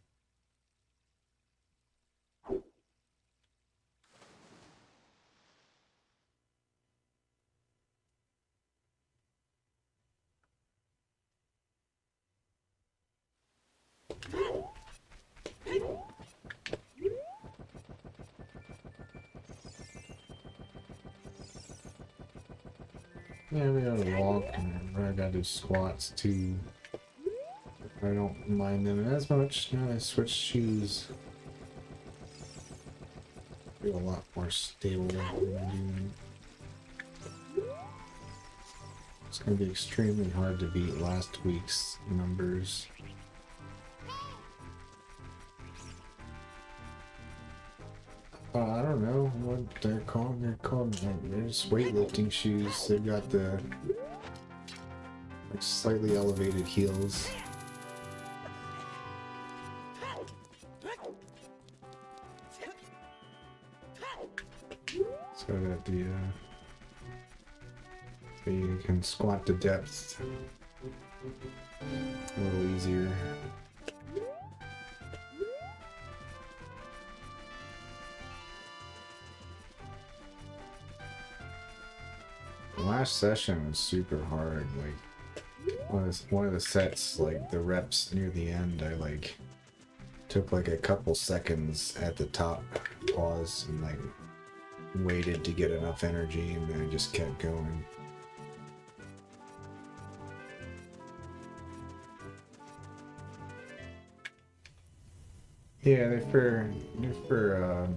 Yeah, we gotta walk and I gotta do squats too. I don't mind them as much now I switch shoes. Feel a lot more stable than I'm doing. It's gonna be extremely hard to beat last week's numbers. I don't know what they're called. They're called they're just weightlifting shoes. They've got the like slightly elevated heels. So that the so you can squat to depth a little easier. The last session was super hard. Like one of the sets, like the reps near the end, I like took like a couple seconds at the top, pause, and like waited to get enough energy, and then I just kept going. Yeah, they're for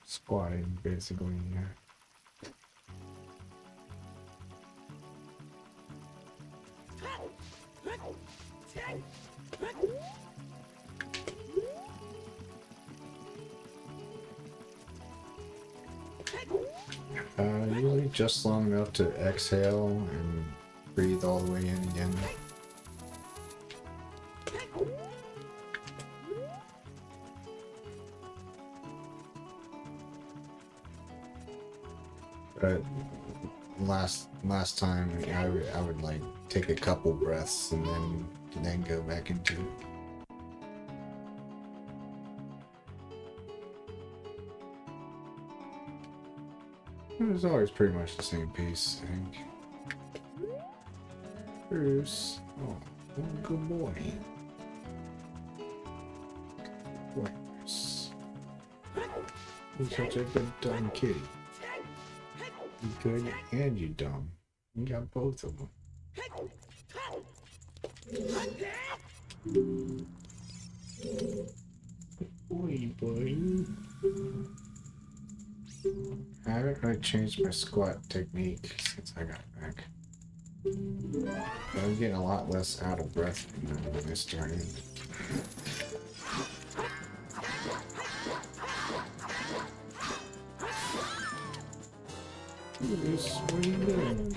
squatting basically. Yeah. Usually just long enough to exhale and breathe all the way in again. But last time I would like take a couple breaths and then go back into it. It was always pretty much the same pace, I think. Bruce. Oh, good boy. Boy, Bruce. You're such a good dumb kitty. You good and you dumb. You got both of them. Boy, boy. I haven't really changed my squat technique since I got back. But I'm getting a lot less out of breath when I started. What are you doing?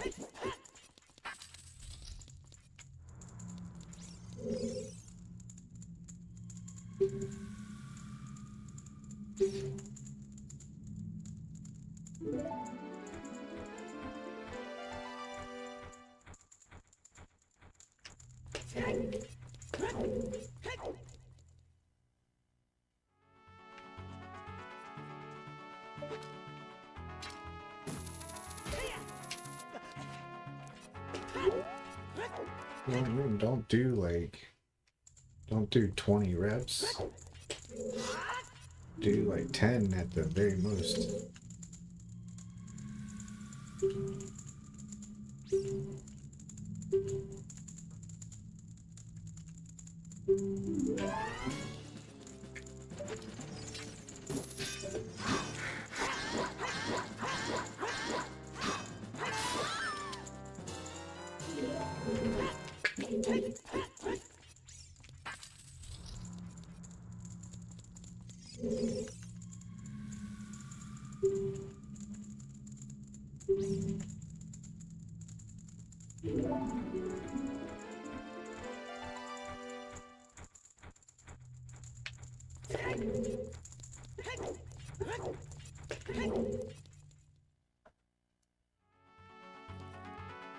Don't do like, don't do 20 reps. Do like 10 at the very most.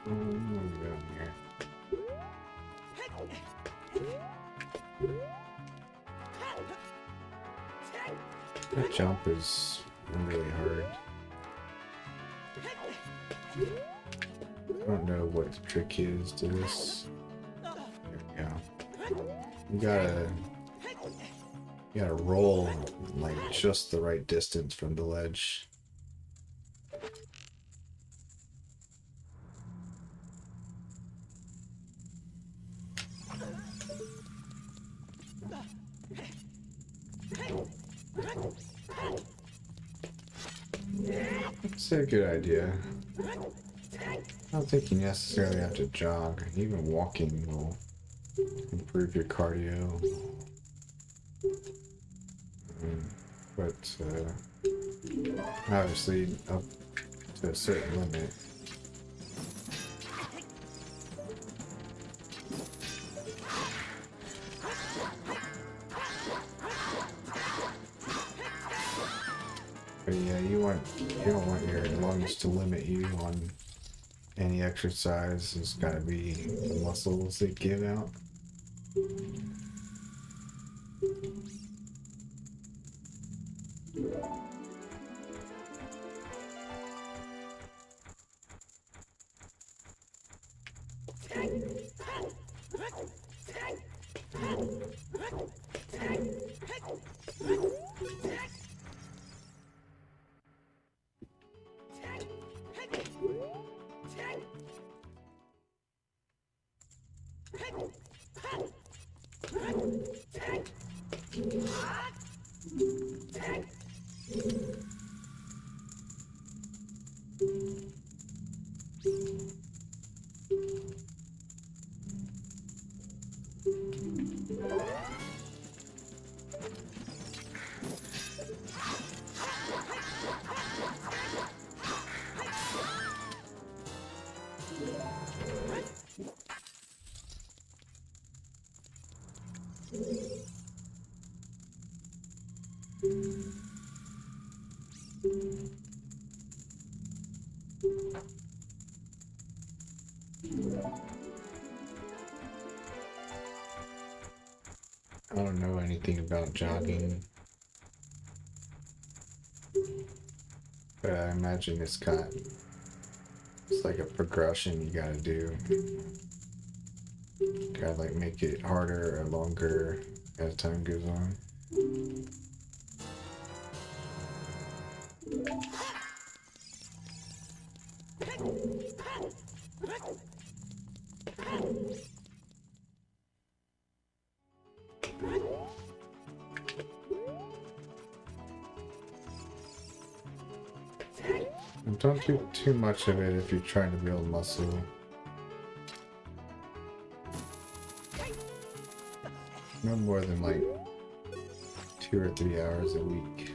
What are we doing here? That jump is really hard. I don't know what the trick is to this. There we go. You gotta roll like just the right distance from the ledge. That's a good idea. I don't think you necessarily have to jog. Even walking will improve your cardio. But obviously up to a certain limit. But yeah, you don't want your lungs to limit you on any exercise. It's gotta be the muscles that give out. I don't know anything about jogging, but I imagine it's like a progression you gotta do. Gotta like make it harder or longer as time goes on. And don't do too much of it if you're trying to build muscle. No more than like 2 or 3 hours a week.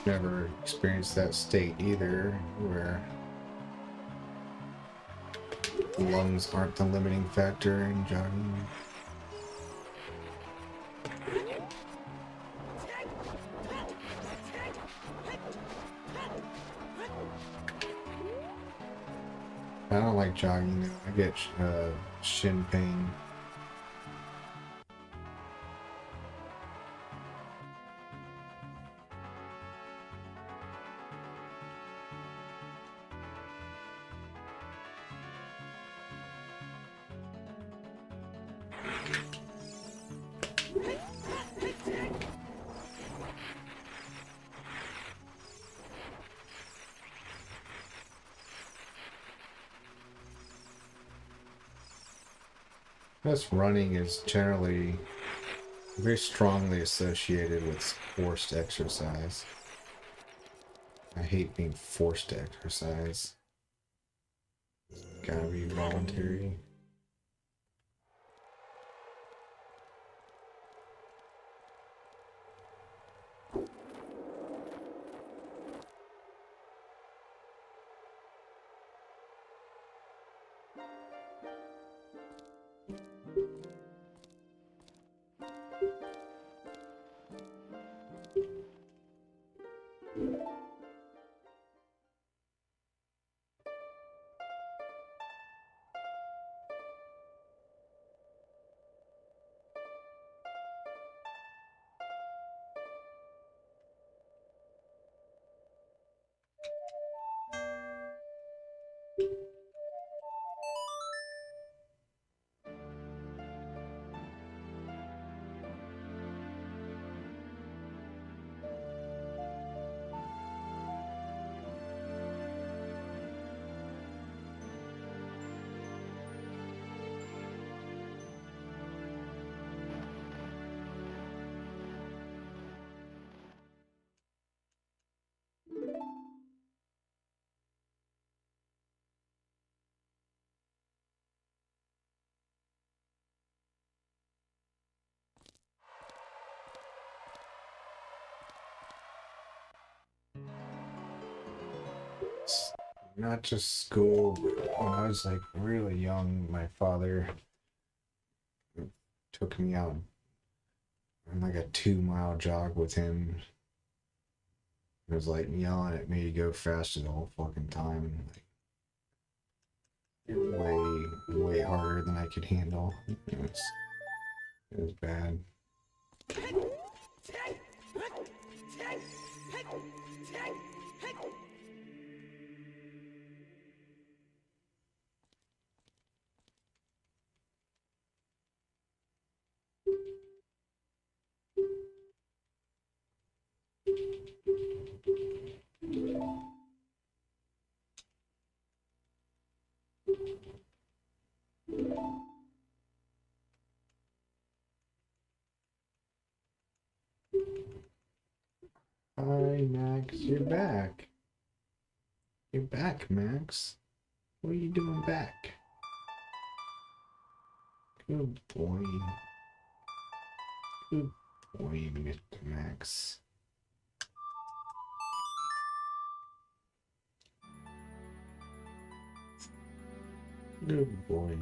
Never experienced that state either, where the lungs aren't the limiting factor in jogging. I don't like jogging though. I get shin pain. This running is generally very strongly associated with forced exercise. I hate being forced to exercise. It's gotta be voluntary. It's not just school, but when I was like really young, my father took me out on like a 2 mile jog with him. He was like yelling at me to go faster the whole fucking time. Like, way harder than I could handle. It was bad. Hi, Max, you're back. You're back, Max. What are you doing back? Good boy. Good boy, Mr. Max. Good boy.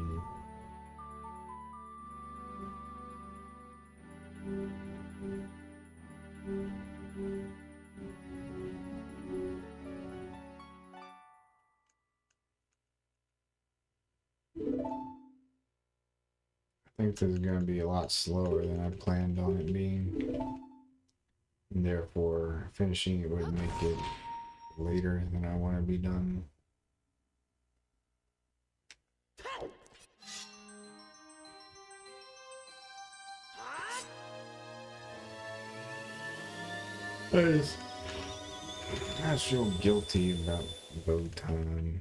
I think growth is going to be a lot slower than I planned on it being. And therefore, finishing it would make it later than I want to be done. I feel guilty about bow time.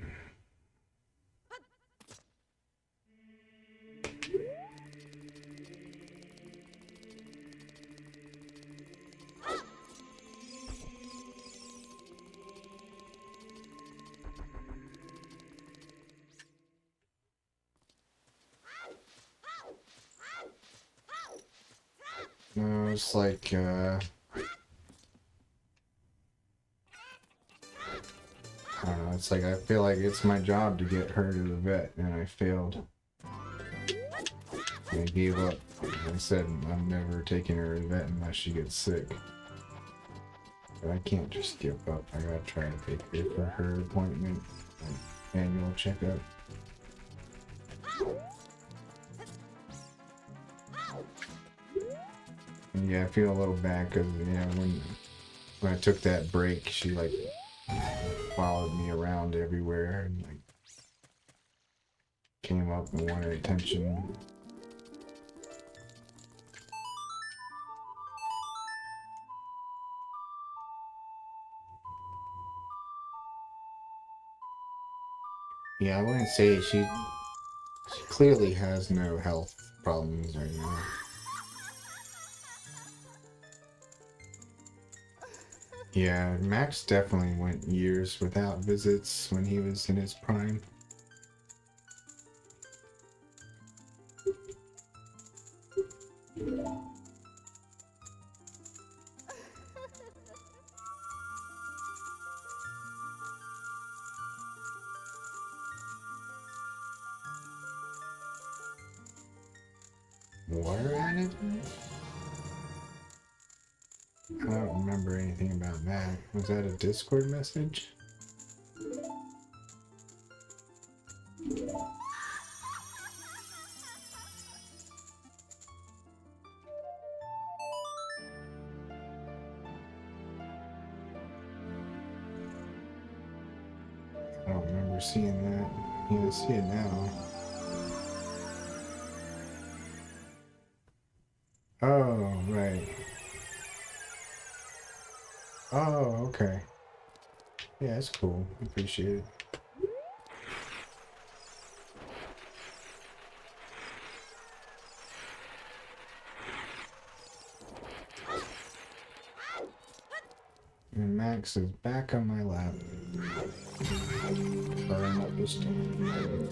No, it's like, I don't know, it's like I feel like it's my job to get her to the vet, and I failed. I gave up. I said I'm never taking her to the vet unless she gets sick. But I can't just give up. I gotta try to take her for her appointment, annual checkup. And yeah, I feel a little bad because, you know, when I took that break, she like followed me around everywhere and like came up and wanted attention. Yeah, I wouldn't say she clearly has no health problems right now. Yeah, Max definitely went years without visits when he was in his prime. Water management? I don't remember anything about that. Was that a Discord message? I don't remember seeing that. Yeah, I see it now. Oh, right. Oh, okay. Yeah, it's cool. Appreciate it. And Max is back on my lap. Burn up his stomach.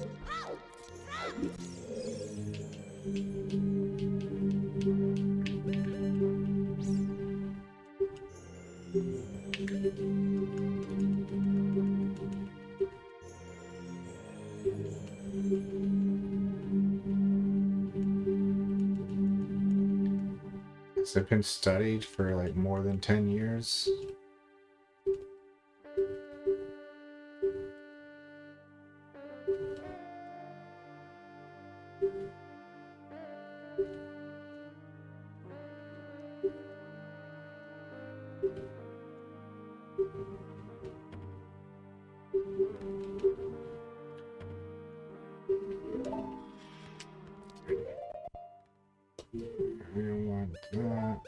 Has it been studied for like more than 10 years? I don't want that.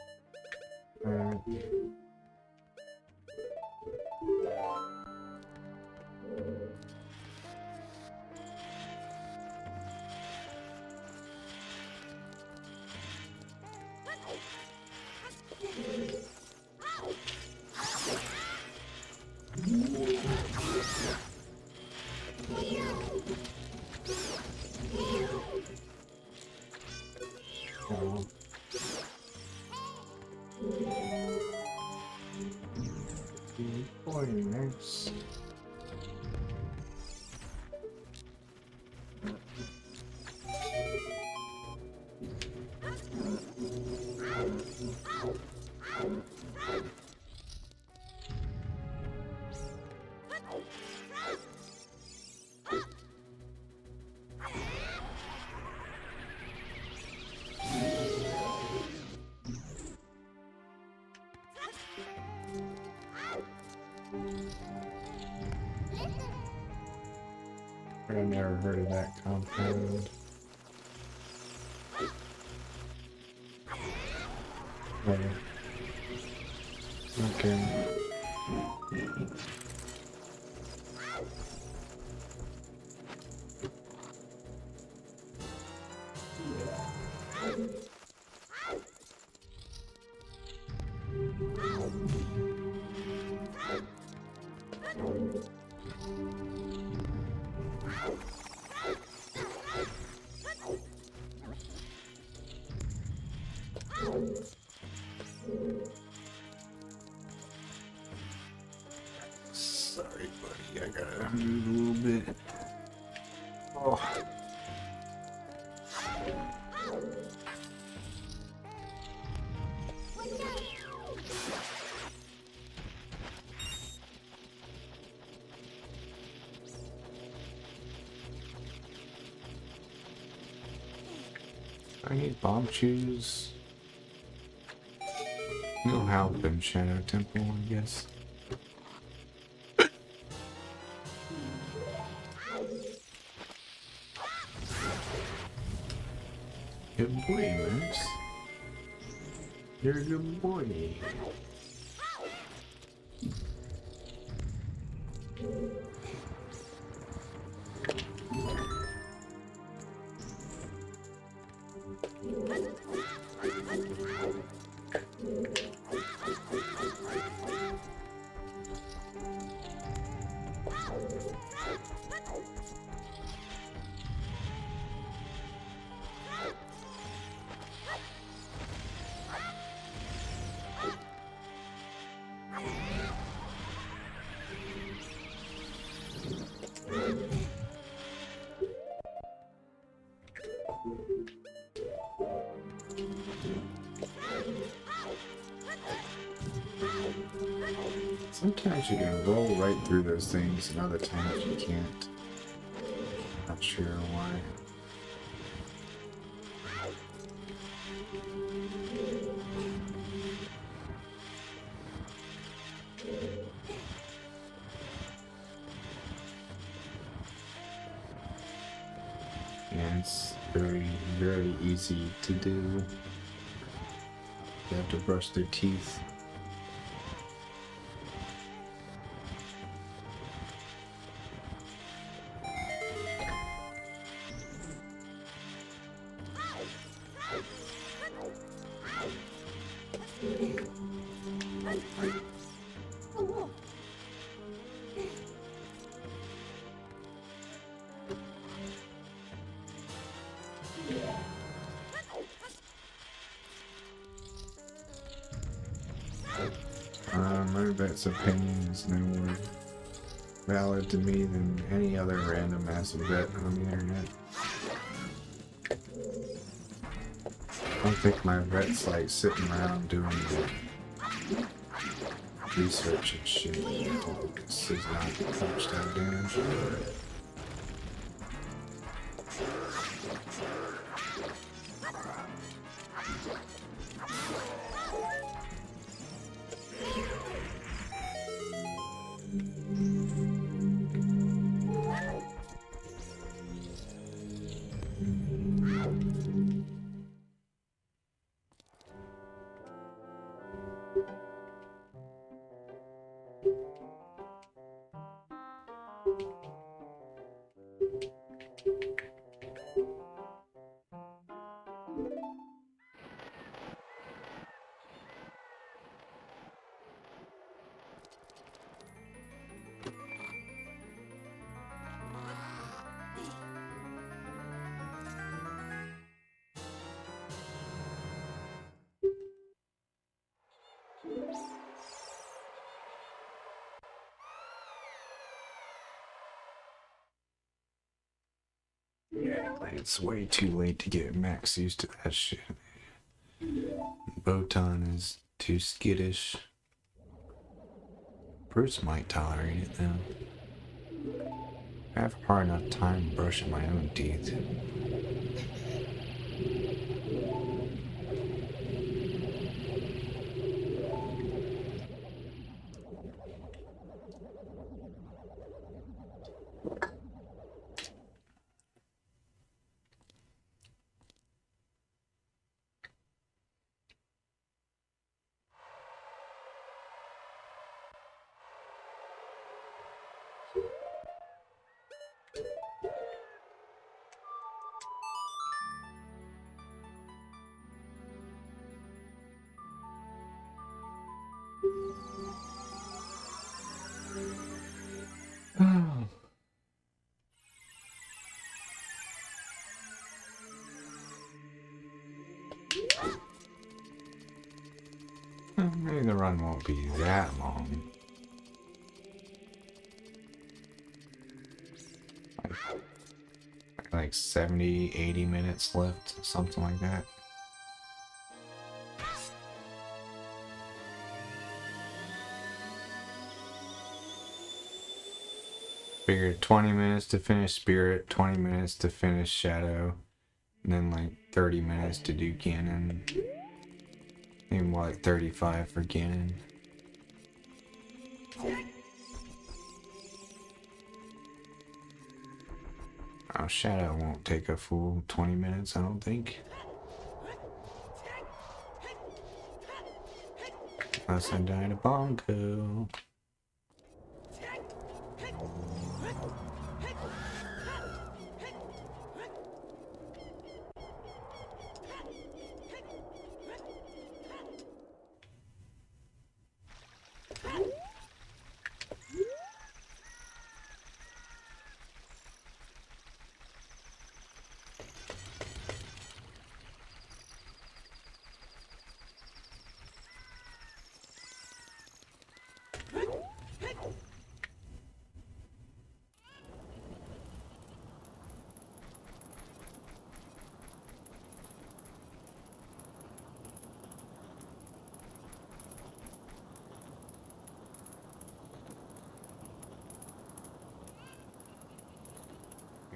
Oh. Boy, nice. I've never heard of that compound. Oh, okay. Sorry, buddy. I gotta move a little bit. Oh. I need bomb shoes. No help in Shadow Temple, I guess. Good boy, Max. You're a good boy. Sometimes you can roll right through those things, and other times you can't. Not sure why. And it's very, very easy to do. They have to brush their teeth. My vet's opinion is no more valid to me than any other random ass vet on the internet. I don't think my vet's like sitting around doing research and shit. This is not touchdown damage. Yeah, it's way too late to get Max used to that shit. Botan is too skittish. Bruce might tolerate it though. I have a hard enough time brushing my own teeth. Maybe the run won't be that long. Like 70, 80 minutes left, something like that. Figured 20 minutes to finish Spirit, 20 minutes to finish Shadow, and then like 30 minutes to do Ganon. Maybe more like 35 for Ganon. Oh, Shadow won't take a full 20 minutes, I don't think. Unless I die to Bongo.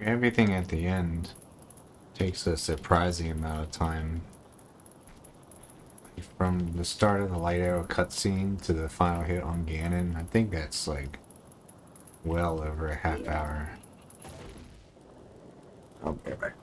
Everything at the end takes a surprising amount of time. From the start of the Light Arrow cutscene to the final hit on Ganon, I think that's like well over a half hour. I'll be right back.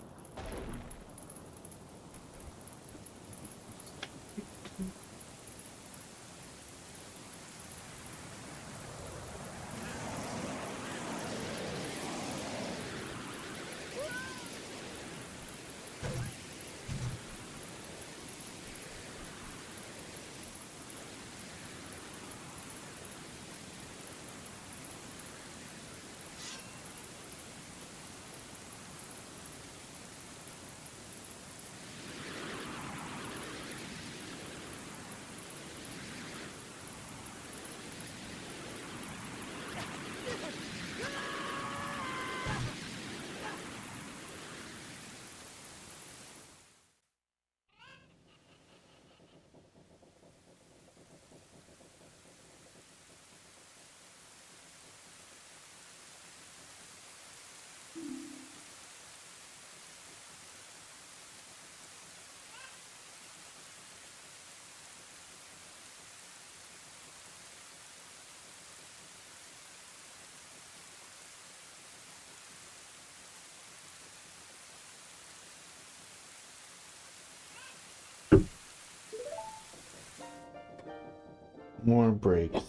More breaks.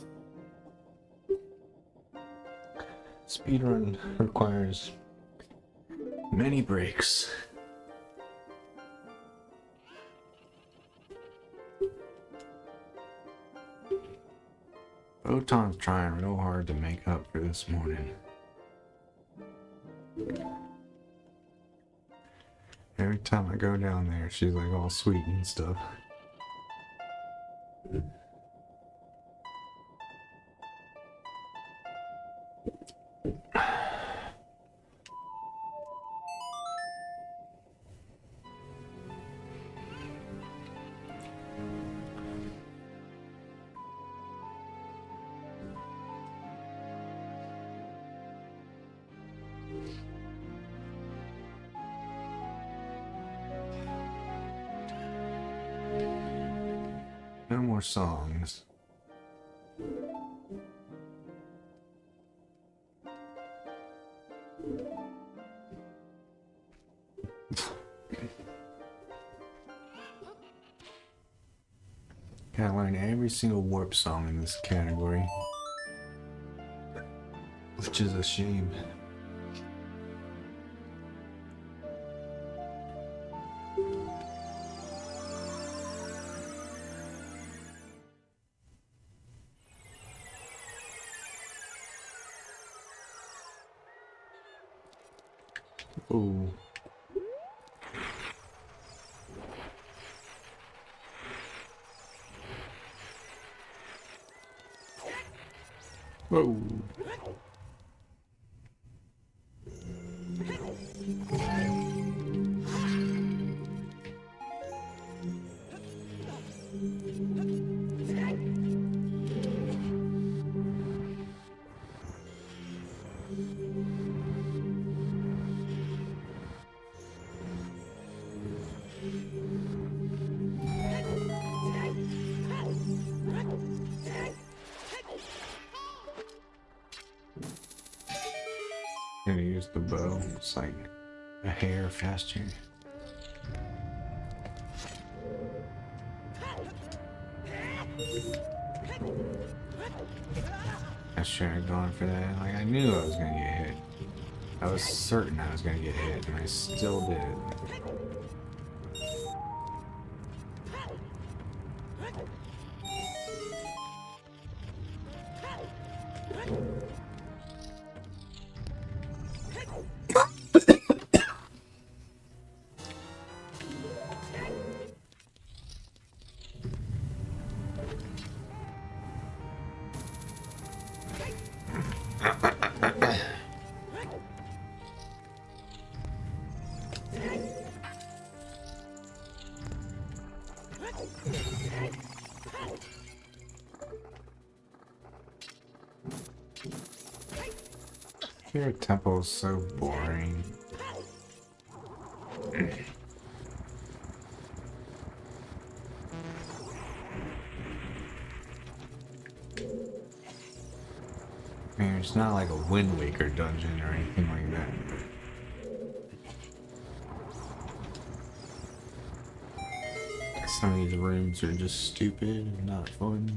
Speedrun requires many breaks. Photon's trying real hard to make up for this morning. Every time I go down there, she's like all sweet and stuff. No more songs. Gotta learn every single warp song in this category, which is a shame. Ooh. Whoa. Gonna use the bow. It's like a hair faster. I should have gone for that. Like I knew I was gonna get hit. I was certain I was gonna get hit, and I still did. Your temple is so boring. I mean, it's not like a Wind Waker dungeon or anything like that. Some of these rooms are just stupid and not fun.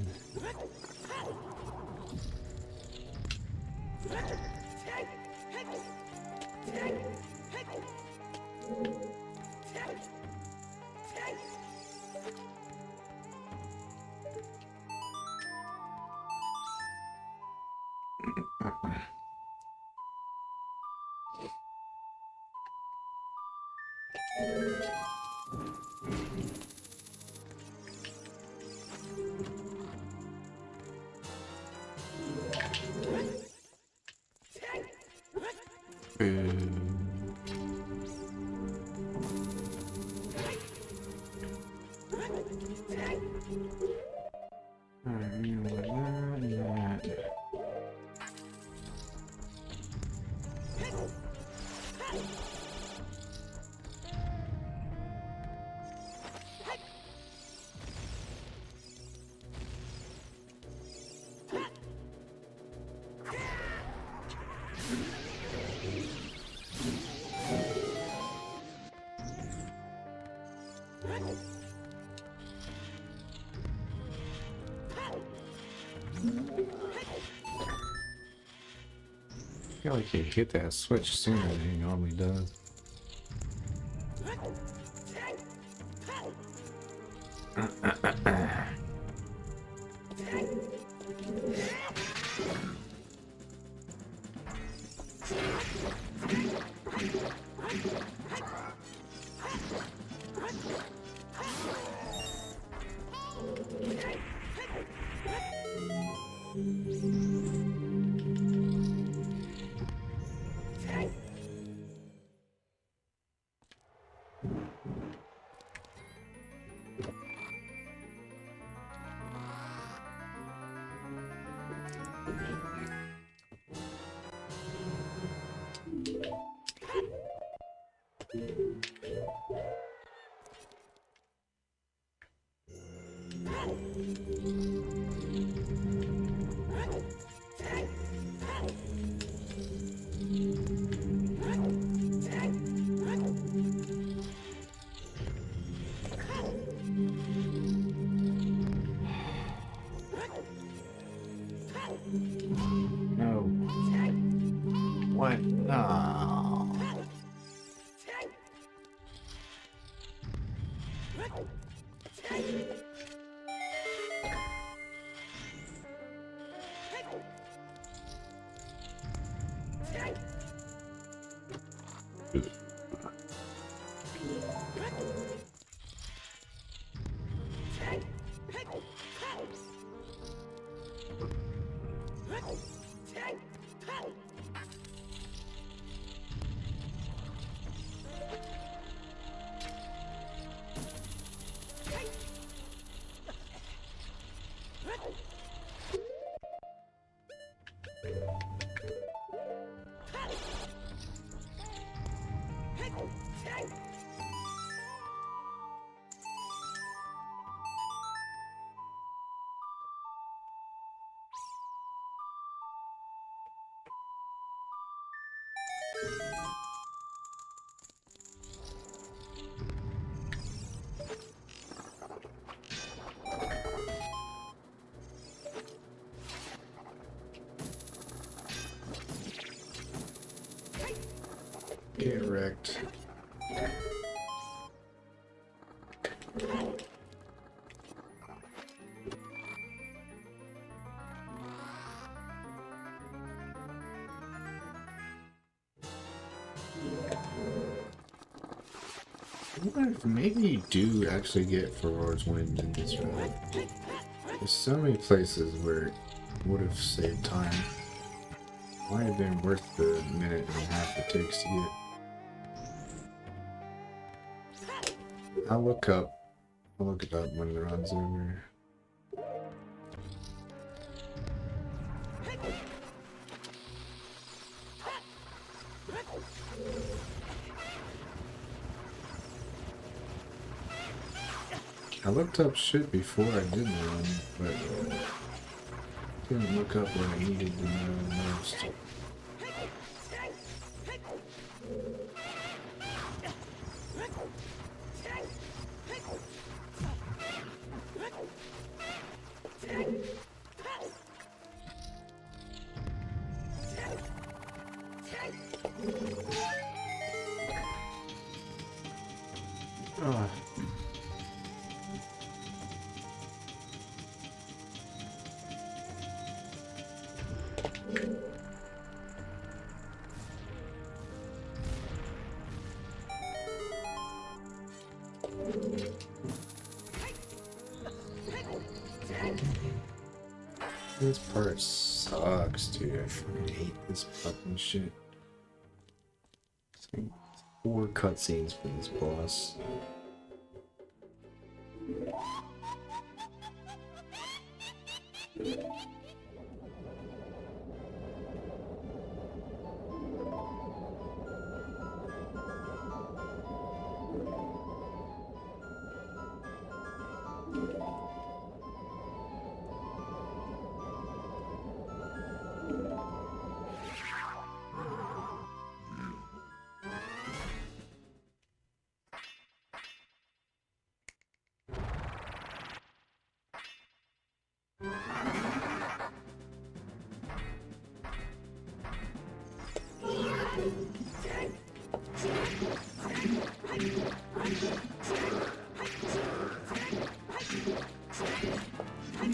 I feel like he hit that switch sooner than he normally does. No. What? No. Perfect. I wonder if maybe you do actually get Ferrar's Wind in this road. There's so many places where it would have saved time. Might have been worth the minute and a half it takes to get. I'll look it up when the run's over. I looked up shit before I did the run, but didn't look up what I needed to know most. Ugh. This part sucks, dude. I fucking hate this fucking shit. It's like 4 cutscenes for this boss.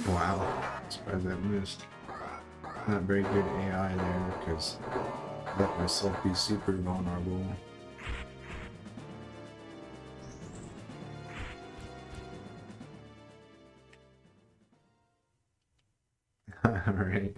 Wow, surprised I missed. Not very good AI there because I let myself be super vulnerable. Alright.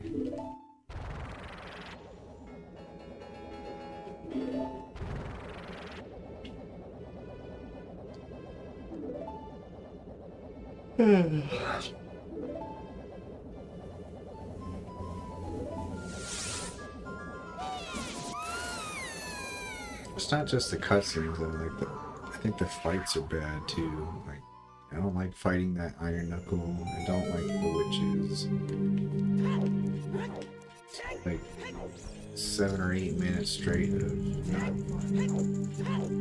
It's not just the cutscenes though, like I think the fights are bad too. Like I don't like fighting that Iron Knuckle. I don't like the witches. Like 7 or 8 minutes straight of not fun.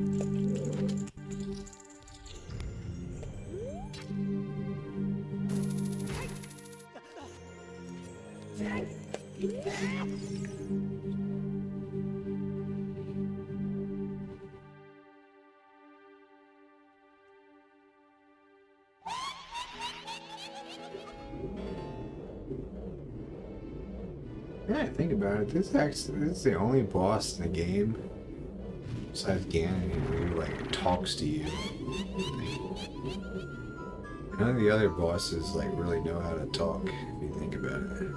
Yeah, think about it. This is the only boss in the game, besides Ganon, who like talks to you. None of the other bosses like really know how to talk. If you think about it.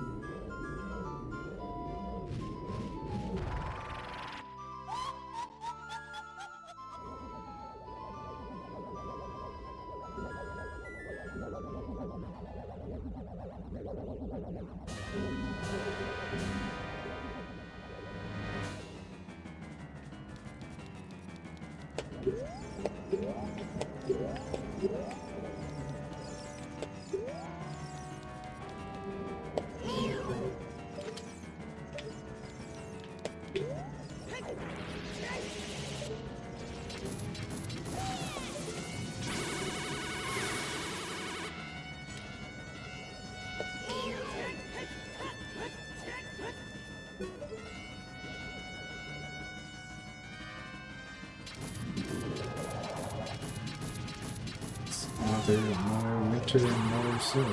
winter, more winter, more snow.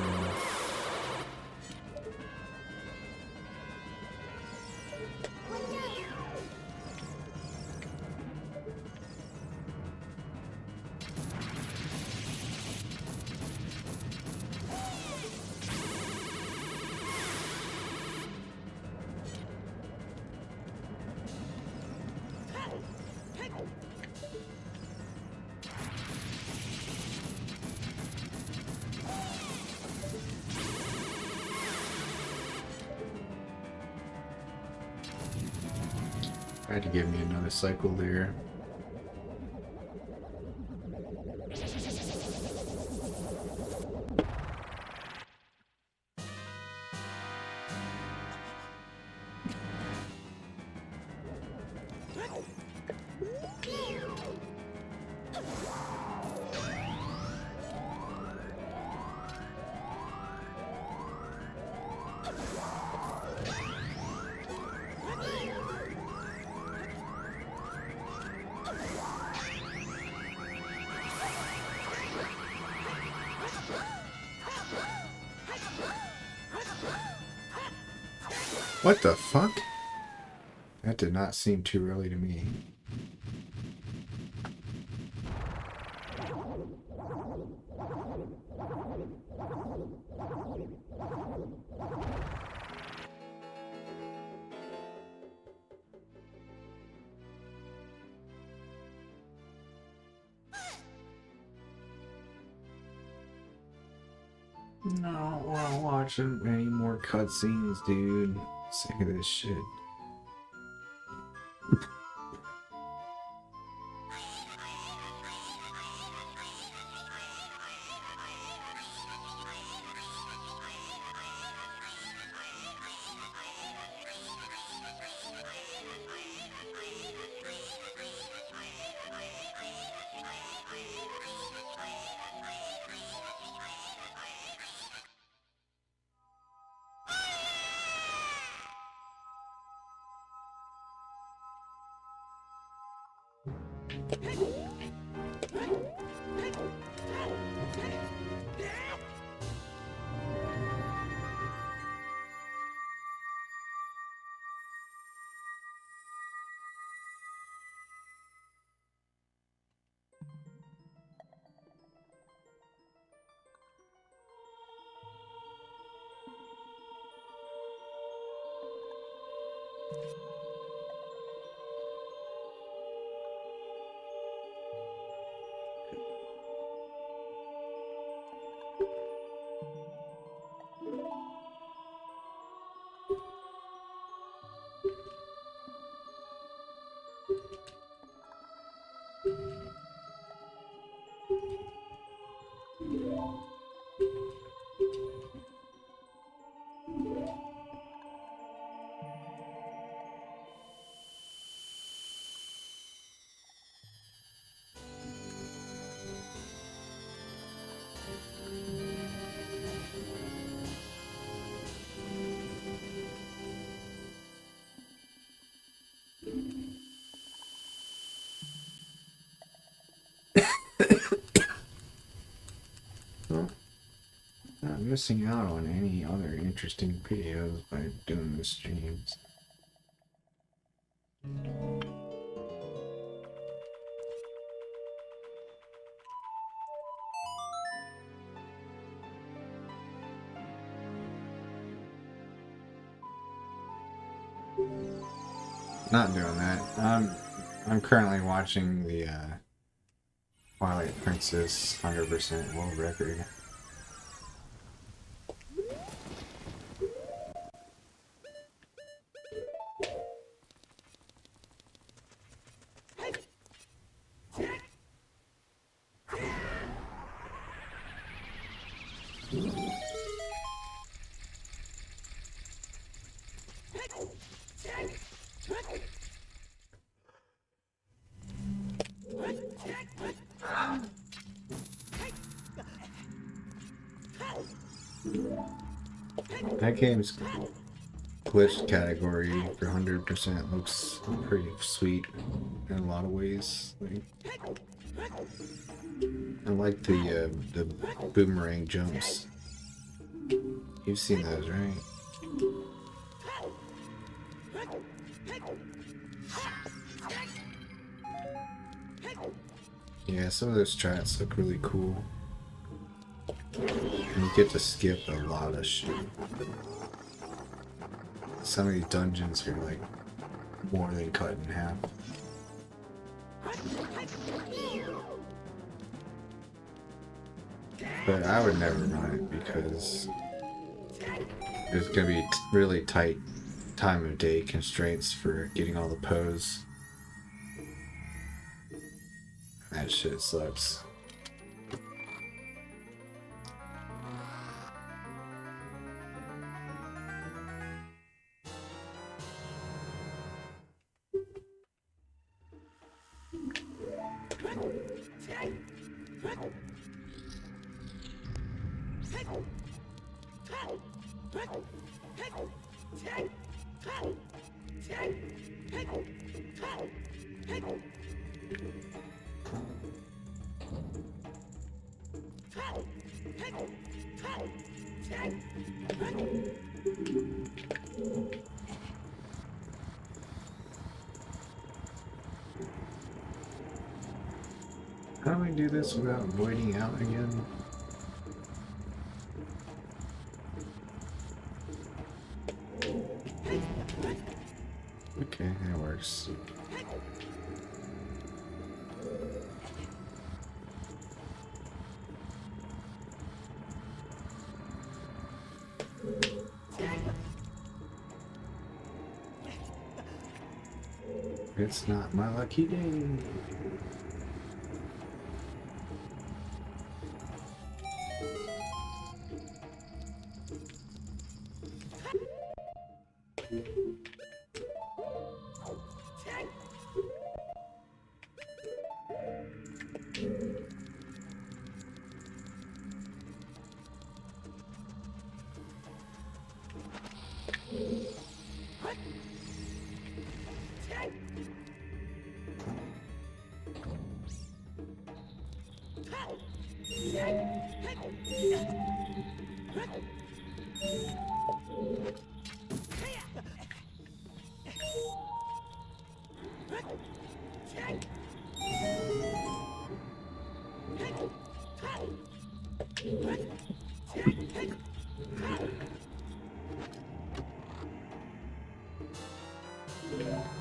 Tried to give me another cycle there. What the fuck? That did not seem too early to me. No, I don't want to watch any more cutscenes, dude. Sick of this shit. Well, not missing out on any other interesting videos by doing the streams. Not doing that. I'm currently watching the Twilight Princess 100% world record. That game's glitched category for 100% looks pretty sweet in a lot of ways. Like, I like the boomerang jumps. You've seen those, right? Yeah, some of those strats look really cool. And you get to skip a lot of shit. Some of these dungeons are like more than cut in half. But I would never run it because there's gonna be really tight time of day constraints for getting all the pose. That shit sucks. How do we do this without voiding out again? Okay, that works. It's not my lucky day.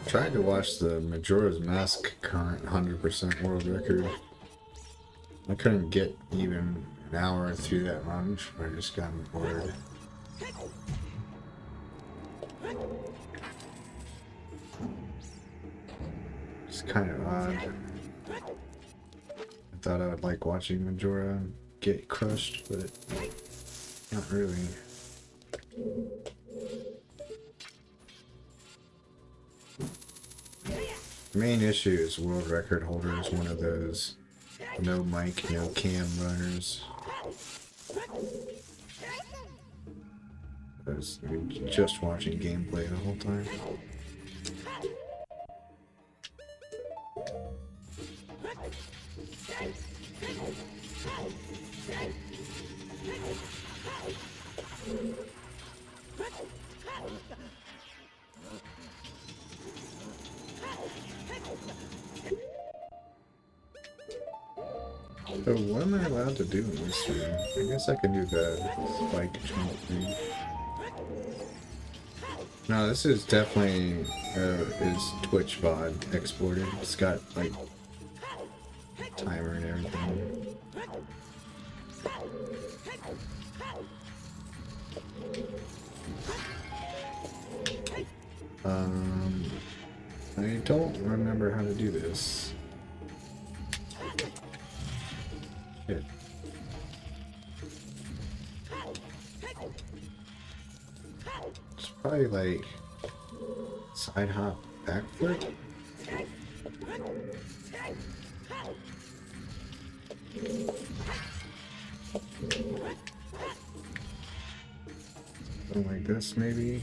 Tried to watch the Majora's Mask current 100% world record. I couldn't get even an hour through that run. I just got bored. It's kind of odd. I thought I would like watching Majora get crushed, but not really. The main issue is world record holder is one of those no mic, no cam runners. I was just watching gameplay the whole time. So what am I allowed to do in this room? I guess I can do the spike jump thing. No, this is definitely is Twitch VOD exported. It's got like timer and everything. I don't remember how to do this. Shit. It's probably like side hop backflip. Something like this, maybe.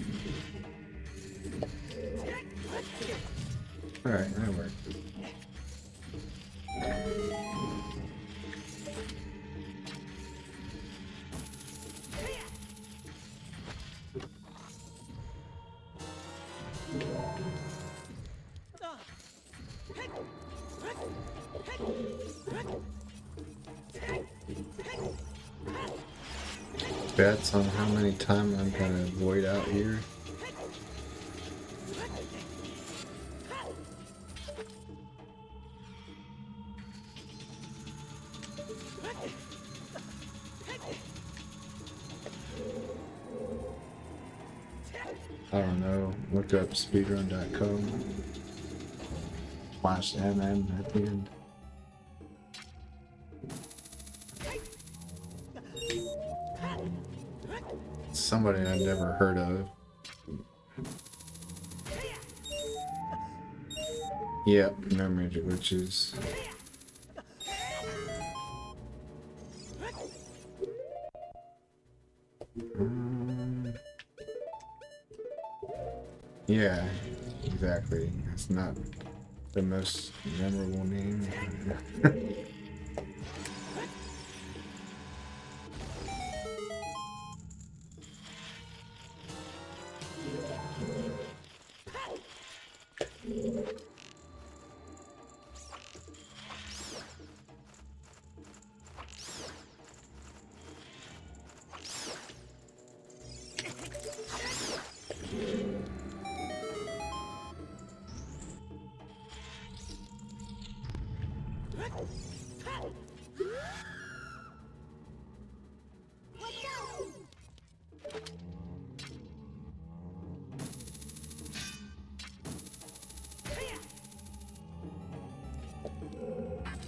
Alright, that worked. bets on how many times I'm gonna avoid out here? I don't know. Look up speedrun.com/MN at the end. Somebody I've never heard of. Yep, no major glitches. Yeah, exactly. It's not the most memorable name.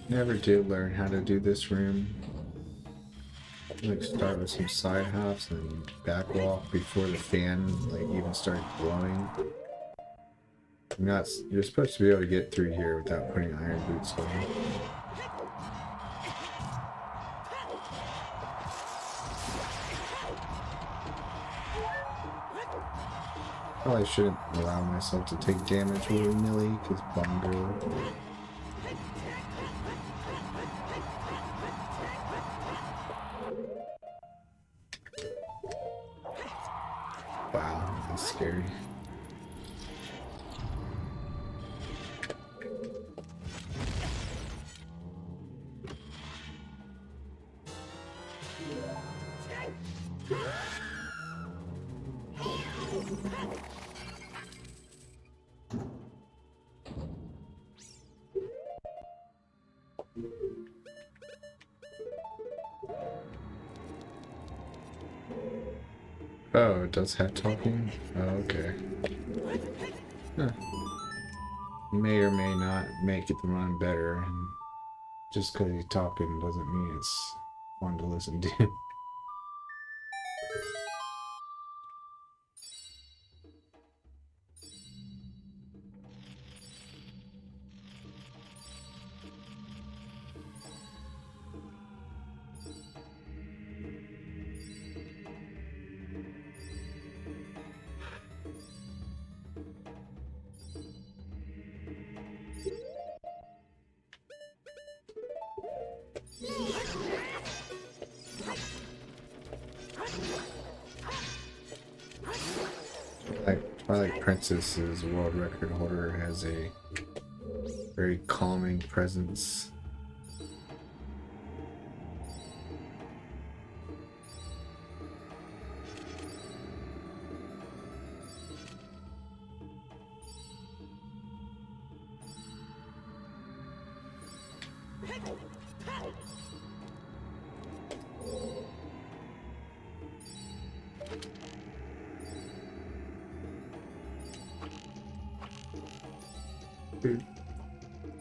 Never did learn how to do this room. Like start with some side hops and back walk before the fan like even starts blowing. You're supposed to be able to get through here without putting iron boots on. Probably shouldn't allow myself to take damage willy-nilly because Bongo. Wow, that's scary. Oh, it does have talking? Oh, okay. Huh. May or may not make it run better, and just because he's talking doesn't mean it's fun to listen to. Twilight Princess's world record holder has a very calming presence.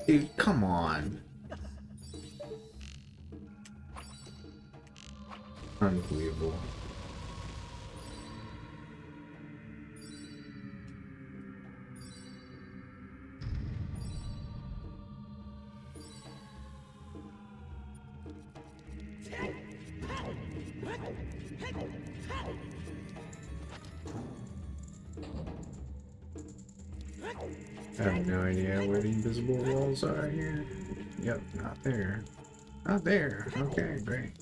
Dude, come on. Unbelievable. I have no idea where the invisible walls are here. Yep, not there. Not there. Okay, great.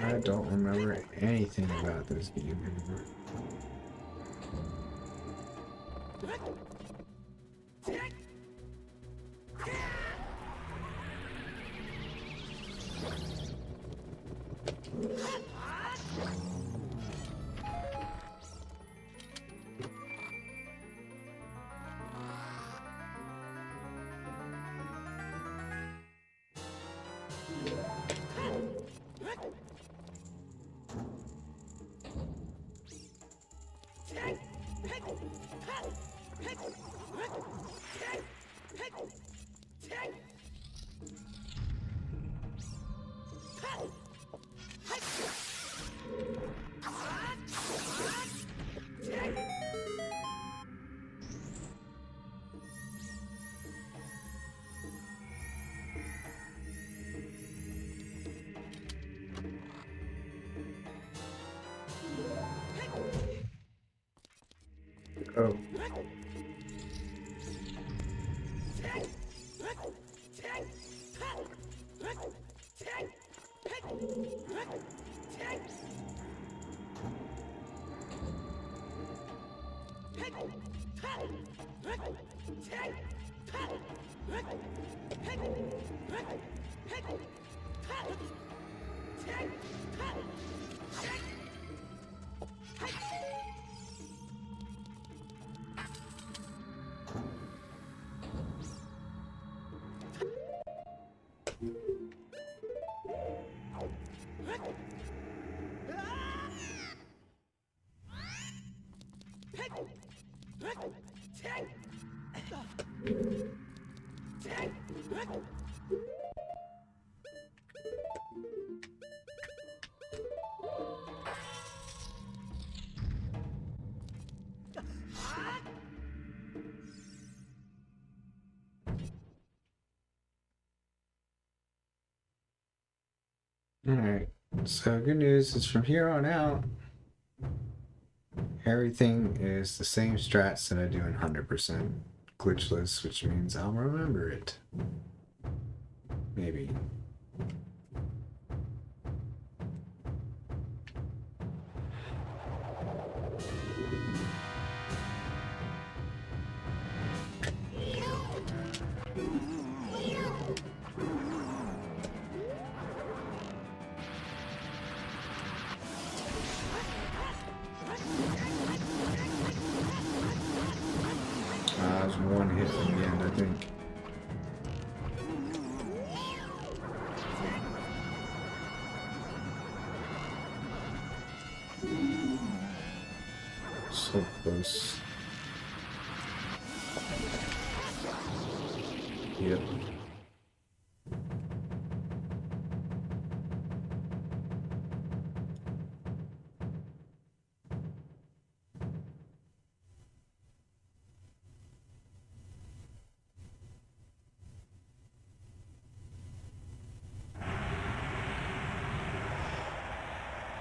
I don't remember anything about this game anymore. Oh. Alright, so good news is from here on out, everything is the same strats that I do in 100% glitchless, which means I'll remember it. Maybe. It was one hit in the end, I think. So close. Yep.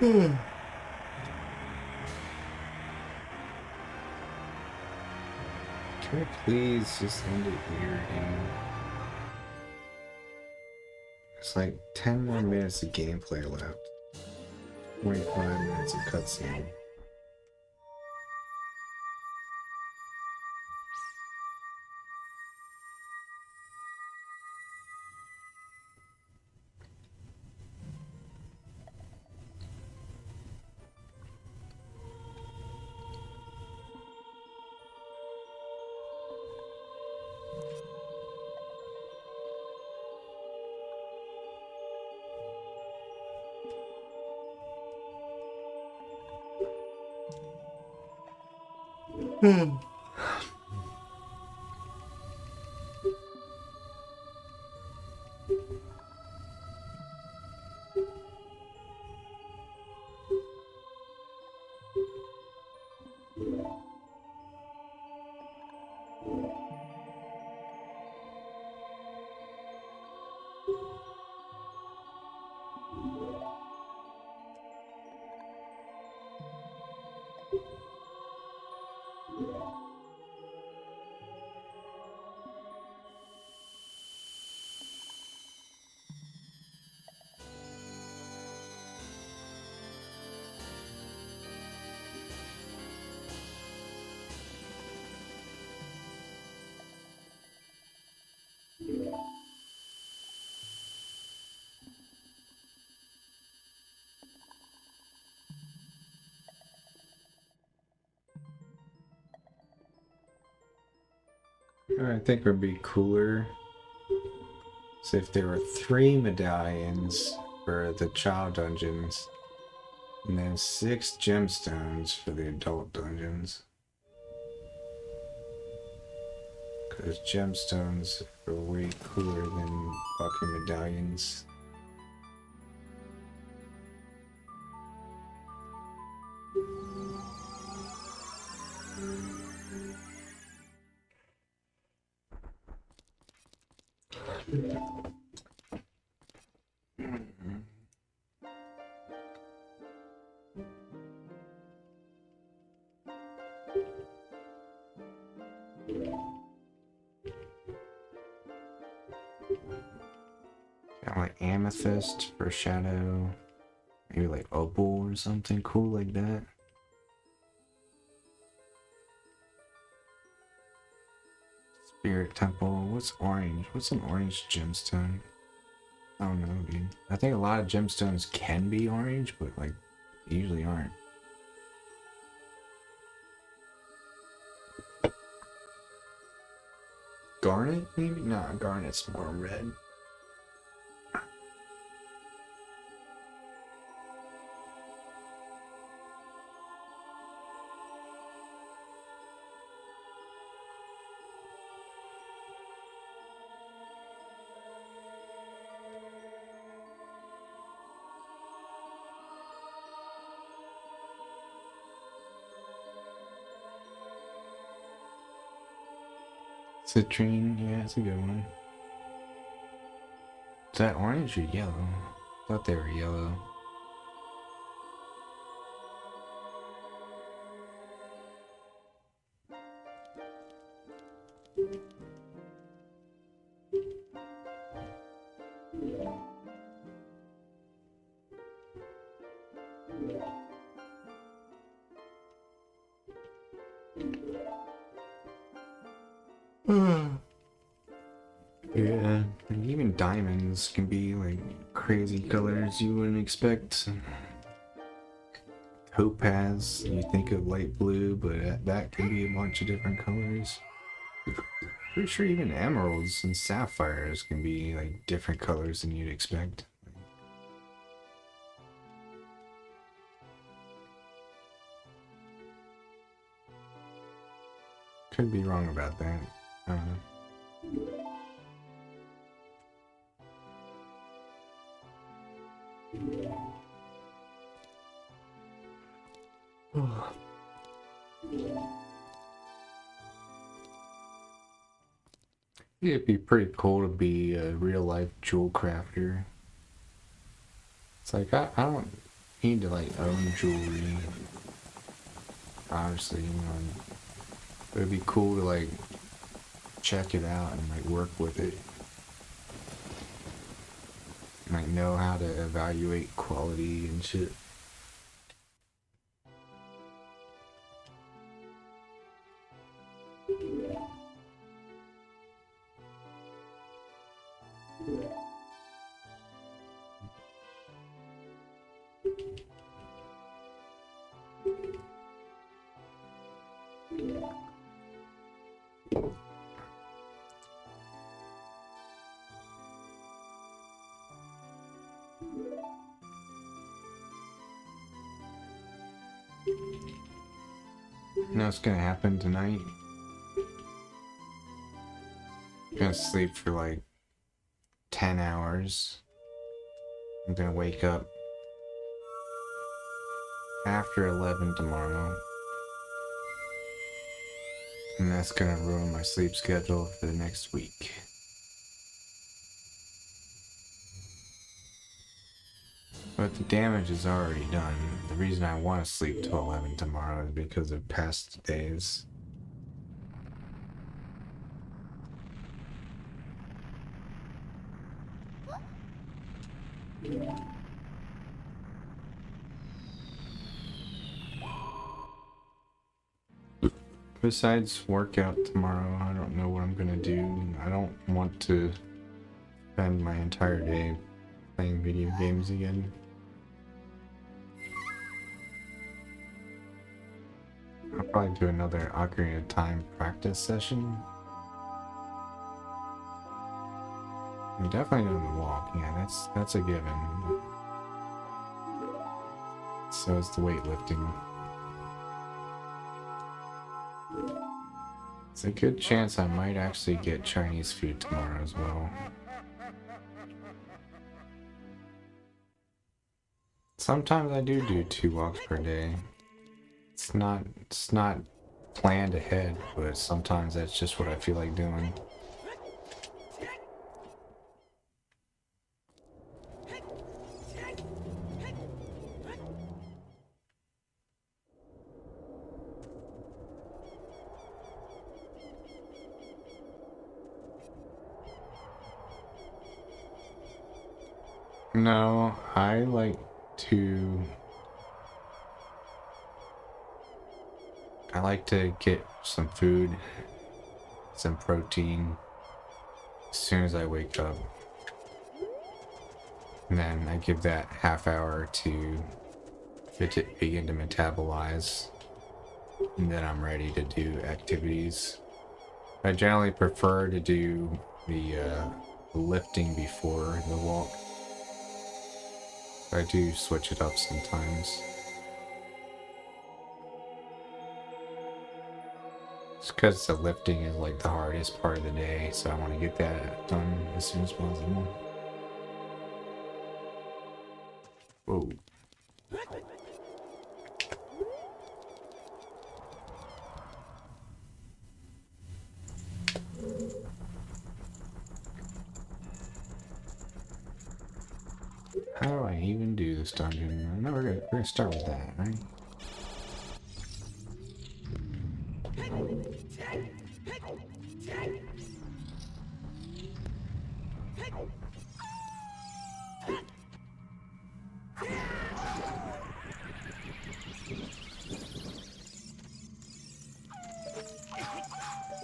Can we please just end it here, game? It's like 10 more minutes of gameplay left. 25 minutes of cutscene. I think would be cooler is if there were 3 medallions for the child dungeons and then 6 gemstones for the adult dungeons. Because gemstones are way cooler than fucking medallions. like amethyst for shadow. Maybe like opal or something cool like that. Spirit temple. What's orange? What's an orange gemstone? I don't know, dude. I think a lot of gemstones can be orange, but like usually aren't. Garnet, maybe? Nah, garnet's more red. Citrine, yeah, that's a good one. Is that orange or yellow? I thought they were yellow. Yeah, and even diamonds can be like crazy colors you wouldn't expect. Topaz, you think of light blue, but that can be a bunch of different colors. Pretty sure even emeralds and sapphires can be like different colors than you'd expect. Could be wrong about that. I don't know. It'd be pretty cool to be a real life jewel crafter. It's like I don't need to like own jewelry. Obviously, you know, but it'd be cool to like check it out and like work with it. And, like know how to evaluate quality and shit. You know what's gonna happen tonight? I'm gonna sleep for like 10 hours. I'm gonna wake up after 11 tomorrow. And that's gonna ruin my sleep schedule for the next week. But the damage is already done. The reason I want to sleep till 11 tomorrow is because of past days. Besides workout tomorrow, I don't know what I'm gonna do. I don't want to spend my entire day playing video games again. I'll probably do another Ocarina of Time practice session. I'm definitely doing the walk, yeah, that's a given. So is the weightlifting. It's a good chance I might actually get Chinese food tomorrow as well. Sometimes I do 2 walks per day. It's not planned ahead, but sometimes that's just what I feel like doing. No, I like to... I like to get some food, some protein, as soon as I wake up. And then I give that half hour to begin to metabolize. And then I'm ready to do activities. I generally prefer to do the lifting before the walk. I do switch it up sometimes. It's because the lifting is like the hardest part of the day, so I want to get that done as soon as possible. Whoa. How do I even do this dungeon? No, we're gonna start with that, right?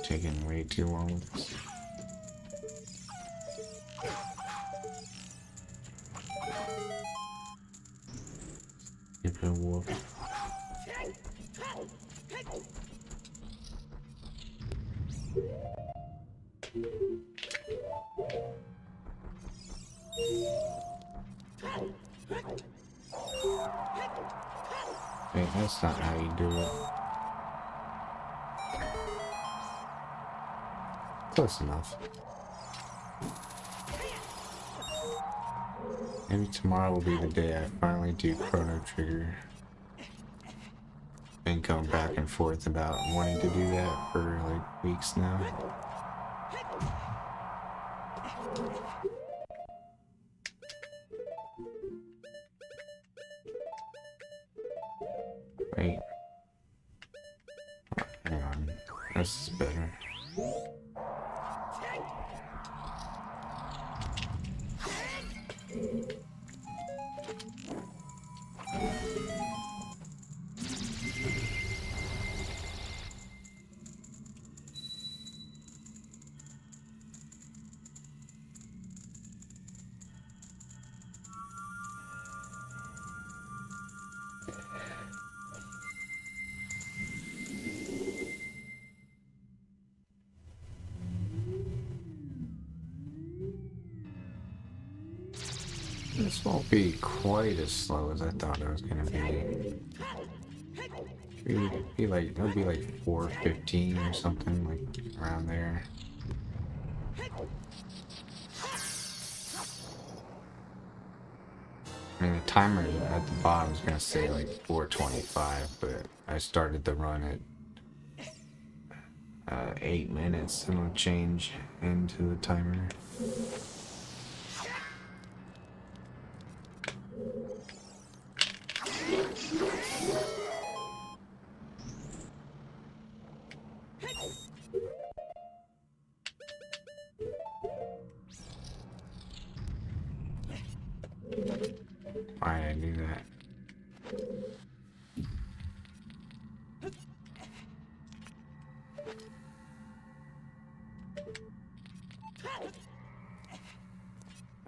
Taking way too long with this. Give it a whoop. Wait, that's not how you do it. Close enough. Maybe tomorrow will be the day I finally do Chrono Trigger. Been going back and forth about wanting to do that for like weeks now. Wait. Hang on. This is better. This won't be quite as slow as I thought it was gonna be. It'll be like 4:15 or something, like around there. I mean, the timer at the bottom is gonna say like 4:25, but I started the run at 8 minutes, and it'll change into the timer. Why did I do that?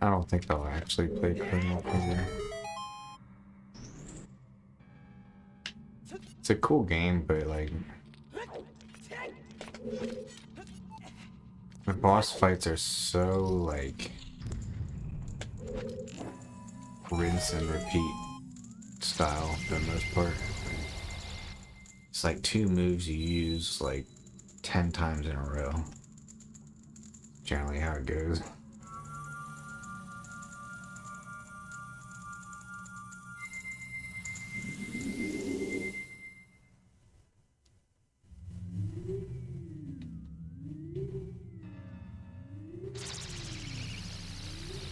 I don't think I'll actually play Chrono Trigger. It's a cool game, but like the boss fights are so like rinse and repeat style for the most part. It's like 2 moves you use like 10 times in a row. Generally how it goes.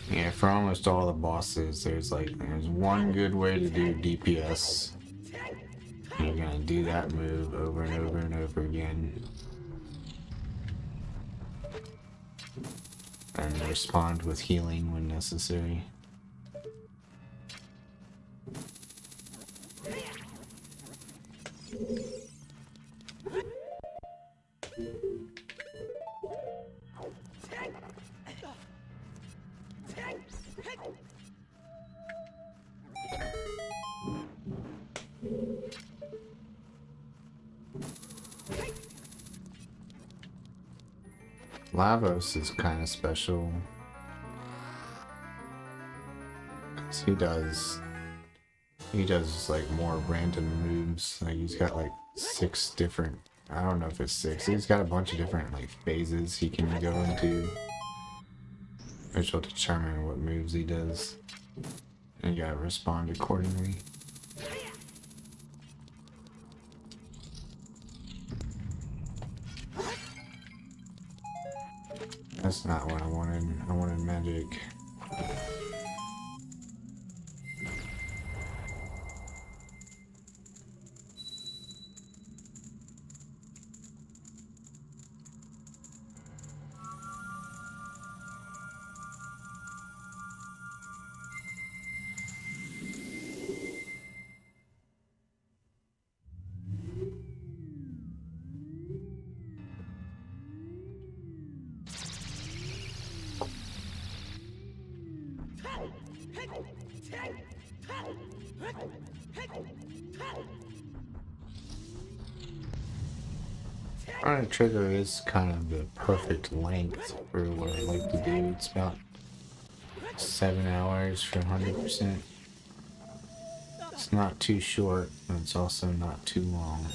Yeah, for almost all the bosses, there's one good way to do DPS. You're gonna do that move over and over and over again. And respond with healing when necessary. Lavos is kind of special. 'Cause he does like more random moves. Like he's got like 6 different, I don't know if it's 6. He's got a bunch of different like phases he can go into, which will determine what moves he does. And you gotta respond accordingly. That's not what I wanted. I wanted magic. Chrono Trigger is kind of the perfect length for what I like to do. It's about 7 hours for 100%. It's not too short, but it's also not too long.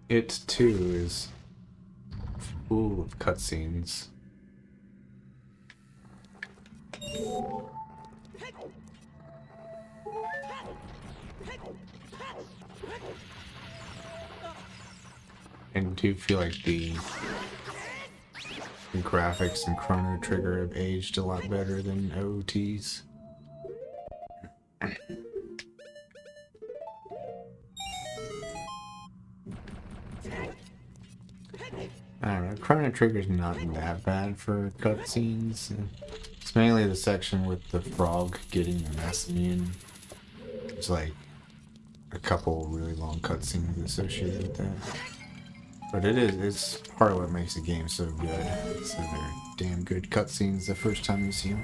It too is full of cutscenes. And do feel like the graphics in Chrono Trigger have aged a lot better than OOTs. I don't know, Chrono Trigger's not that bad for cutscenes. It's mainly the section with the frog getting the mass immune. It's like a couple really long cutscenes associated with that. But it's part of what makes the game so good. So they're damn good cutscenes the first time you see them.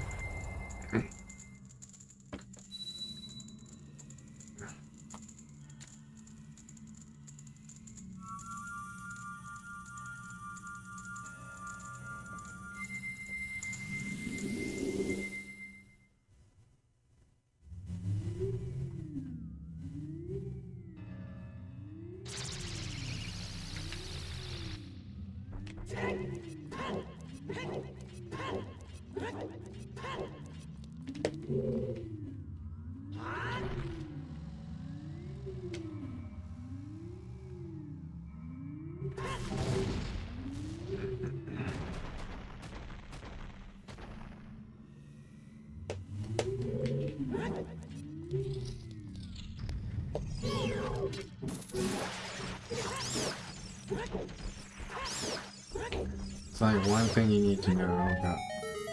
It's like one thing you need to know about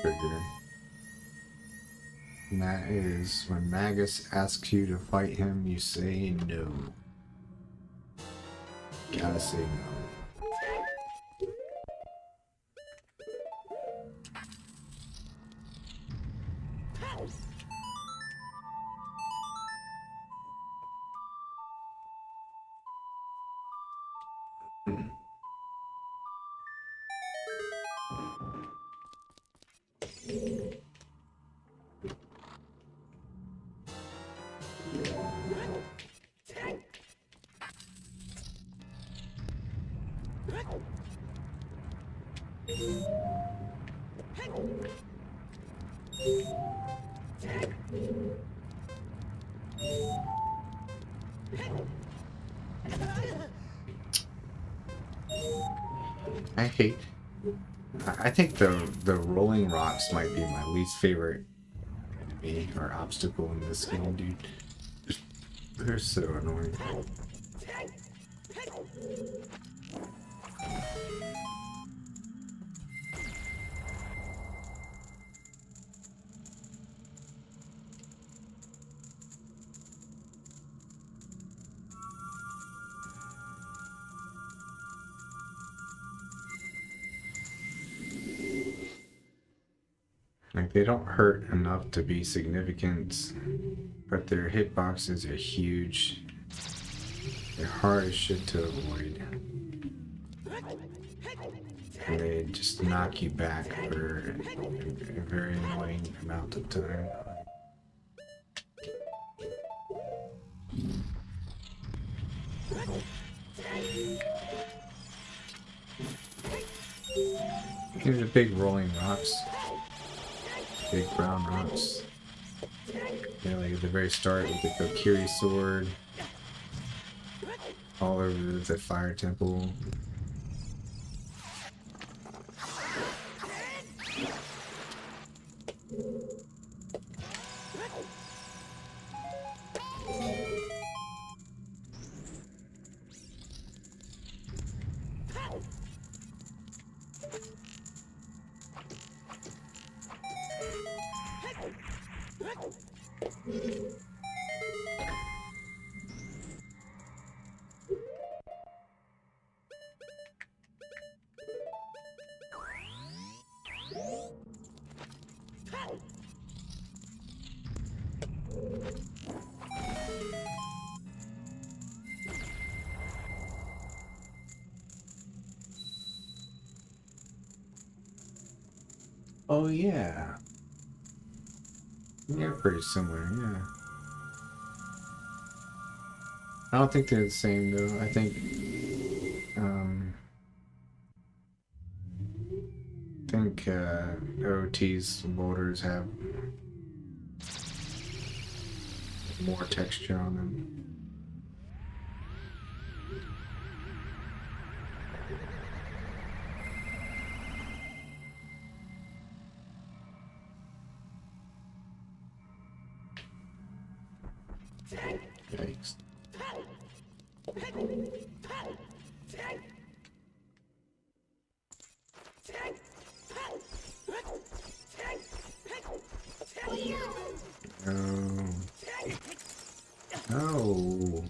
Trigger. And that is when Magus asks you to fight him, you say no. Gotta say no. I think the rolling rocks might be my least favorite enemy or obstacle in this game, dude. They're so annoying. Like, they don't hurt enough to be significant, but their hitboxes are huge. They're hard as shit to avoid. And they just knock you back for a very annoying amount of time. These are big rolling rocks. Big brown rocks. Yeah, like at the very start with the Kokiri sword. All over the fire temple. Oh yeah. Yeah, pretty similar, yeah. I don't think they're the same though. I think OT's boulders have more texture on them. Yikes. No. No.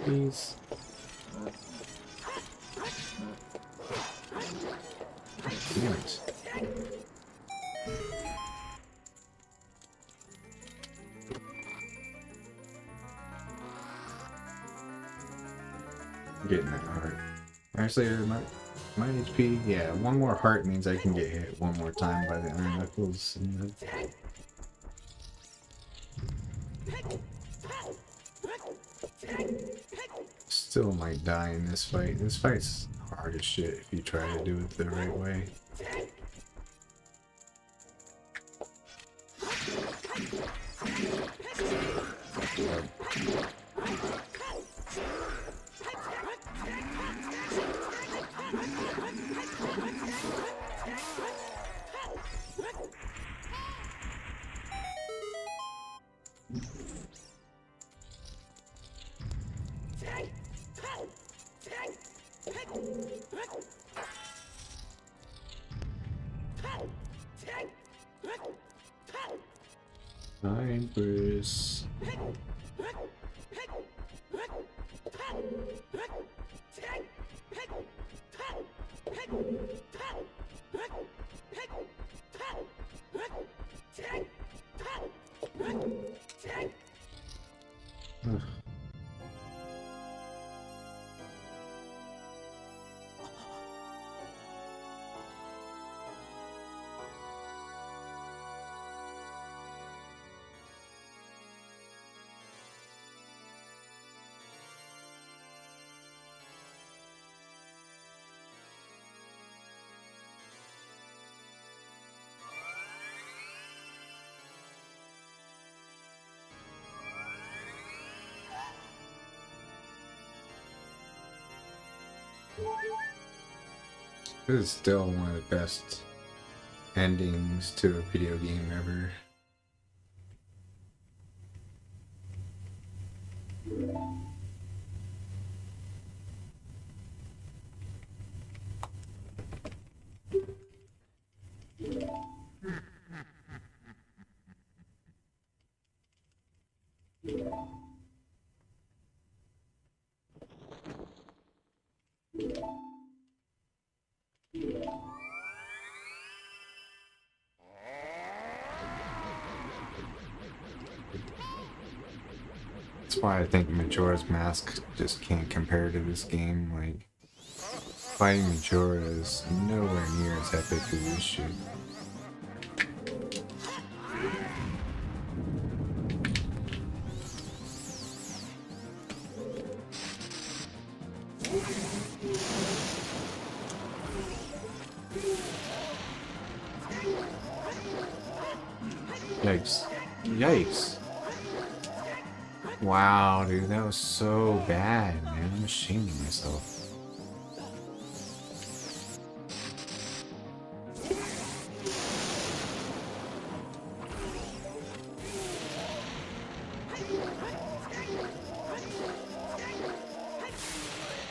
Please. Damn it. I'm getting that heart. Actually, my HP, yeah, one more heart means I can get hit one more time by the Iron Knuckles. And still might die in this fight. This fight's hard as shit if you try to do it the right way. Fine, Bruce. Ugh. This is still one of the best endings to a video game ever. That's why I think Majora's Mask just can't compare to this game. Like, fighting Majora is nowhere near as epic as this shit. Yikes. Yikes. Wow, dude, that was so bad, man. I'm ashamed of myself.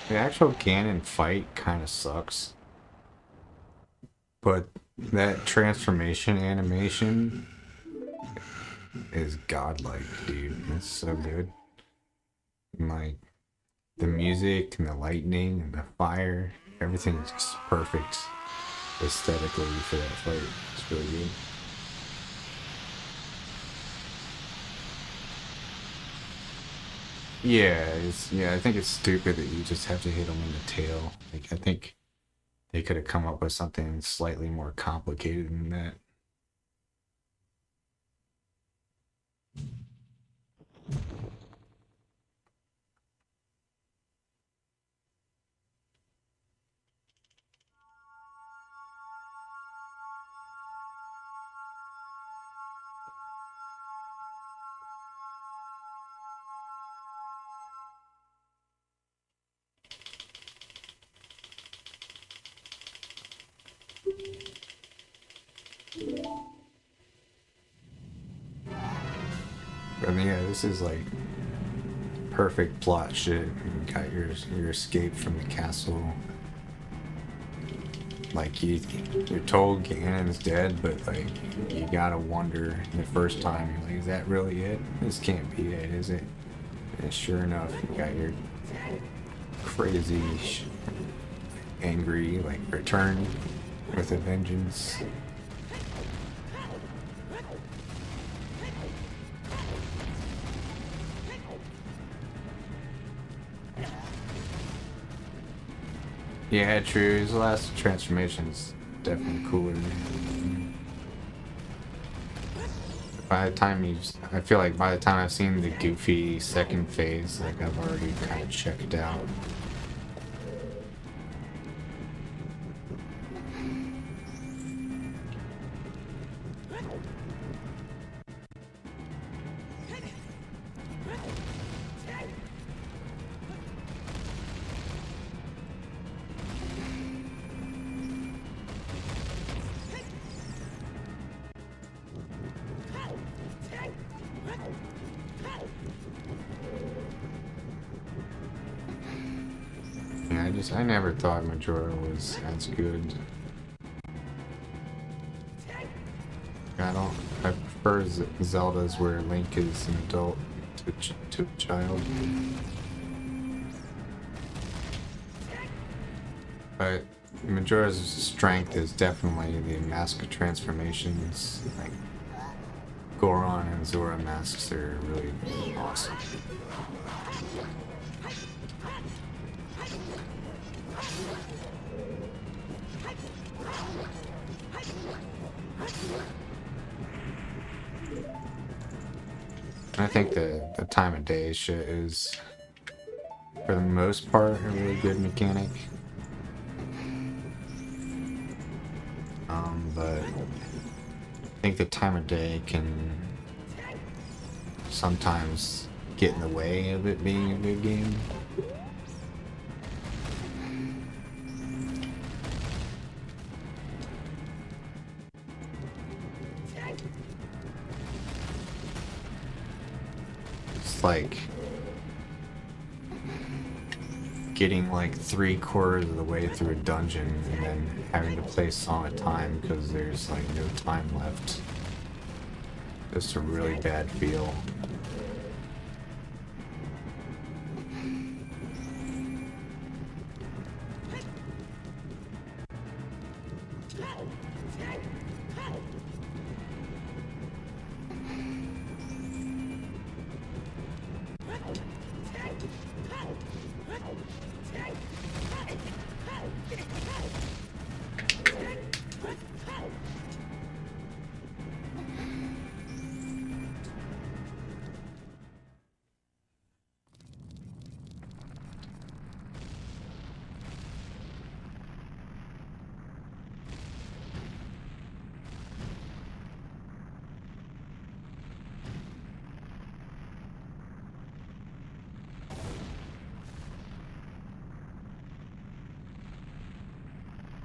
The actual Ganon fight kind of sucks. But that transformation animation is godlike, dude. It's so good. And like the music and the lightning and the fire, everything's just perfect aesthetically for that fight. It's really good. Yeah, I think it's stupid that you just have to hit them in the tail. Like, I think they could have come up with something slightly more complicated than that. I mean, yeah, this is like perfect plot shit. You got your escape from the castle. Like you're told Ganon's dead, but like you gotta wonder the first time. You're like, is that really it? This can't be it, is it? And sure enough, you got your crazy, angry like return with a vengeance. Yeah, true. His last transformation's definitely cooler. By the time I feel like by the time I've seen the goofy second phase, like I've already kind of checked out. I never thought Majora was as good. I prefer Zelda's where Link is an adult to a child. But Majora's strength is definitely the mask transformations. Like Goron and Zora masks are really awesome. I think the time of day shit is, for the most part, a really good mechanic. But I think the time of day can sometimes get in the way of it being a good game. just like getting like 3/4 of the way through a dungeon and then having to play Song of Time because there's like no time left. Just a really bad feel.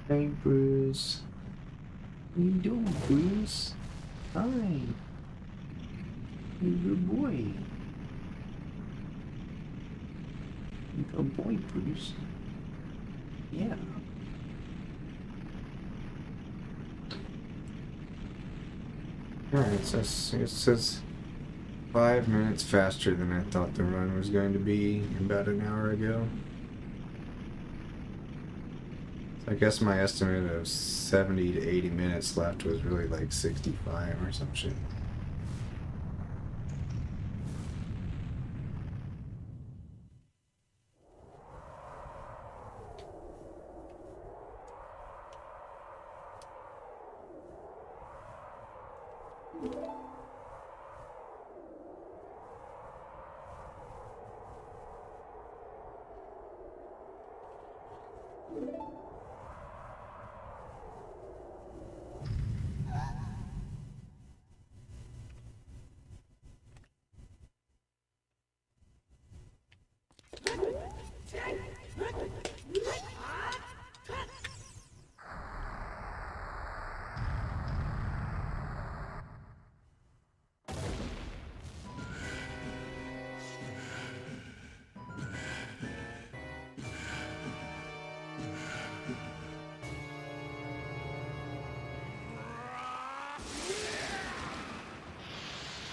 Hey, Bruce. What you doing, Bruce? Hi. You good boy. You good boy, Bruce. Yeah. Alright, so it says 5 minutes faster than I thought the run was going to be about an hour ago. I guess my estimate of 70 to 80 minutes left was really like 65 or some shit.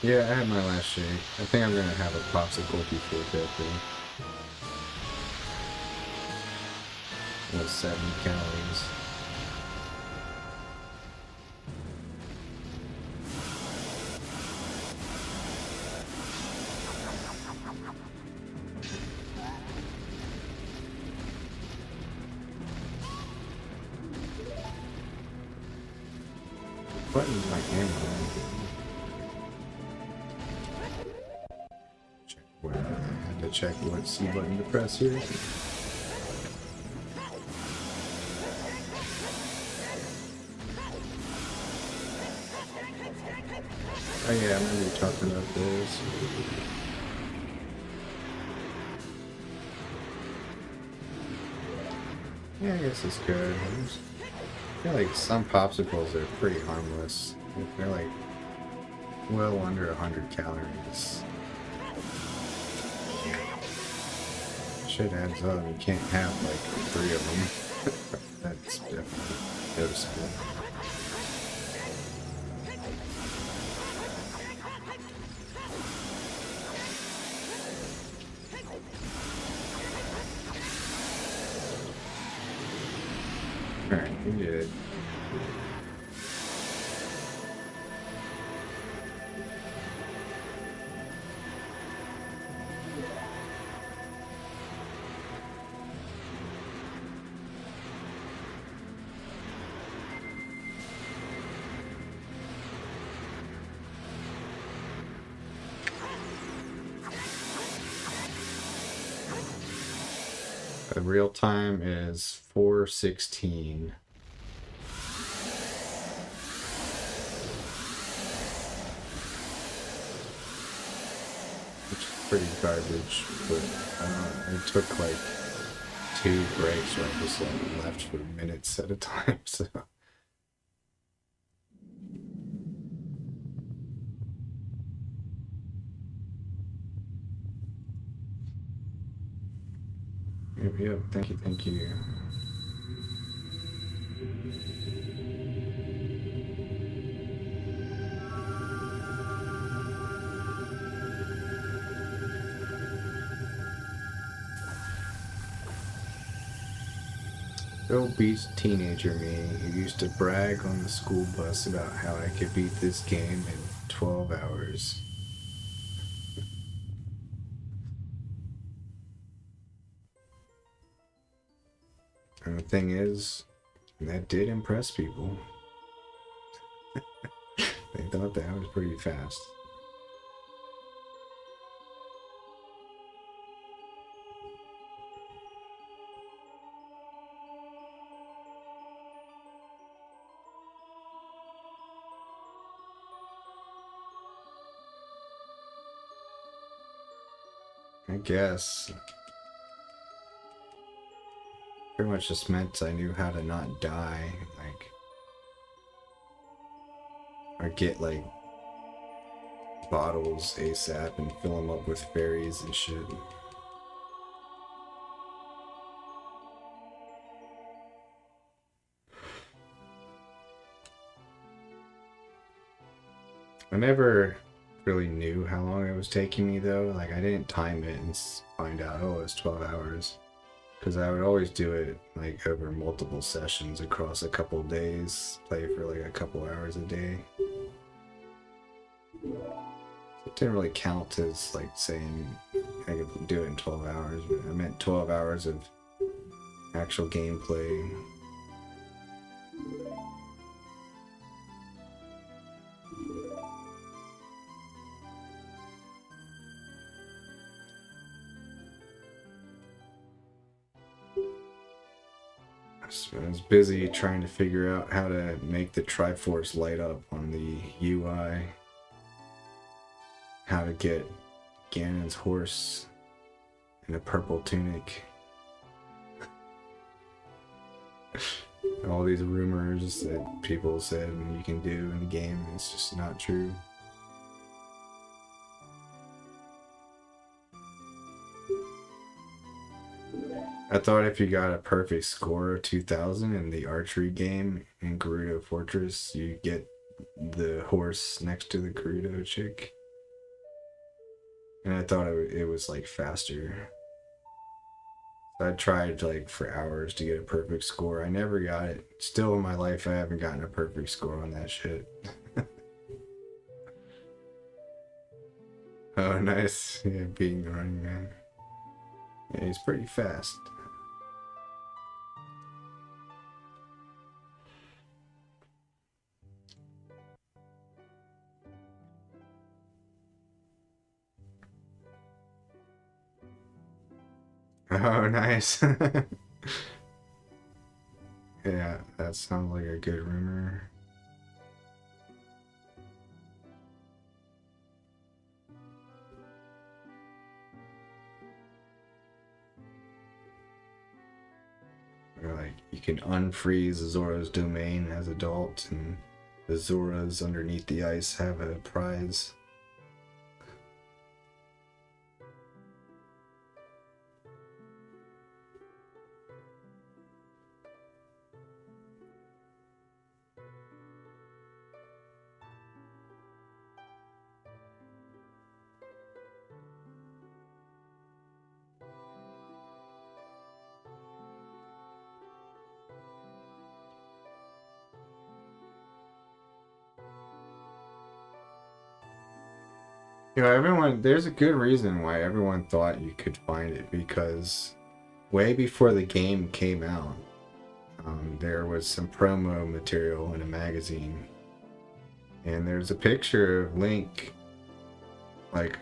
Yeah, I had my last shake. I think I'm gonna have a popsicle before bed though. That's 70 calories. Button's my camera. Check what I had to check what C button to press here. Oh yeah, I remember you talking about this. Yeah, I guess it's good. I feel like some popsicles are pretty harmless. They're like well under 100 calories. Shit adds up. You can't have like 3 of them. That's definitely noticeable. Alright, we did it. The real time is 4:16. Which is pretty garbage, but I took like 2 breaks where I just like left for minutes at a time, so. Yep. Thank you. Thank you. Bill beats teenager me who used to brag on the school bus about how I could beat this game in 12 hours. And the thing is, that did impress people. They thought that was pretty fast. I guess. Pretty much just meant I knew how to not die, like, or get like bottles ASAP and fill them up with berries and shit. I never really knew how long it was taking me though. Like I didn't time it and find out, oh, it's 12 hours. Because I would always do it like over multiple sessions across a couple days, play for like a couple hours a day. So it didn't really count as like saying I could do it in 12 hours, but I meant 12 hours of actual gameplay. I was busy trying to figure out how to make the Triforce light up on the UI. How to get Ganon's horse in a purple tunic. All these rumors that people said you can do in the game, it's just not true. I thought if you got a perfect score of 2000 in the archery game in Gerudo Fortress, you get the horse next to the Gerudo chick. And I thought it was like faster. I tried like for hours to get a perfect score. I never got it. Still in my life, I haven't gotten a perfect score on that shit. Oh, nice. Yeah, being the running man. Yeah, he's pretty fast. Oh, nice. Yeah, that sounds like a good rumor. Or like, you can unfreeze Zora's domain as adult, and the Zoras underneath the ice have a prize. You know, there's a good reason why everyone thought you could find it, because way before the game came out, there was some promo material in a magazine, and there's a picture of Link, like,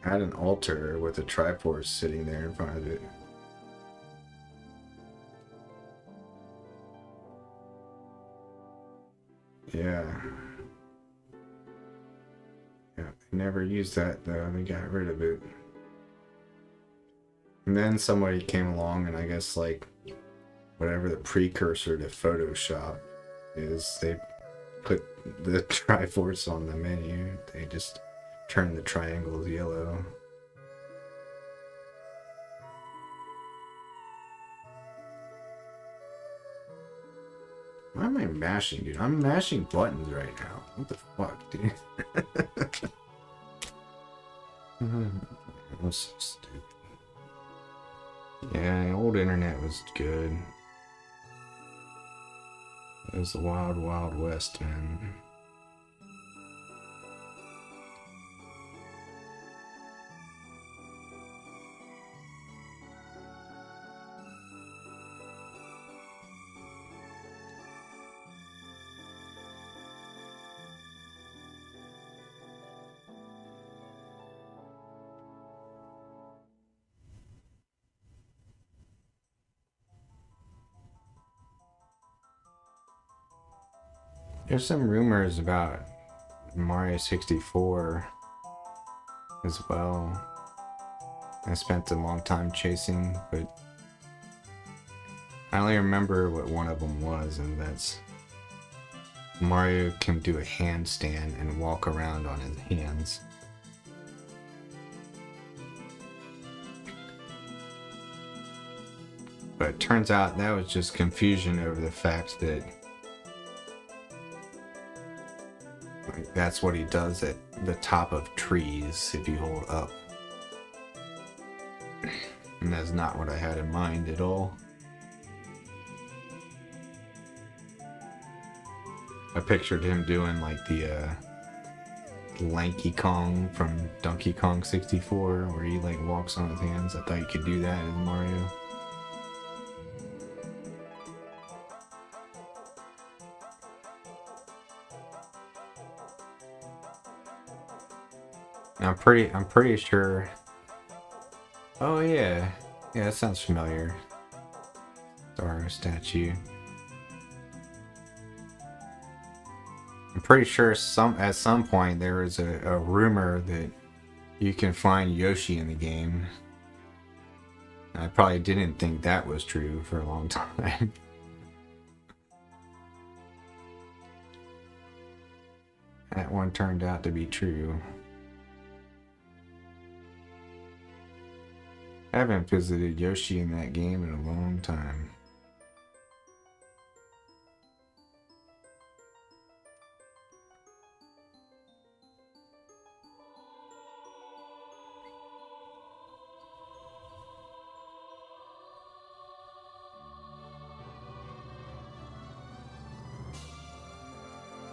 at an altar with a Triforce sitting there in front of it. Yeah. Yeah, they never used that though, they got rid of it. And then somebody came along and I guess like whatever the precursor to Photoshop is, they put the Triforce on the menu. They just turned the triangles yellow. Why am I mashing, dude? I'm mashing buttons right now. What the fuck, dude? That was so stupid. Yeah, old internet was good. It was the wild, wild west, man. There's some rumors about Mario 64 as well. I spent a long time chasing, but I only remember what one of them was, and that's Mario can do a handstand and walk around on his hands. But it turns out that was just confusion over the fact that that's what he does at the top of trees if you hold up. And that's not what I had in mind at all. I pictured him doing like the Lanky Kong from Donkey Kong 64 where he like walks on his hands. I thought you could do that in Mario. I'm pretty sure. Oh yeah, that sounds familiar. Star statue. I'm pretty sure at some point there was a rumor that you can find Yoshi in the game. I probably didn't think that was true for a long time. That one turned out to be true. I haven't visited Yoshi in that game in a long time.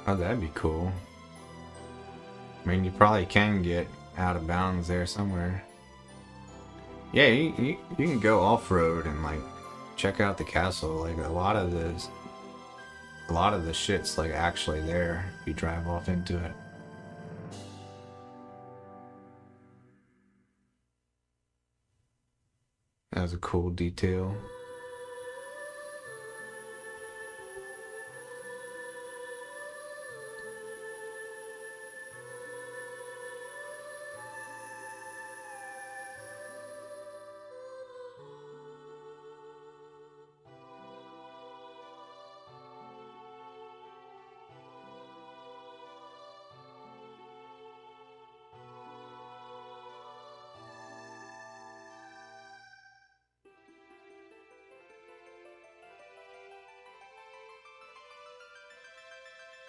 Oh, that'd be cool. I mean, you probably can get out of bounds there somewhere. Yeah, you can go off-road and like check out the castle. Like a lot of the shit's like actually there if you drive off into it. That was a cool detail.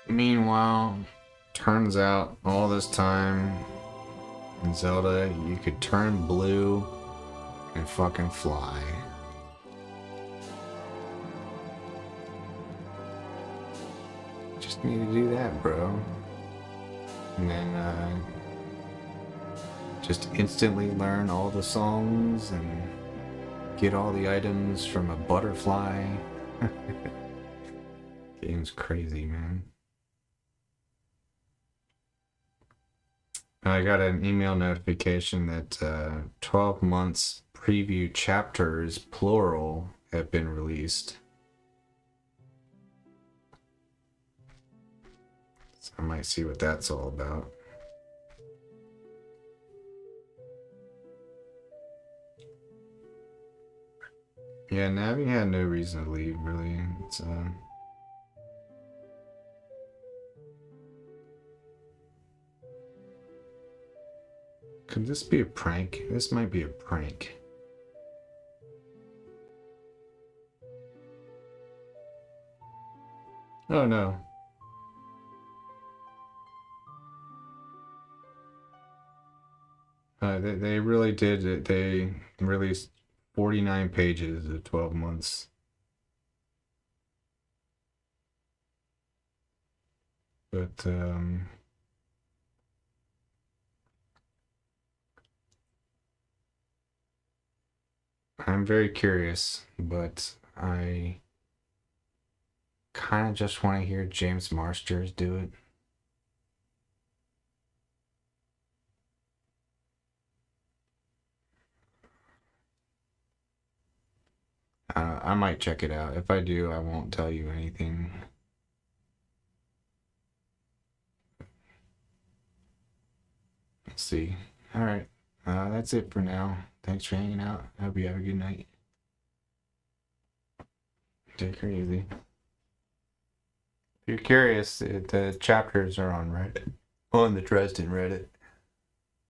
Meanwhile, turns out all this time in Zelda, you could turn blue and fucking fly. Just need to do that, bro. And then, just instantly learn all the songs and get all the items from a butterfly. Game's crazy, man. I got an email notification that 12 months preview chapters, plural, have been released. So I might see what that's all about. Yeah, Navi had no reason to leave, really. It's, could this be a prank? This might be a prank. Oh no. They really did it. They released 49 pages of 12 months. But I'm very curious, but I kind of just want to hear James Marsters do it. I might check it out. If I do, I won't tell you anything. Let's see. All right. That's it for now. Thanks for hanging out. I hope you have a good night. Take her easy. If you're curious, the chapters are on Reddit. On the Dresden Reddit.